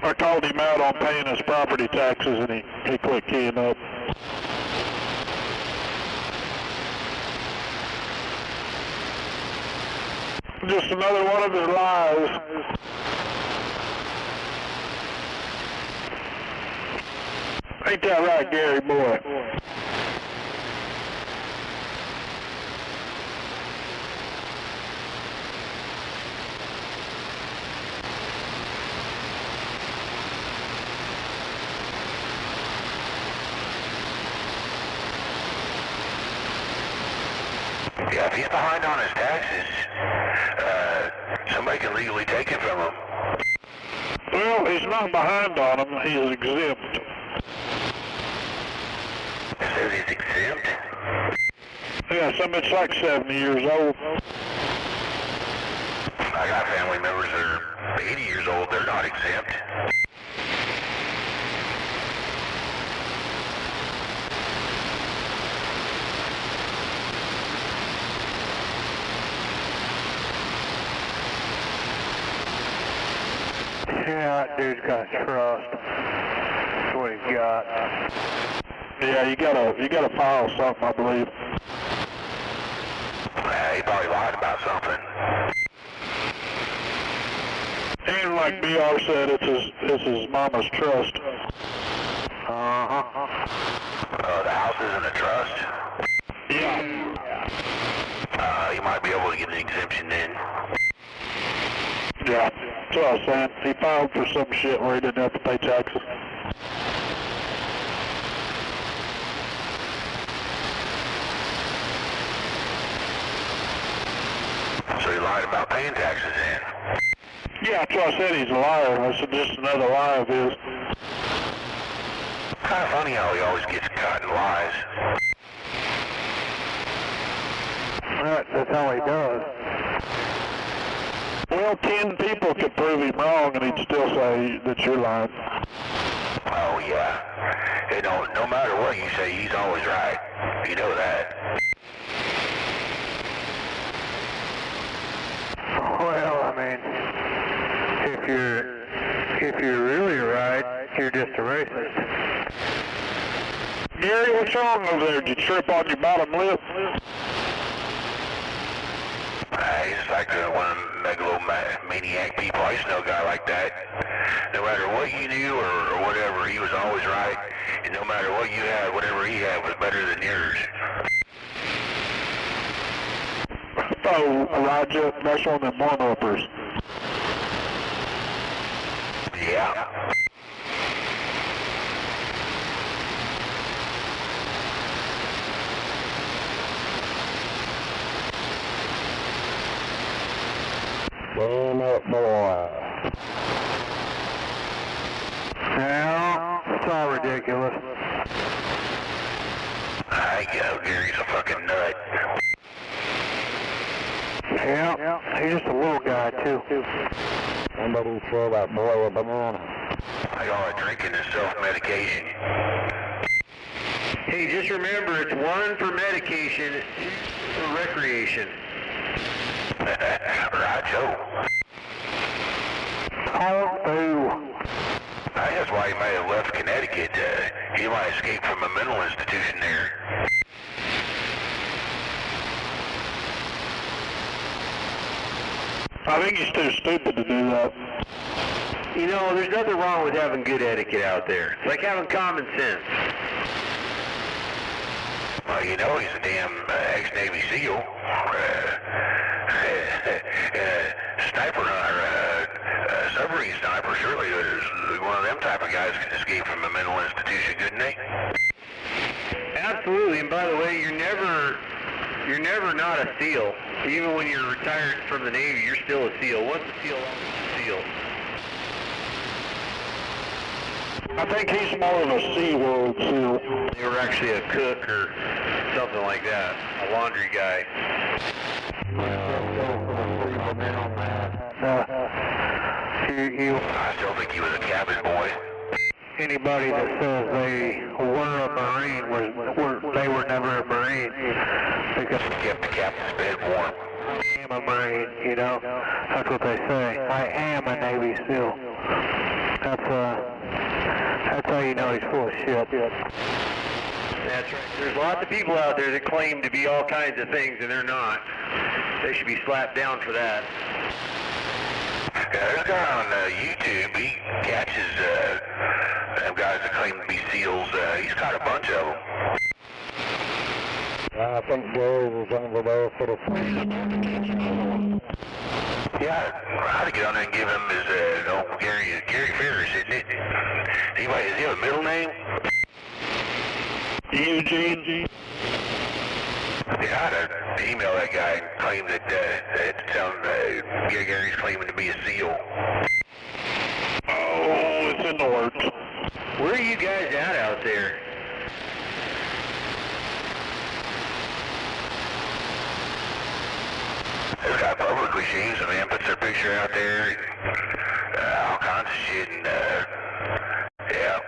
I called him out on paying his property taxes and he quit keying up. Just another one of his lies. Ain't that right, Gary boy? Yeah, if he's behind on his taxes, somebody can legally take it from him. Well, he's not behind on them. He is exempt. It says he's exempt? Yeah, some it's like 70 years old. I got family members that are 80 years old. They're not exempt. Yeah, that dude's got trust. That's what he's got. Yeah, you gotta file something, I believe. He probably lied about something. And like BR said, it's his mama's trust. The house isn't a trust? Yeah. You might be able to get an exemption then. Yeah, that's what I was saying. He filed for some shit where he didn't have to pay taxes. So he lied about paying taxes then? Yeah, that's what I said. He's a liar. I said just another lie of his. Kind of funny how he always gets caught in lies. That's how he does. Well, 10 people could prove him wrong and he'd still say that you're lying. Oh, yeah. You know, no matter what you say, he's always right. You know that. Well, I mean, if you're really right, you're just a racist. Gary, what's wrong over there? Did you trip on your bottom lip? He's like one of them megalomaniac people. I used to know a guy like that. No matter what you knew or whatever, he was always right. And no matter what you had, whatever he had was better than yours. Oh, Elijah, that's one of them one-uppers. Yeah. Blown up boy. Now, it's all ridiculous. I go, Gary's a fucking nut. Yeah, he's just a little guy, too. Somebody throw that boy a banana. Y'all are drinking and self-medication. Hey, just remember, it's 1 for medication, 2 for recreation. Right, Joe. I guess why he might have left Connecticut. He might escape from a mental institution there. I think he's too stupid to do that. You know, there's nothing wrong with having good etiquette out there. It's like having common sense. Well, you know, he's a damn ex-Navy SEAL. Sniper or submarine sniper, surely one of them type of guys can escape from a mental institution, couldn't they? Absolutely, and by the way, you're never not a SEAL. Even when you're retired from the Navy, you're still a SEAL. Once a SEAL, always a SEAL. I think he's more of a SeaWorld SEAL. They were actually a cook or something like that, a laundry guy. I still think he was a cabin boy. Anybody that says they were a Marine they were never a Marine. Because kept the captain's bed warm. I am a Marine, you know. That's what they say. I am a Navy SEAL. That's how you know he's full of shit. That's right. There's lots of people out there that claim to be all kinds of things and they're not. They should be slapped down for that. There's a guy on YouTube, he catches them guys that claim to be SEALs. He's caught a bunch of them. I think Gary was over there for the Yeah, I ought to get on there and give him his old Gary Ferris, isn't it? Anybody, does he have a middle name? Eugene. Yeah, I'd email that guy and claim that Gary's claiming to be a SEAL. Oh, it's in the works. Where are you guys at out there? This guy publicly shames a man, puts their picture out there, and all kinds of shit, and yeah,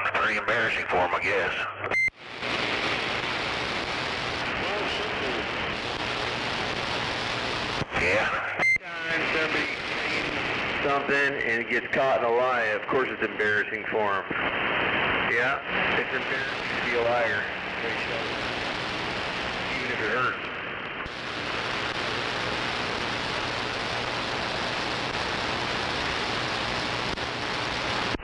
it's pretty embarrassing for him, I guess. Yeah. Anytime somebody claims something and it gets caught in a lie, of course it's embarrassing for him. Yeah, it's embarrassing to be a liar. Even if it hurts.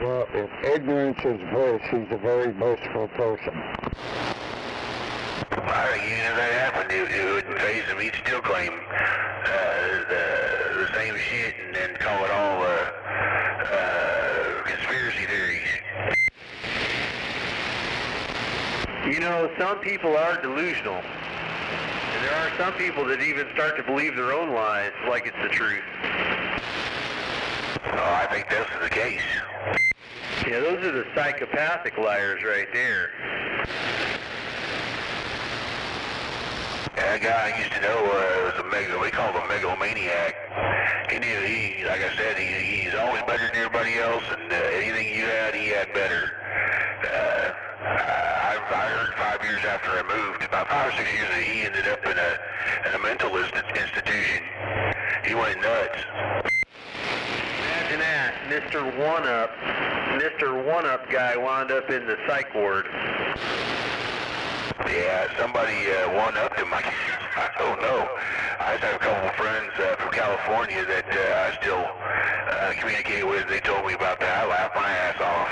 Well, if ignorance is bliss, he's a very boastful person. I think even if that happened, it wouldn't faze him. He'd still claim the same shit and then call it all conspiracy theories. You know, some people are delusional. And there are some people that even start to believe their own lies like it's the truth. Oh, I think this is the case. Yeah, those are the psychopathic liars right there. Yeah, that guy I used to know was we called him a megalomaniac. He like I said, he's always better than everybody else, and anything you had, he had better. I heard 5 years after I moved, about 5 or 6 years, that he ended up in a mental institution. He went nuts. Imagine that, Mr. One-Up guy wound up in the psych ward. Yeah, somebody one-upped him. I don't know. I just have a couple of friends from California that I still communicate with. They told me about that. I laughed my ass off.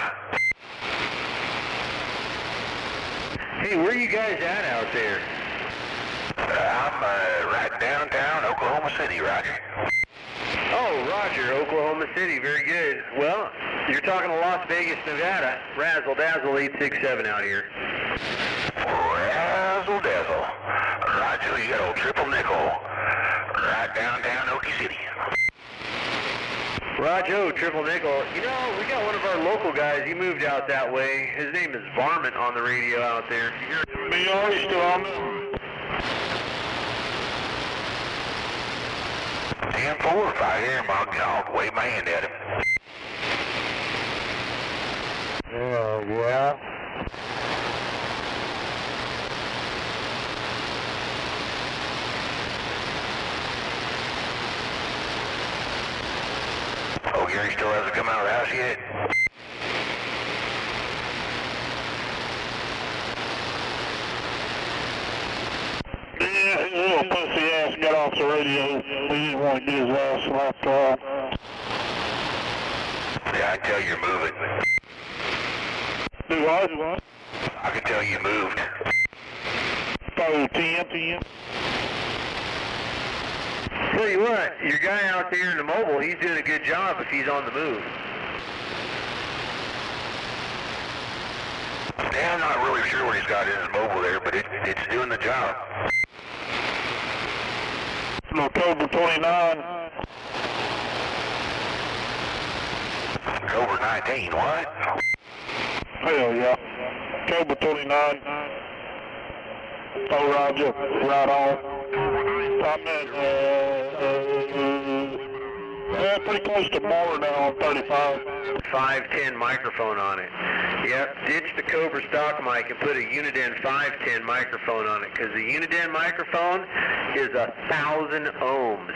Hey, where are you guys at out there? I'm right downtown Oklahoma City, Roger. Oh, Roger, Oklahoma City, very good. Well, you're talking to Las Vegas, Nevada. Razzle Dazzle 867 out here. Razzle Dazzle. Roger, you got old triple nickel. Right downtown Okie City. Roger, triple nickel. You know, we got one of our local guys. He moved out that way. His name is Varmint on the radio out there. BR, you still on? 10-4. If I hear him, I'll wave my hand at him. Yeah. Oh, Gary still hasn't come out of the house yet? Yeah, his little pussy ass got off the radio. He didn't want to get his ass slapped off. Yeah, I can tell you're moving. Do what? I can tell you moved. Oh, 10. Tell you what, your guy out there in the mobile, he's doing a good job if he's on the move. Yeah, I'm not really sure what he's got in his mobile there, but it's doing the job. October 29. October 19, what? Hell yeah. October 29. Oh, Roger. Right on. I'm at, pretty close to Moore now on 35. 510 microphone on it. Yep, ditch the Cobra stock mic and put a Uniden 510 microphone on it, because the Uniden microphone is 1,000 ohms.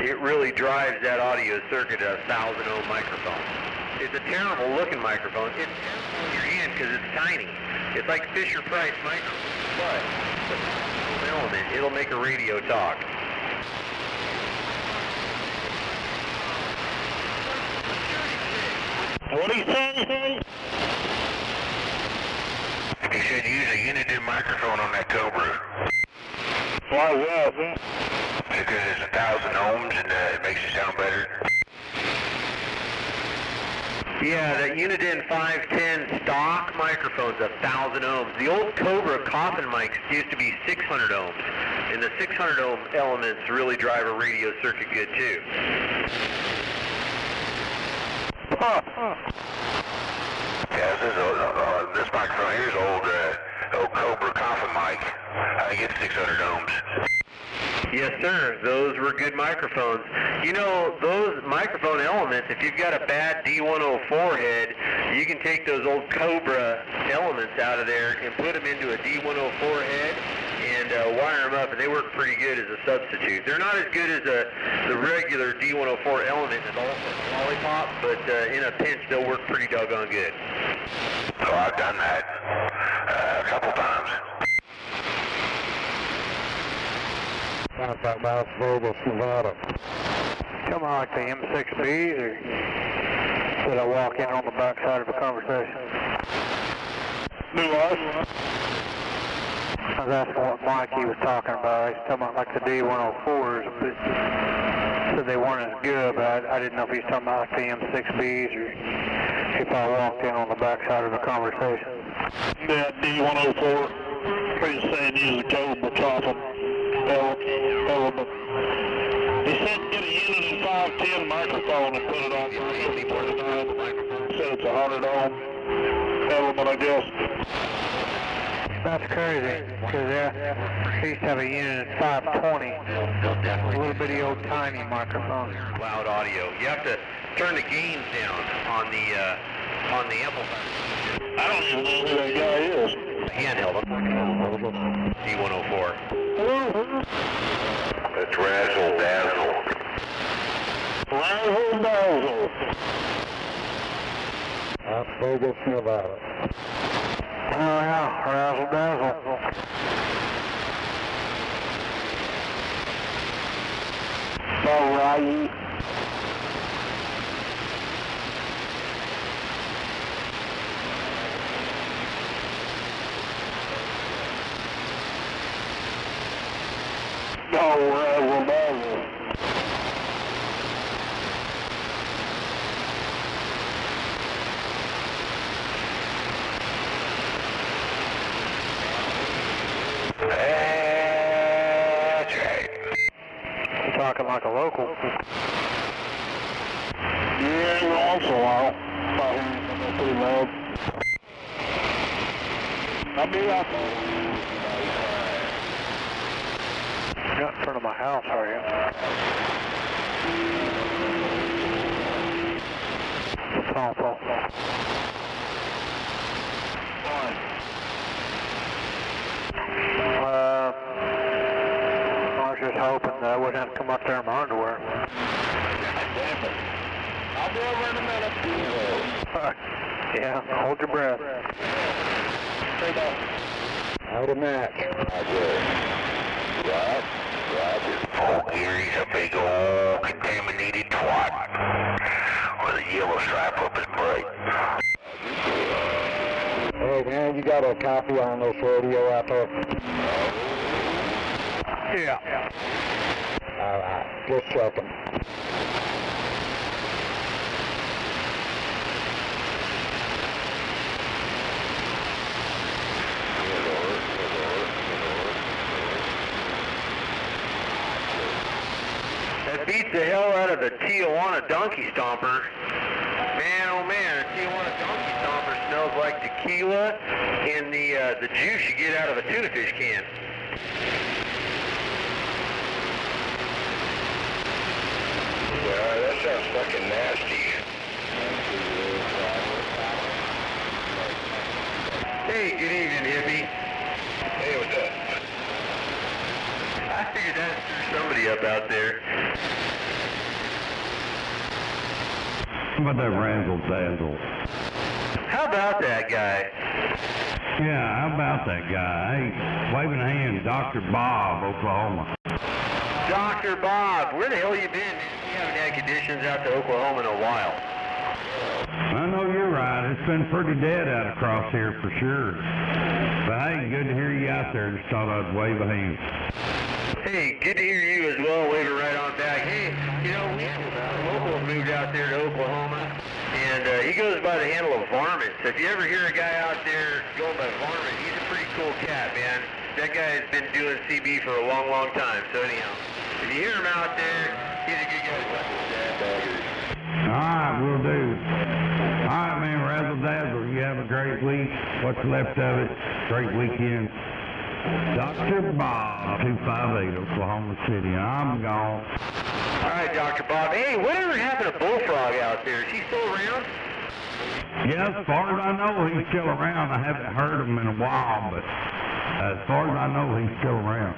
It really drives that audio circuit at 1,000 ohm microphone. It's a terrible looking microphone. It's terrible in your hand because it's tiny. It's like Fisher Price microphone, but it's an element. It'll make a radio talk. What do you say? You should use a Uniden microphone on that Cobra. Why is that? Because it's 1,000 ohms and it makes it sound better. Yeah, that Uniden 510 stock microphone's 1,000 ohms. The old Cobra coffin mics used to be 600 ohms, and the 600 ohm elements really drive a radio circuit good too. Yeah, this microphone here is old Cobra coffin mic. I think it's 600 ohms. Yes, sir. Those were good microphones. You know, those microphone elements, if you've got a bad D104 head, you can take those old Cobra elements out of there and put them into a D104 head and wire them up, and they work pretty good as a substitute. They're not as good as the regular D104 element in the lollipop, but in a pinch, they'll work pretty doggone good. So I've done that a couple times. About Las Vegas, Nevada. Come on, like the M6Bs, or should I walk in on the backside of a conversation? Do what? I was asking what mic he was talking about. He's talking about like the D104s, but said they weren't as good, but I didn't know if he was talking about like the M6Bs or if I walked in on the backside of the conversation. That D104, he's saying use the Cobra coffin element. He said get a Uniden 510 microphone and put it on for He said it's 100 ohm element, I guess. That's crazy, because he used to have a Uniden 520, a little bitty old tiny microphone. Loud audio. You have to turn the gains down on the amplifier. I don't even know who that guy is. Handheld. D104. It's Razzle Dazzle. Razzle Dazzle. Las Vegas, Nevada. Oh yeah, Razzle Dazzle. All right. Oh, Razzle Dazzle. That's right. You're talking like a local. Yeah, every once in a while. I hear something pretty loud. I'll be out there. You're not in front of my house, are you? Papa. I was just hoping that I wouldn't have to come up there in my underwear. I'll be over in a minute. Yeah, hold your breath. Out of match. Roger. Oh, Gary's a big old contaminated twat. With a yellow stripe up his butt. Hey man, you got a copy on this radio out there? Yeah. Alright, just checking. That beats the hell out of the Tijuana Donkey Stomper. Man, oh man, the Tijuana Donkey Stomper smells like tequila and the juice you get out of a tuna fish can. Yeah, that sounds fucking nasty. Hey, good evening, hippie. Hey, what's up? I figured that threw somebody up out there. How about that razzle dazzle? How about that guy? Yeah, how about that guy? Hey, waving a hand, Dr. Bob, Oklahoma. Dr. Bob, where the hell you been? We haven't had conditions out to Oklahoma in a while. I know you're right. It's been pretty dead out across here for sure. But hey, good to hear you out there. Just thought I'd wave a hand. Hey, good to hear you as well. Wave it right on back. Hey, you know, we have a local moved out there to Oklahoma, and he goes by the handle of Varmint. So if you ever hear a guy out there going by Varmint, he's a pretty cool cat, man. That guy has been doing CB for a long, long time. So anyhow, if you hear him out there, he's a good guy. All right, will do. All right, man, razzle dazzle. You have a great week. What's left of it? Great weekend. Dr. Bob, 258, Oklahoma City. I'm gone. All right, Dr. Bob. Hey, whatever happened to Bullfrog out there? Is he still around? Yeah, as far as I know, he's still around. I haven't heard him in a while, but as far as I know, he's still around.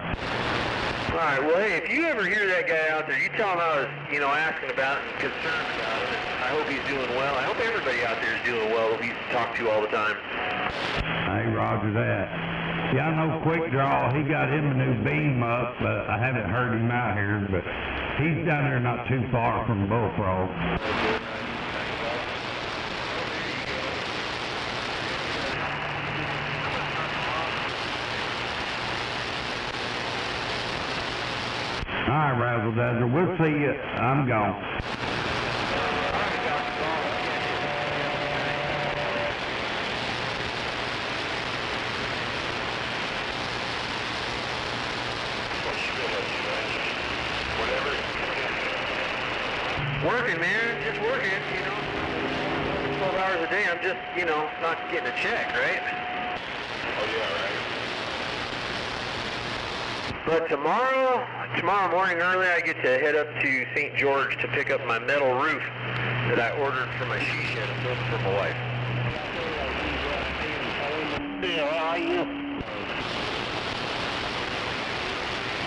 All right, well, hey, if you ever hear that guy out there, you tell him I was, asking about it and concerned about him. I hope he's doing well. I hope everybody out there is doing well that we talk to all the time. Hey, roger that. Yeah, I know Quick Draw, he got him a new beam up, but I haven't heard him out here, but he's down there not too far from Bullfrog. All right, Razzle Dazzle, we'll see you. I'm gone. Working, man, just working, 12 hours a day, I'm just, not getting a check, right? Oh, yeah, right. But tomorrow morning early, I get to head up to St. George to pick up my metal roof that I ordered for my she shed and built for my wife.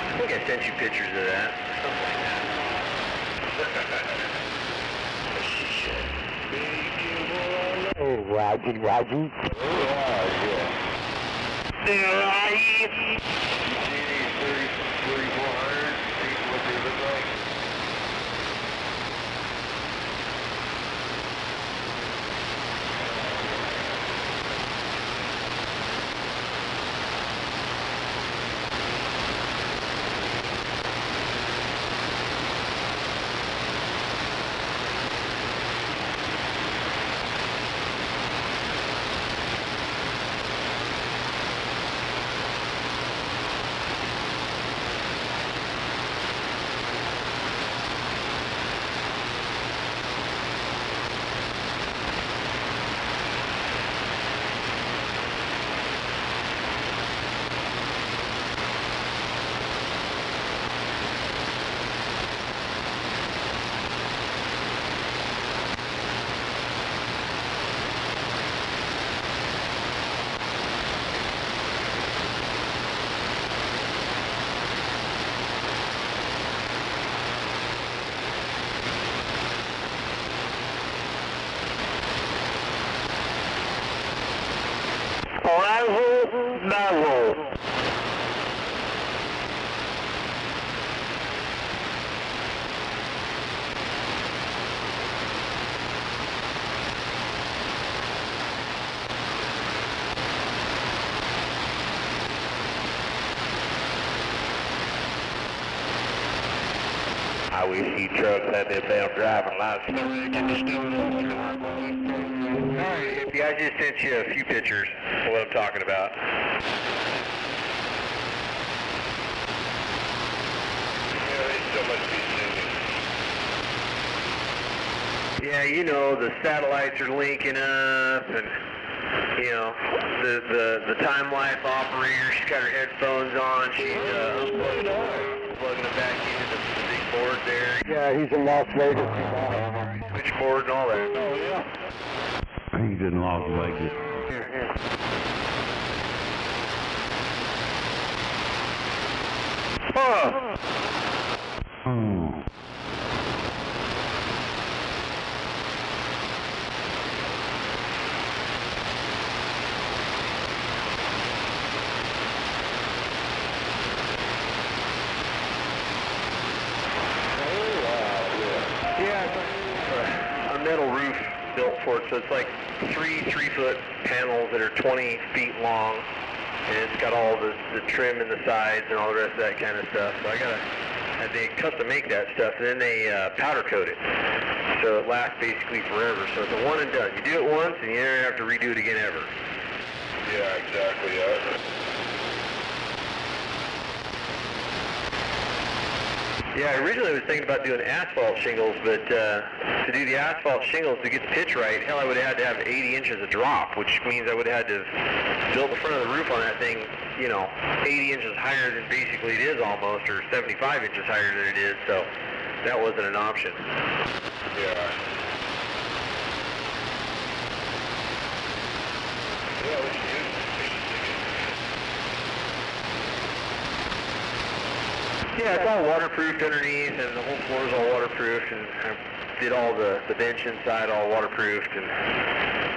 I think I sent you pictures of that, or something like that. Oh, Roger, Roger. narrow. I wish you trucks had their damn driving license. Alright, I just sent you a few pictures of what I'm talking about. Yeah, you know, the satellites are linking up, and you know, the time life operator, she's got her headphones on, she's plugging it back into the big board there. Yeah, he's in Las Vegas. Switchboard and all that. Oh, yeah. He's in Las Vegas. Here. Oh. A metal roof built for it, so it's like three 3-foot panels that are 20 feet long, and it's got all the trim in the sides and all the rest of that kind of stuff. So they custom make that stuff, and then they powder coat it, so it lasts basically forever. So it's a one and done. You do it once, and you never have to redo it again ever. Yeah, exactly. Yeah, I originally was thinking about doing asphalt shingles, but to do the asphalt shingles, to get the pitch right, hell, I would have had to have 80 inches of drop, which means I would have had to build the front of the roof on that thing, you know, 80 inches higher than basically it is almost, or 75 inches higher than it is, so that wasn't an option. Yeah. Yeah, what you do? Yeah, it's all waterproofed underneath, and the whole floor is all waterproofed, and I did all the bench inside all waterproofed, and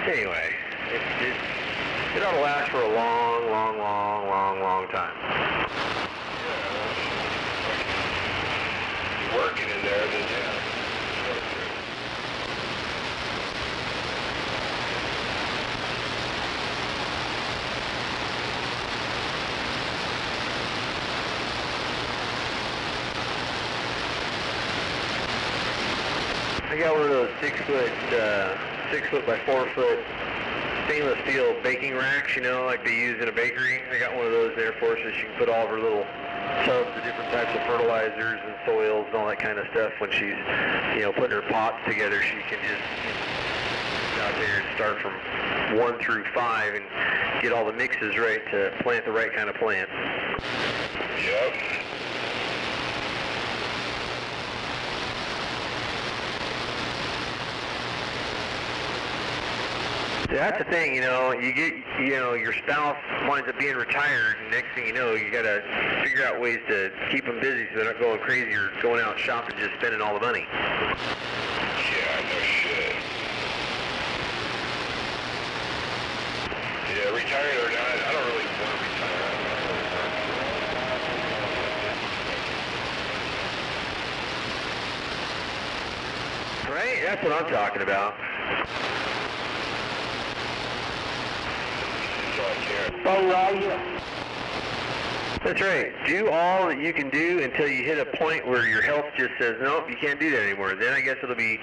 anyway, it ought to last for a long, long, long, long, long time. You're working in there, then yeah. I got one of those 6 foot by 4 foot stainless steel baking racks, you know, like they use in a bakery. I got one of those there for her so she can put all of her little tubs of different types of fertilizers and soils and all that kind of stuff. When she's, you know, putting her pots together, she can just get out there and start from 1 through 5 and get all the mixes right to plant the right kind of plant. Yep. That's the thing, you know, your spouse winds up being retired, and next thing you know, you got to figure out ways to keep them busy so they're not going crazy or going out shopping just spending all the money. Yeah, no shit. Yeah, retired or not, I don't really want to retire. Right? That's what I'm talking about. That's right. Do all that you can do until you hit a point where your health just says, nope, you can't do that anymore. Then I guess it'll be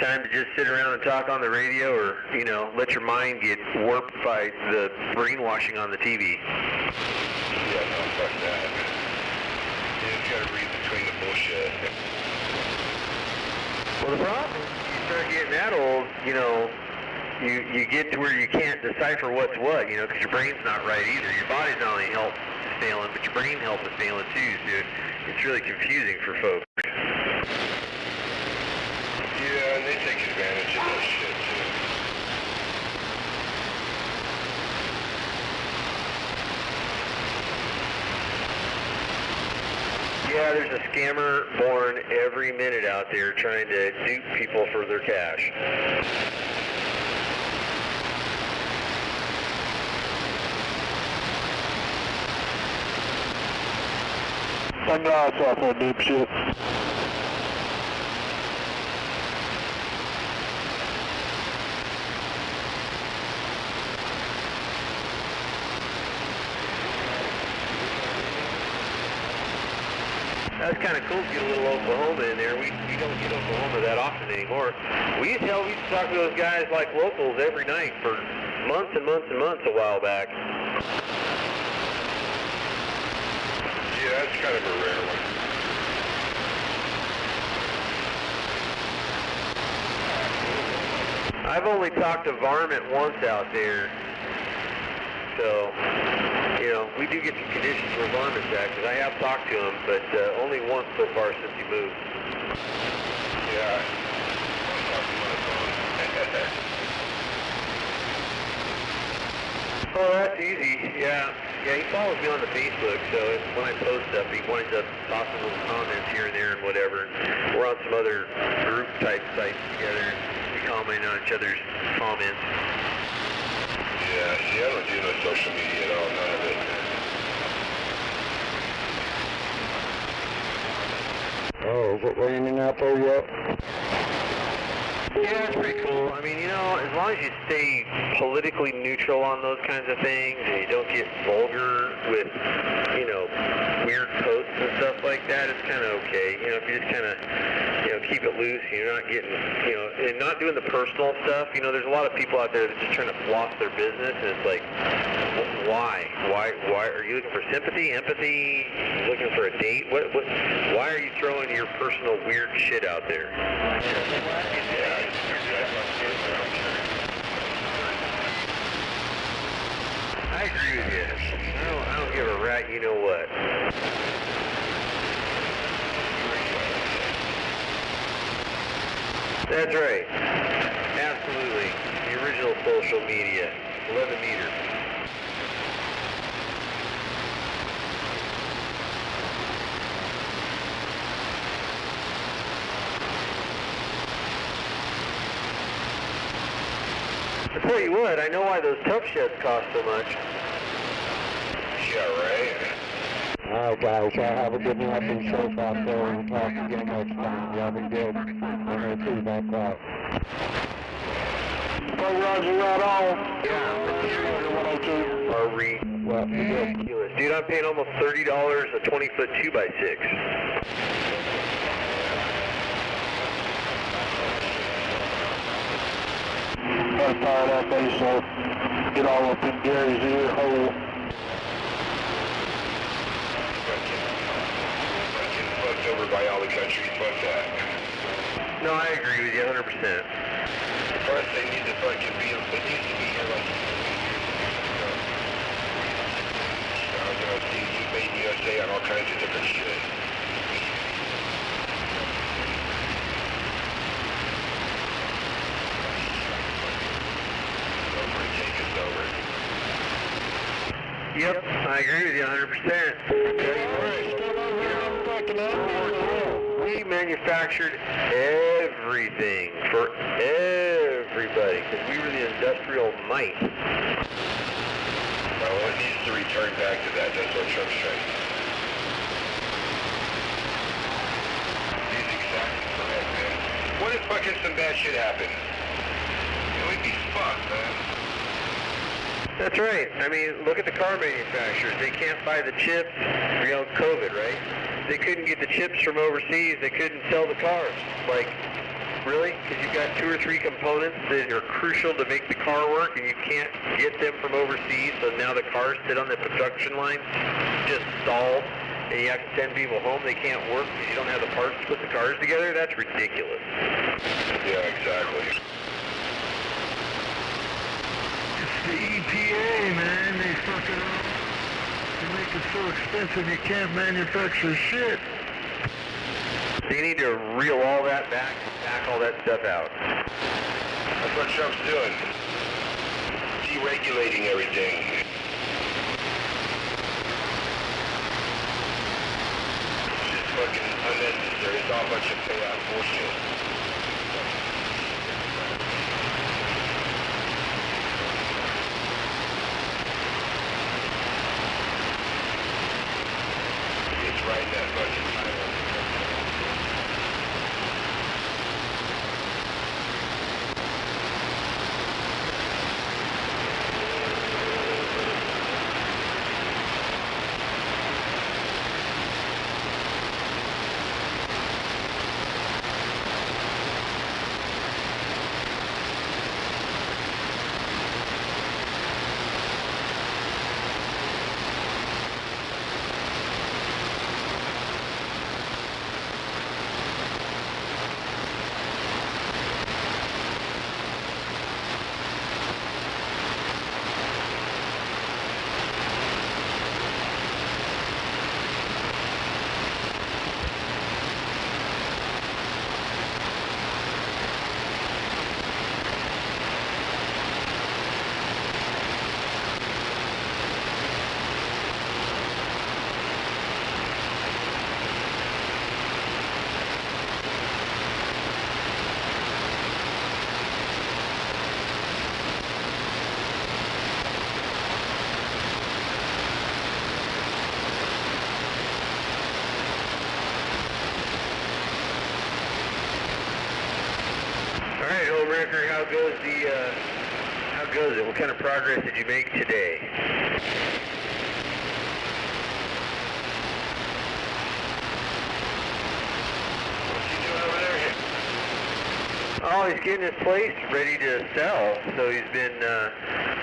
time to just sit around and talk on the radio, or, you know, let your mind get warped by the brainwashing on the TV. Yeah, no, fuck that. You just gotta read between the bullshit. Well, the problem is you start getting that old, you know, you get to where you can't decipher what's what, you know, because your brain's not right either. Your body's not only health is failing, but your brain health is failing too, so it's really confusing for folks. Yeah, and they take advantage of that shit too. Yeah, there's a scammer born every minute out there trying to dupe people for their cash. Turn your lights off there, dipshit. That's kind of cool to get a little Oklahoma in there. We don't get Oklahoma that often anymore. We used to talk to those guys like locals every night for months and months and months a while back. Yeah, that's kind of a rare one. I've only talked to Varmint once out there, so, you know, we do get some conditions for Varmint back, because I have talked to him, but only once so far since he moved. Yeah. Oh, that's easy. Yeah, he follows me on the Facebook, so when I post stuff, he winds up tossing little comments here and there and whatever. We're on some other group type sites together. We comment on each other's comments. Yeah, see, I don't do no social media at all, none of it. Oh, is it raining out there yet? Yeah, it's pretty cool. I mean, you know, as long as you stay politically neutral on those kinds of things and you don't get vulgar with, you know, weird posts and stuff like that, it's kind of okay. You know, if you just kind of, you know, keep it loose and you're not getting, you know, and not doing the personal stuff. You know, there's a lot of people out there that are just trying to floss their business, and it's like, why? Why are you looking for sympathy, empathy, looking for a date? Why are you throwing your personal weird shit out there? I agree with you. I don't give a rat, you know what. That's right. Absolutely. The original social media. 11 meters. I tell you what, I know why those tough sheds cost so much. Yeah, right. Alright guys, y'all have a good night. Be safe out there, and we'll talk again next time. Y'all be good. MAP back out. Oh, Roger, right on. Yeah. Are ridiculous. Dude, I'm paying almost $30 a 20-foot 2x6. Gotta fire that base up. Get all up in Gary's ear hole. Fucked over by all the countries, fuck that. No, I agree with you 100%. First, they need to fucking be, it needs to be here like I was gonna see you made USA on all kinds of different shit. Yep, I agree with you 100%. We manufactured everything for everybody because we were the industrial might. Well, it needs to return back to that. That's what Trump's trying to do. He's exactly correct, man. What if fucking some bad shit happened? We'd be fucked, man. That's right. I mean, look at the car manufacturers. They can't buy the chips. You know, COVID, right? They couldn't get the chips from overseas. They couldn't sell the cars. Like, really? Because you've got 2 or 3 components that are crucial to make the car work, and you can't get them from overseas, so now the cars sit on the production line, just stalled, and you have to send people home. They can't work because you don't have the parts to put the cars together? That's ridiculous. Yeah, exactly. The EPA, man, they fucking they make it so expensive you can't manufacture shit. So you need to reel all that back all that stuff out. That's what Trump's doing. Deregulating everything. It's just fucking unnecessary. It's all a bunch of payout bullshit. Right, that Parker, how goes it? What kind of progress did you make today? Oh, he's getting his place ready to sell. So he's been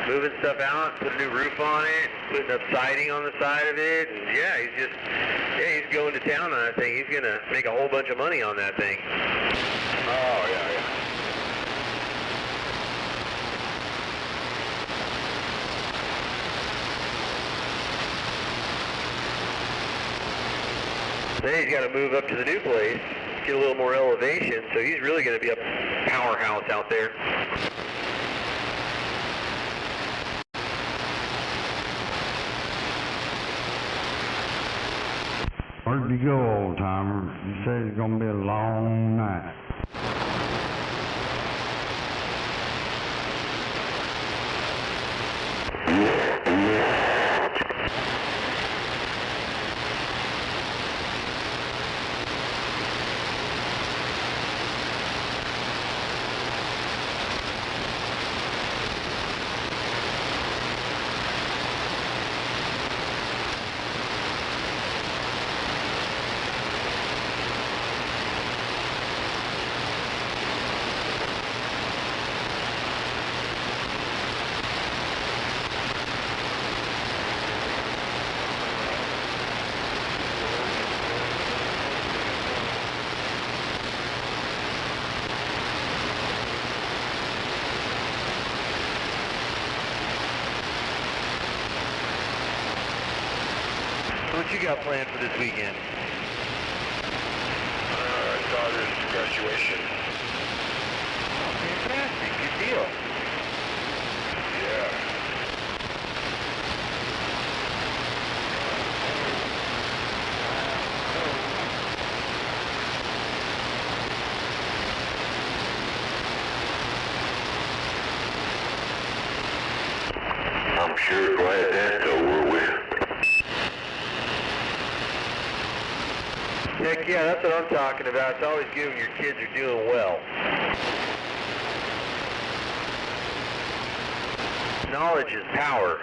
moving stuff out, putting a new roof on it, putting up siding on the side of it, and he's going to town on that thing. He's gonna make a whole bunch of money on that thing. Oh, yeah. Then he's got to move up to the new place, get a little more elevation, so he's really going to be a powerhouse out there. Where'd you go, old timer? You said it's gonna be a long night. What you got planned for this weekend? Daughter's graduation. Oh, fantastic. Good deal. Yeah. I'm sure glad that's over with. Heck yeah, that's what I'm talking about. It's always good when your kids are doing well. Knowledge is power.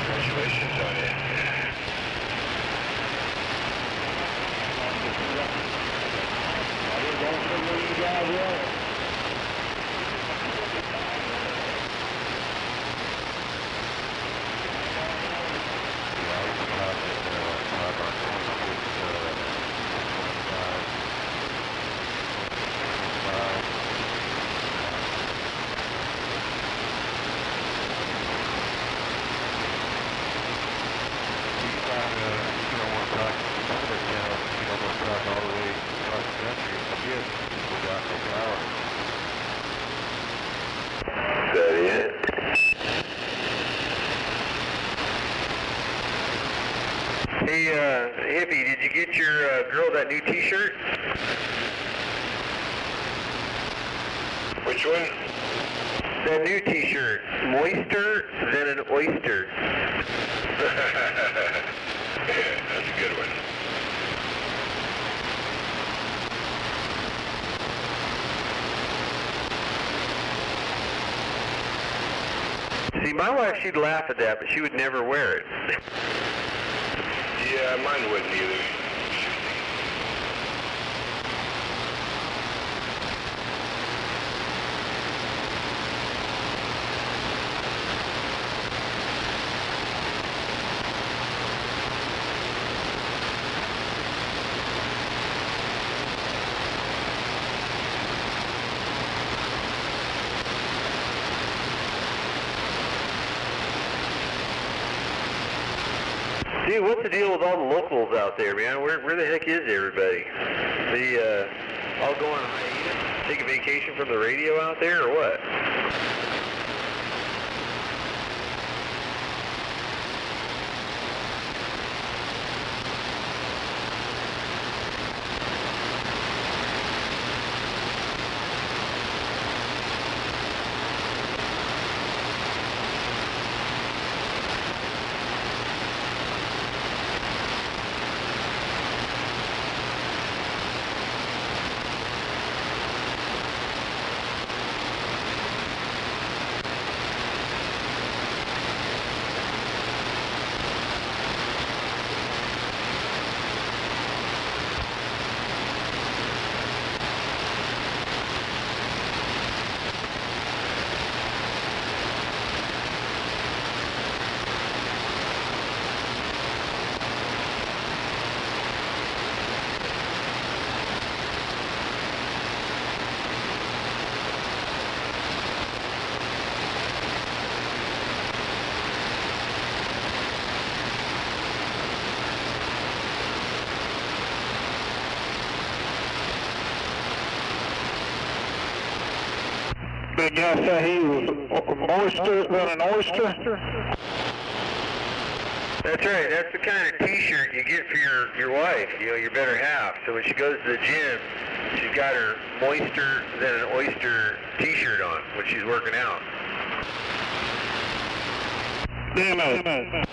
Congratulations on it. Hey, Hippie, did you get your girl that new t-shirt? Which one? That new t-shirt. Moister than an oyster. That's a good one. See, my wife, she'd laugh at that, but she would never wear it. Yeah, mine wouldn't either. Dude, what's the deal with all the locals out there, man? Where the heck is everybody? They all going on hiatus, take a vacation from the radio out there, or what? The guy said he was moister than an oyster? That's right. That's the kind of T-shirt you get for your wife, you know, your better half. So when she goes to the gym, she's got her moister than an oyster T-shirt on when she's working out. Damn it.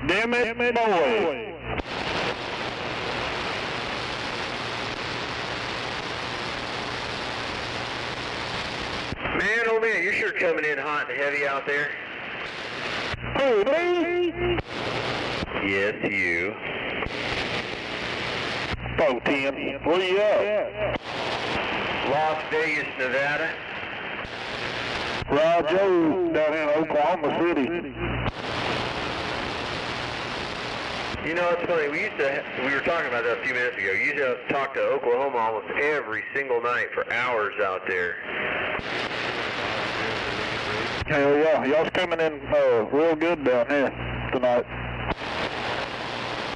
Damn it, boy. Man, oh man, you're sure coming in hot and heavy out there. Who, me? Yes, you. 410. Where you at? Las Vegas, Nevada. Joe down in Oklahoma City. You know, it's funny, we were talking about that a few minutes ago. You used to talk to Oklahoma almost every single night for hours out there. Hell yeah, y'all's coming in real good down here tonight.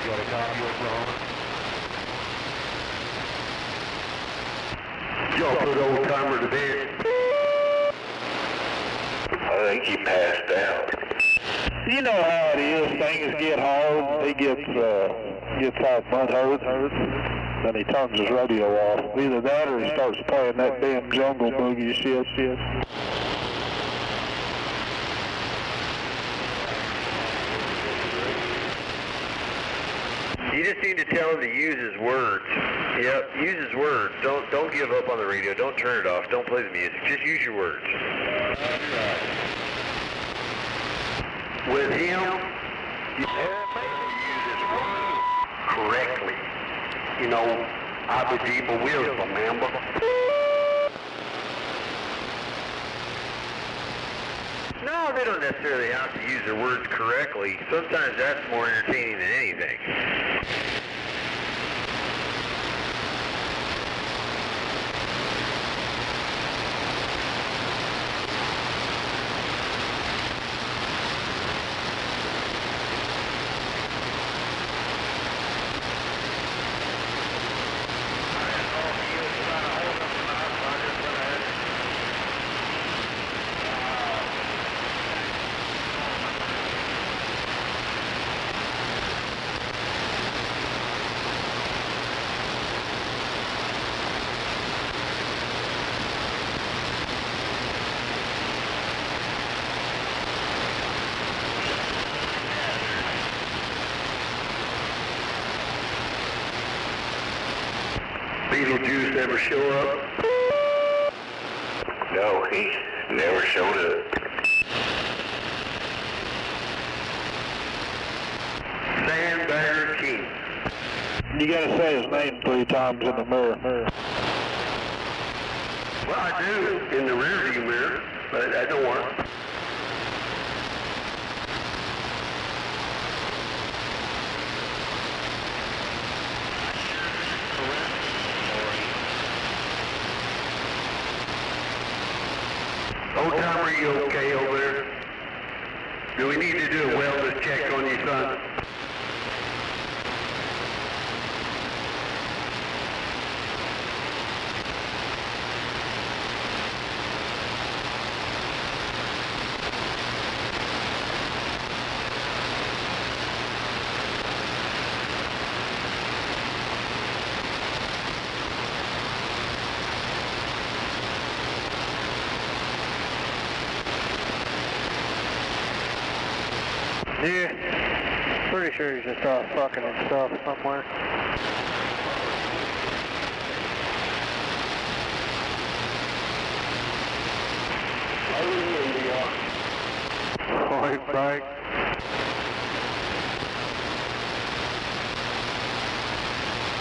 You got a copy of Oklahoma? Y'all put old timer to bed. I think he passed out. You know how it is, things get hard, he gets all butt hurt, then he turns his radio off. Either that or he starts playing that damn jungle boogie shit. You just need to tell him to use his words. Yep, use his words. Don't give up on the radio. Don't turn it off. Don't play the music. Just use your words. With him, you use his words correctly. You know, I be deep of wisdom, remember? No, they don't necessarily have to use their words correctly. Sometimes that's more entertaining than anything. Beetlejuice never show up? No, he never showed up. Sandbagger King. You gotta say his name 3 times in the mirror. Well, I do in the rear view mirror, but that don't work. Old timer, you okay over there? Do we need to do a wellness check on you, son? Yeah, pretty sure he's just off fucking himself somewhere. White bike.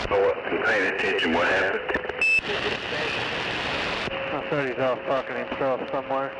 I wasn't paying attention. What happened? I said he's off fucking himself somewhere.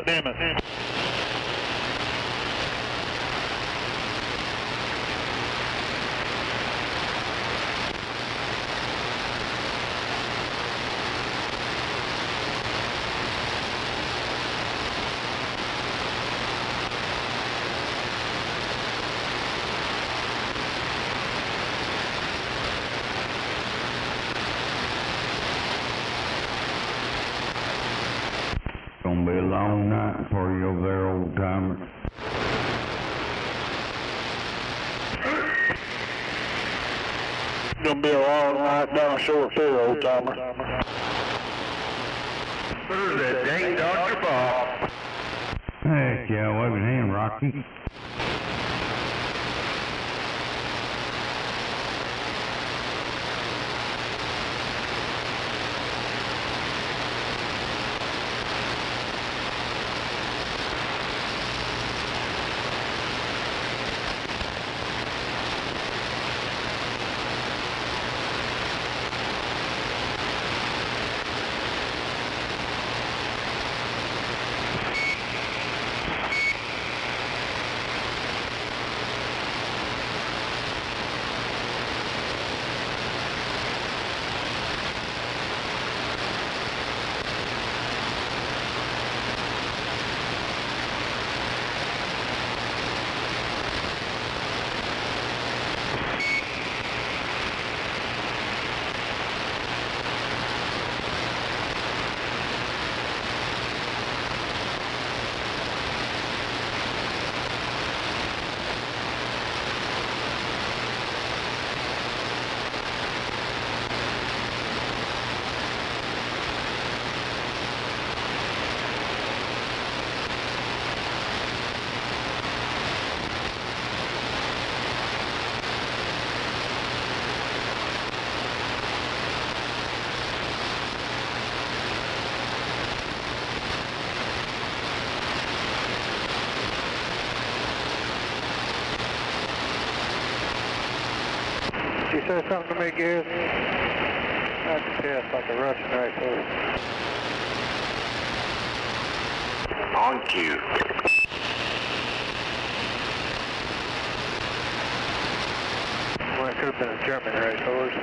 Damn it. Gonna be a long night for you over there, old timer. Gonna be a long night down short too, old timer. Who's that dang Dr. Bob? Heck yeah, wave your hand, Rocky. Did you say something to me, Giz? I can tell it's like a Russian rifle. On cue. Well, it could have been a German racehorse.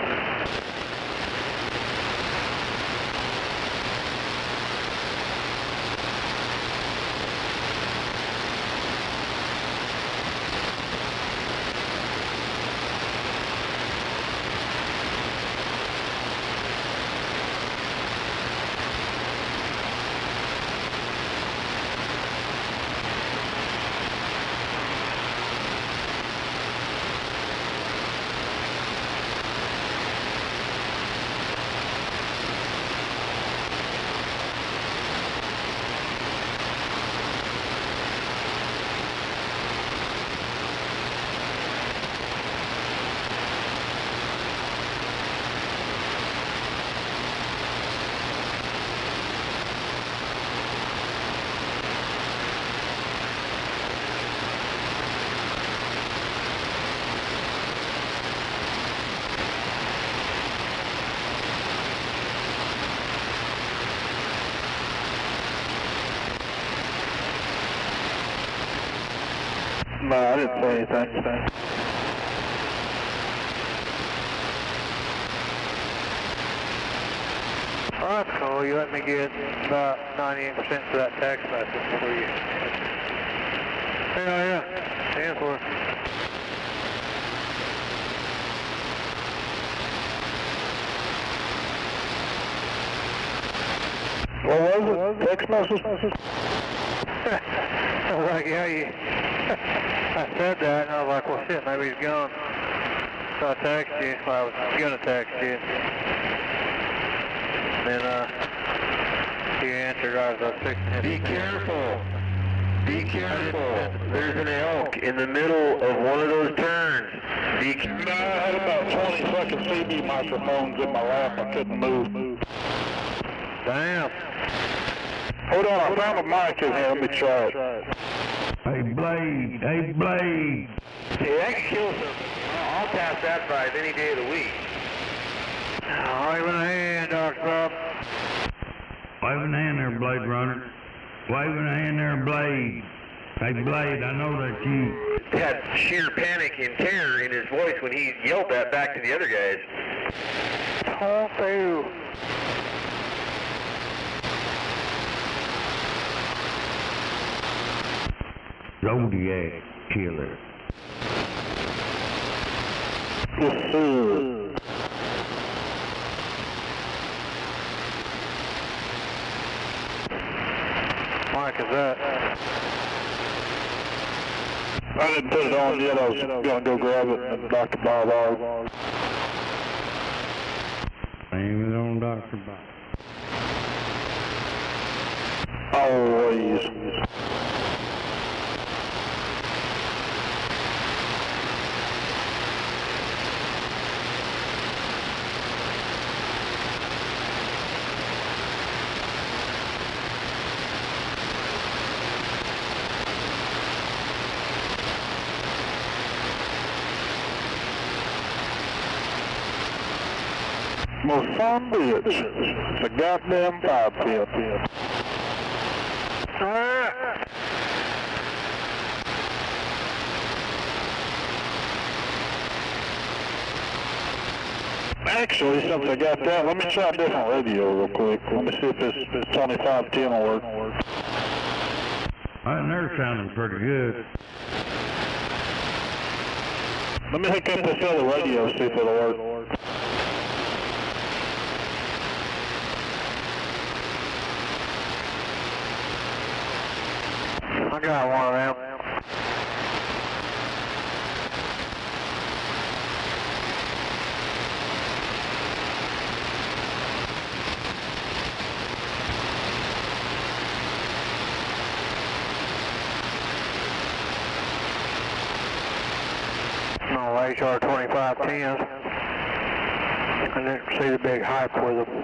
No, I didn't say anything. Oh, that's cool. You let me get about 98% for that text message for you. Yeah. Stand for it. What was it? Text message? I was like, yeah, I said that, and I was like, well, shit, maybe he's gone. So I texted you. Well, I was going to text you. Then, you answered. I was fixing him. Be careful. Be careful. There's an elk in the middle of one of those turns. I had about 20 fucking CD microphones in my lap. I couldn't move. Damn. Hold on, I found a mic in here. Let me try it. Hey, Blade. Hey, that can kill something. I'll pass that prize any day of the week. Waving a hand, Dr. Bob. Waving a hand there, Blade Runner. Waving a hand there, Blade. Hey, Blade, I know that you had sheer panic and terror in his voice when he yelled that back to the other guys. Tofu. Zodiac Killer. Mike, is that? I didn't put it on yet. I was going to go grab it and Dr. Bob out. Aim it on Dr. Bob. Always. Most fun bitch. It's a goddamn 5-pin. Actually, since I got that, let me try a different radio real quick. Let me see if this 2510 will work. They're sounding pretty good. Let me hook up this other radio, see if it'll work. I got one of them. No HR 2510s. I didn't see the big hype with them.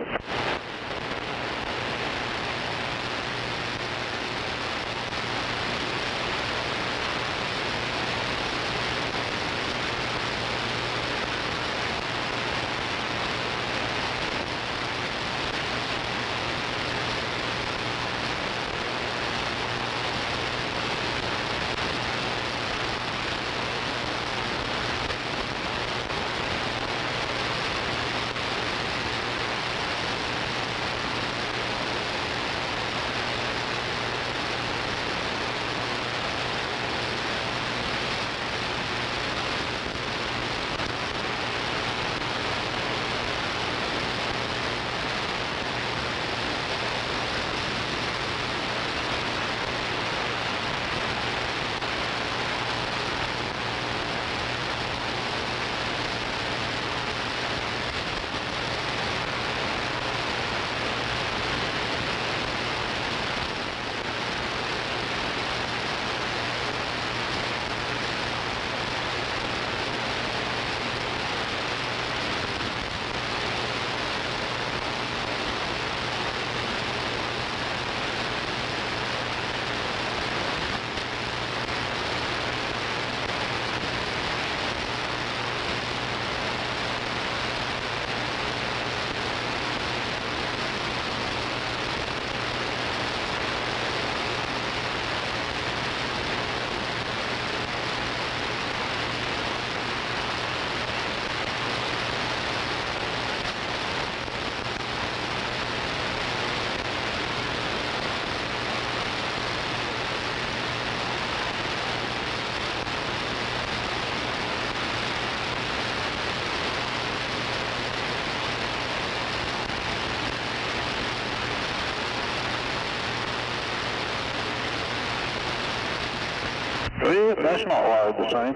That's not wired the same.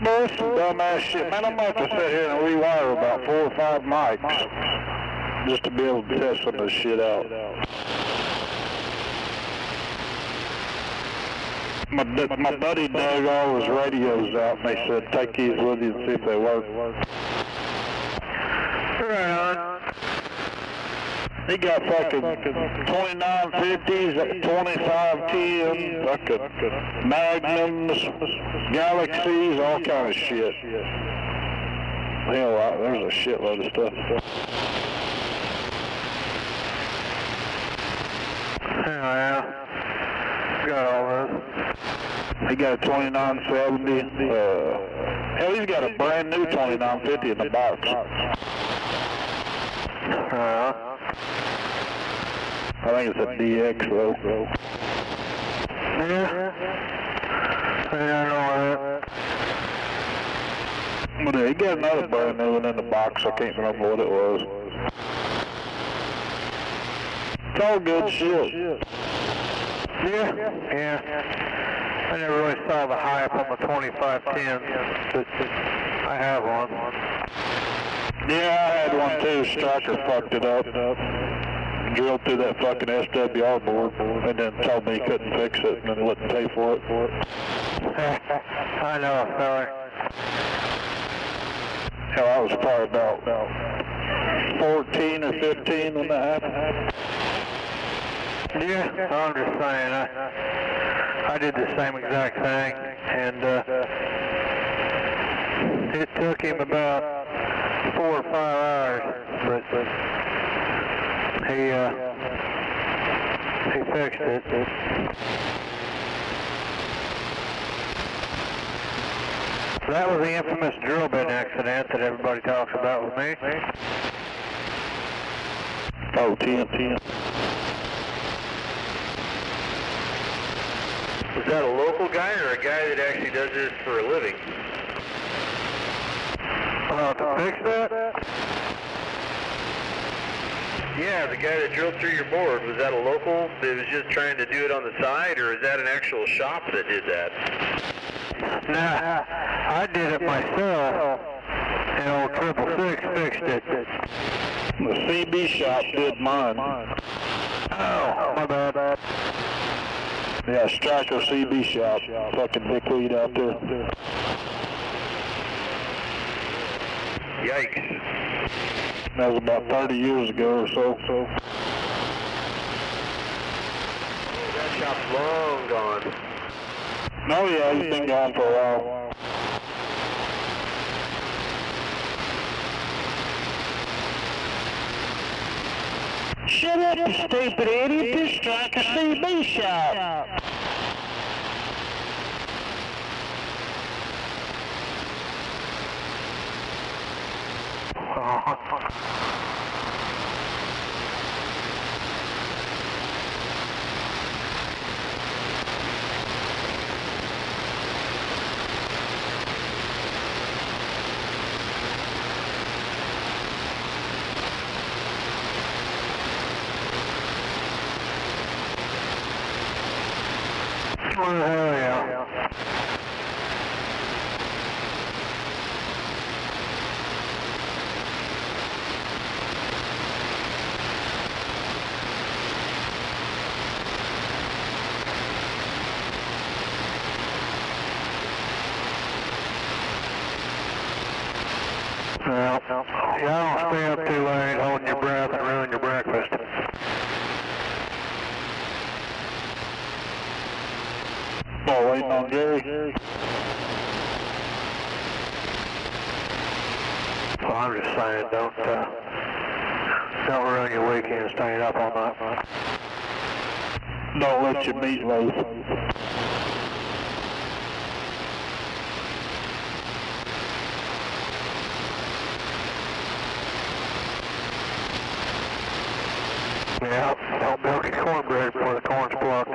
Boy, that's some dumbass shit. Man, I'm about to sit here and rewire about 4 or 5 mics just to be able to test some of this shit out. My buddy dug all his radios out and they said, take these with you and see if they work. Right on. He got fucking 2950s, 2510s, fucking Magnums, Galaxies, all kind of shit. Hell, there's a shitload of stuff. Yeah, got all those. He got a 2970. Hell, he's got a brand new 2950 in the box. I think it's a DX though. Yeah, I know that. But he got another brand new one in the box. I can't remember what it was. It's all good shit. Yeah. I never really saw the hype on the 2510, but I have one. Yeah, I had one too. Striker fucked it up. Drilled through that fucking SWR board and then told me he couldn't fix it and then wouldn't pay for it. I know a fella. Hell, I was probably about 14 or 15 when that happened. Yeah, I'm just saying. I did the same exact thing, and it took him about 4 or 5 hours, but he fixed it. That was the infamous drill bit accident that everybody talks about with me. Oh, 10. Was that a local guy or a guy that actually does this for a living? To fix that? Yeah, the guy that drilled through your board, was that a local that was just trying to do it on the side, or is that an actual shop that did that? Nah, I did it myself, and old 666 fixed it. The CB shop did mine. Oh, my bad. Yeah, Striker CB shop. Fucking dickweed out there. Yikes. That was about 30 years ago or so. That shop's long gone. No, yeah, he's been gone for a while. Shut up, you stupid idiot. This Striker CB shop. Oh, hell yeah. Well, y'all don't stay up too late holding your breath and ruin your breakfast. Oh, waiting on Gary. Well, I'm just saying, don't ruin your weekend staying up all night. Don't let your meatloaf. Yeah, don't milk your cornbread before the corn's plucked.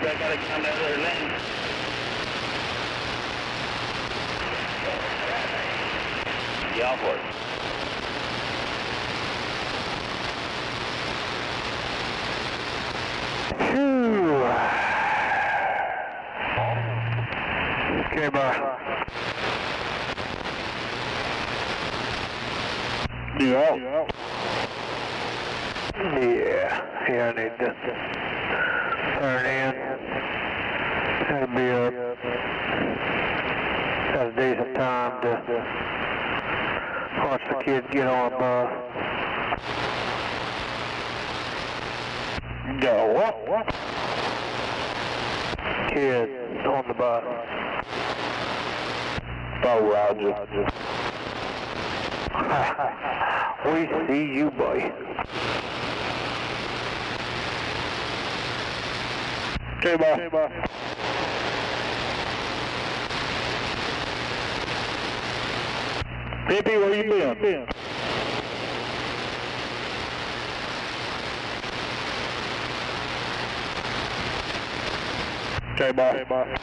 I gotta get on the other lane. Yeah, I'll work. Okay, bye. You out? Yeah, I need to turn in. That'll be a decent time to watch the kids get on a bus. Go what? Kids on the bus. Oh, Roger. We see you, boy. Okay, bye. Pippy, where you been? Okay, bye.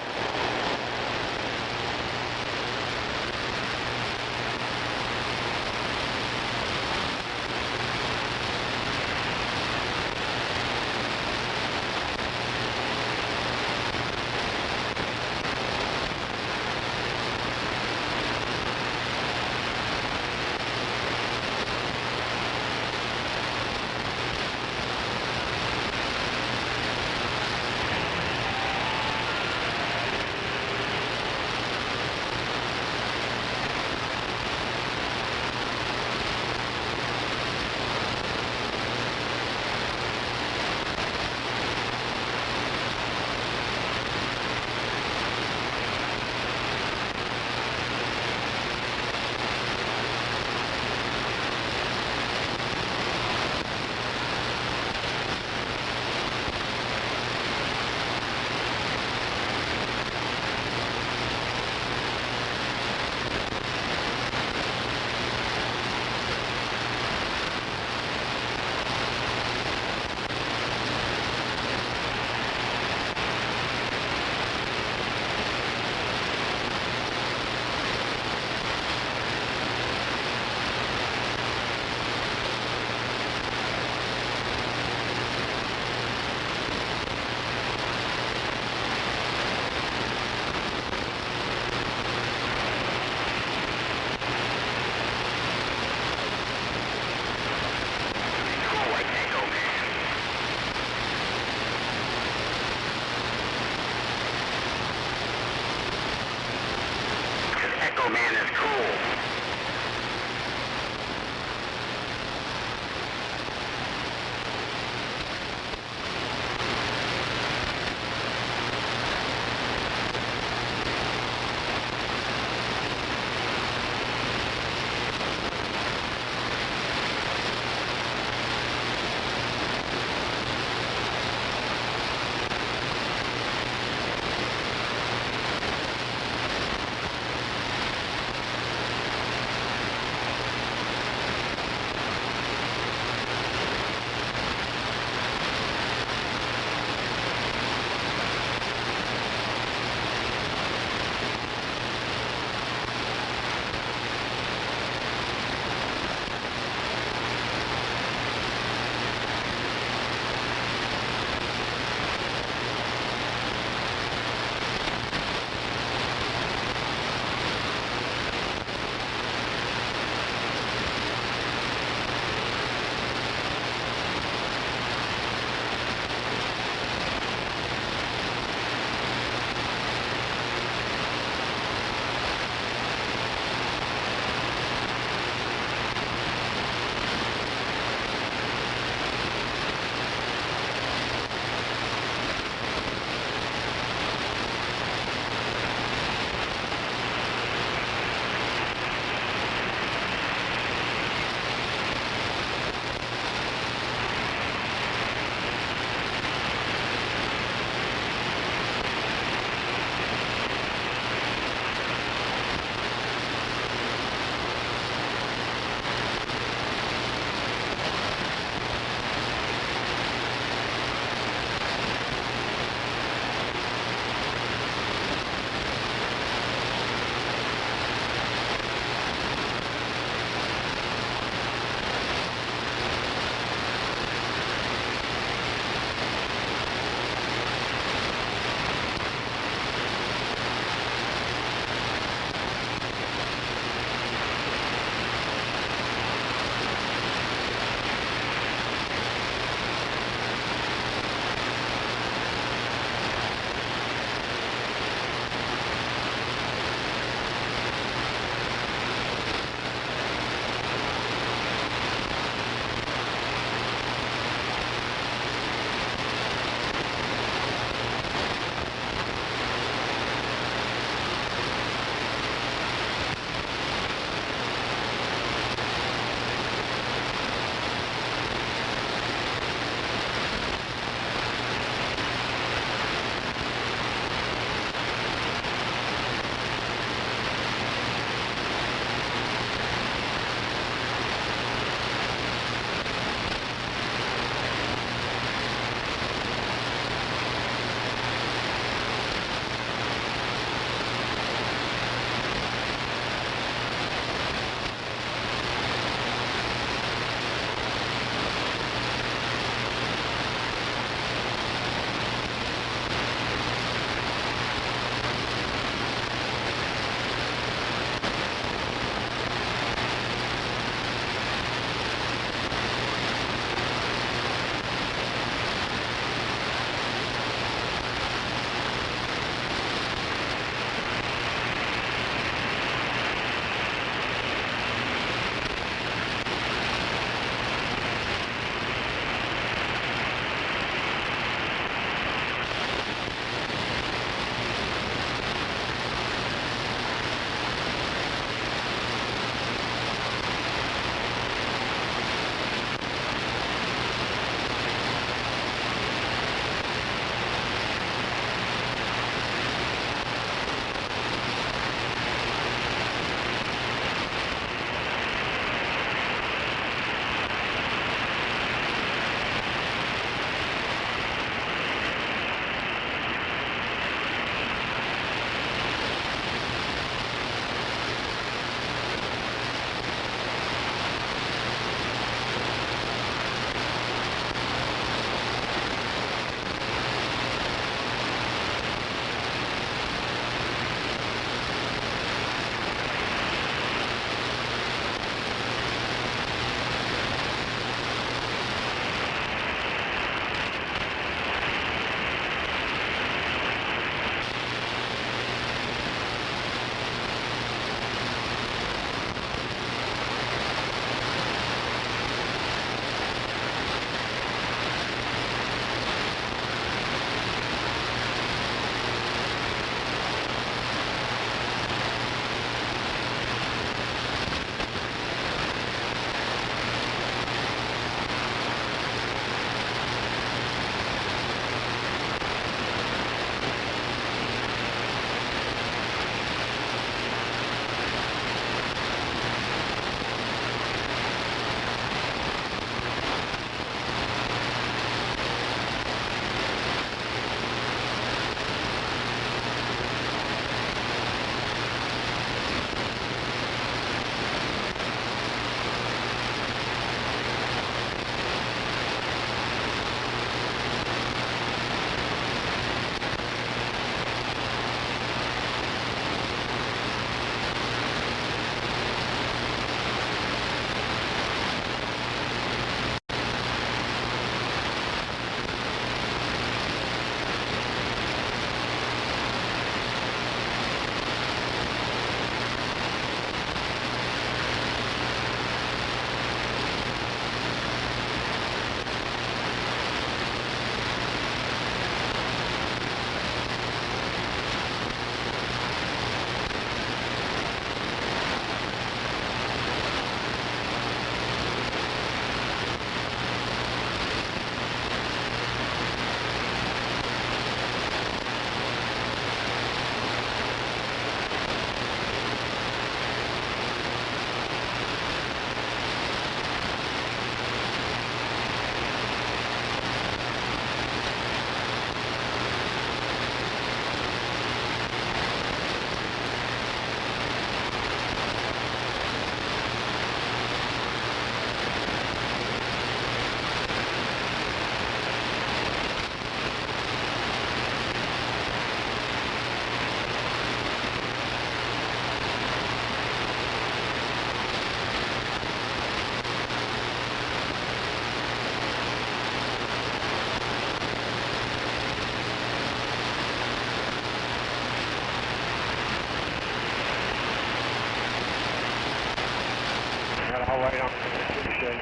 I'll wait on the shit.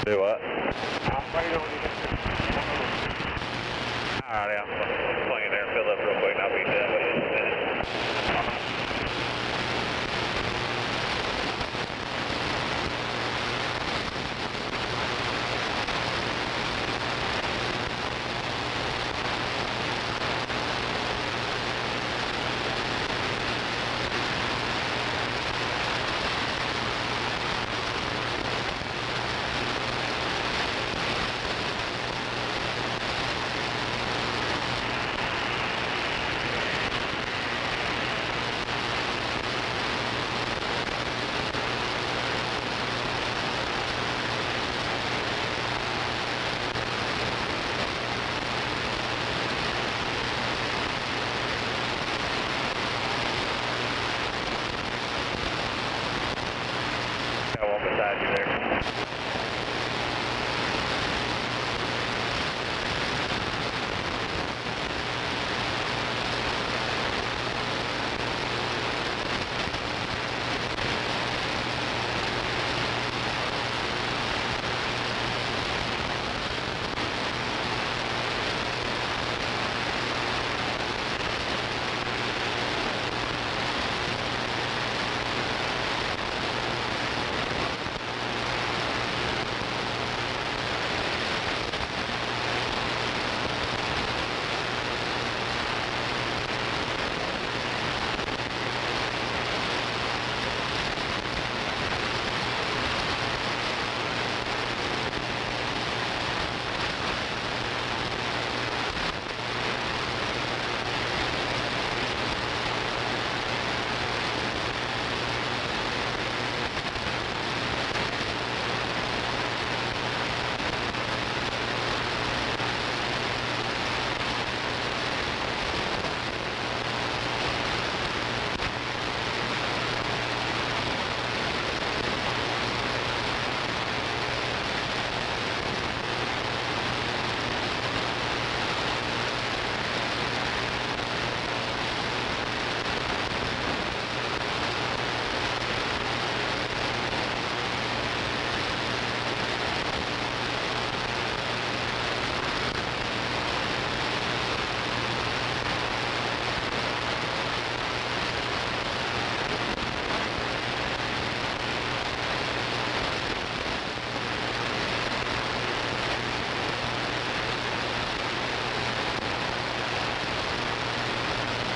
Do what? I'll wait on the Alright, I'll swing in there and fill up real quick and I'll be done with it in a minute. Got one beside you there.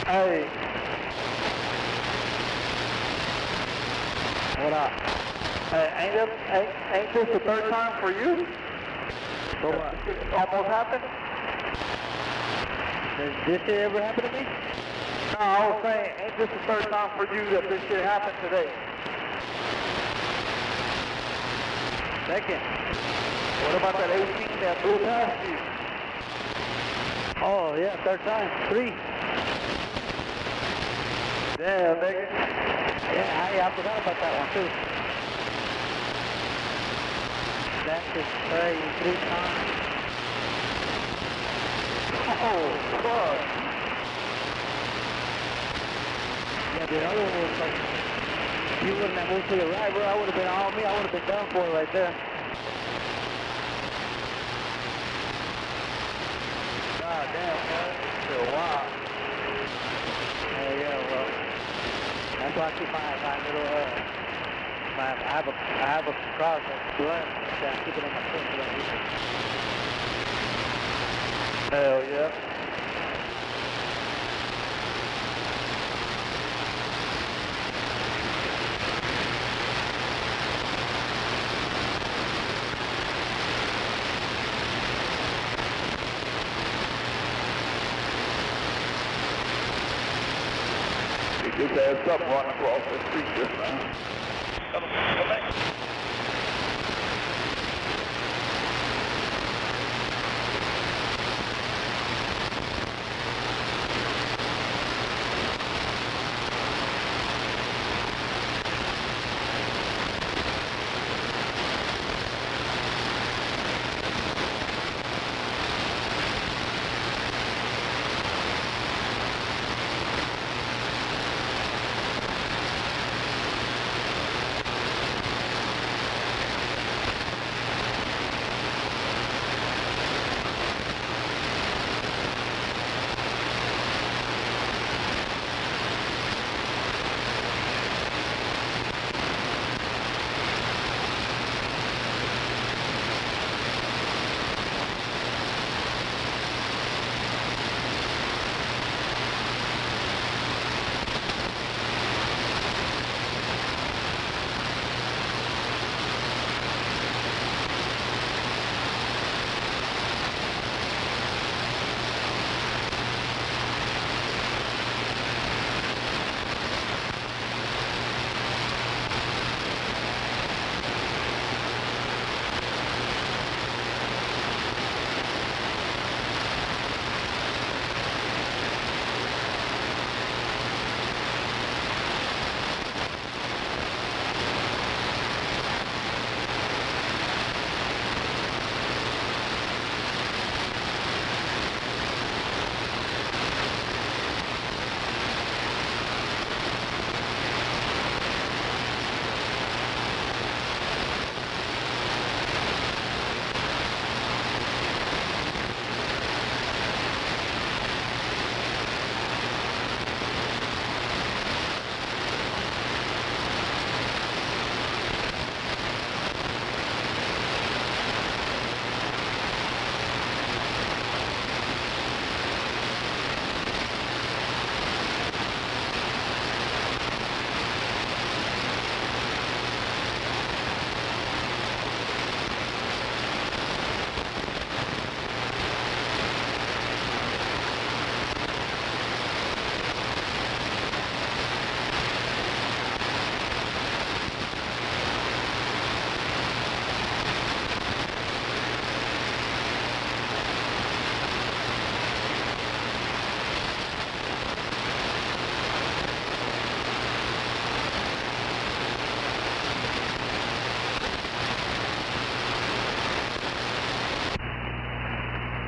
Hey. What up? Hey, ain't this the third time for you? So what? Almost happened? Does this shit ever happen to me? No, I was saying, ain't this the third time for you that this shit happened today? Second. What about that 18 that blew past you? Oh, yeah, third time. 3. Damn, nigga. Yeah, I forgot about that one, too. That is crazy. 3 times. Oh, fuck. Yeah, the other one was like, if you wouldn't have moved to the right, bro, I would have been on me. I would have been done for right there. God damn, man. It's a while. Yeah, well, that's why I keep my little, I have a cross that's blunt, so I keep it on my foot so I don't use it. Hell yeah. Just had something running across the street just now. Come back.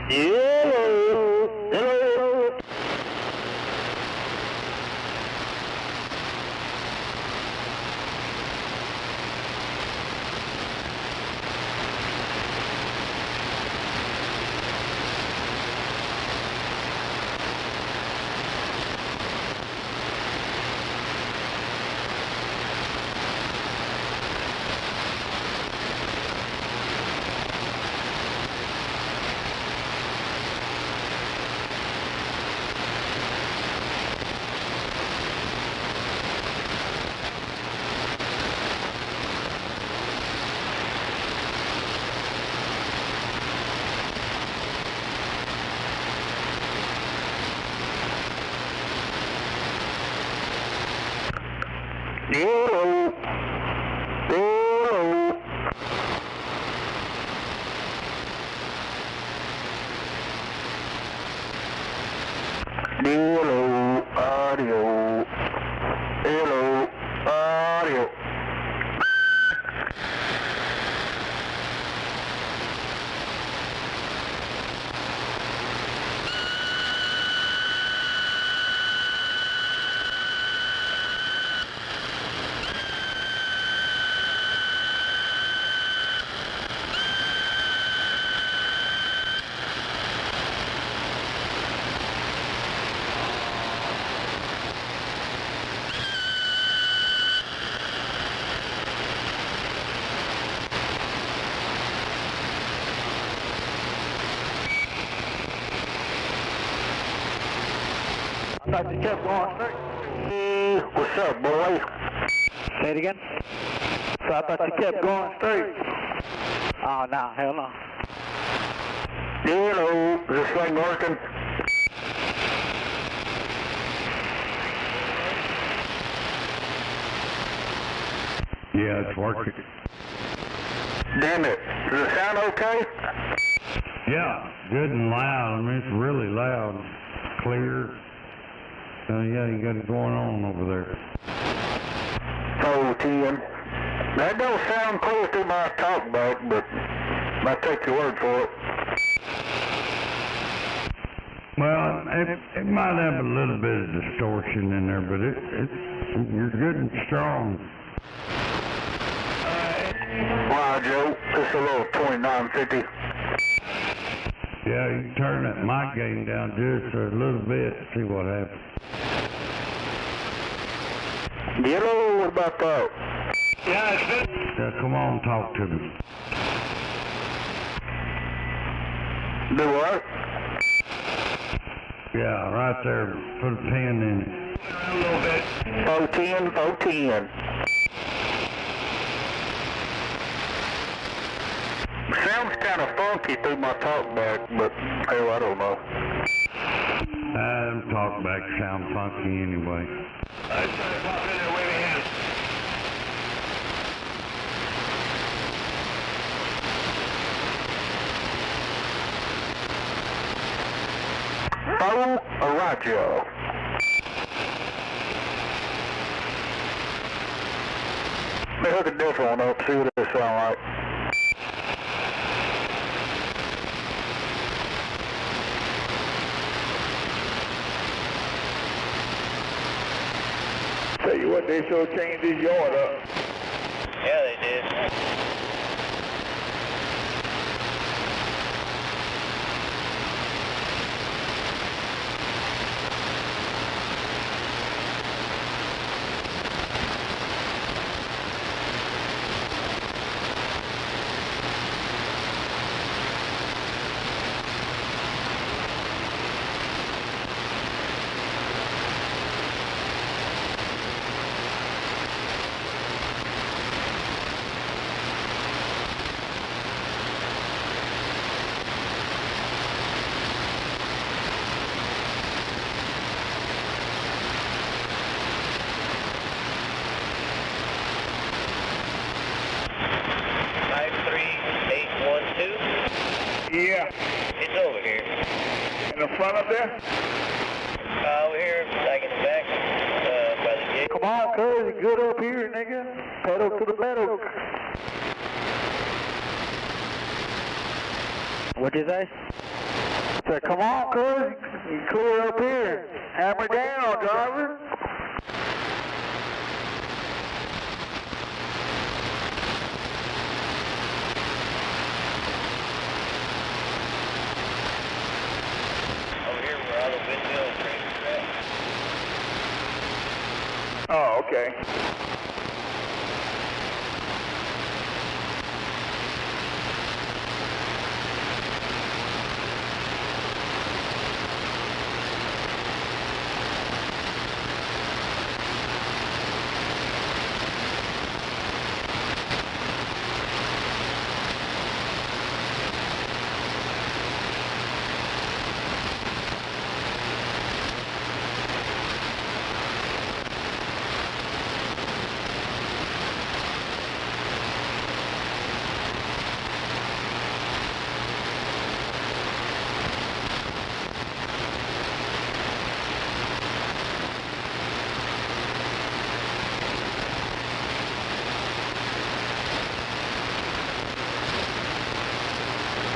Hello. Hello. Hello. Hello. Hello, audio. Hello, audio. I thought you kept going straight. What's up, boy? Say it again. So I thought you kept going straight. Oh, no, hell no. Hello. Is this thing working? Yeah, it's working. Damn it. Does it sound okay? Yeah, good and loud. I mean, it's really loud. Clear. Yeah, you got it going on over there. Oh, Tim. That don't sound close to my talkback, but I take your word for it. Well, it might have a little bit of distortion in there, but you're good and strong. Wow, Joe, it's a little 2950. Yeah, you can turn that mic gain down just a little bit, see what happens. Hello, what about that? Yeah, come on, talk to me. Do what? Yeah, right there, put a pin in it. A little bit. 410, 410. Sounds kind of funky through my talkback, but hell, I don't know. Them talkbacks sound funky anyway. I was trying to pop in there, wave a hand. Oh, Roger. Let me hook this one up, see what it sounds like. Tell you what, they sure changed this yard up. Yeah, they did. Yeah. It's over here. In the front up there? Over here, like in the back, by the gate. Come on, cuz, you good up here, nigga. Pedal to the metal. What'd you say? Said, come on, cuz. You clear up here. Hammer down, driver. Over here where all the windmill trains are at. Oh, okay.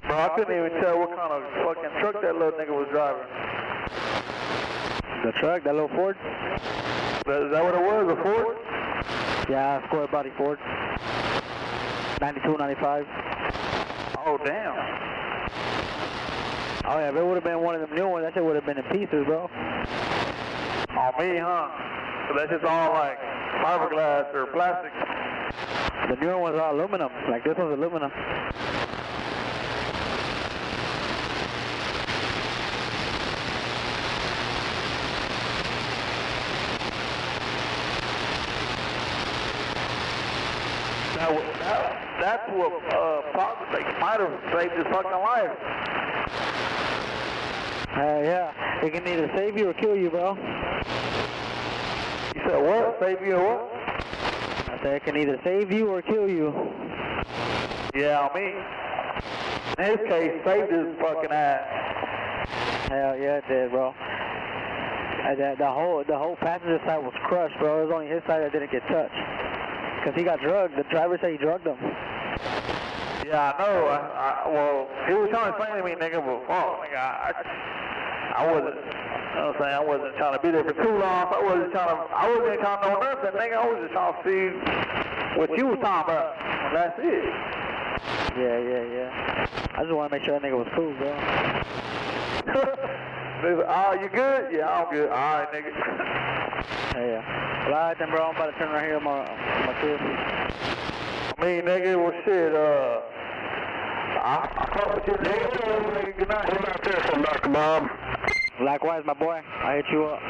Bro, I couldn't even tell what kind of fucking truck that little nigga was driving. The truck, that little Ford? Is that what it was, a Ford? Yeah, square body Ford. 92, 95. Oh, damn. Oh yeah, if it would have been one of them new ones, that shit would have been in pieces, bro. On me, huh? So that's just all like fiberglass or plastic. The newer ones are aluminum, like this one's aluminum. That's what probably might have saved his fucking life. Yeah, it can either save you or kill you, bro. You said what? Save you or what? I said it can either save you or kill you. Yeah, I mean, in his case, saved his fucking ass. Hell yeah, it did, bro. The whole passenger side was crushed, bro. It was only his side that didn't get touched. Because he got drugged. The driver said he drugged him. Yeah, I know. Well, he was trying to explain to me, nigga, but fuck, nigga, I wasn't, you know what I'm saying, I wasn't trying to be there for too long, so I wasn't trying to know nothing, nigga. I was just trying to see what you was talking about. And that's it. Yeah. I just want to make sure that nigga was cool, bro. You good? Yeah, I'm good. All right, nigga. Yeah. Well, all right then, bro. I'm about to turn right here on my crib. I mean, nigga, well, shit, I'll talk with you, nigga. Good night. What about this one, Dr. Bob? Likewise, my boy. I hit you up.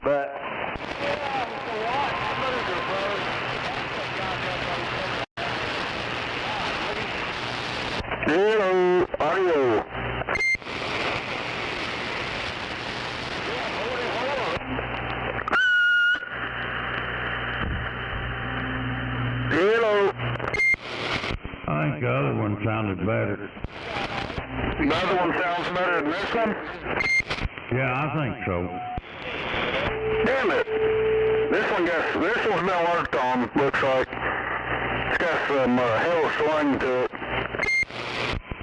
But Hello, audio. Hello. I think the other one sounded better. The other one sounds better than this one? Yeah, I think so. Damn it. This one's been worked on, looks like. It's got some hell swing to it.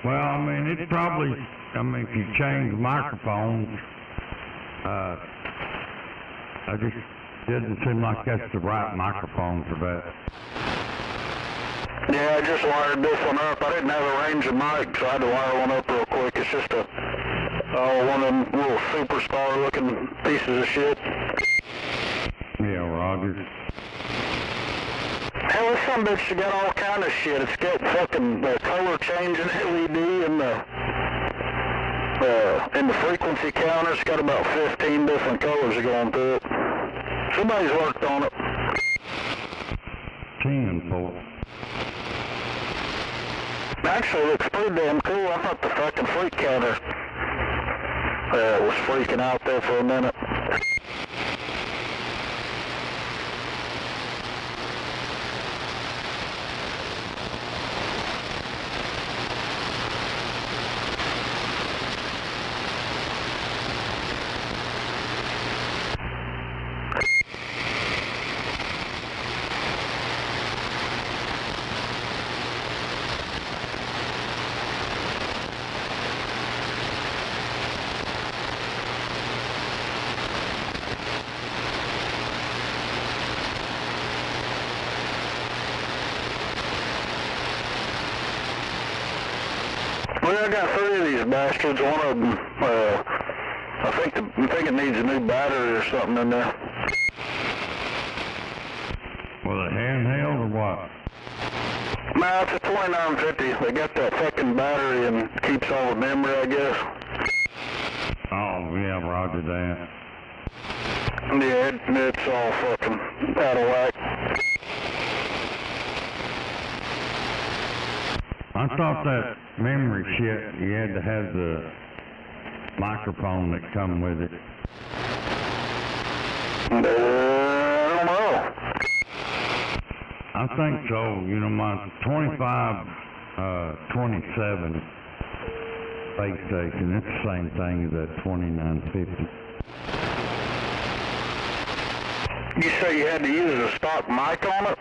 Well, I mean, it's probably, if you change microphones, I just didn't seem like that's the right microphone for that. Yeah, I just wired this one up. I didn't have a range of mic, so I had to wire one up real quick. It's just one of them little superstar looking pieces of shit. Yeah, Roger. Hell, this some bitch got all kind of shit. It's got fucking color changing LED and the frequency counter. It's got about 15 different colors going through it. Somebody's worked on it. 10 for. Actually, it looks pretty damn cool. I thought the fucking freak counter was freaking out there for a minute. Well, I got 3 of these bastards. One of them, I think it needs a new battery or something in there. Was it handheld or what? No, it's a 2950. They got that fucking battery and keeps all the memory, I guess. Oh, yeah, roger that. Yeah, it's all fucking out of whack. I thought that memory shit, you had to have the microphone that come with it. I don't know. I think so. You know, my 2527 base station, it's the same thing as that 2950. You say you had to use a stock mic on it?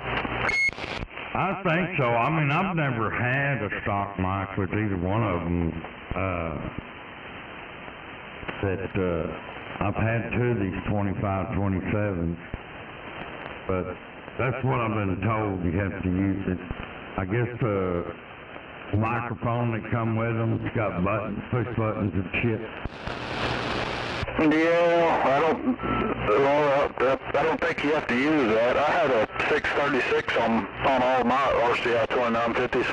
I think so. I mean, I've never had a stock mic with either one of them. I've had 2 of these 2527s, but that's what I've been told. You have to use it. I guess the microphone that come with them, it's got buttons, push buttons and shit. Yeah, I don't think you have to use that. I had a 636 on all my RCI 2950s.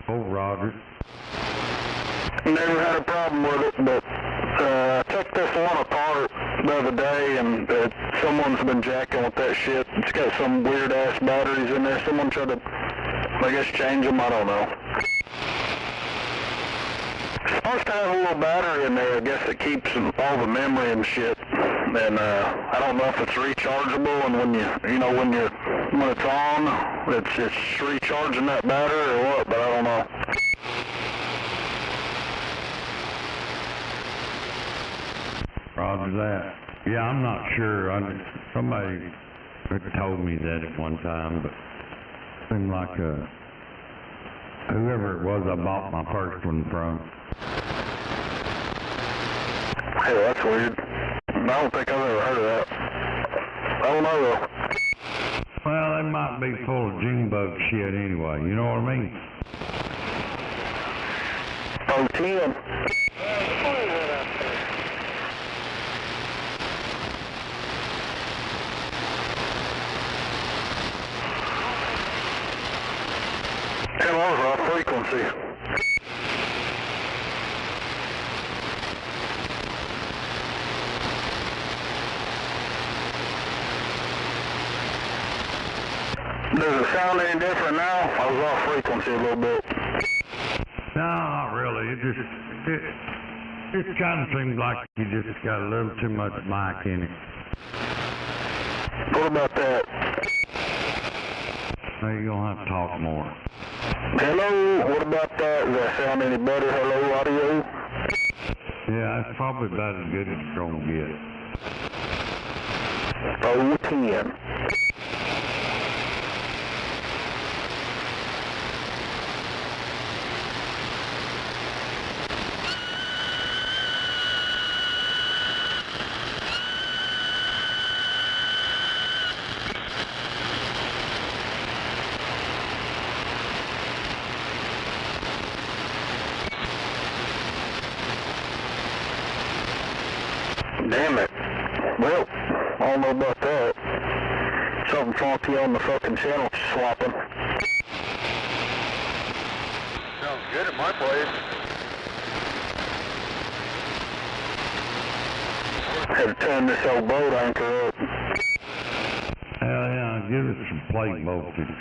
Oh, Roger. Never had a problem with it, but I took this one apart the other day, and someone's been jacking with that shit. It's got some weird-ass batteries in there. Someone tried to, I guess, change them. I don't know. It's supposed to have a little battery in there, I guess, that keeps all the memory and shit. And I don't know if it's rechargeable, and when it's on, it's recharging that battery or what, but I don't know. Roger that. Yeah, I'm not sure. Somebody told me that at one time, but it seemed like whoever it was I bought my first one from. Hey, that's weird. I don't think I've ever heard of that. I don't know though. Well, they might be full of June bug shit anyway, you know what I mean? 010. Hello, frequency. Does it sound any different now? I was off frequency a little bit. No, not really. It kind of seems like you just got a little too much mic in it. What about that? Now you're going to have to talk more. Hello, what about that? Does that sound any better? Hello, audio? Yeah, it's probably about as good as it's going to get. 010. Damn it. Well, I don't know about that. Something funky on the fucking channel swapping. Sounds good at my place. Had to turn this old boat anchor up. Hell yeah, give it some plate voltage.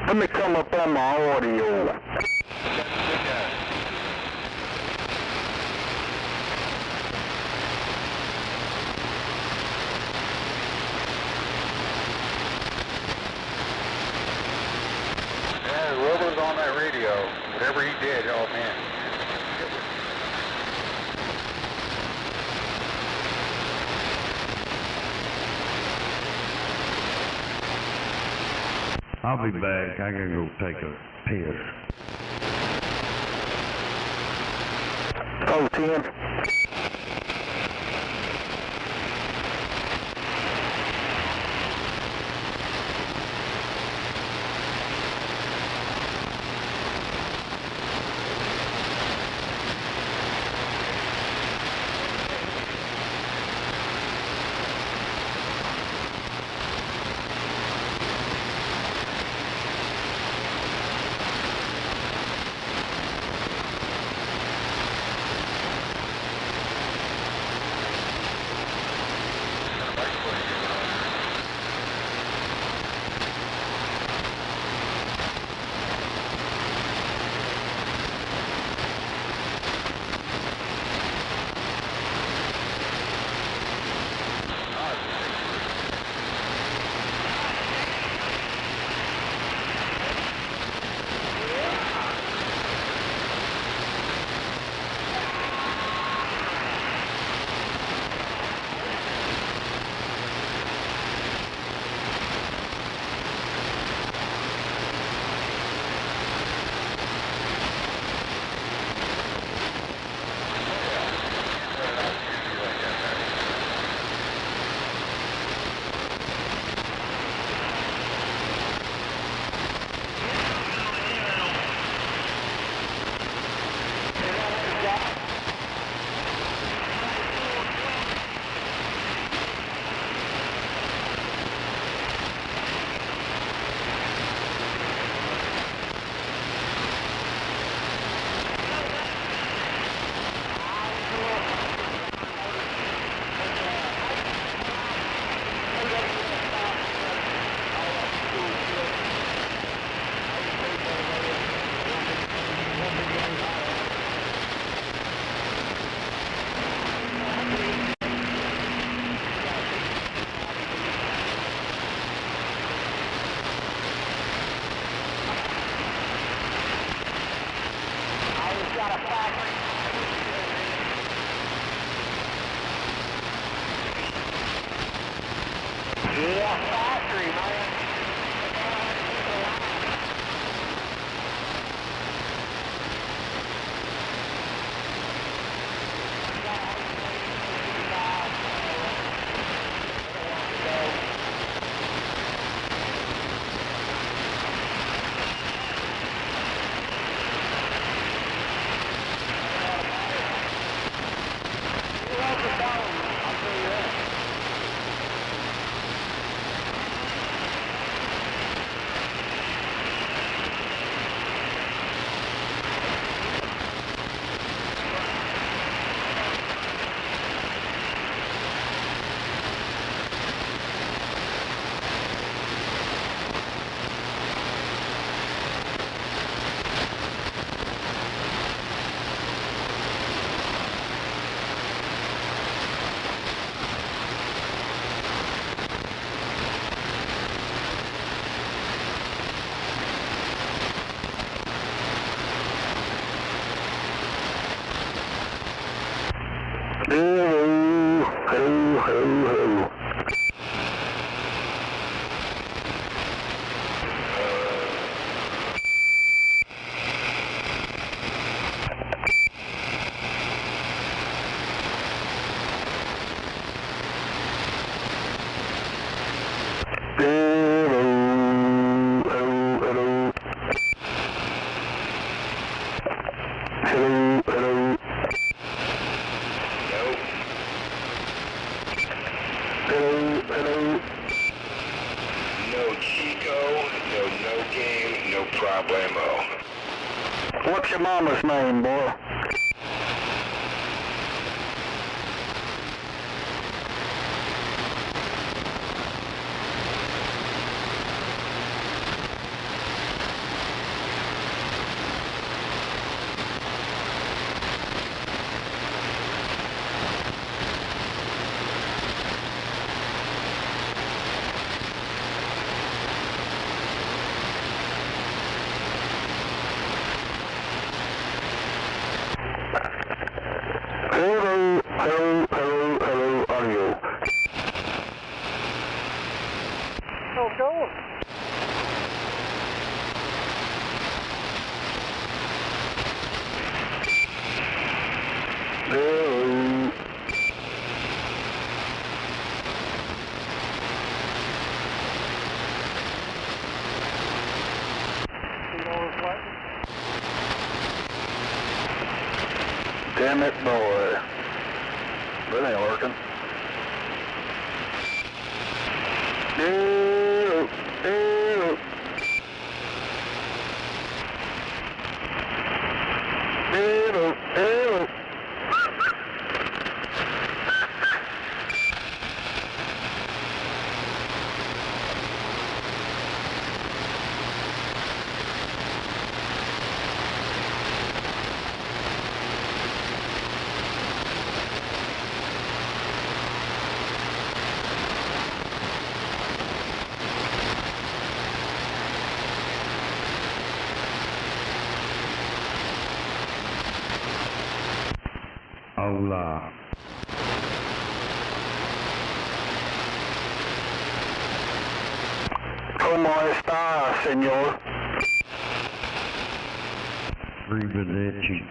Let me come up on my audio. Yeah, whoever's on that radio, whatever he did, oh man. I'll be back. I gotta go take a piss. 010. What's your mama's name, boy? Damn it, boy. That ain't working. Hola. ¿Cómo está, señor? Arrivederci.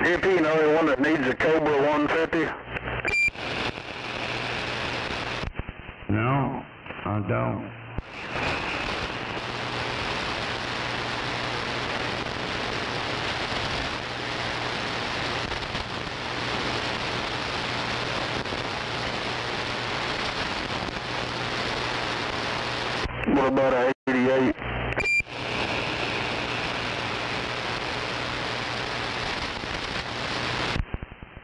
If you know anyone that needs a Cobra 150? No, I don't. What about a 88?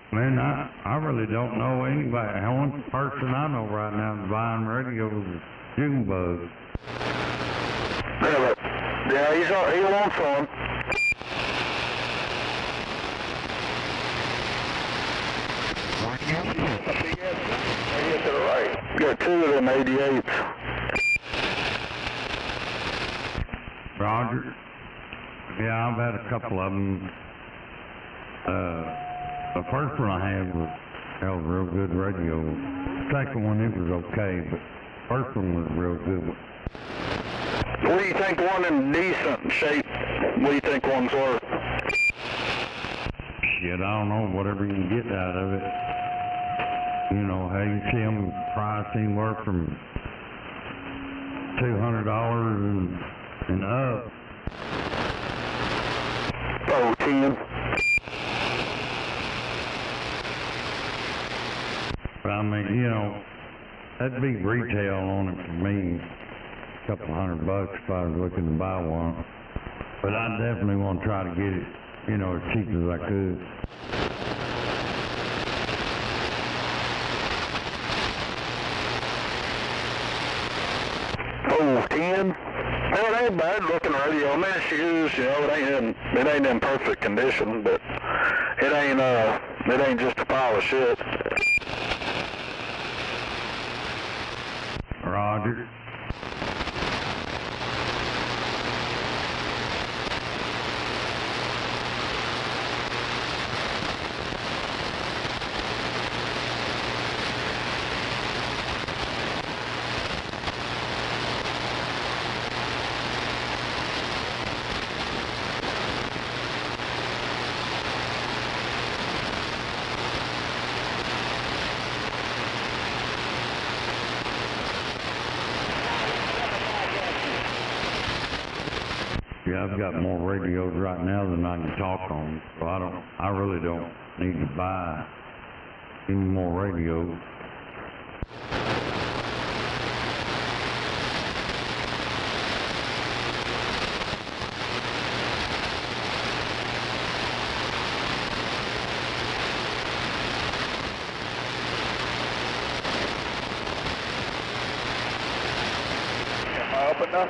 Man, I really don't know anybody. The only person I know right now is buying radios is Junebug. Yeah, he wants one. big ass gun. Right here to the right. Got two of them 88s. Roger. Yeah, I've had a couple of them. The first one I had was real good radio. The second one, it was okay, but the first one was real good. What do you think one in decent shape? What do you think one's worth? Shit, I don't know, whatever you can get out of it. You know, how you see them price anywhere from $200 and up. Oh, 10. But I mean, you know, that'd be retail on it for me. A couple $100 if I was looking to buy one. But I definitely want to try to get it, you know, as cheap as I could. Oh, 10? Well, it ain't bad looking radio. Man, shoes, you know, it ain't in perfect condition, but it ain't just a pile of shit. Roger. Yeah, I've got more radios right now than I can talk on, so I really don't need to buy any more radios. Am I up enough?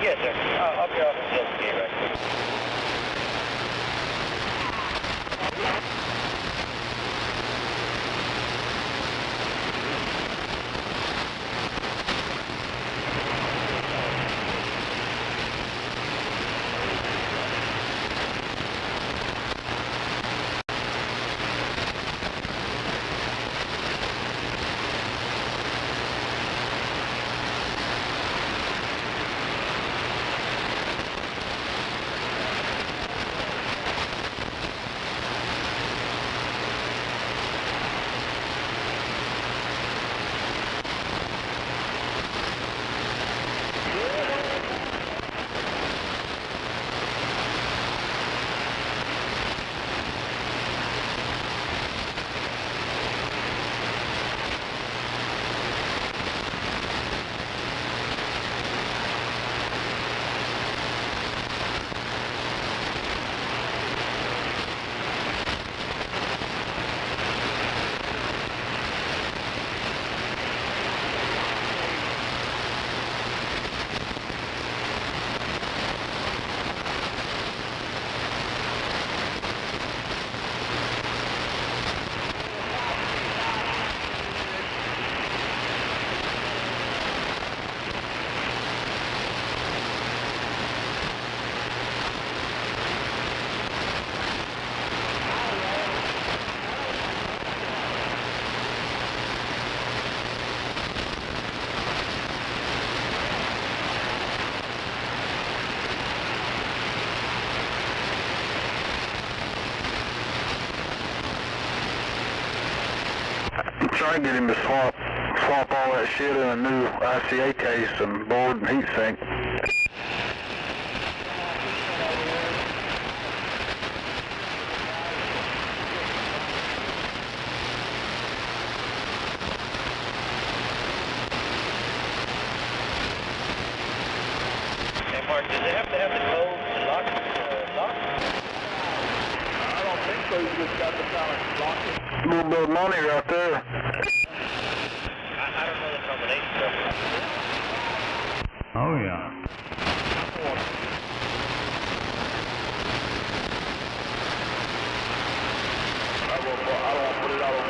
Yes, sir. I'll be off the gate right quick. Try and get him to swap all that shit in a new ICA case and board and heat sink. Hey, Mark, does it have to have the code to lock? I don't think so. You just got the power to lock it. A little bit of money right there. I don't know the combination. Oh yeah. I don't want to put it out on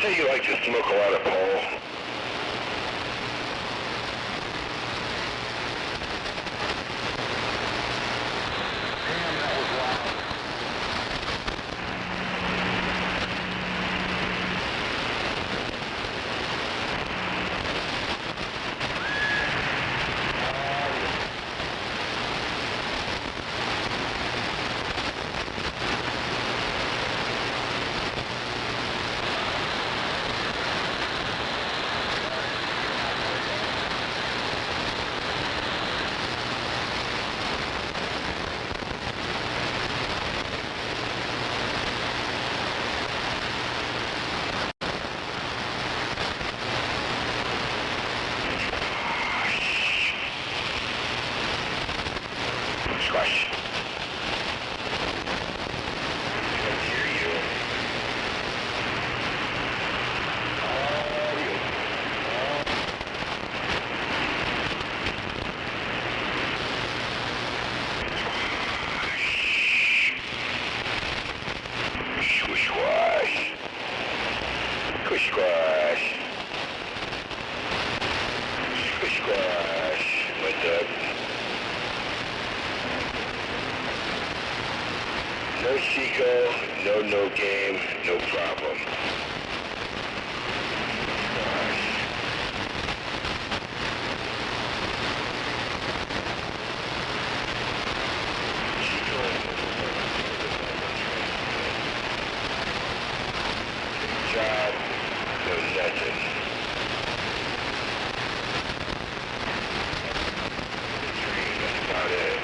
say you like to smoke a lot of pole? Squash. Can't hear you. Squish squash. Squish squash. Squish squash. What's up? No Chico, no game, no problem. Job, no nothing. That's about it.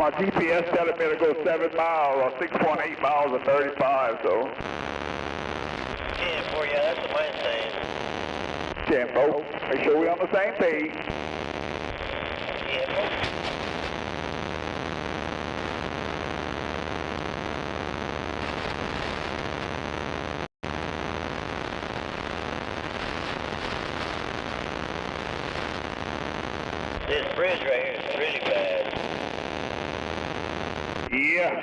my GPS telling me to go 7 miles or 6.8 miles or 35, so. 10-4, yeah, that's what mine's saying. 10-4, make sure we're on the same page. Yeah, this bridge right here is really bad. Yeah.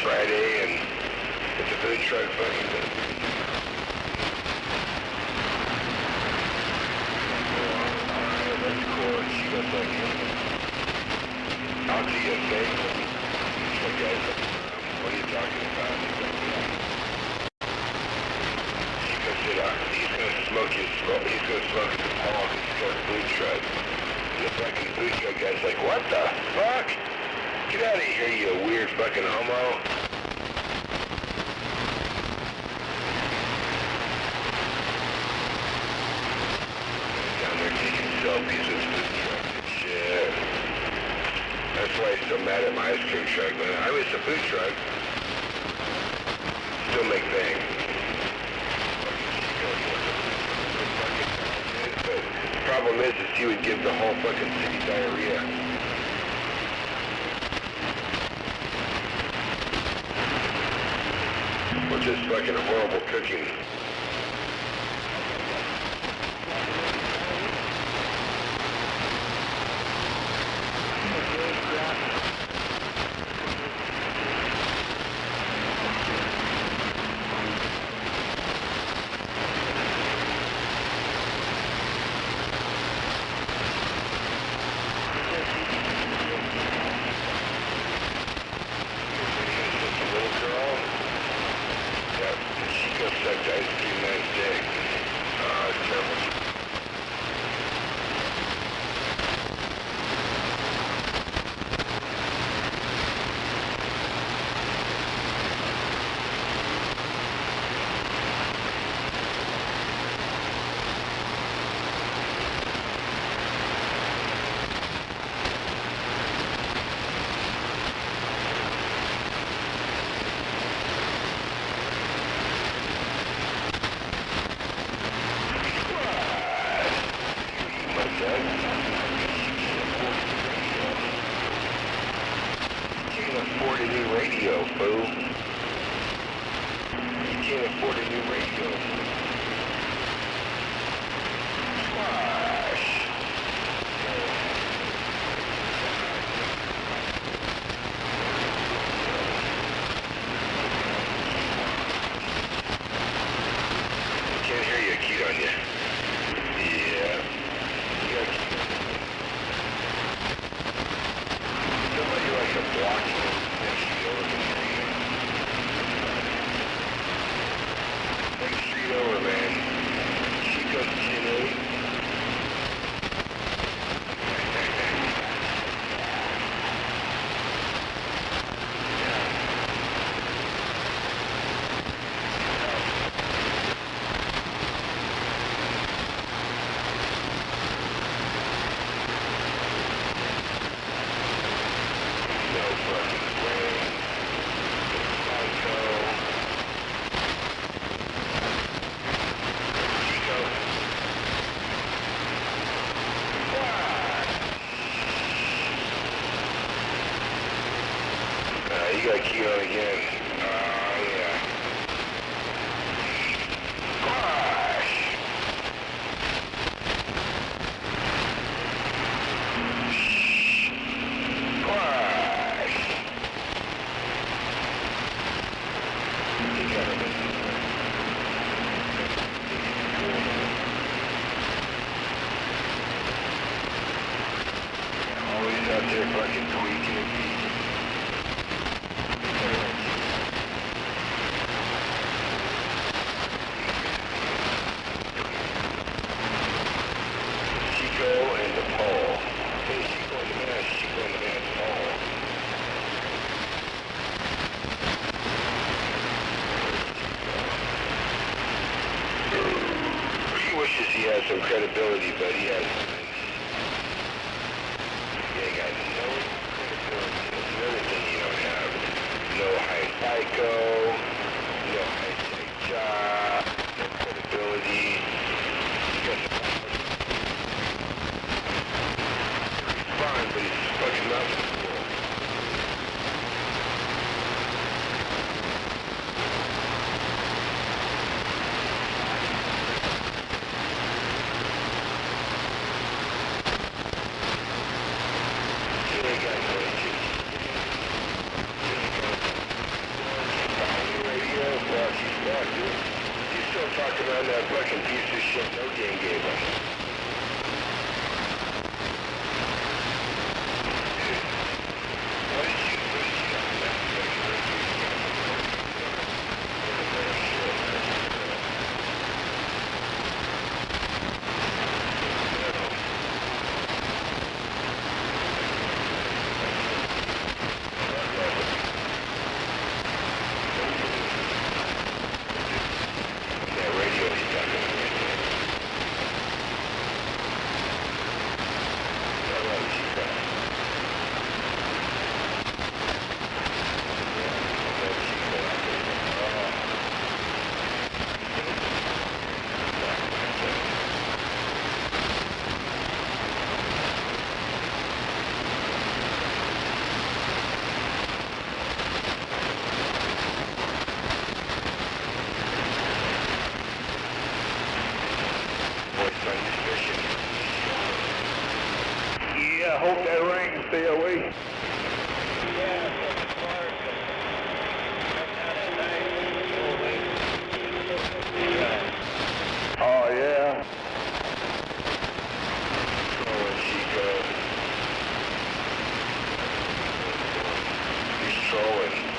Friday, and it's a food truck fucking thing. That's cool. She goes like, I'll see you in Vegas. So guys, what are you talking about? She goes, he's gonna smoke his Paul, because he's got a food truck. And the fucking food truck guy's like, what the fuck? Get out of here, you weird fucking homo. Down there taking selfies with food trucks and shit. That's why he's so mad at my ice cream truck, man. I wish the food truck still make things. But the problem is he would give the whole fucking city diarrhea. Or just fucking horrible cooking. Credibility, but he has. He ain't got no credibility. That's another thing you don't have. No high psycho, no high tech job, no credibility. He got he's fine, but he's fucking not cool. You still talking about that fucking piece of shit no game gave us. Yeah, I hope that rain stay away. Oh, yeah. He's trolling.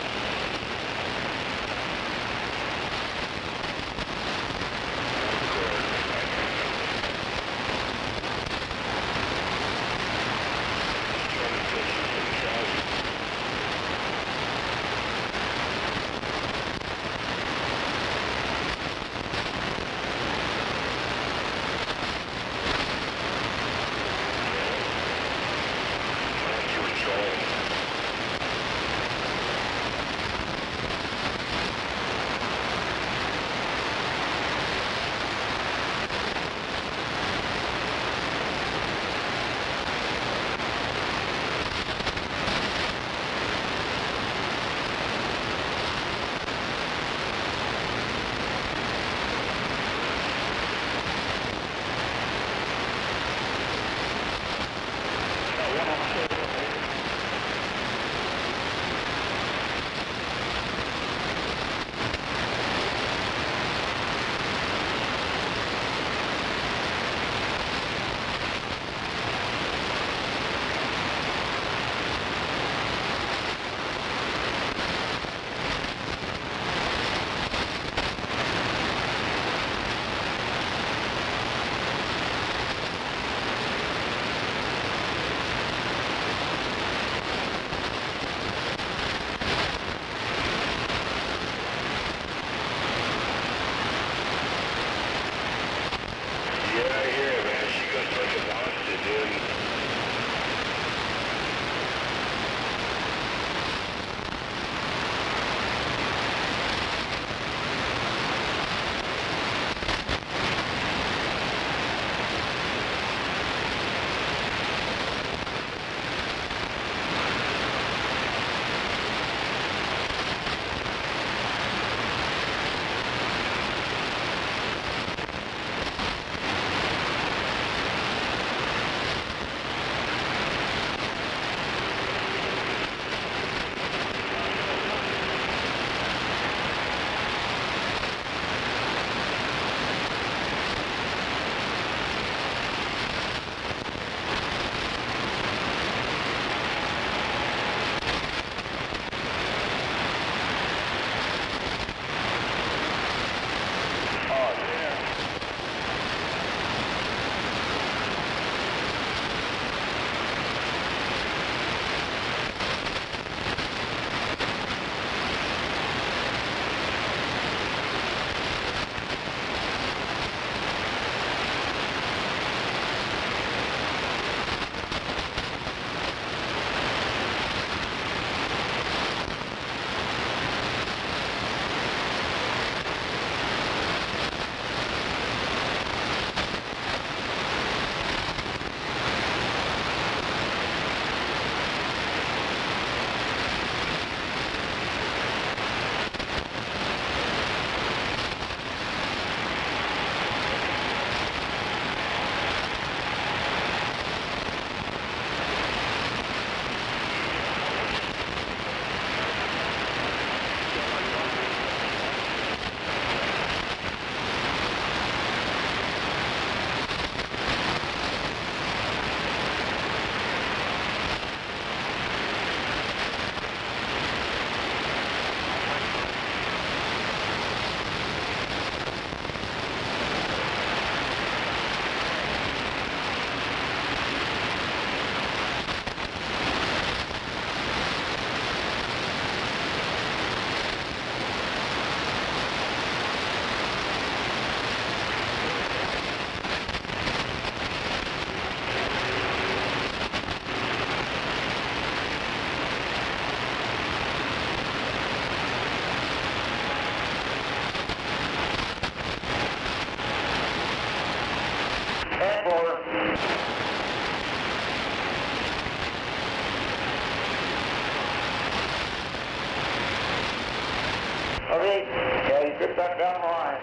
Ready? Yeah, you put that down the line.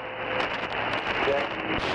Okay.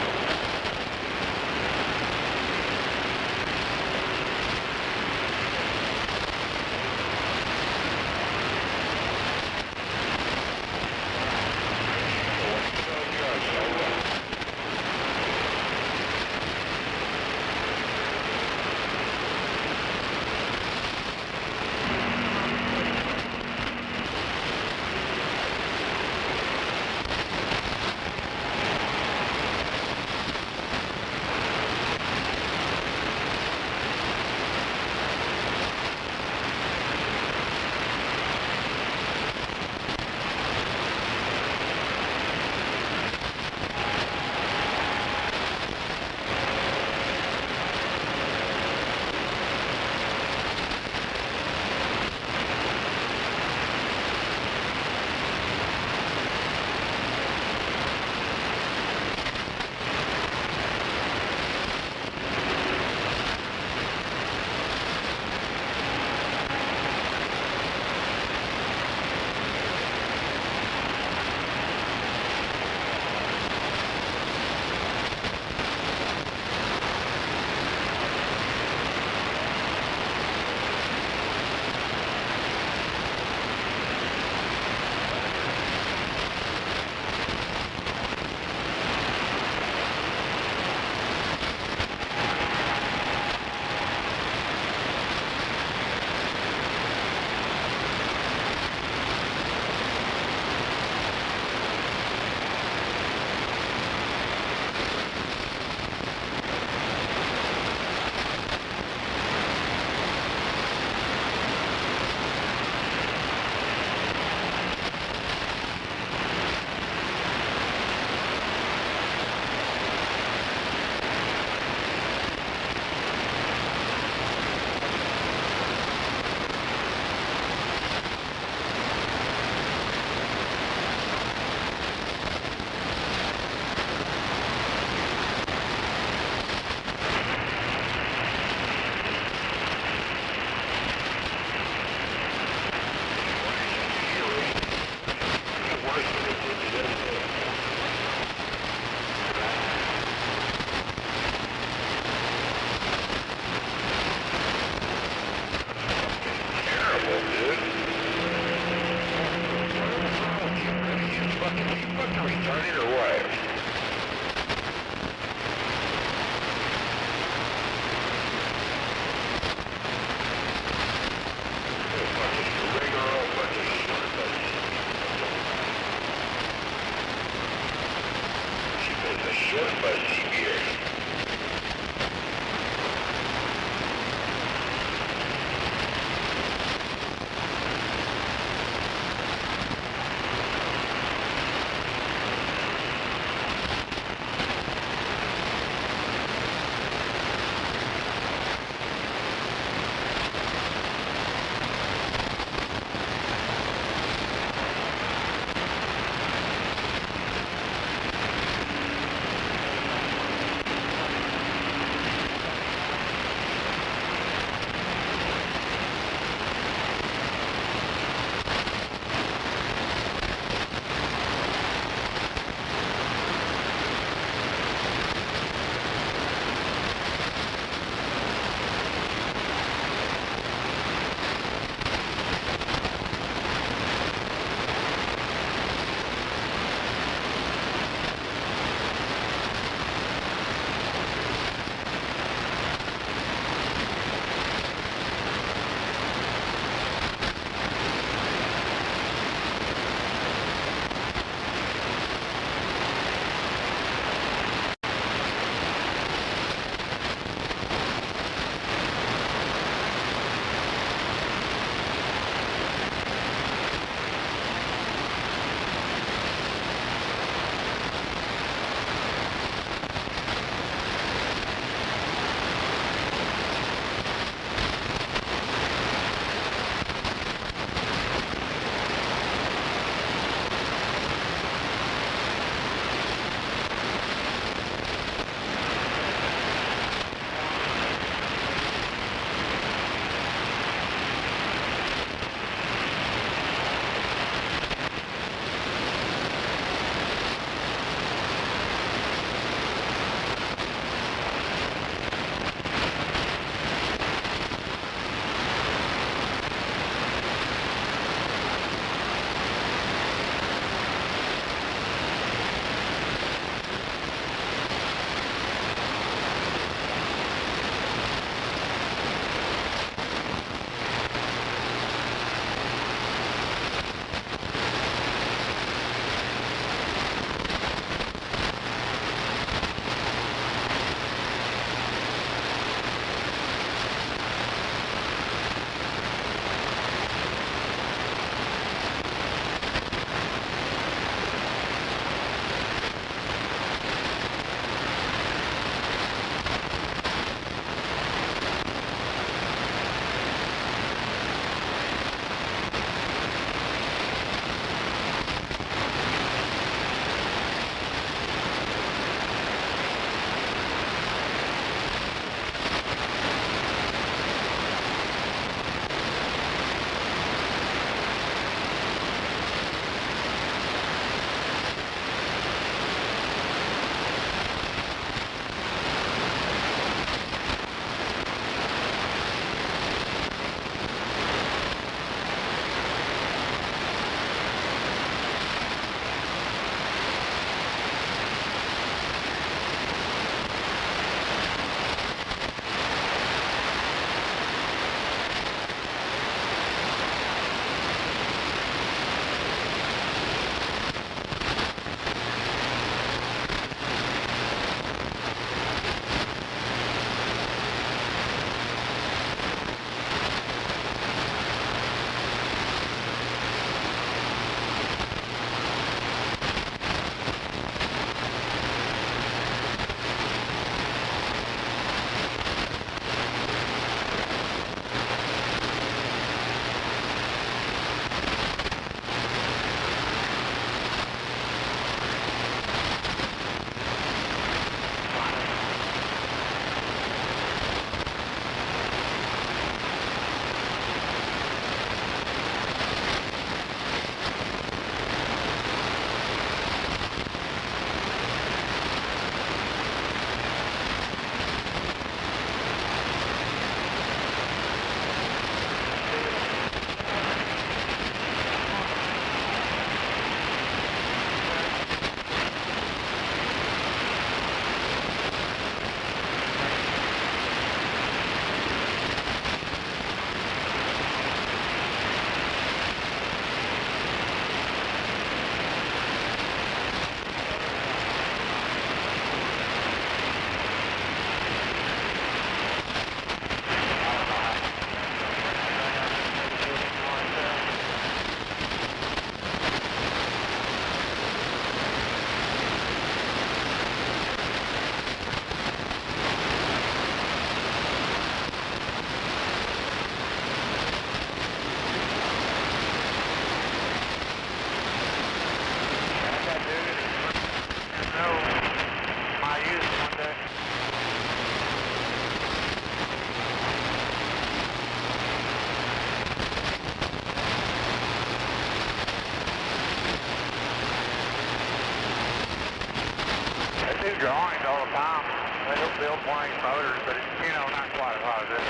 drawings all the time. They'll build one of these motors, but it's, you know, not quite as hard as this.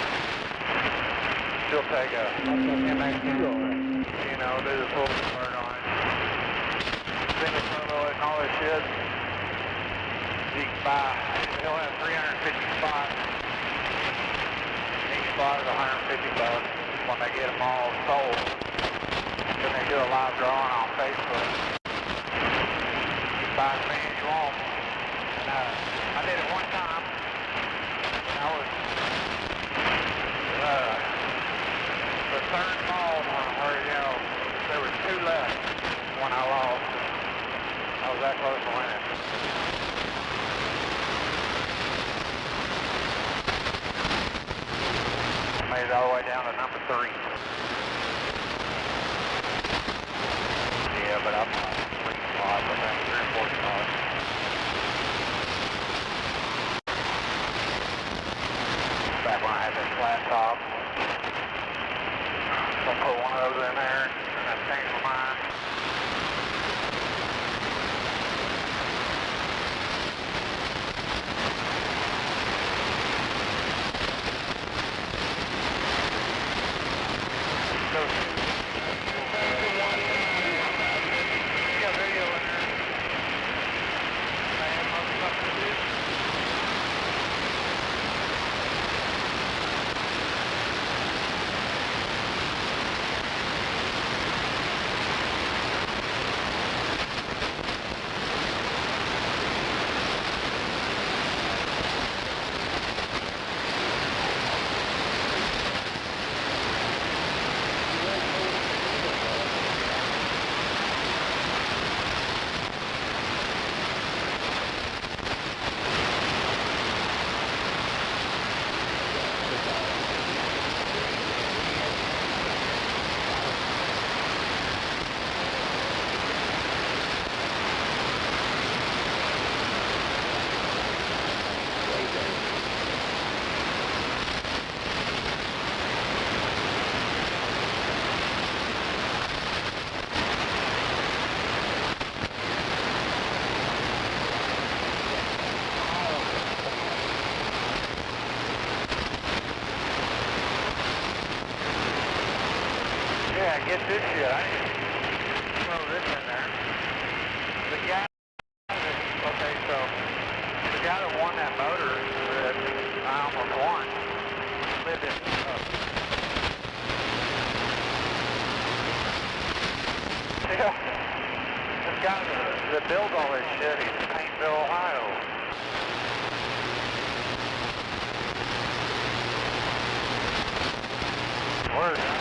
She'll take a MXU, you know, do the full convert on it. Single turbo and all this shit. You can buy, he'll have 350 spots. Each spot is $150 when they get them all sold. Then they do a live drawing on Facebook. You can buy as many as you want. And I did it one time. I was the third ball where, you know, there was 2 left when I lost. I was that close to winning. Made it all the way down to number 3. Yeah, but I'm like 3 spots, I think, 3 or 4 spots. Back when I had that flat top. I'll put one of those in there, and that changed my mind. Get this shit. I didn't throw this in there. The guy, okay, so the guy that won that motor that I almost won lived in yeah. This guy that builds all this shit, he's in Paintville, Ohio. Where is that?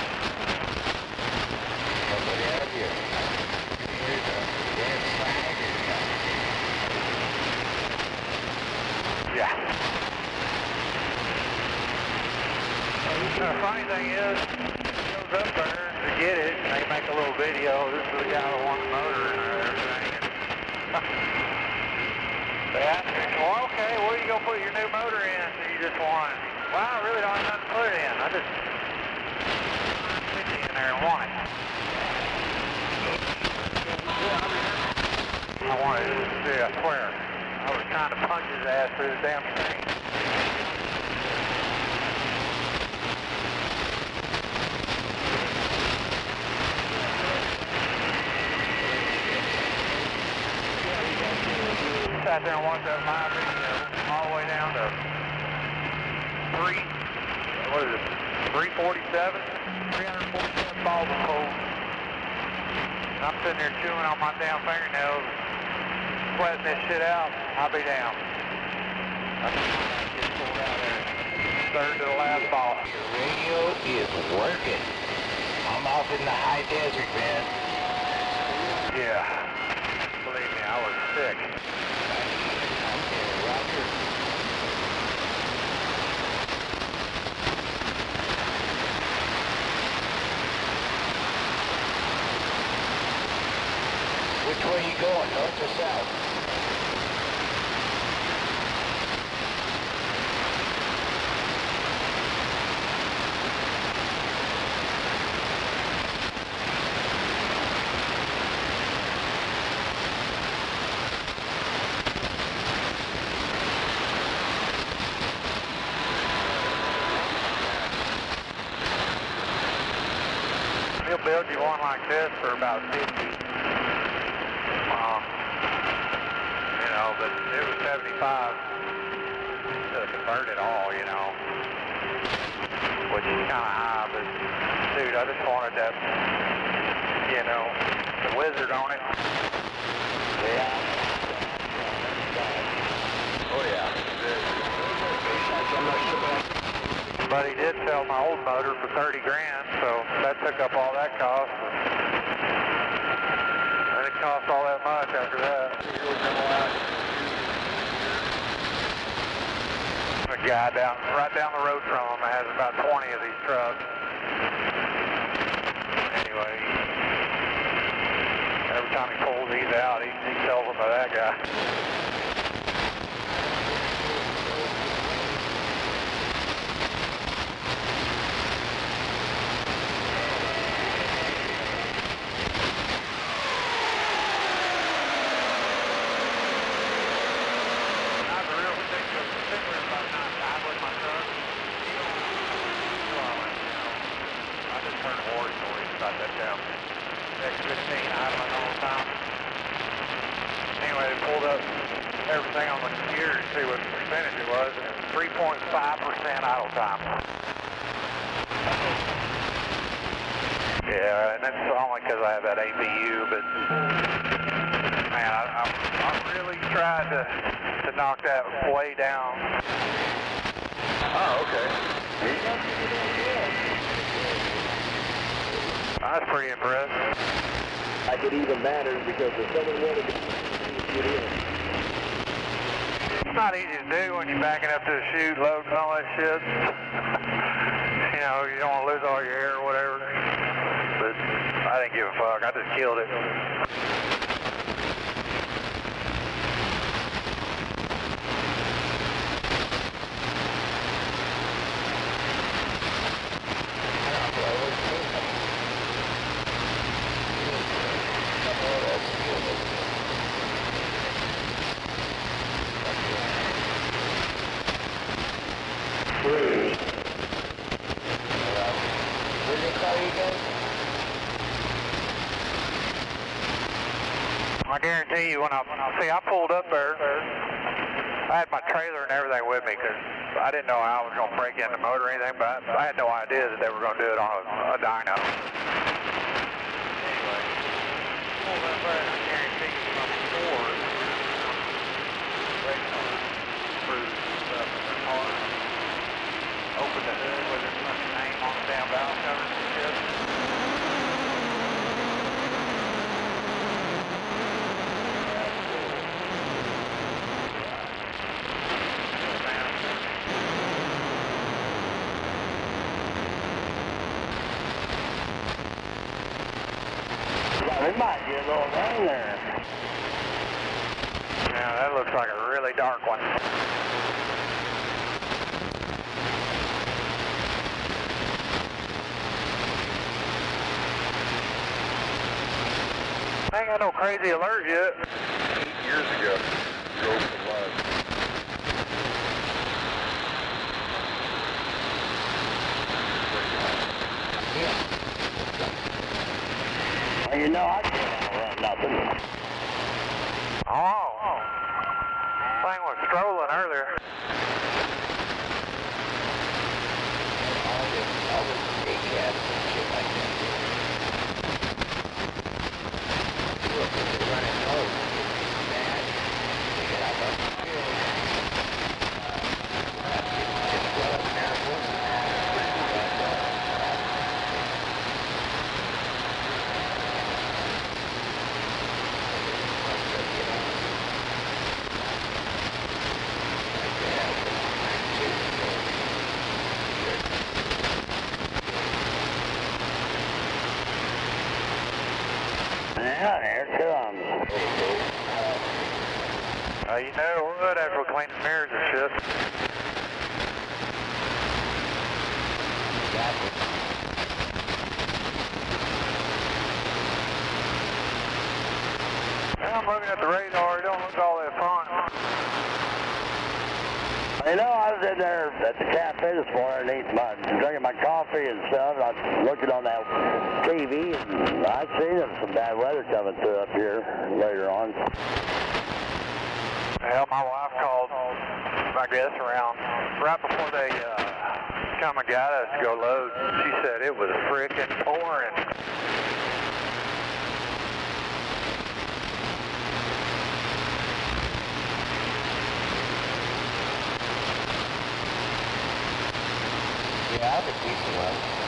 Yeah. The funny thing is, he goes up there to get it, and they make a little video. This is the guy that won the motor and everything. They ask me, well, okay, where are you going to put your new motor in that you just won? Well, I really don't have nothing to put it in. I just put it in there and won it. I wanted to see, I swear. I was trying to punch his ass through the damn screen. Sat there and watched that live video all the way down to 347 balls of cold. And I'm sitting there chewing on my damn fingernails, sweating this shit out. I'll be down. I just pulled out there. Third to the last ball. Your radio is working. I'm off in the high desert, man. Yeah. Believe me, I was sick. Which way are you going, north or south? see one like this for about 50. You know, but it was 75 to convert it all, you know, which is kind of high, but dude, I just wanted that, you know, the wizard on it. Yeah. Oh yeah. But he did sell my old motor for 30 grand, so that took up all that cost. And it cost all that much after that. A guy right down the road from him has about 20 of these trucks. Anyway, every time he pulls these out, he sells them to that guy. Everything on the computer to see what percentage it was, and it was 3.5% idle time. Yeah, and that's only because I have that APU, but man, I really tried to knock that way down. Oh, okay. I was pretty impressed. I get even madder because if someone wanted to get in. It's not easy to do when you're backing up to the chute, loading all that shit. You know, you don't want to lose all your hair or whatever. But I didn't give a fuck. I just killed it. I guarantee you, when I pulled up there, I had my trailer and everything with me because I didn't know how I was going to break in the motor or anything, but I had no idea that they were going to do it on a dyno. Anyway, pulled up there and I guarantee you from before, breaking on screws and stuff in their car, opened the hood with their fucking name on the damn valve covers and shit. It might get a little rain there. Yeah, that looks like a really dark one. I ain't got no crazy alert yet. 8 years ago, drove for life. Well, you know, I can't run nothing. Oh, thing was strolling earlier. Yeah, here it comes. You know it would after we clean the mirrors and shit. I'm looking at the radar, it don't look all that fun. You know, I was in there at the cafe this morning drinking my coffee and stuff, and I was looking on that TV, and I seen some bad weather coming through up here later on. Well, my wife called, I guess, around right before they come and got us to go load. She said it was frickin' pouring. Yeah, I think we can well.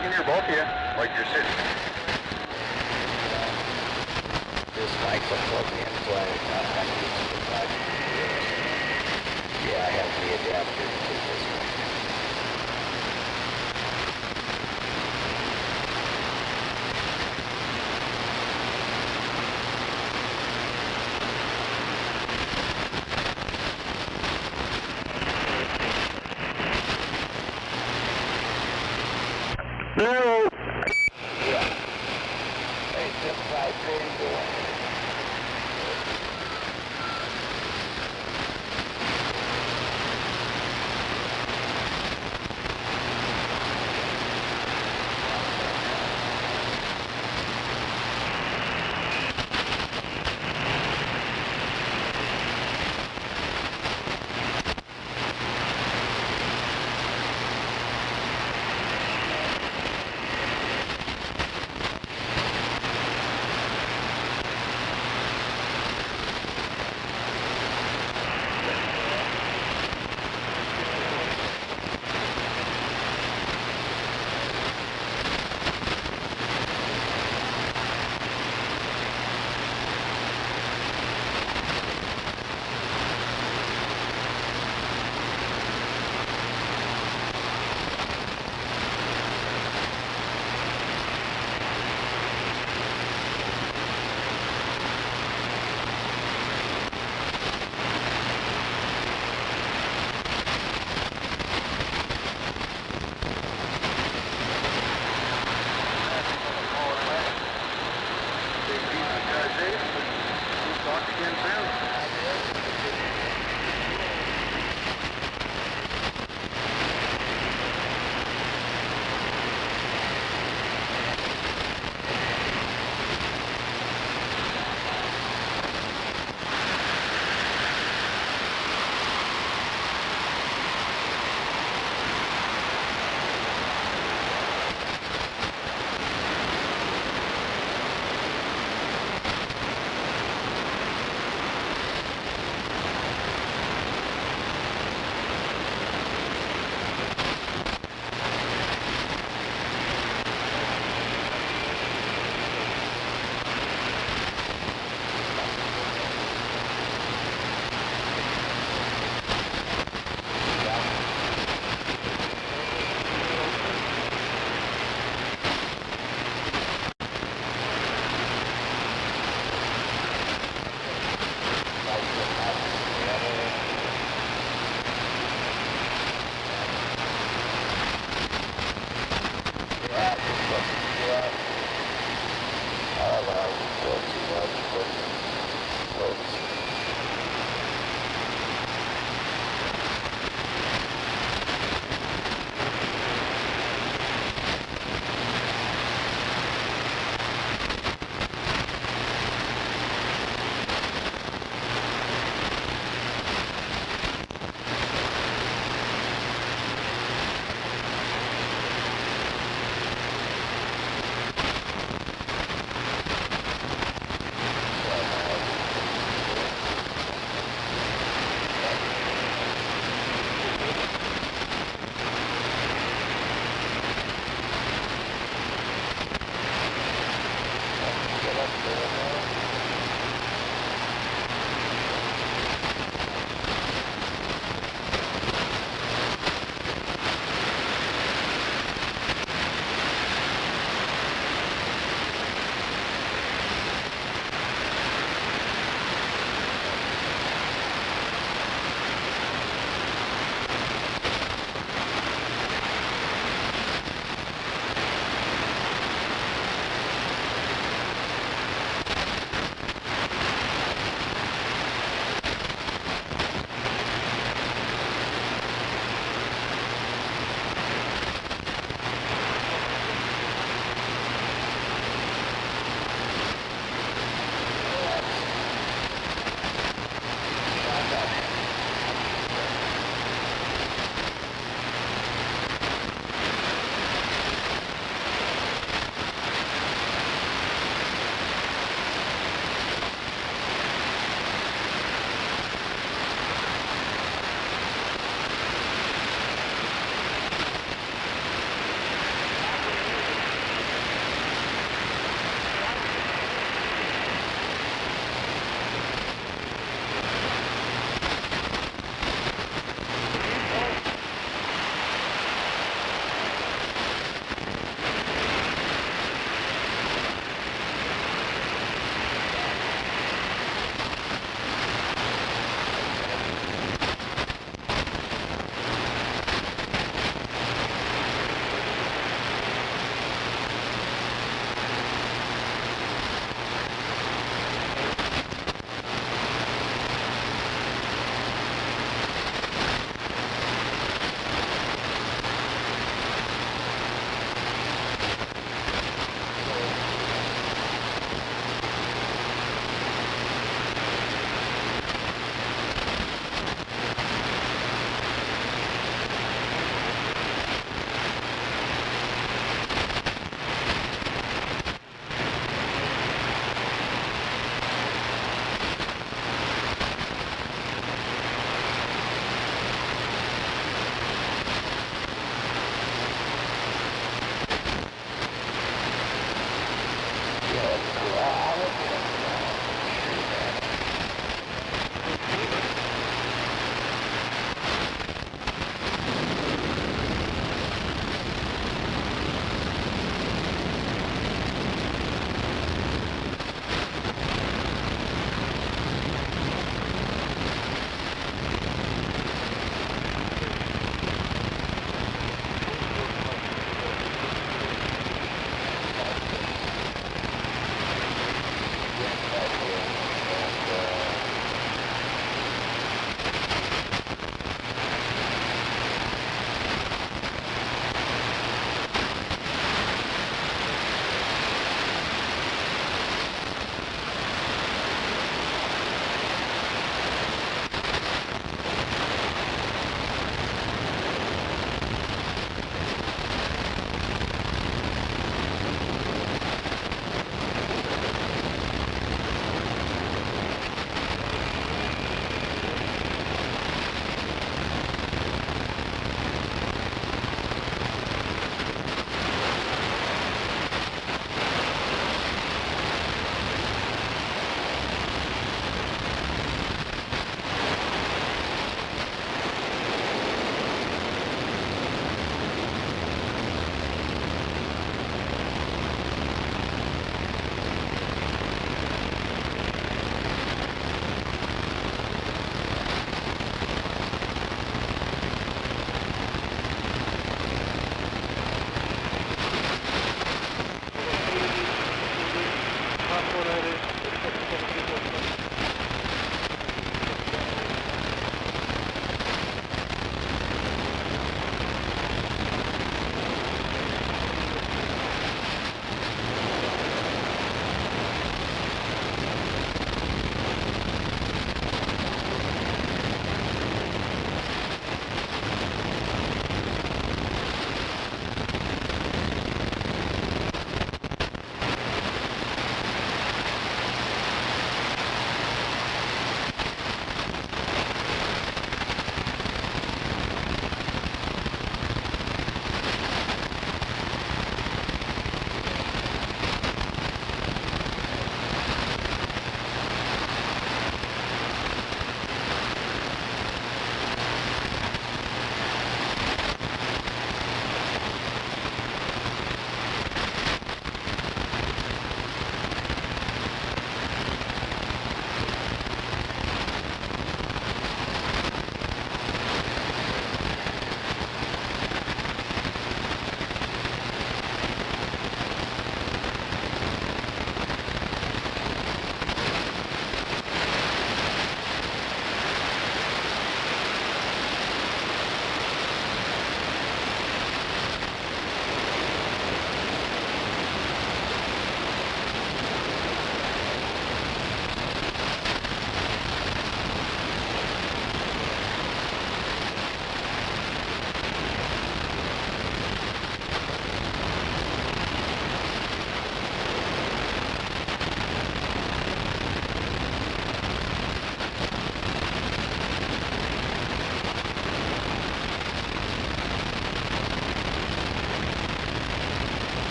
I can hear both of you, like you're sitting. This microphone and play. Yeah, I have the adapter to this one. No. Yeah. Hey, 7544.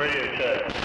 radio check.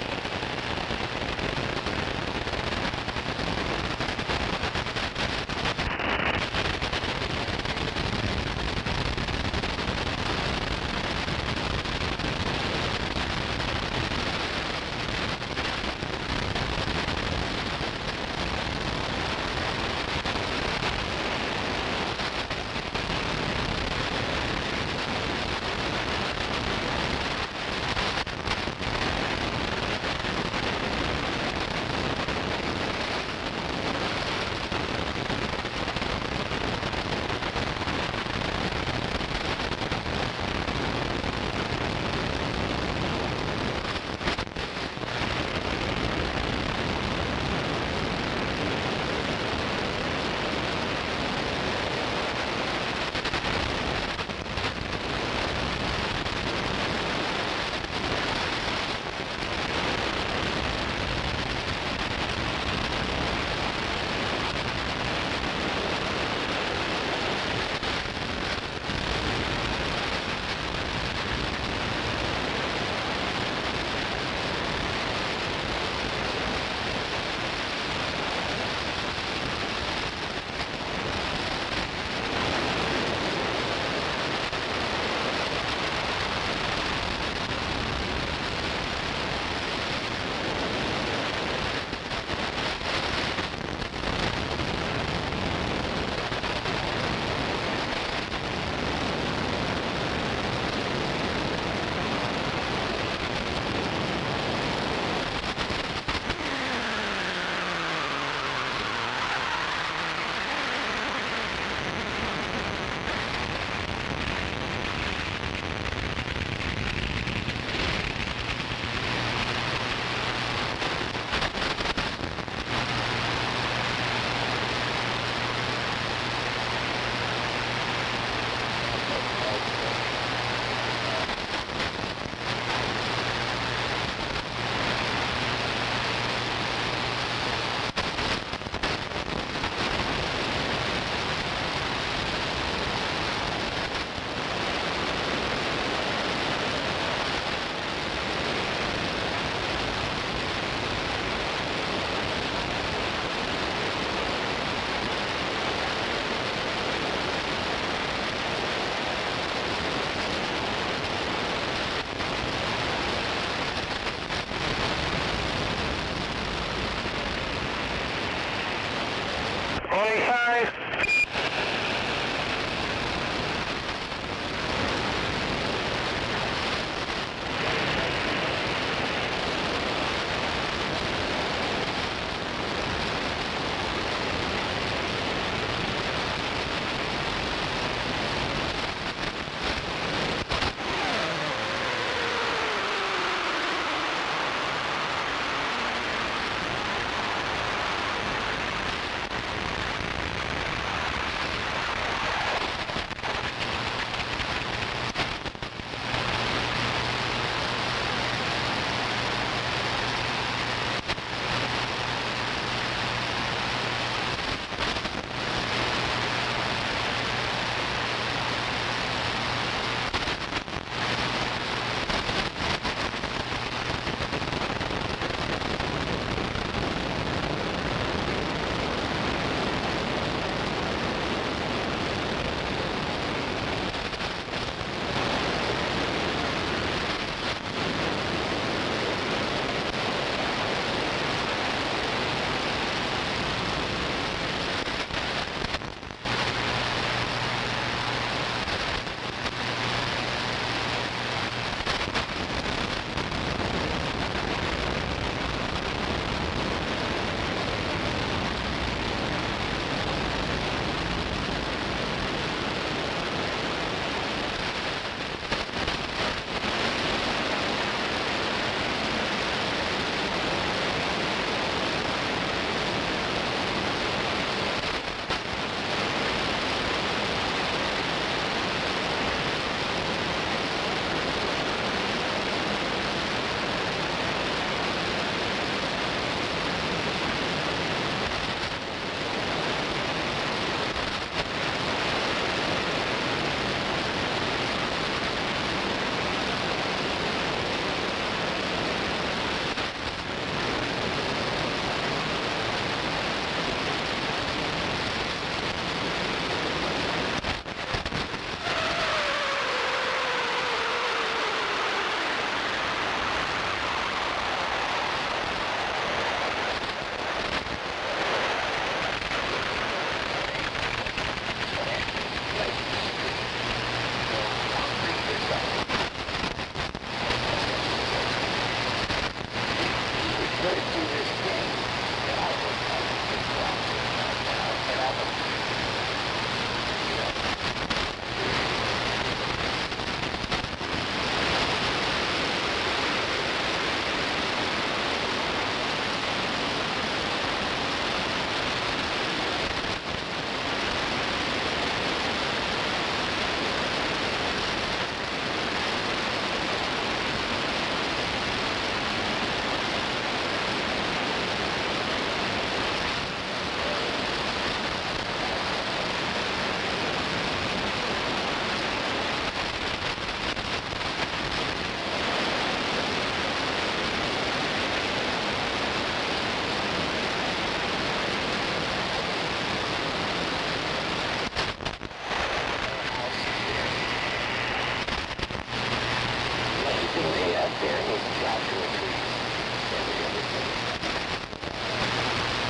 shot to a tree.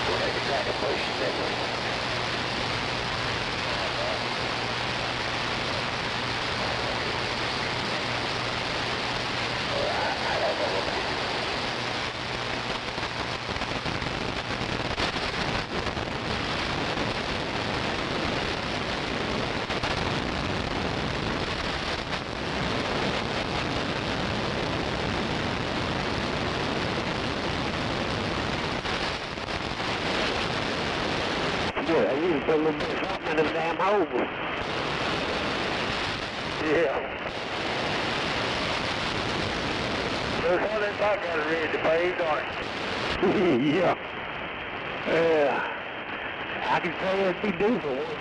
Well, they can try to push it that way. I don't know what to do. Yeah, I used to put a little bit of something in them damn holes. Yeah. There's all that talk got ready to pay, don't it? Yeah. I can tell you it'd be due for one.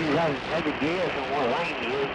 You have to take a guess on what lane you is.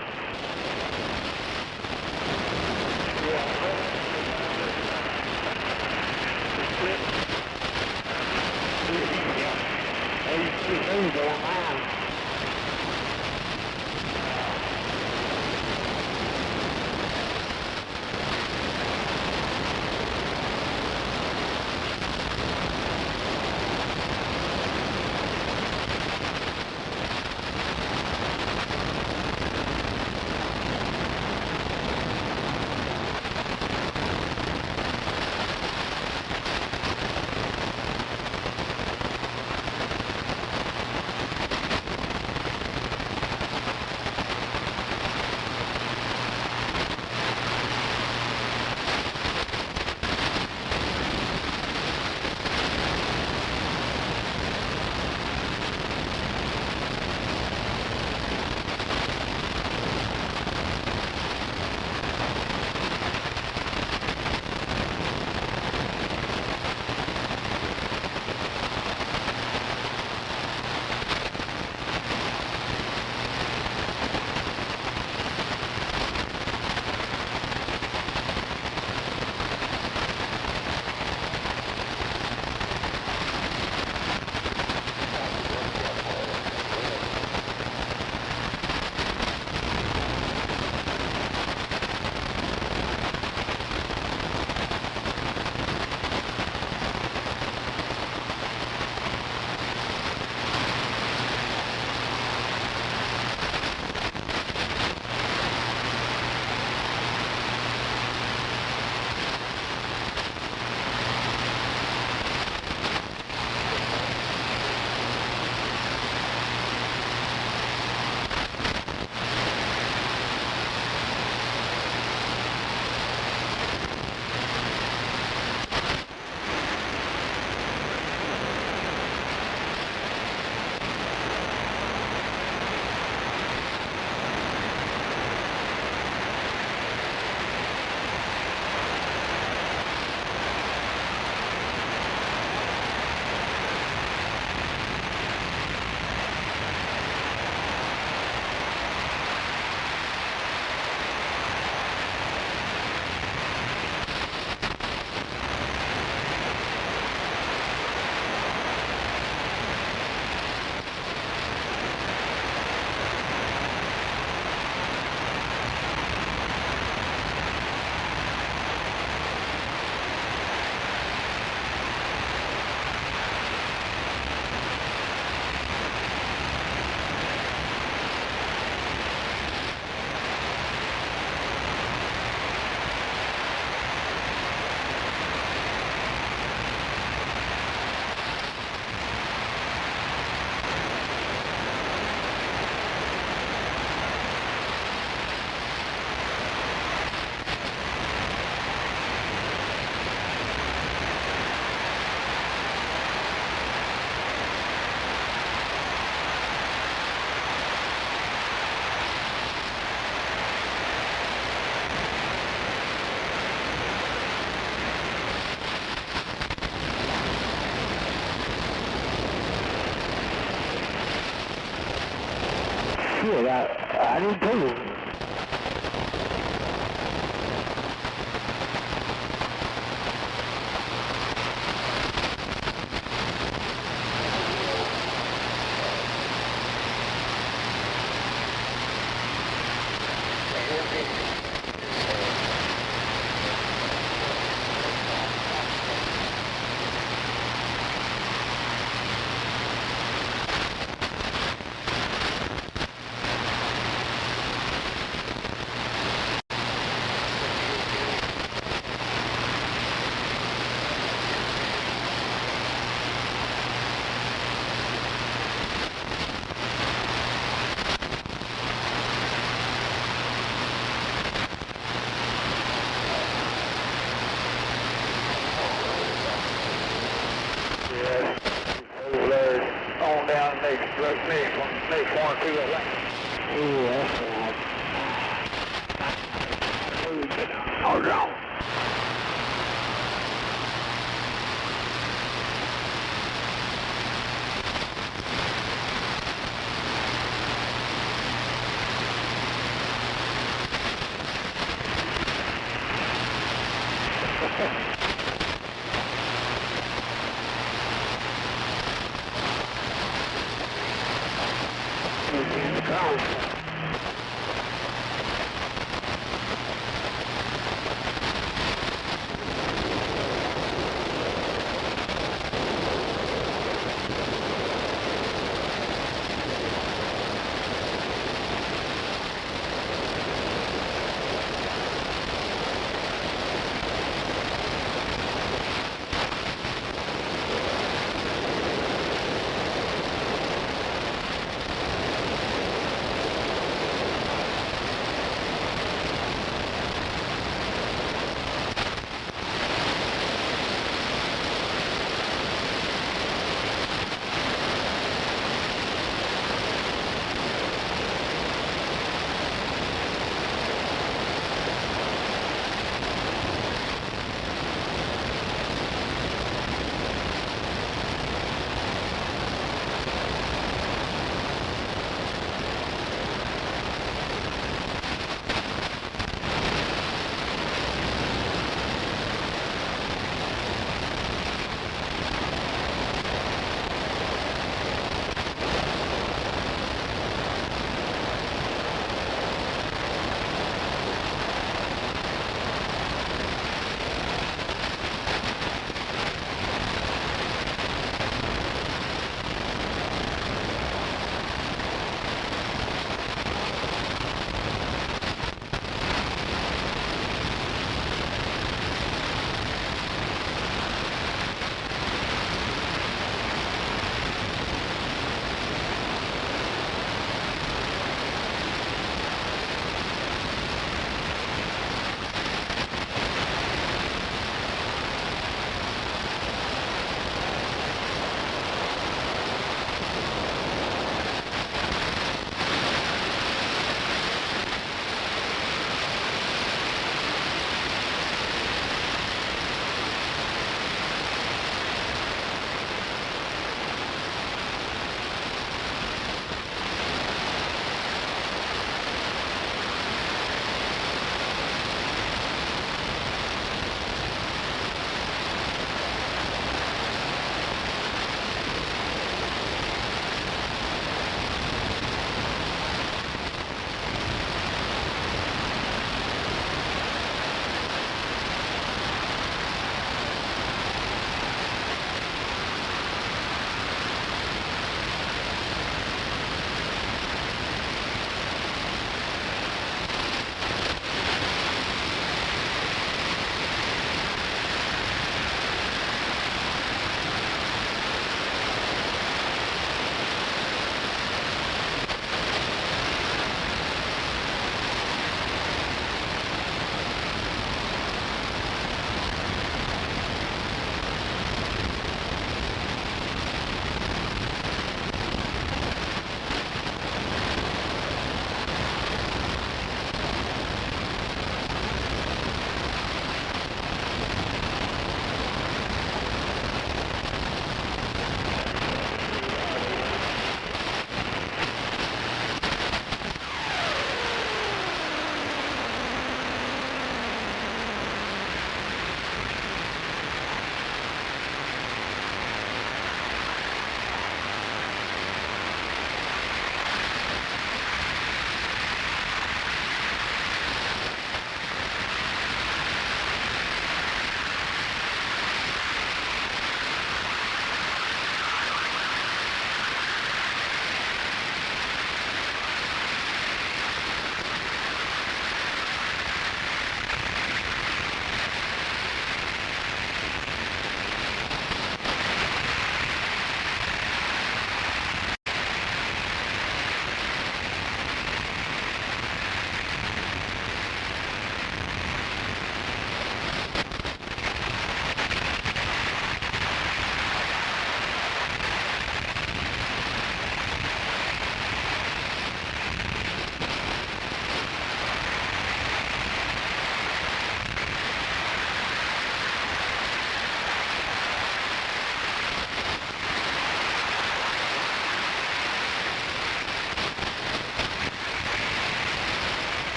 shit, I didn't tell you. Hold on.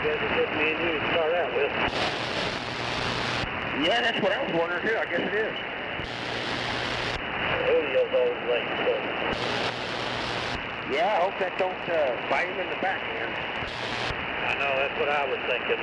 guess it's just me and you to start out with. Yeah, that's what I was wondering too. I guess it is. Julio's always late, so. Yeah, I hope that don't bite him in the back end. I know, that's what I was thinking.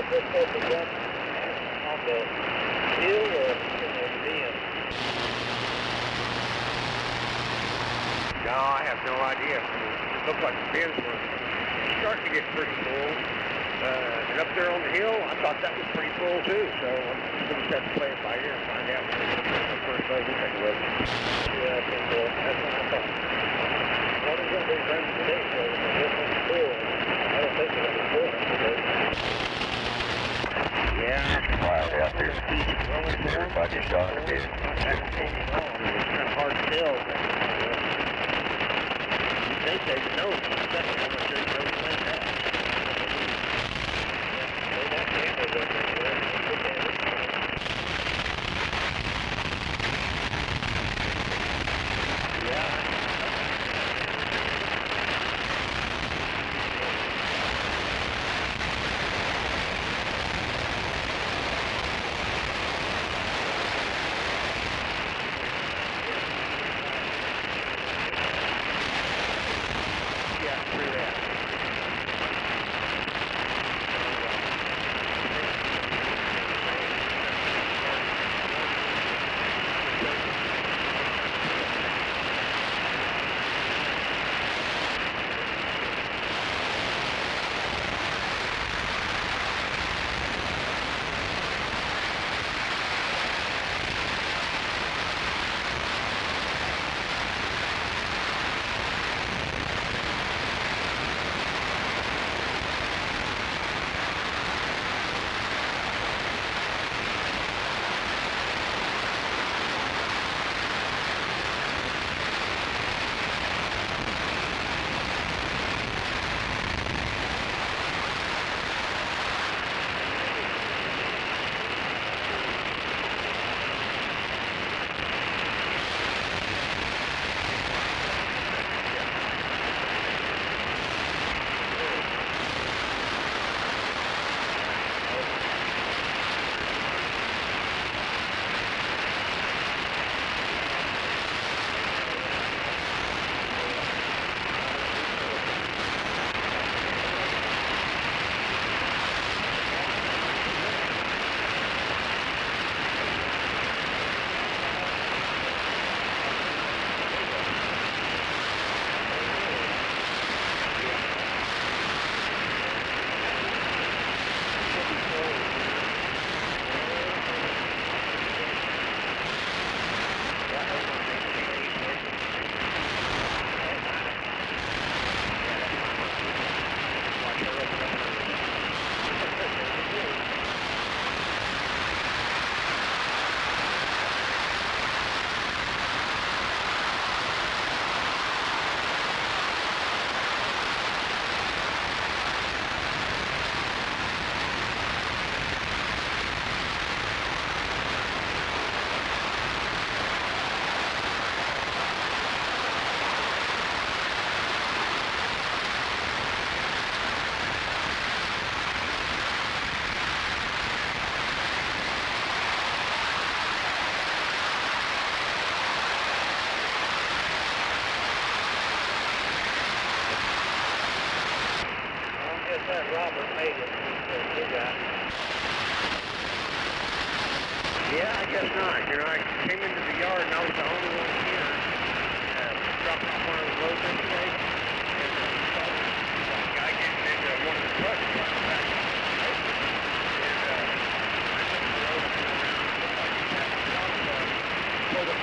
Just supposed to jump on the hill or the bend? No, I have no idea. It looks like the bends were starting to get pretty full. And up there on the hill, I thought that was pretty full too. So I'm just going to have to play it by ear and find out. The first day we take a look. Yeah, I think that's what I thought. Well, there's going to be running today, so this one's full. I don't think they're going to be full today. Yeah. Wild out there. Everybody's gone to bed. It's kind of hard to tell. You think they would know. Second, I'm not sure they know like that. They got cameras up there. Look at it. Yeah. That Robert made it, the guy. Yeah, I guess not. You know, I came into the yard and I was the only one here. Dropped off one of the loads yesterday. And the guy getting into one of the trucks back. And I took the road and went around. Pulled up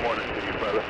morning to you, brother.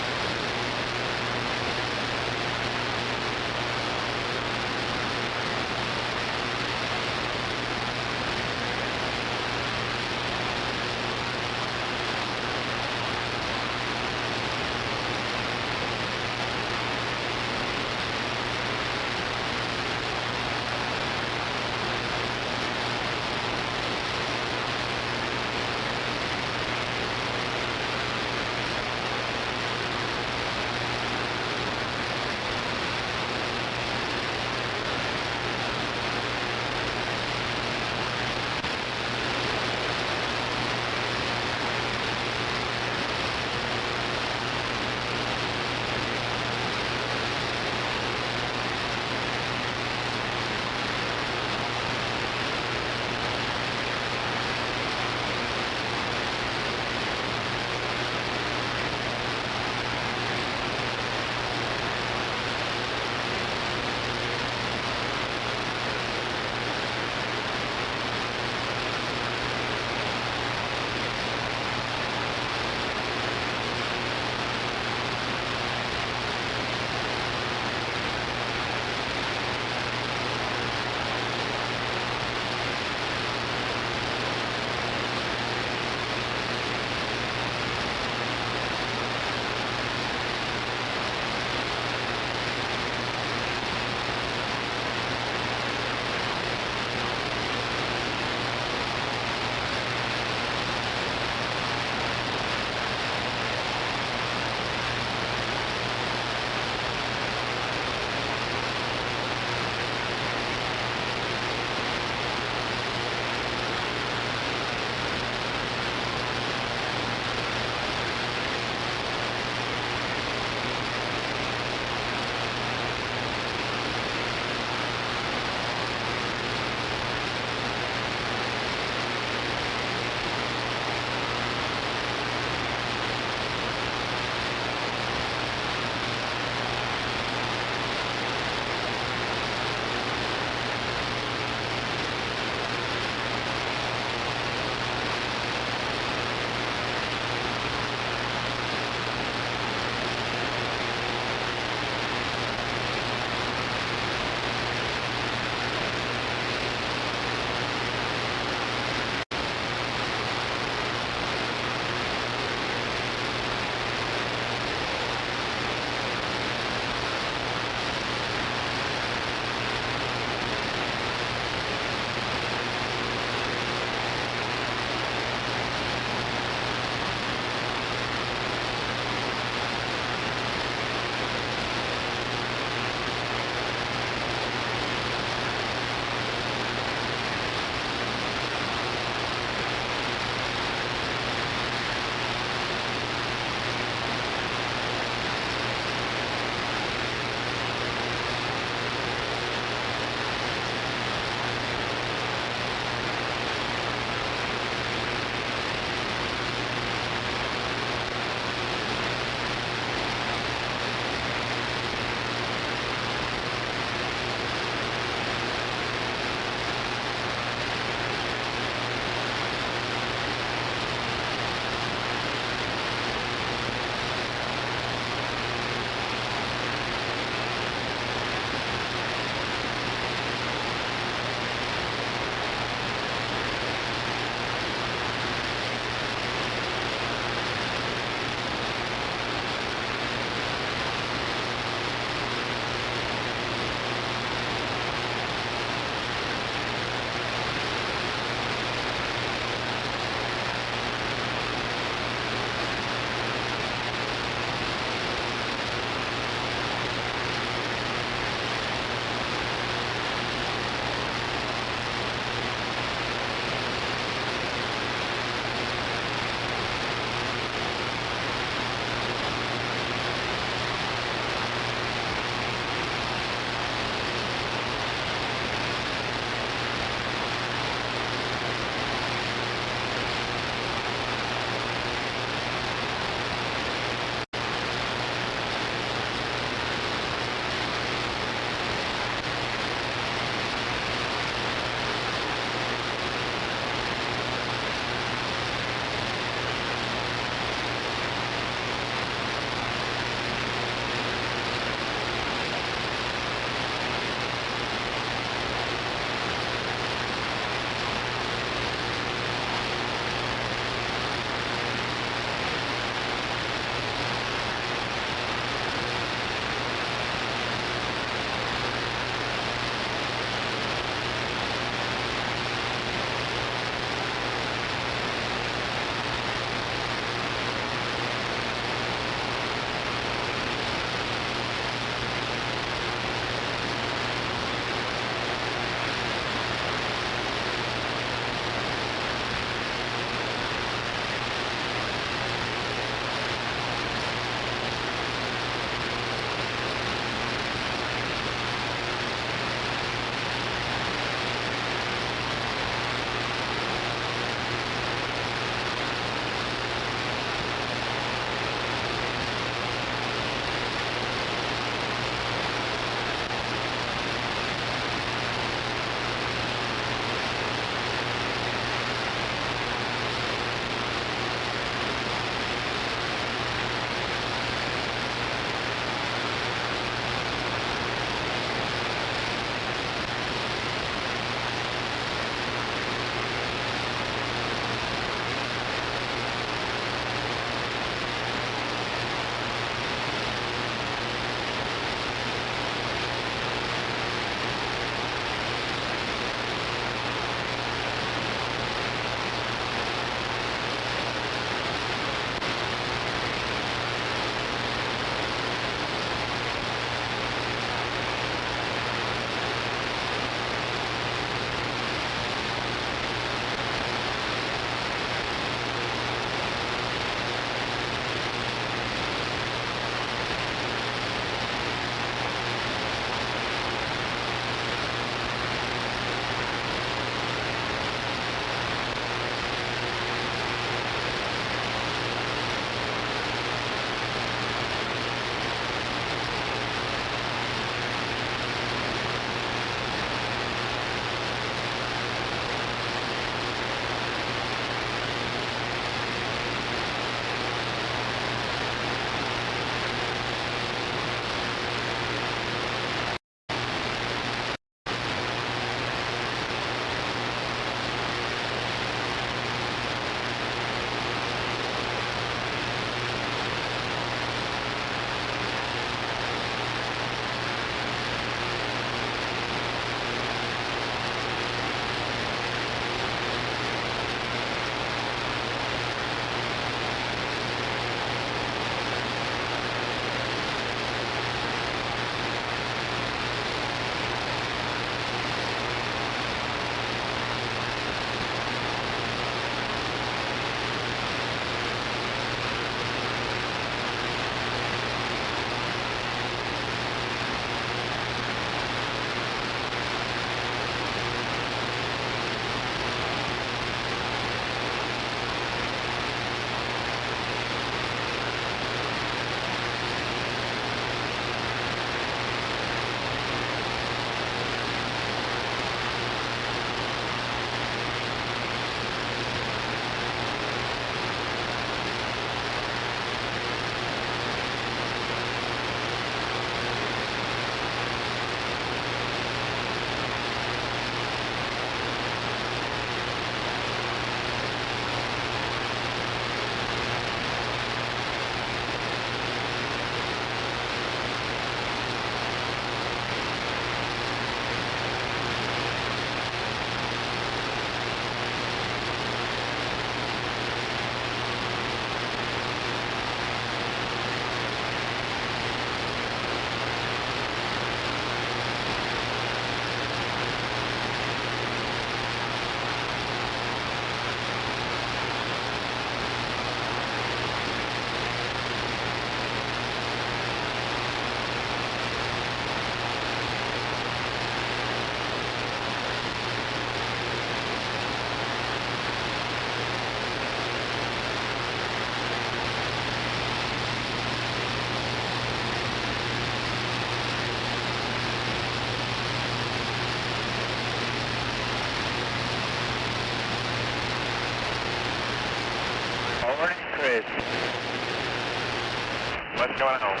going on?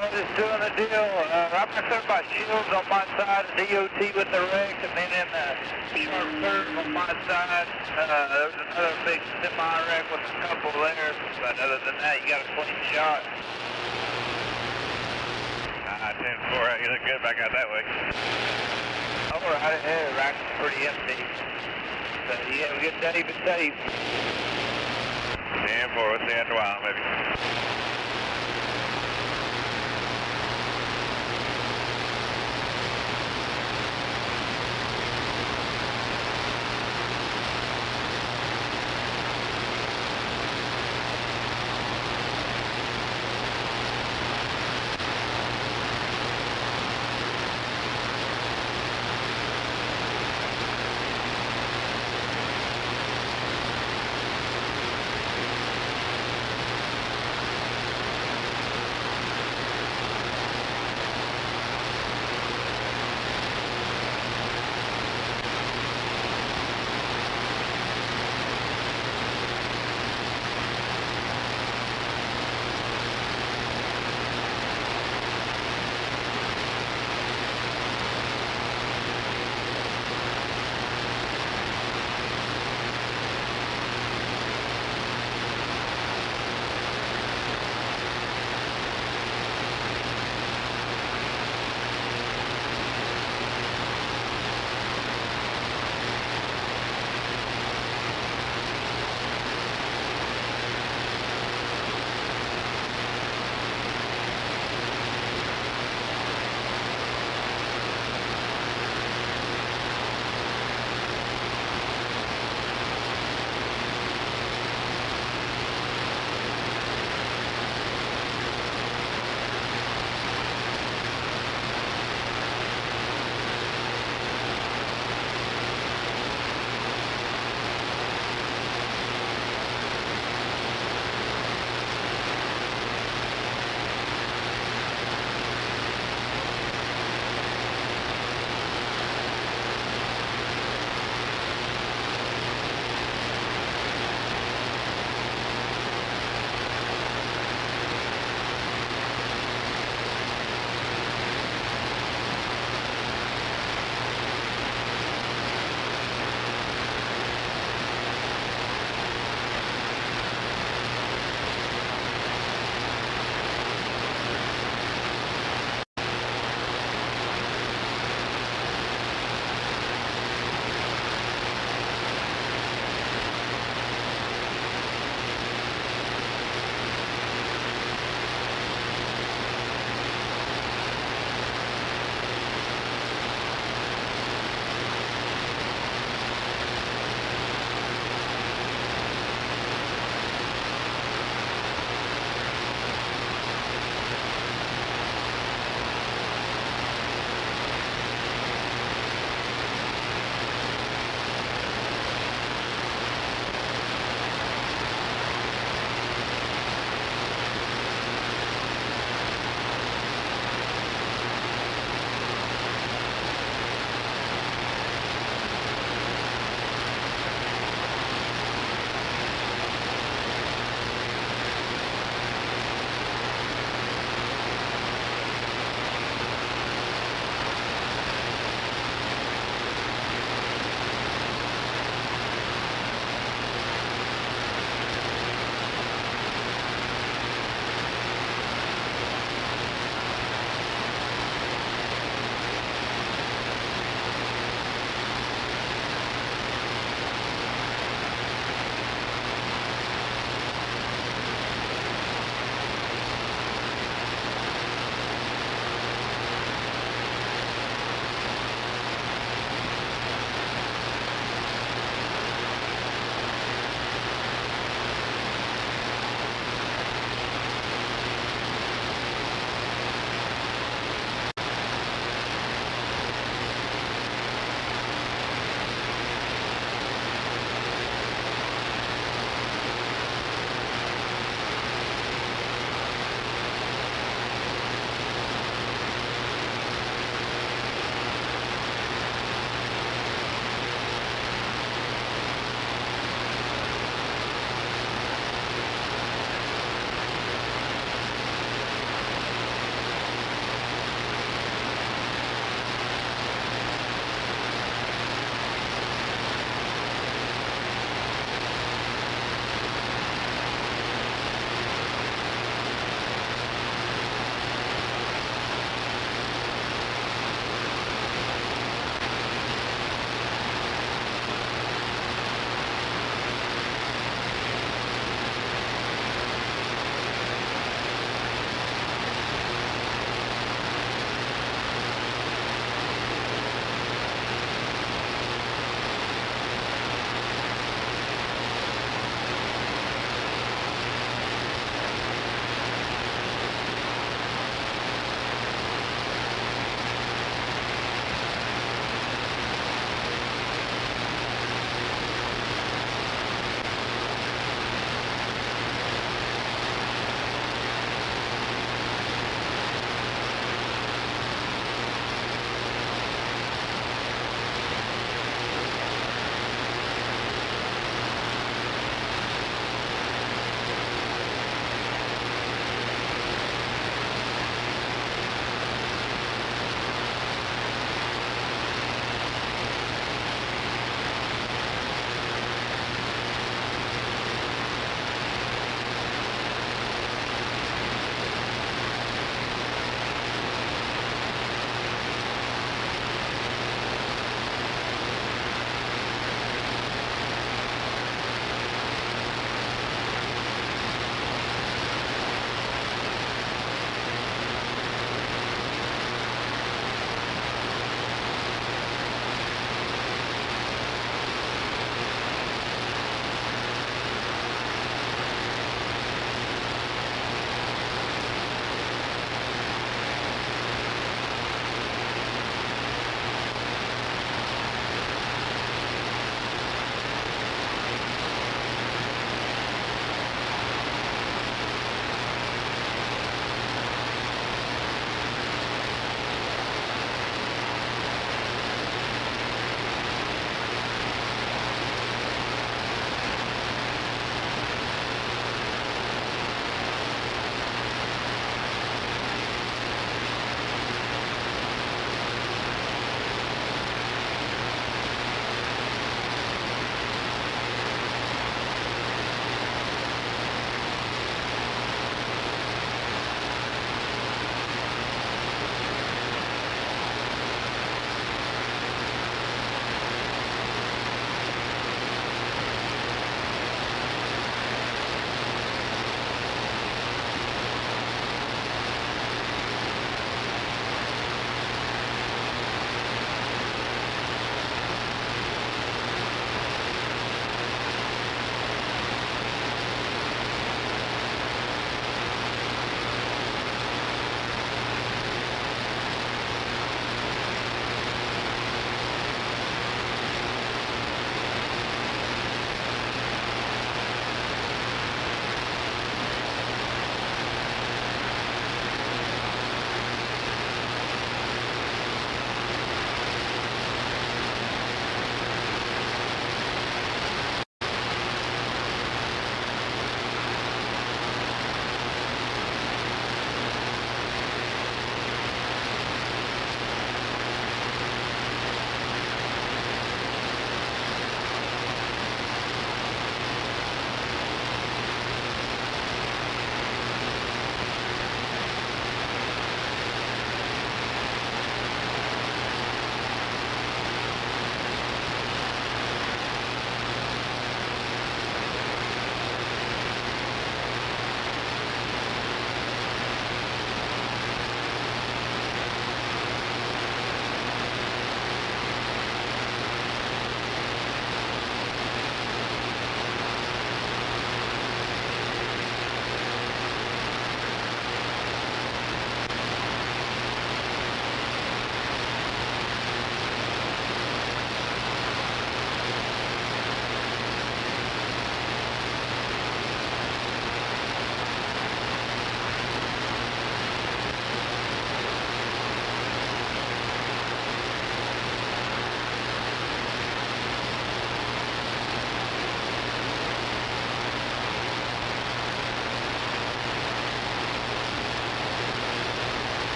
I'm just doing a deal. I'm concerned about shields on my side, DOT with the wreck, and then in the sharp curve on my side, there's another big semi-wreck with a couple there. But other than that, you got a clean shot. 10-4, you look good back out that way. All right, yeah, rack's pretty empty. So, yeah, we get Dave and Dave. 10-4, we'll see you after a while, maybe.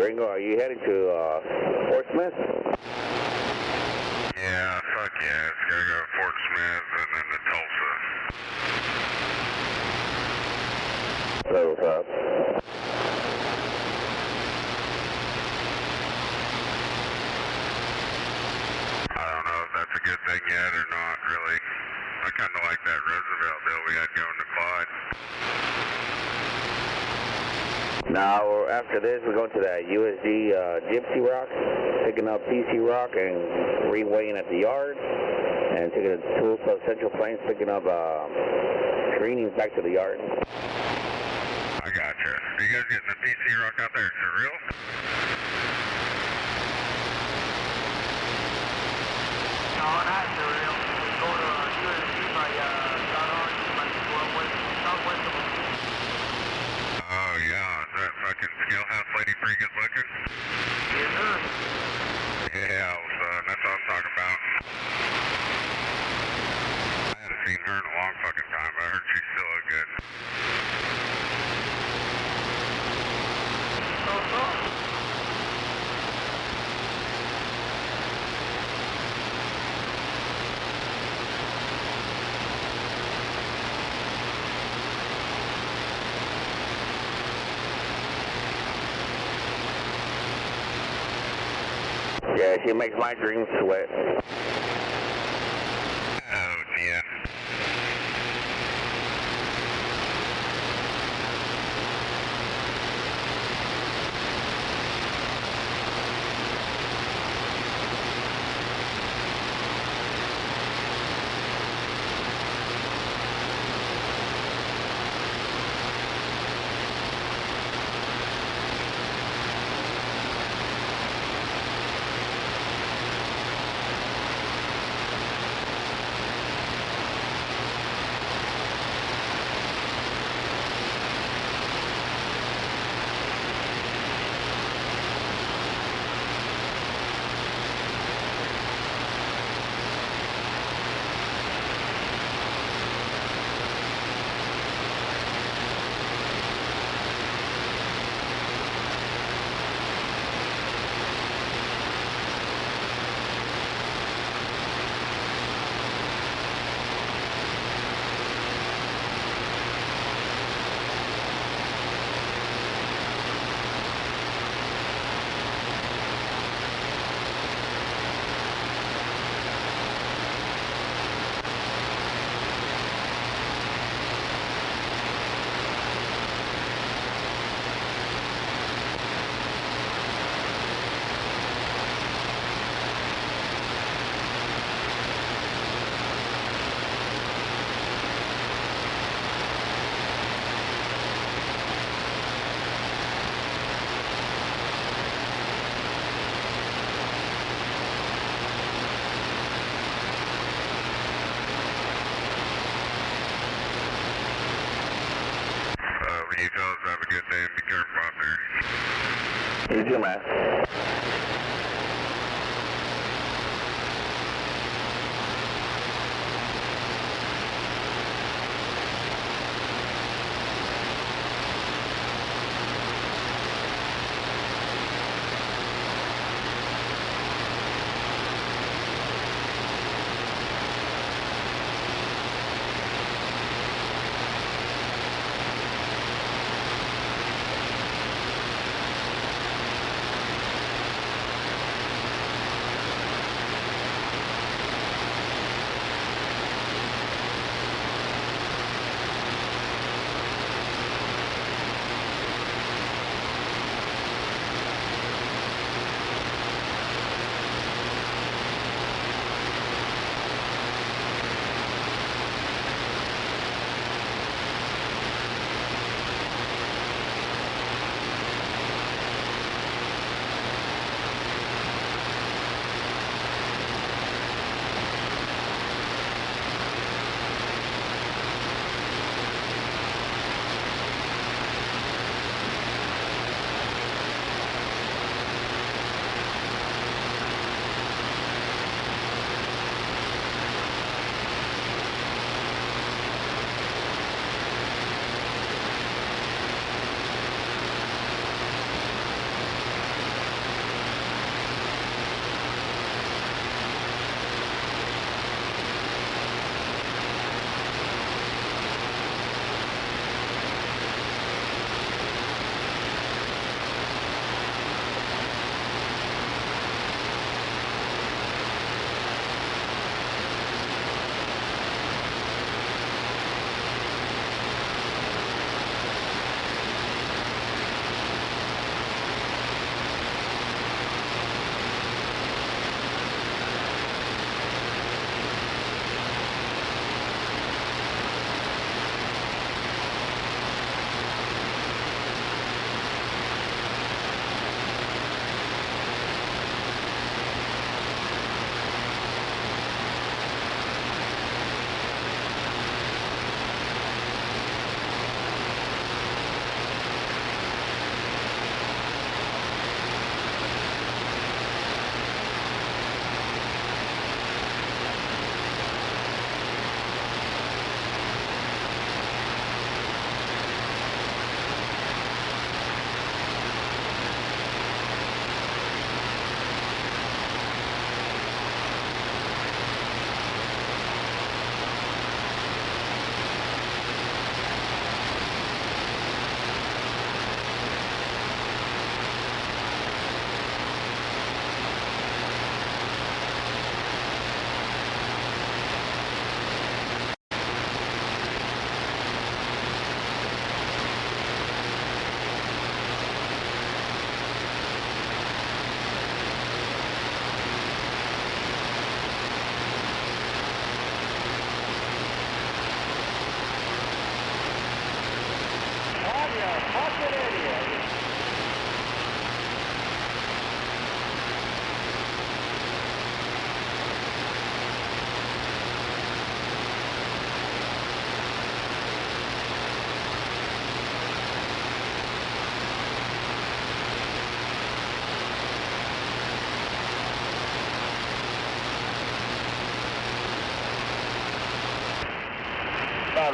Ringo, are you heading to Fort Smith? Yeah, fuck yeah. It's gonna go to Fort Smith and then to Tulsa. So what's up? I don't know if that's a good thing yet or not, really. I kind of like that Roosevelt deal we had going to Clyde. Now, after this, we're going to that USG Gypsy Rock, picking up PC Rock and reweighing at the yard, and taking a tool to Central Plains, picking up screenings back to the yard. I gotcha. Are you guys getting the PC Rock out there? For real? No, not for real. We go to USG by southwest of them. Oh, yeah. Is that fucking scale house lady pretty good looking? Yes, sir. Yeah, that's what I was talking about. I haven't seen her in a long fucking time, but I heard she still looked good. Yeah, she makes my dreams sweat. Oh, yeah. You fellas have a good day and be careful out there. You too, man.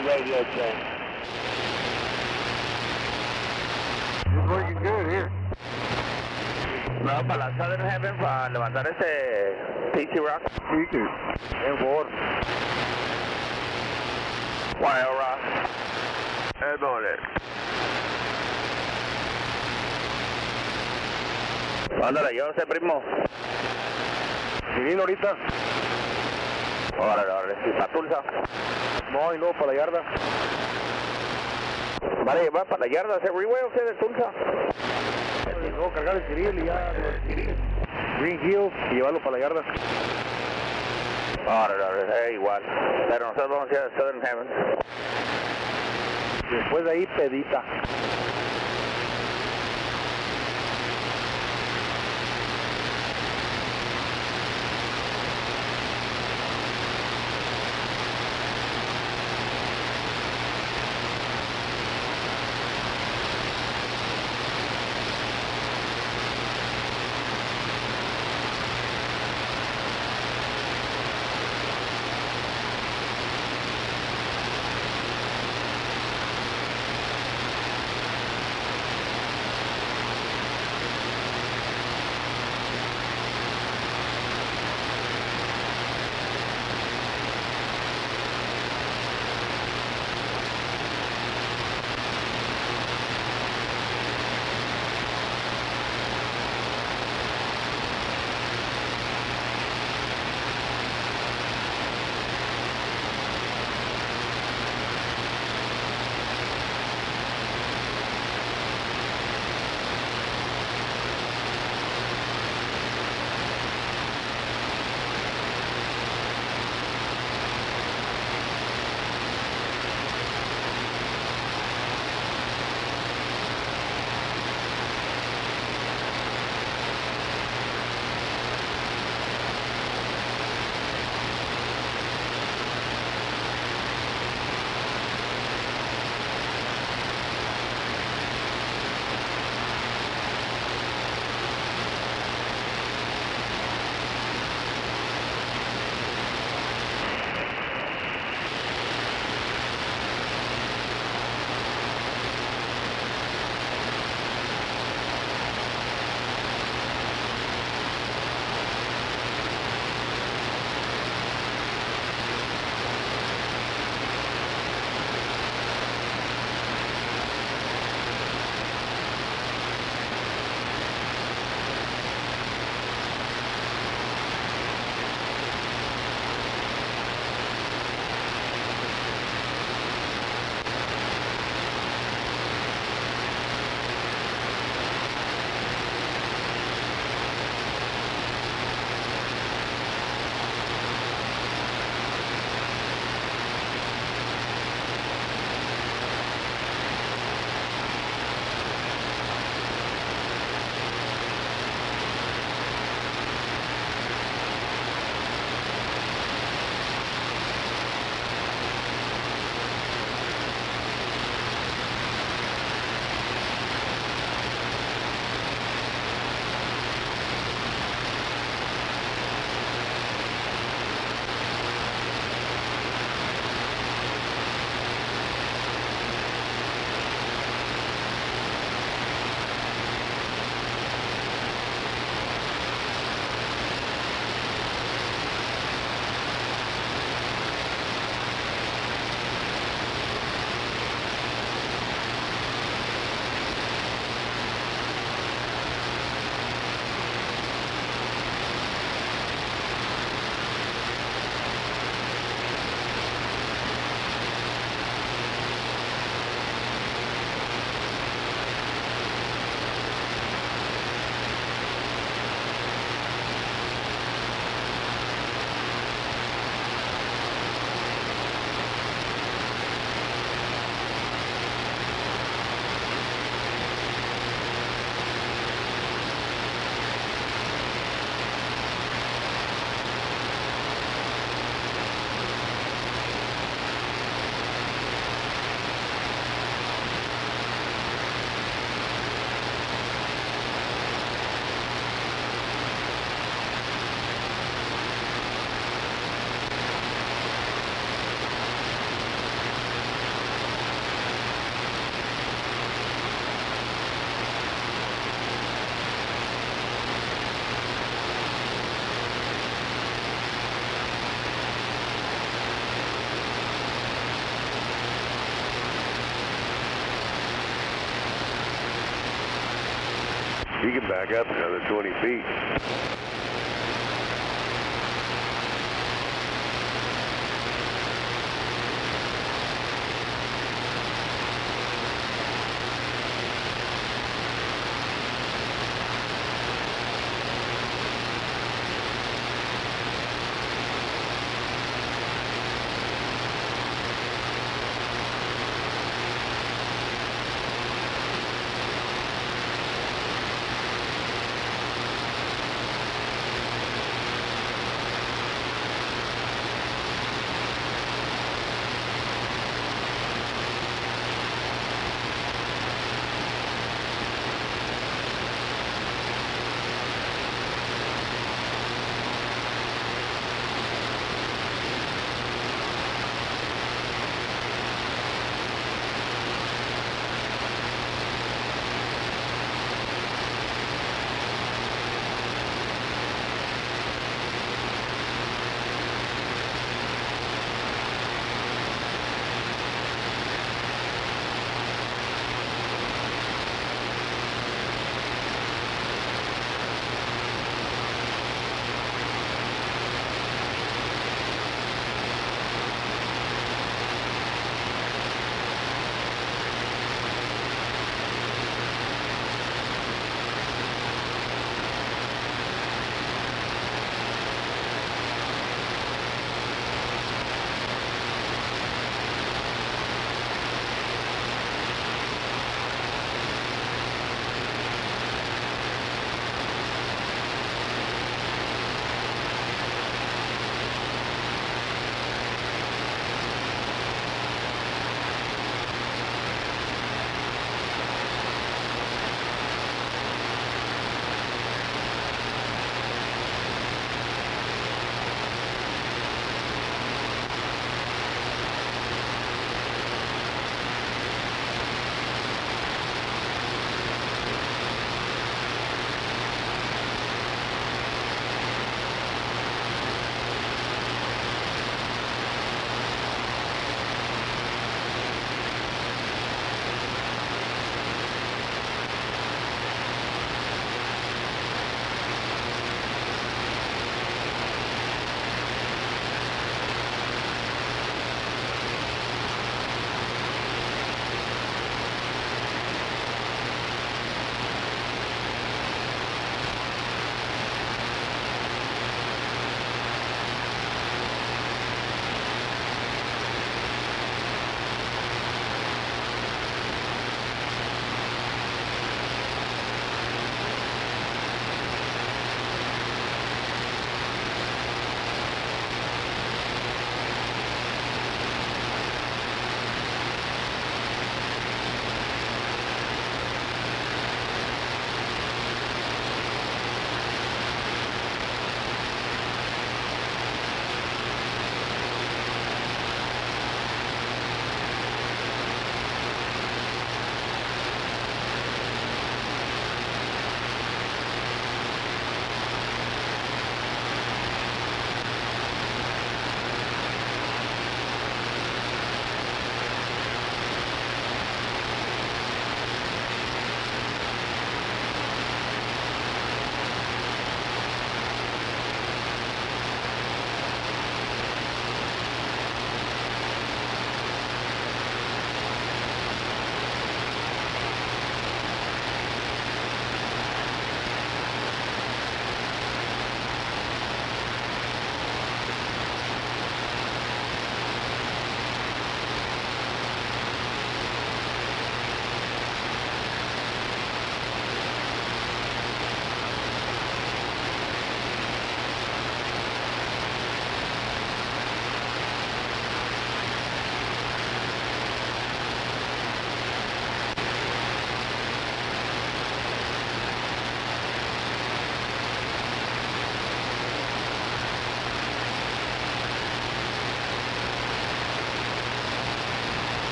on radio check. It's working good here. No, para la Southern Heaven, para levantar ese PC Rock. Sí, sí. En favor. Wild Rock. Ándale, yo sé, primo. ¿Y vino ahorita? Órale, ¿y para Tulsa? No, y luego para la yarda. ¿Vale llevar para la yarda ese freeway o sea de Tulsa? Y luego cargar el Cyril y ya... Green Hill y llevarlo para la yarda. Órale, igual. Pero nosotros vamos a ir a Southern Heaven. Después de ahí, pedita. You can back up another 20 feet.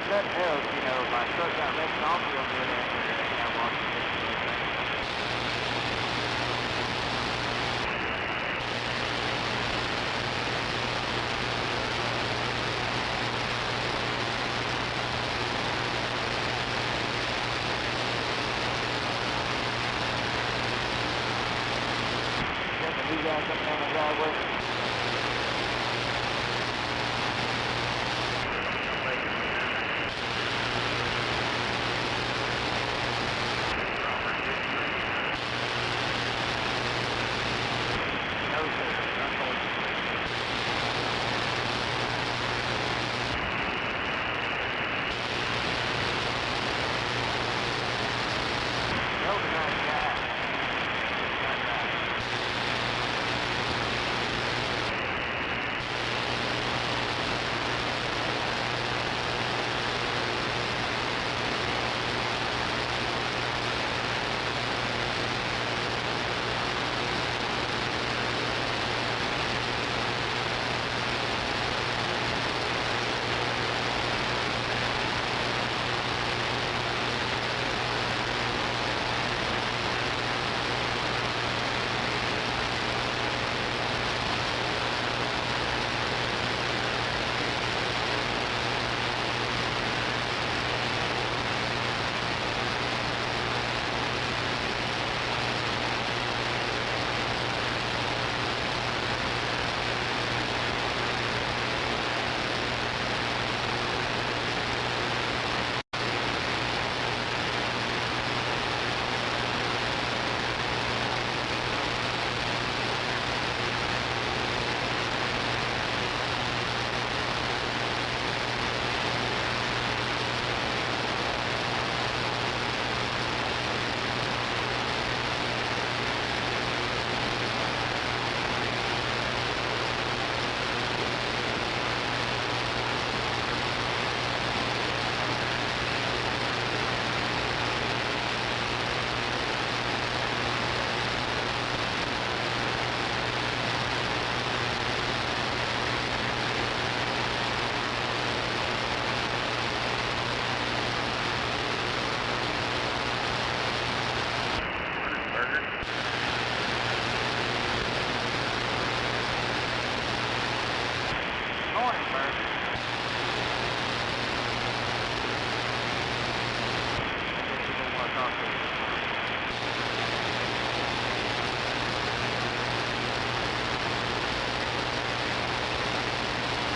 couldn't help, you know, my truck got left off real good after that Washington. You guys coming down the driveway?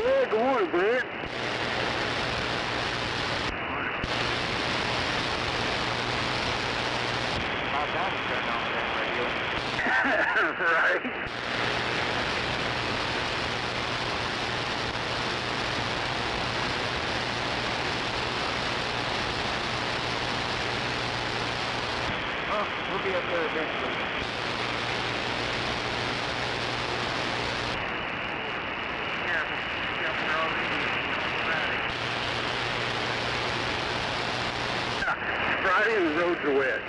Yeah, good morning, Bert. My daddy turned on that radio. Right. Well, we'll be up there eventually. Friday the roads are wet.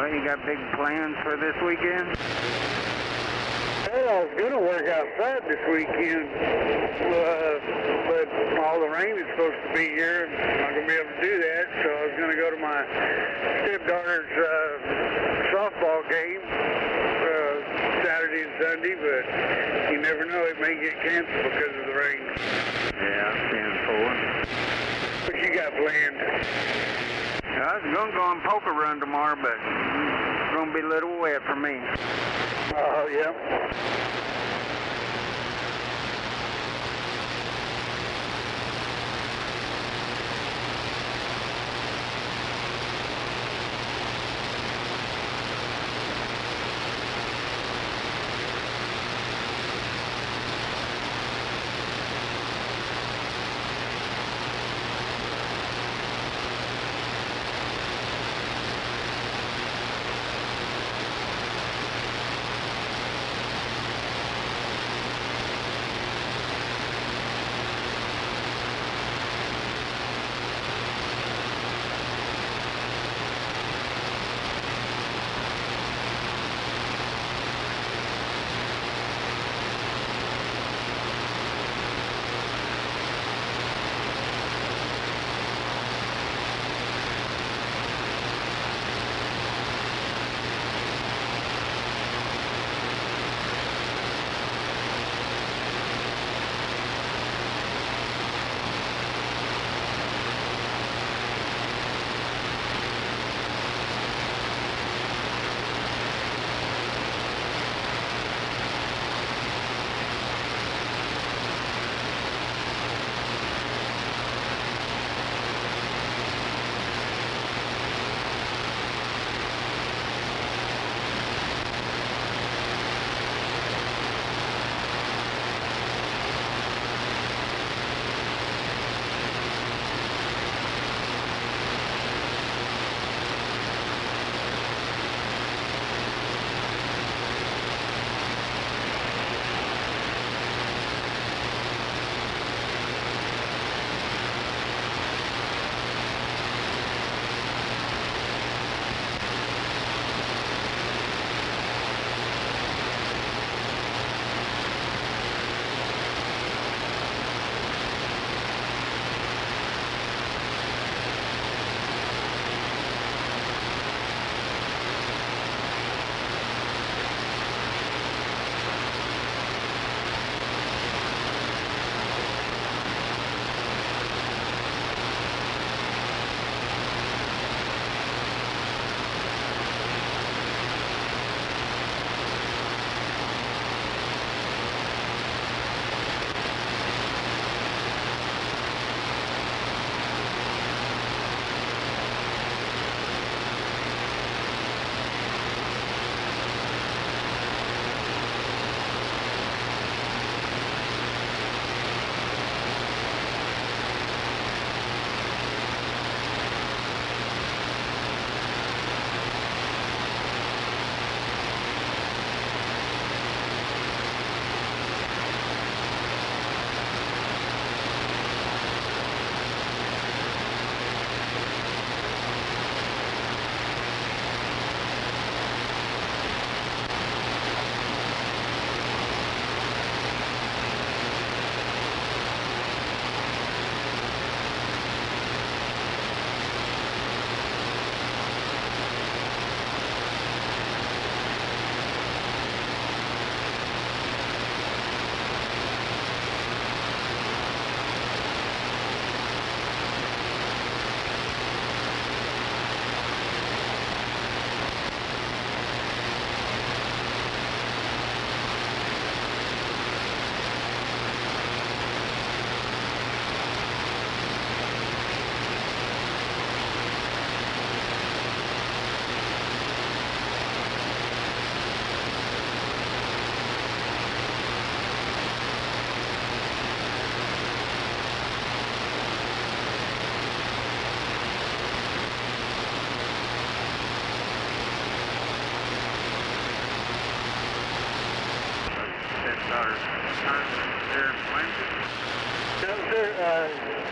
Well, you got big plans for this weekend? Well, I was going to work outside this weekend, but all the rain is supposed to be here. I'm not going to be able to do that, so I was going to go to my stepdaughter's softball game Saturday and Sunday, but you never know, it may get canceled because of the rain. Yeah, 10-4. What you got planned? I was going to go on poker run tomorrow, but it's going to be a little wet for me. Oh, yeah.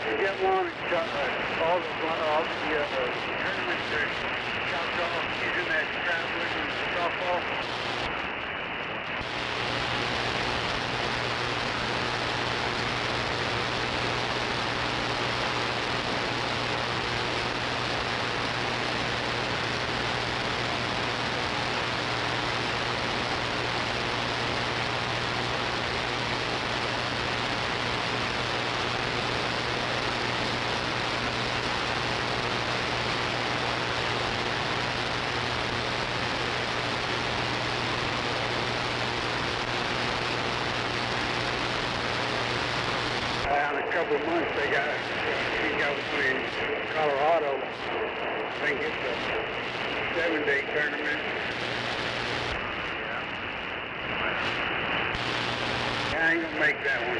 You get one, all the tournaments are He's in that traveling softball. In a couple of months, he got one in Colorado. I think it's a 7-day tournament. Yeah, I ain't gonna make that one.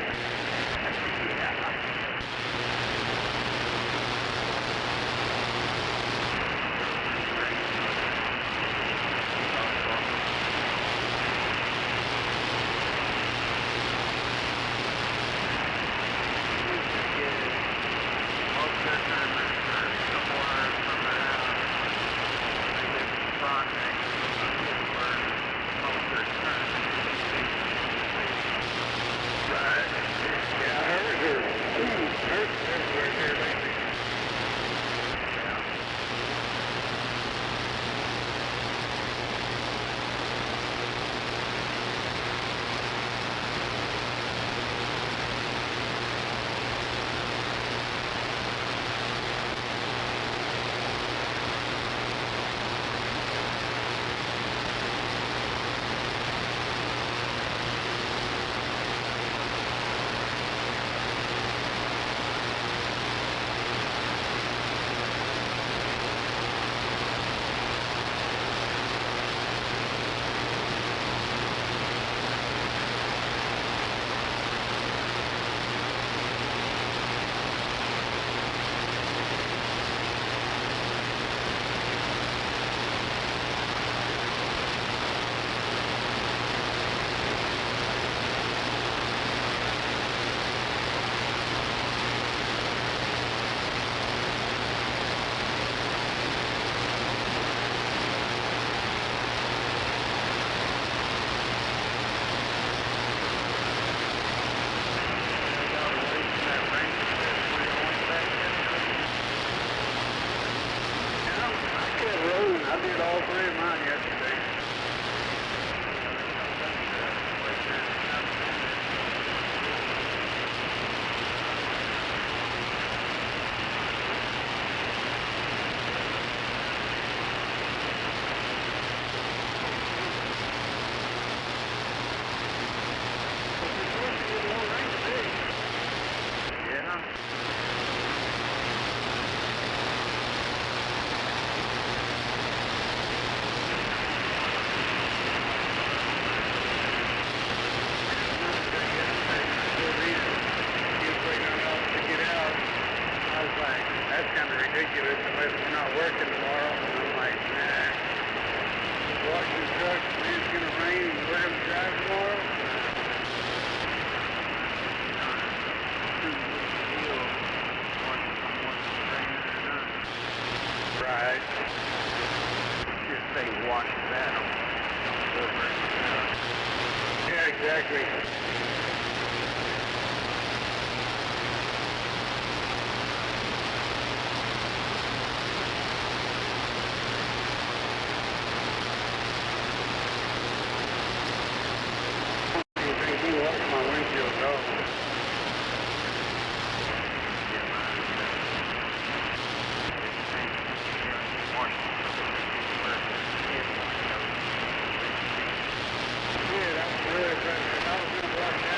I did all 3 of mine yesterday. That's kind of ridiculous unless we're not working tomorrow. And I'm like, nah. Washing the truck, man, it's going to rain and we're going to drive tomorrow. Right. Just say wash that on. Yeah, exactly. Yeah, that's good. I was going to watch that.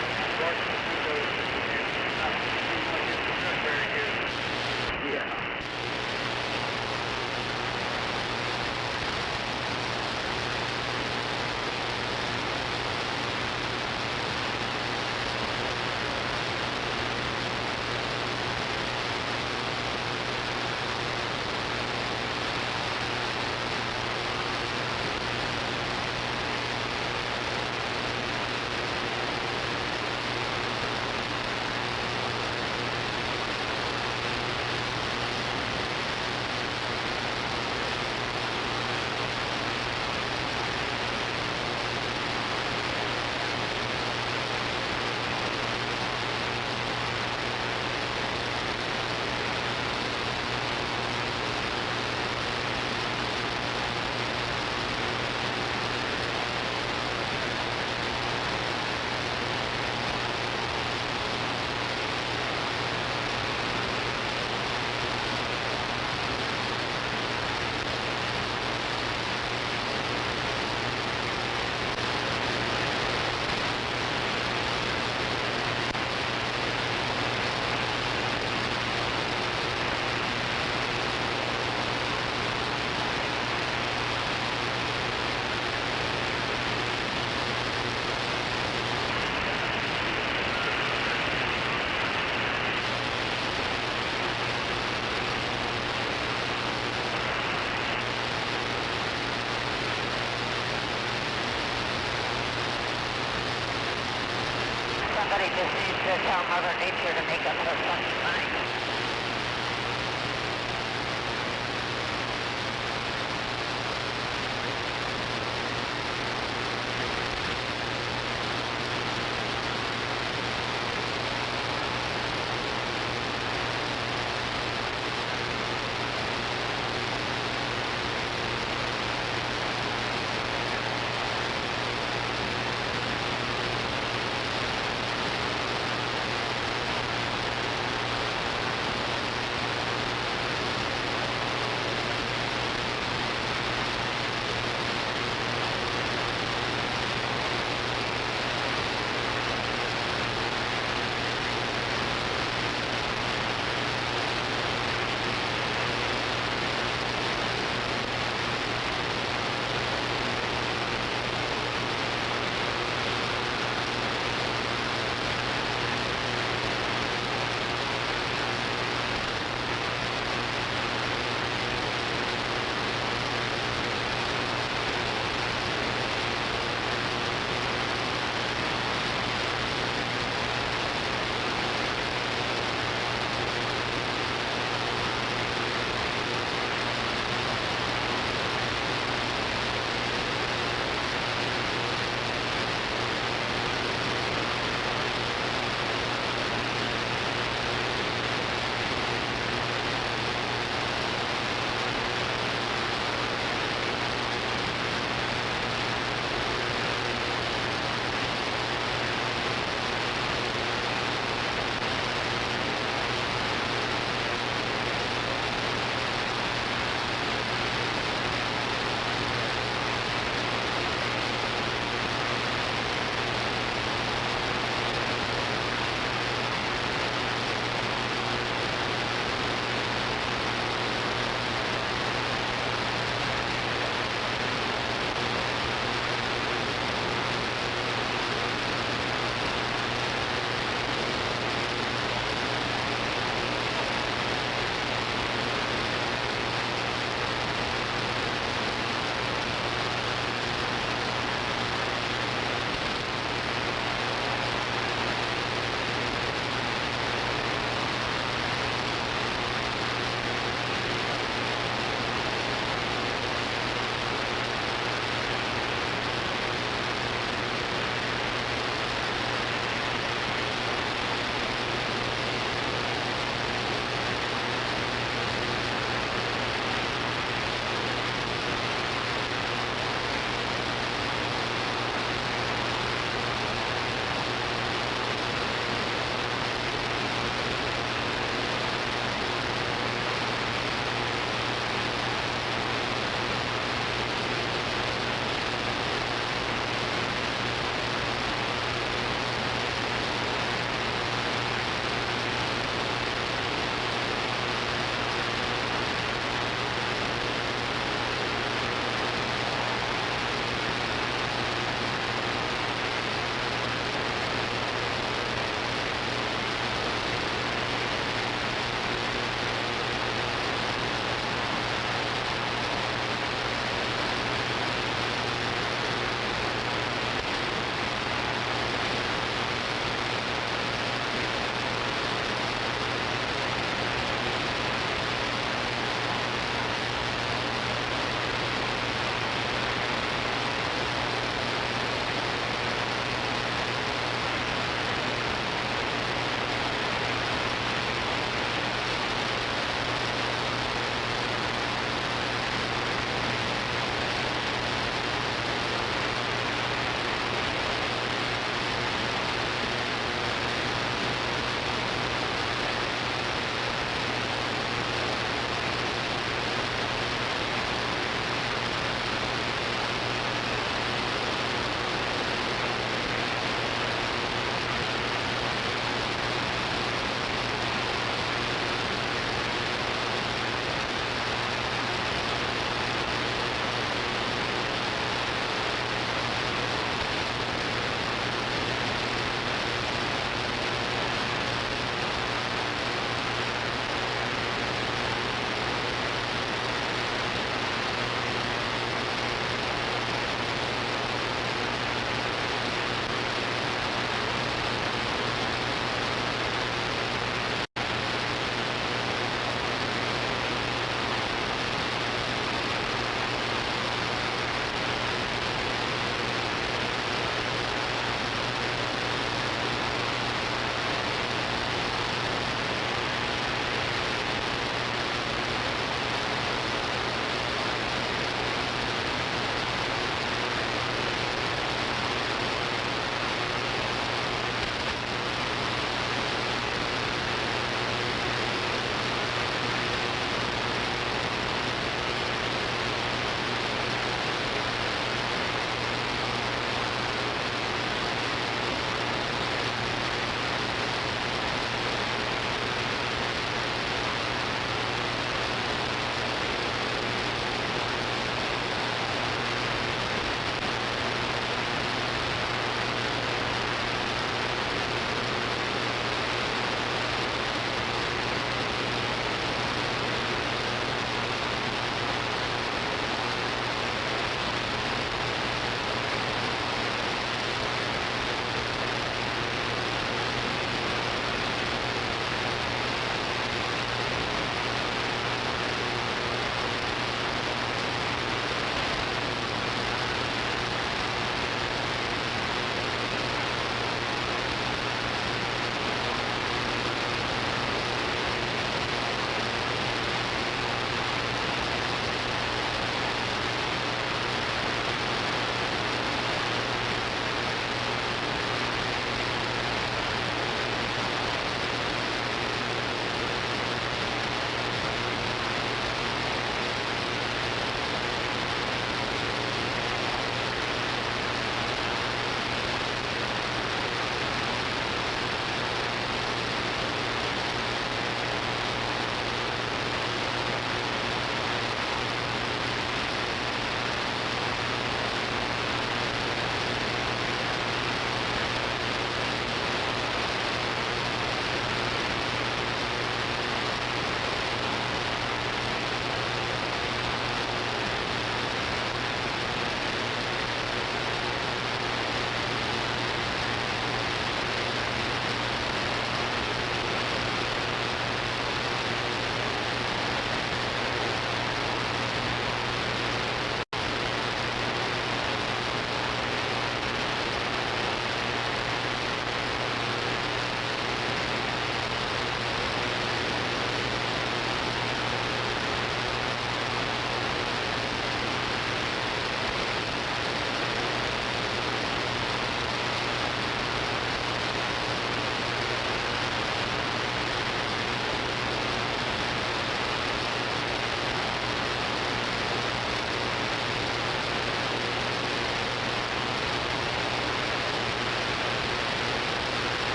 to tell Mother Nature to make up her fucking mind.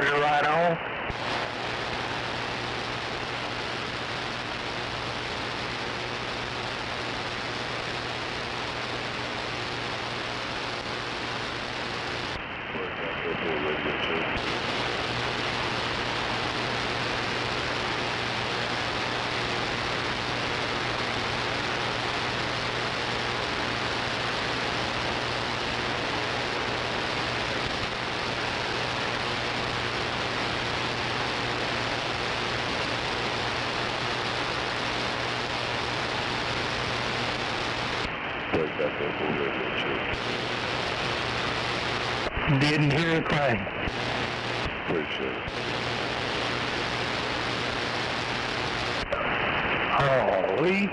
buzzer light on. Didn't hear a thing. Holy.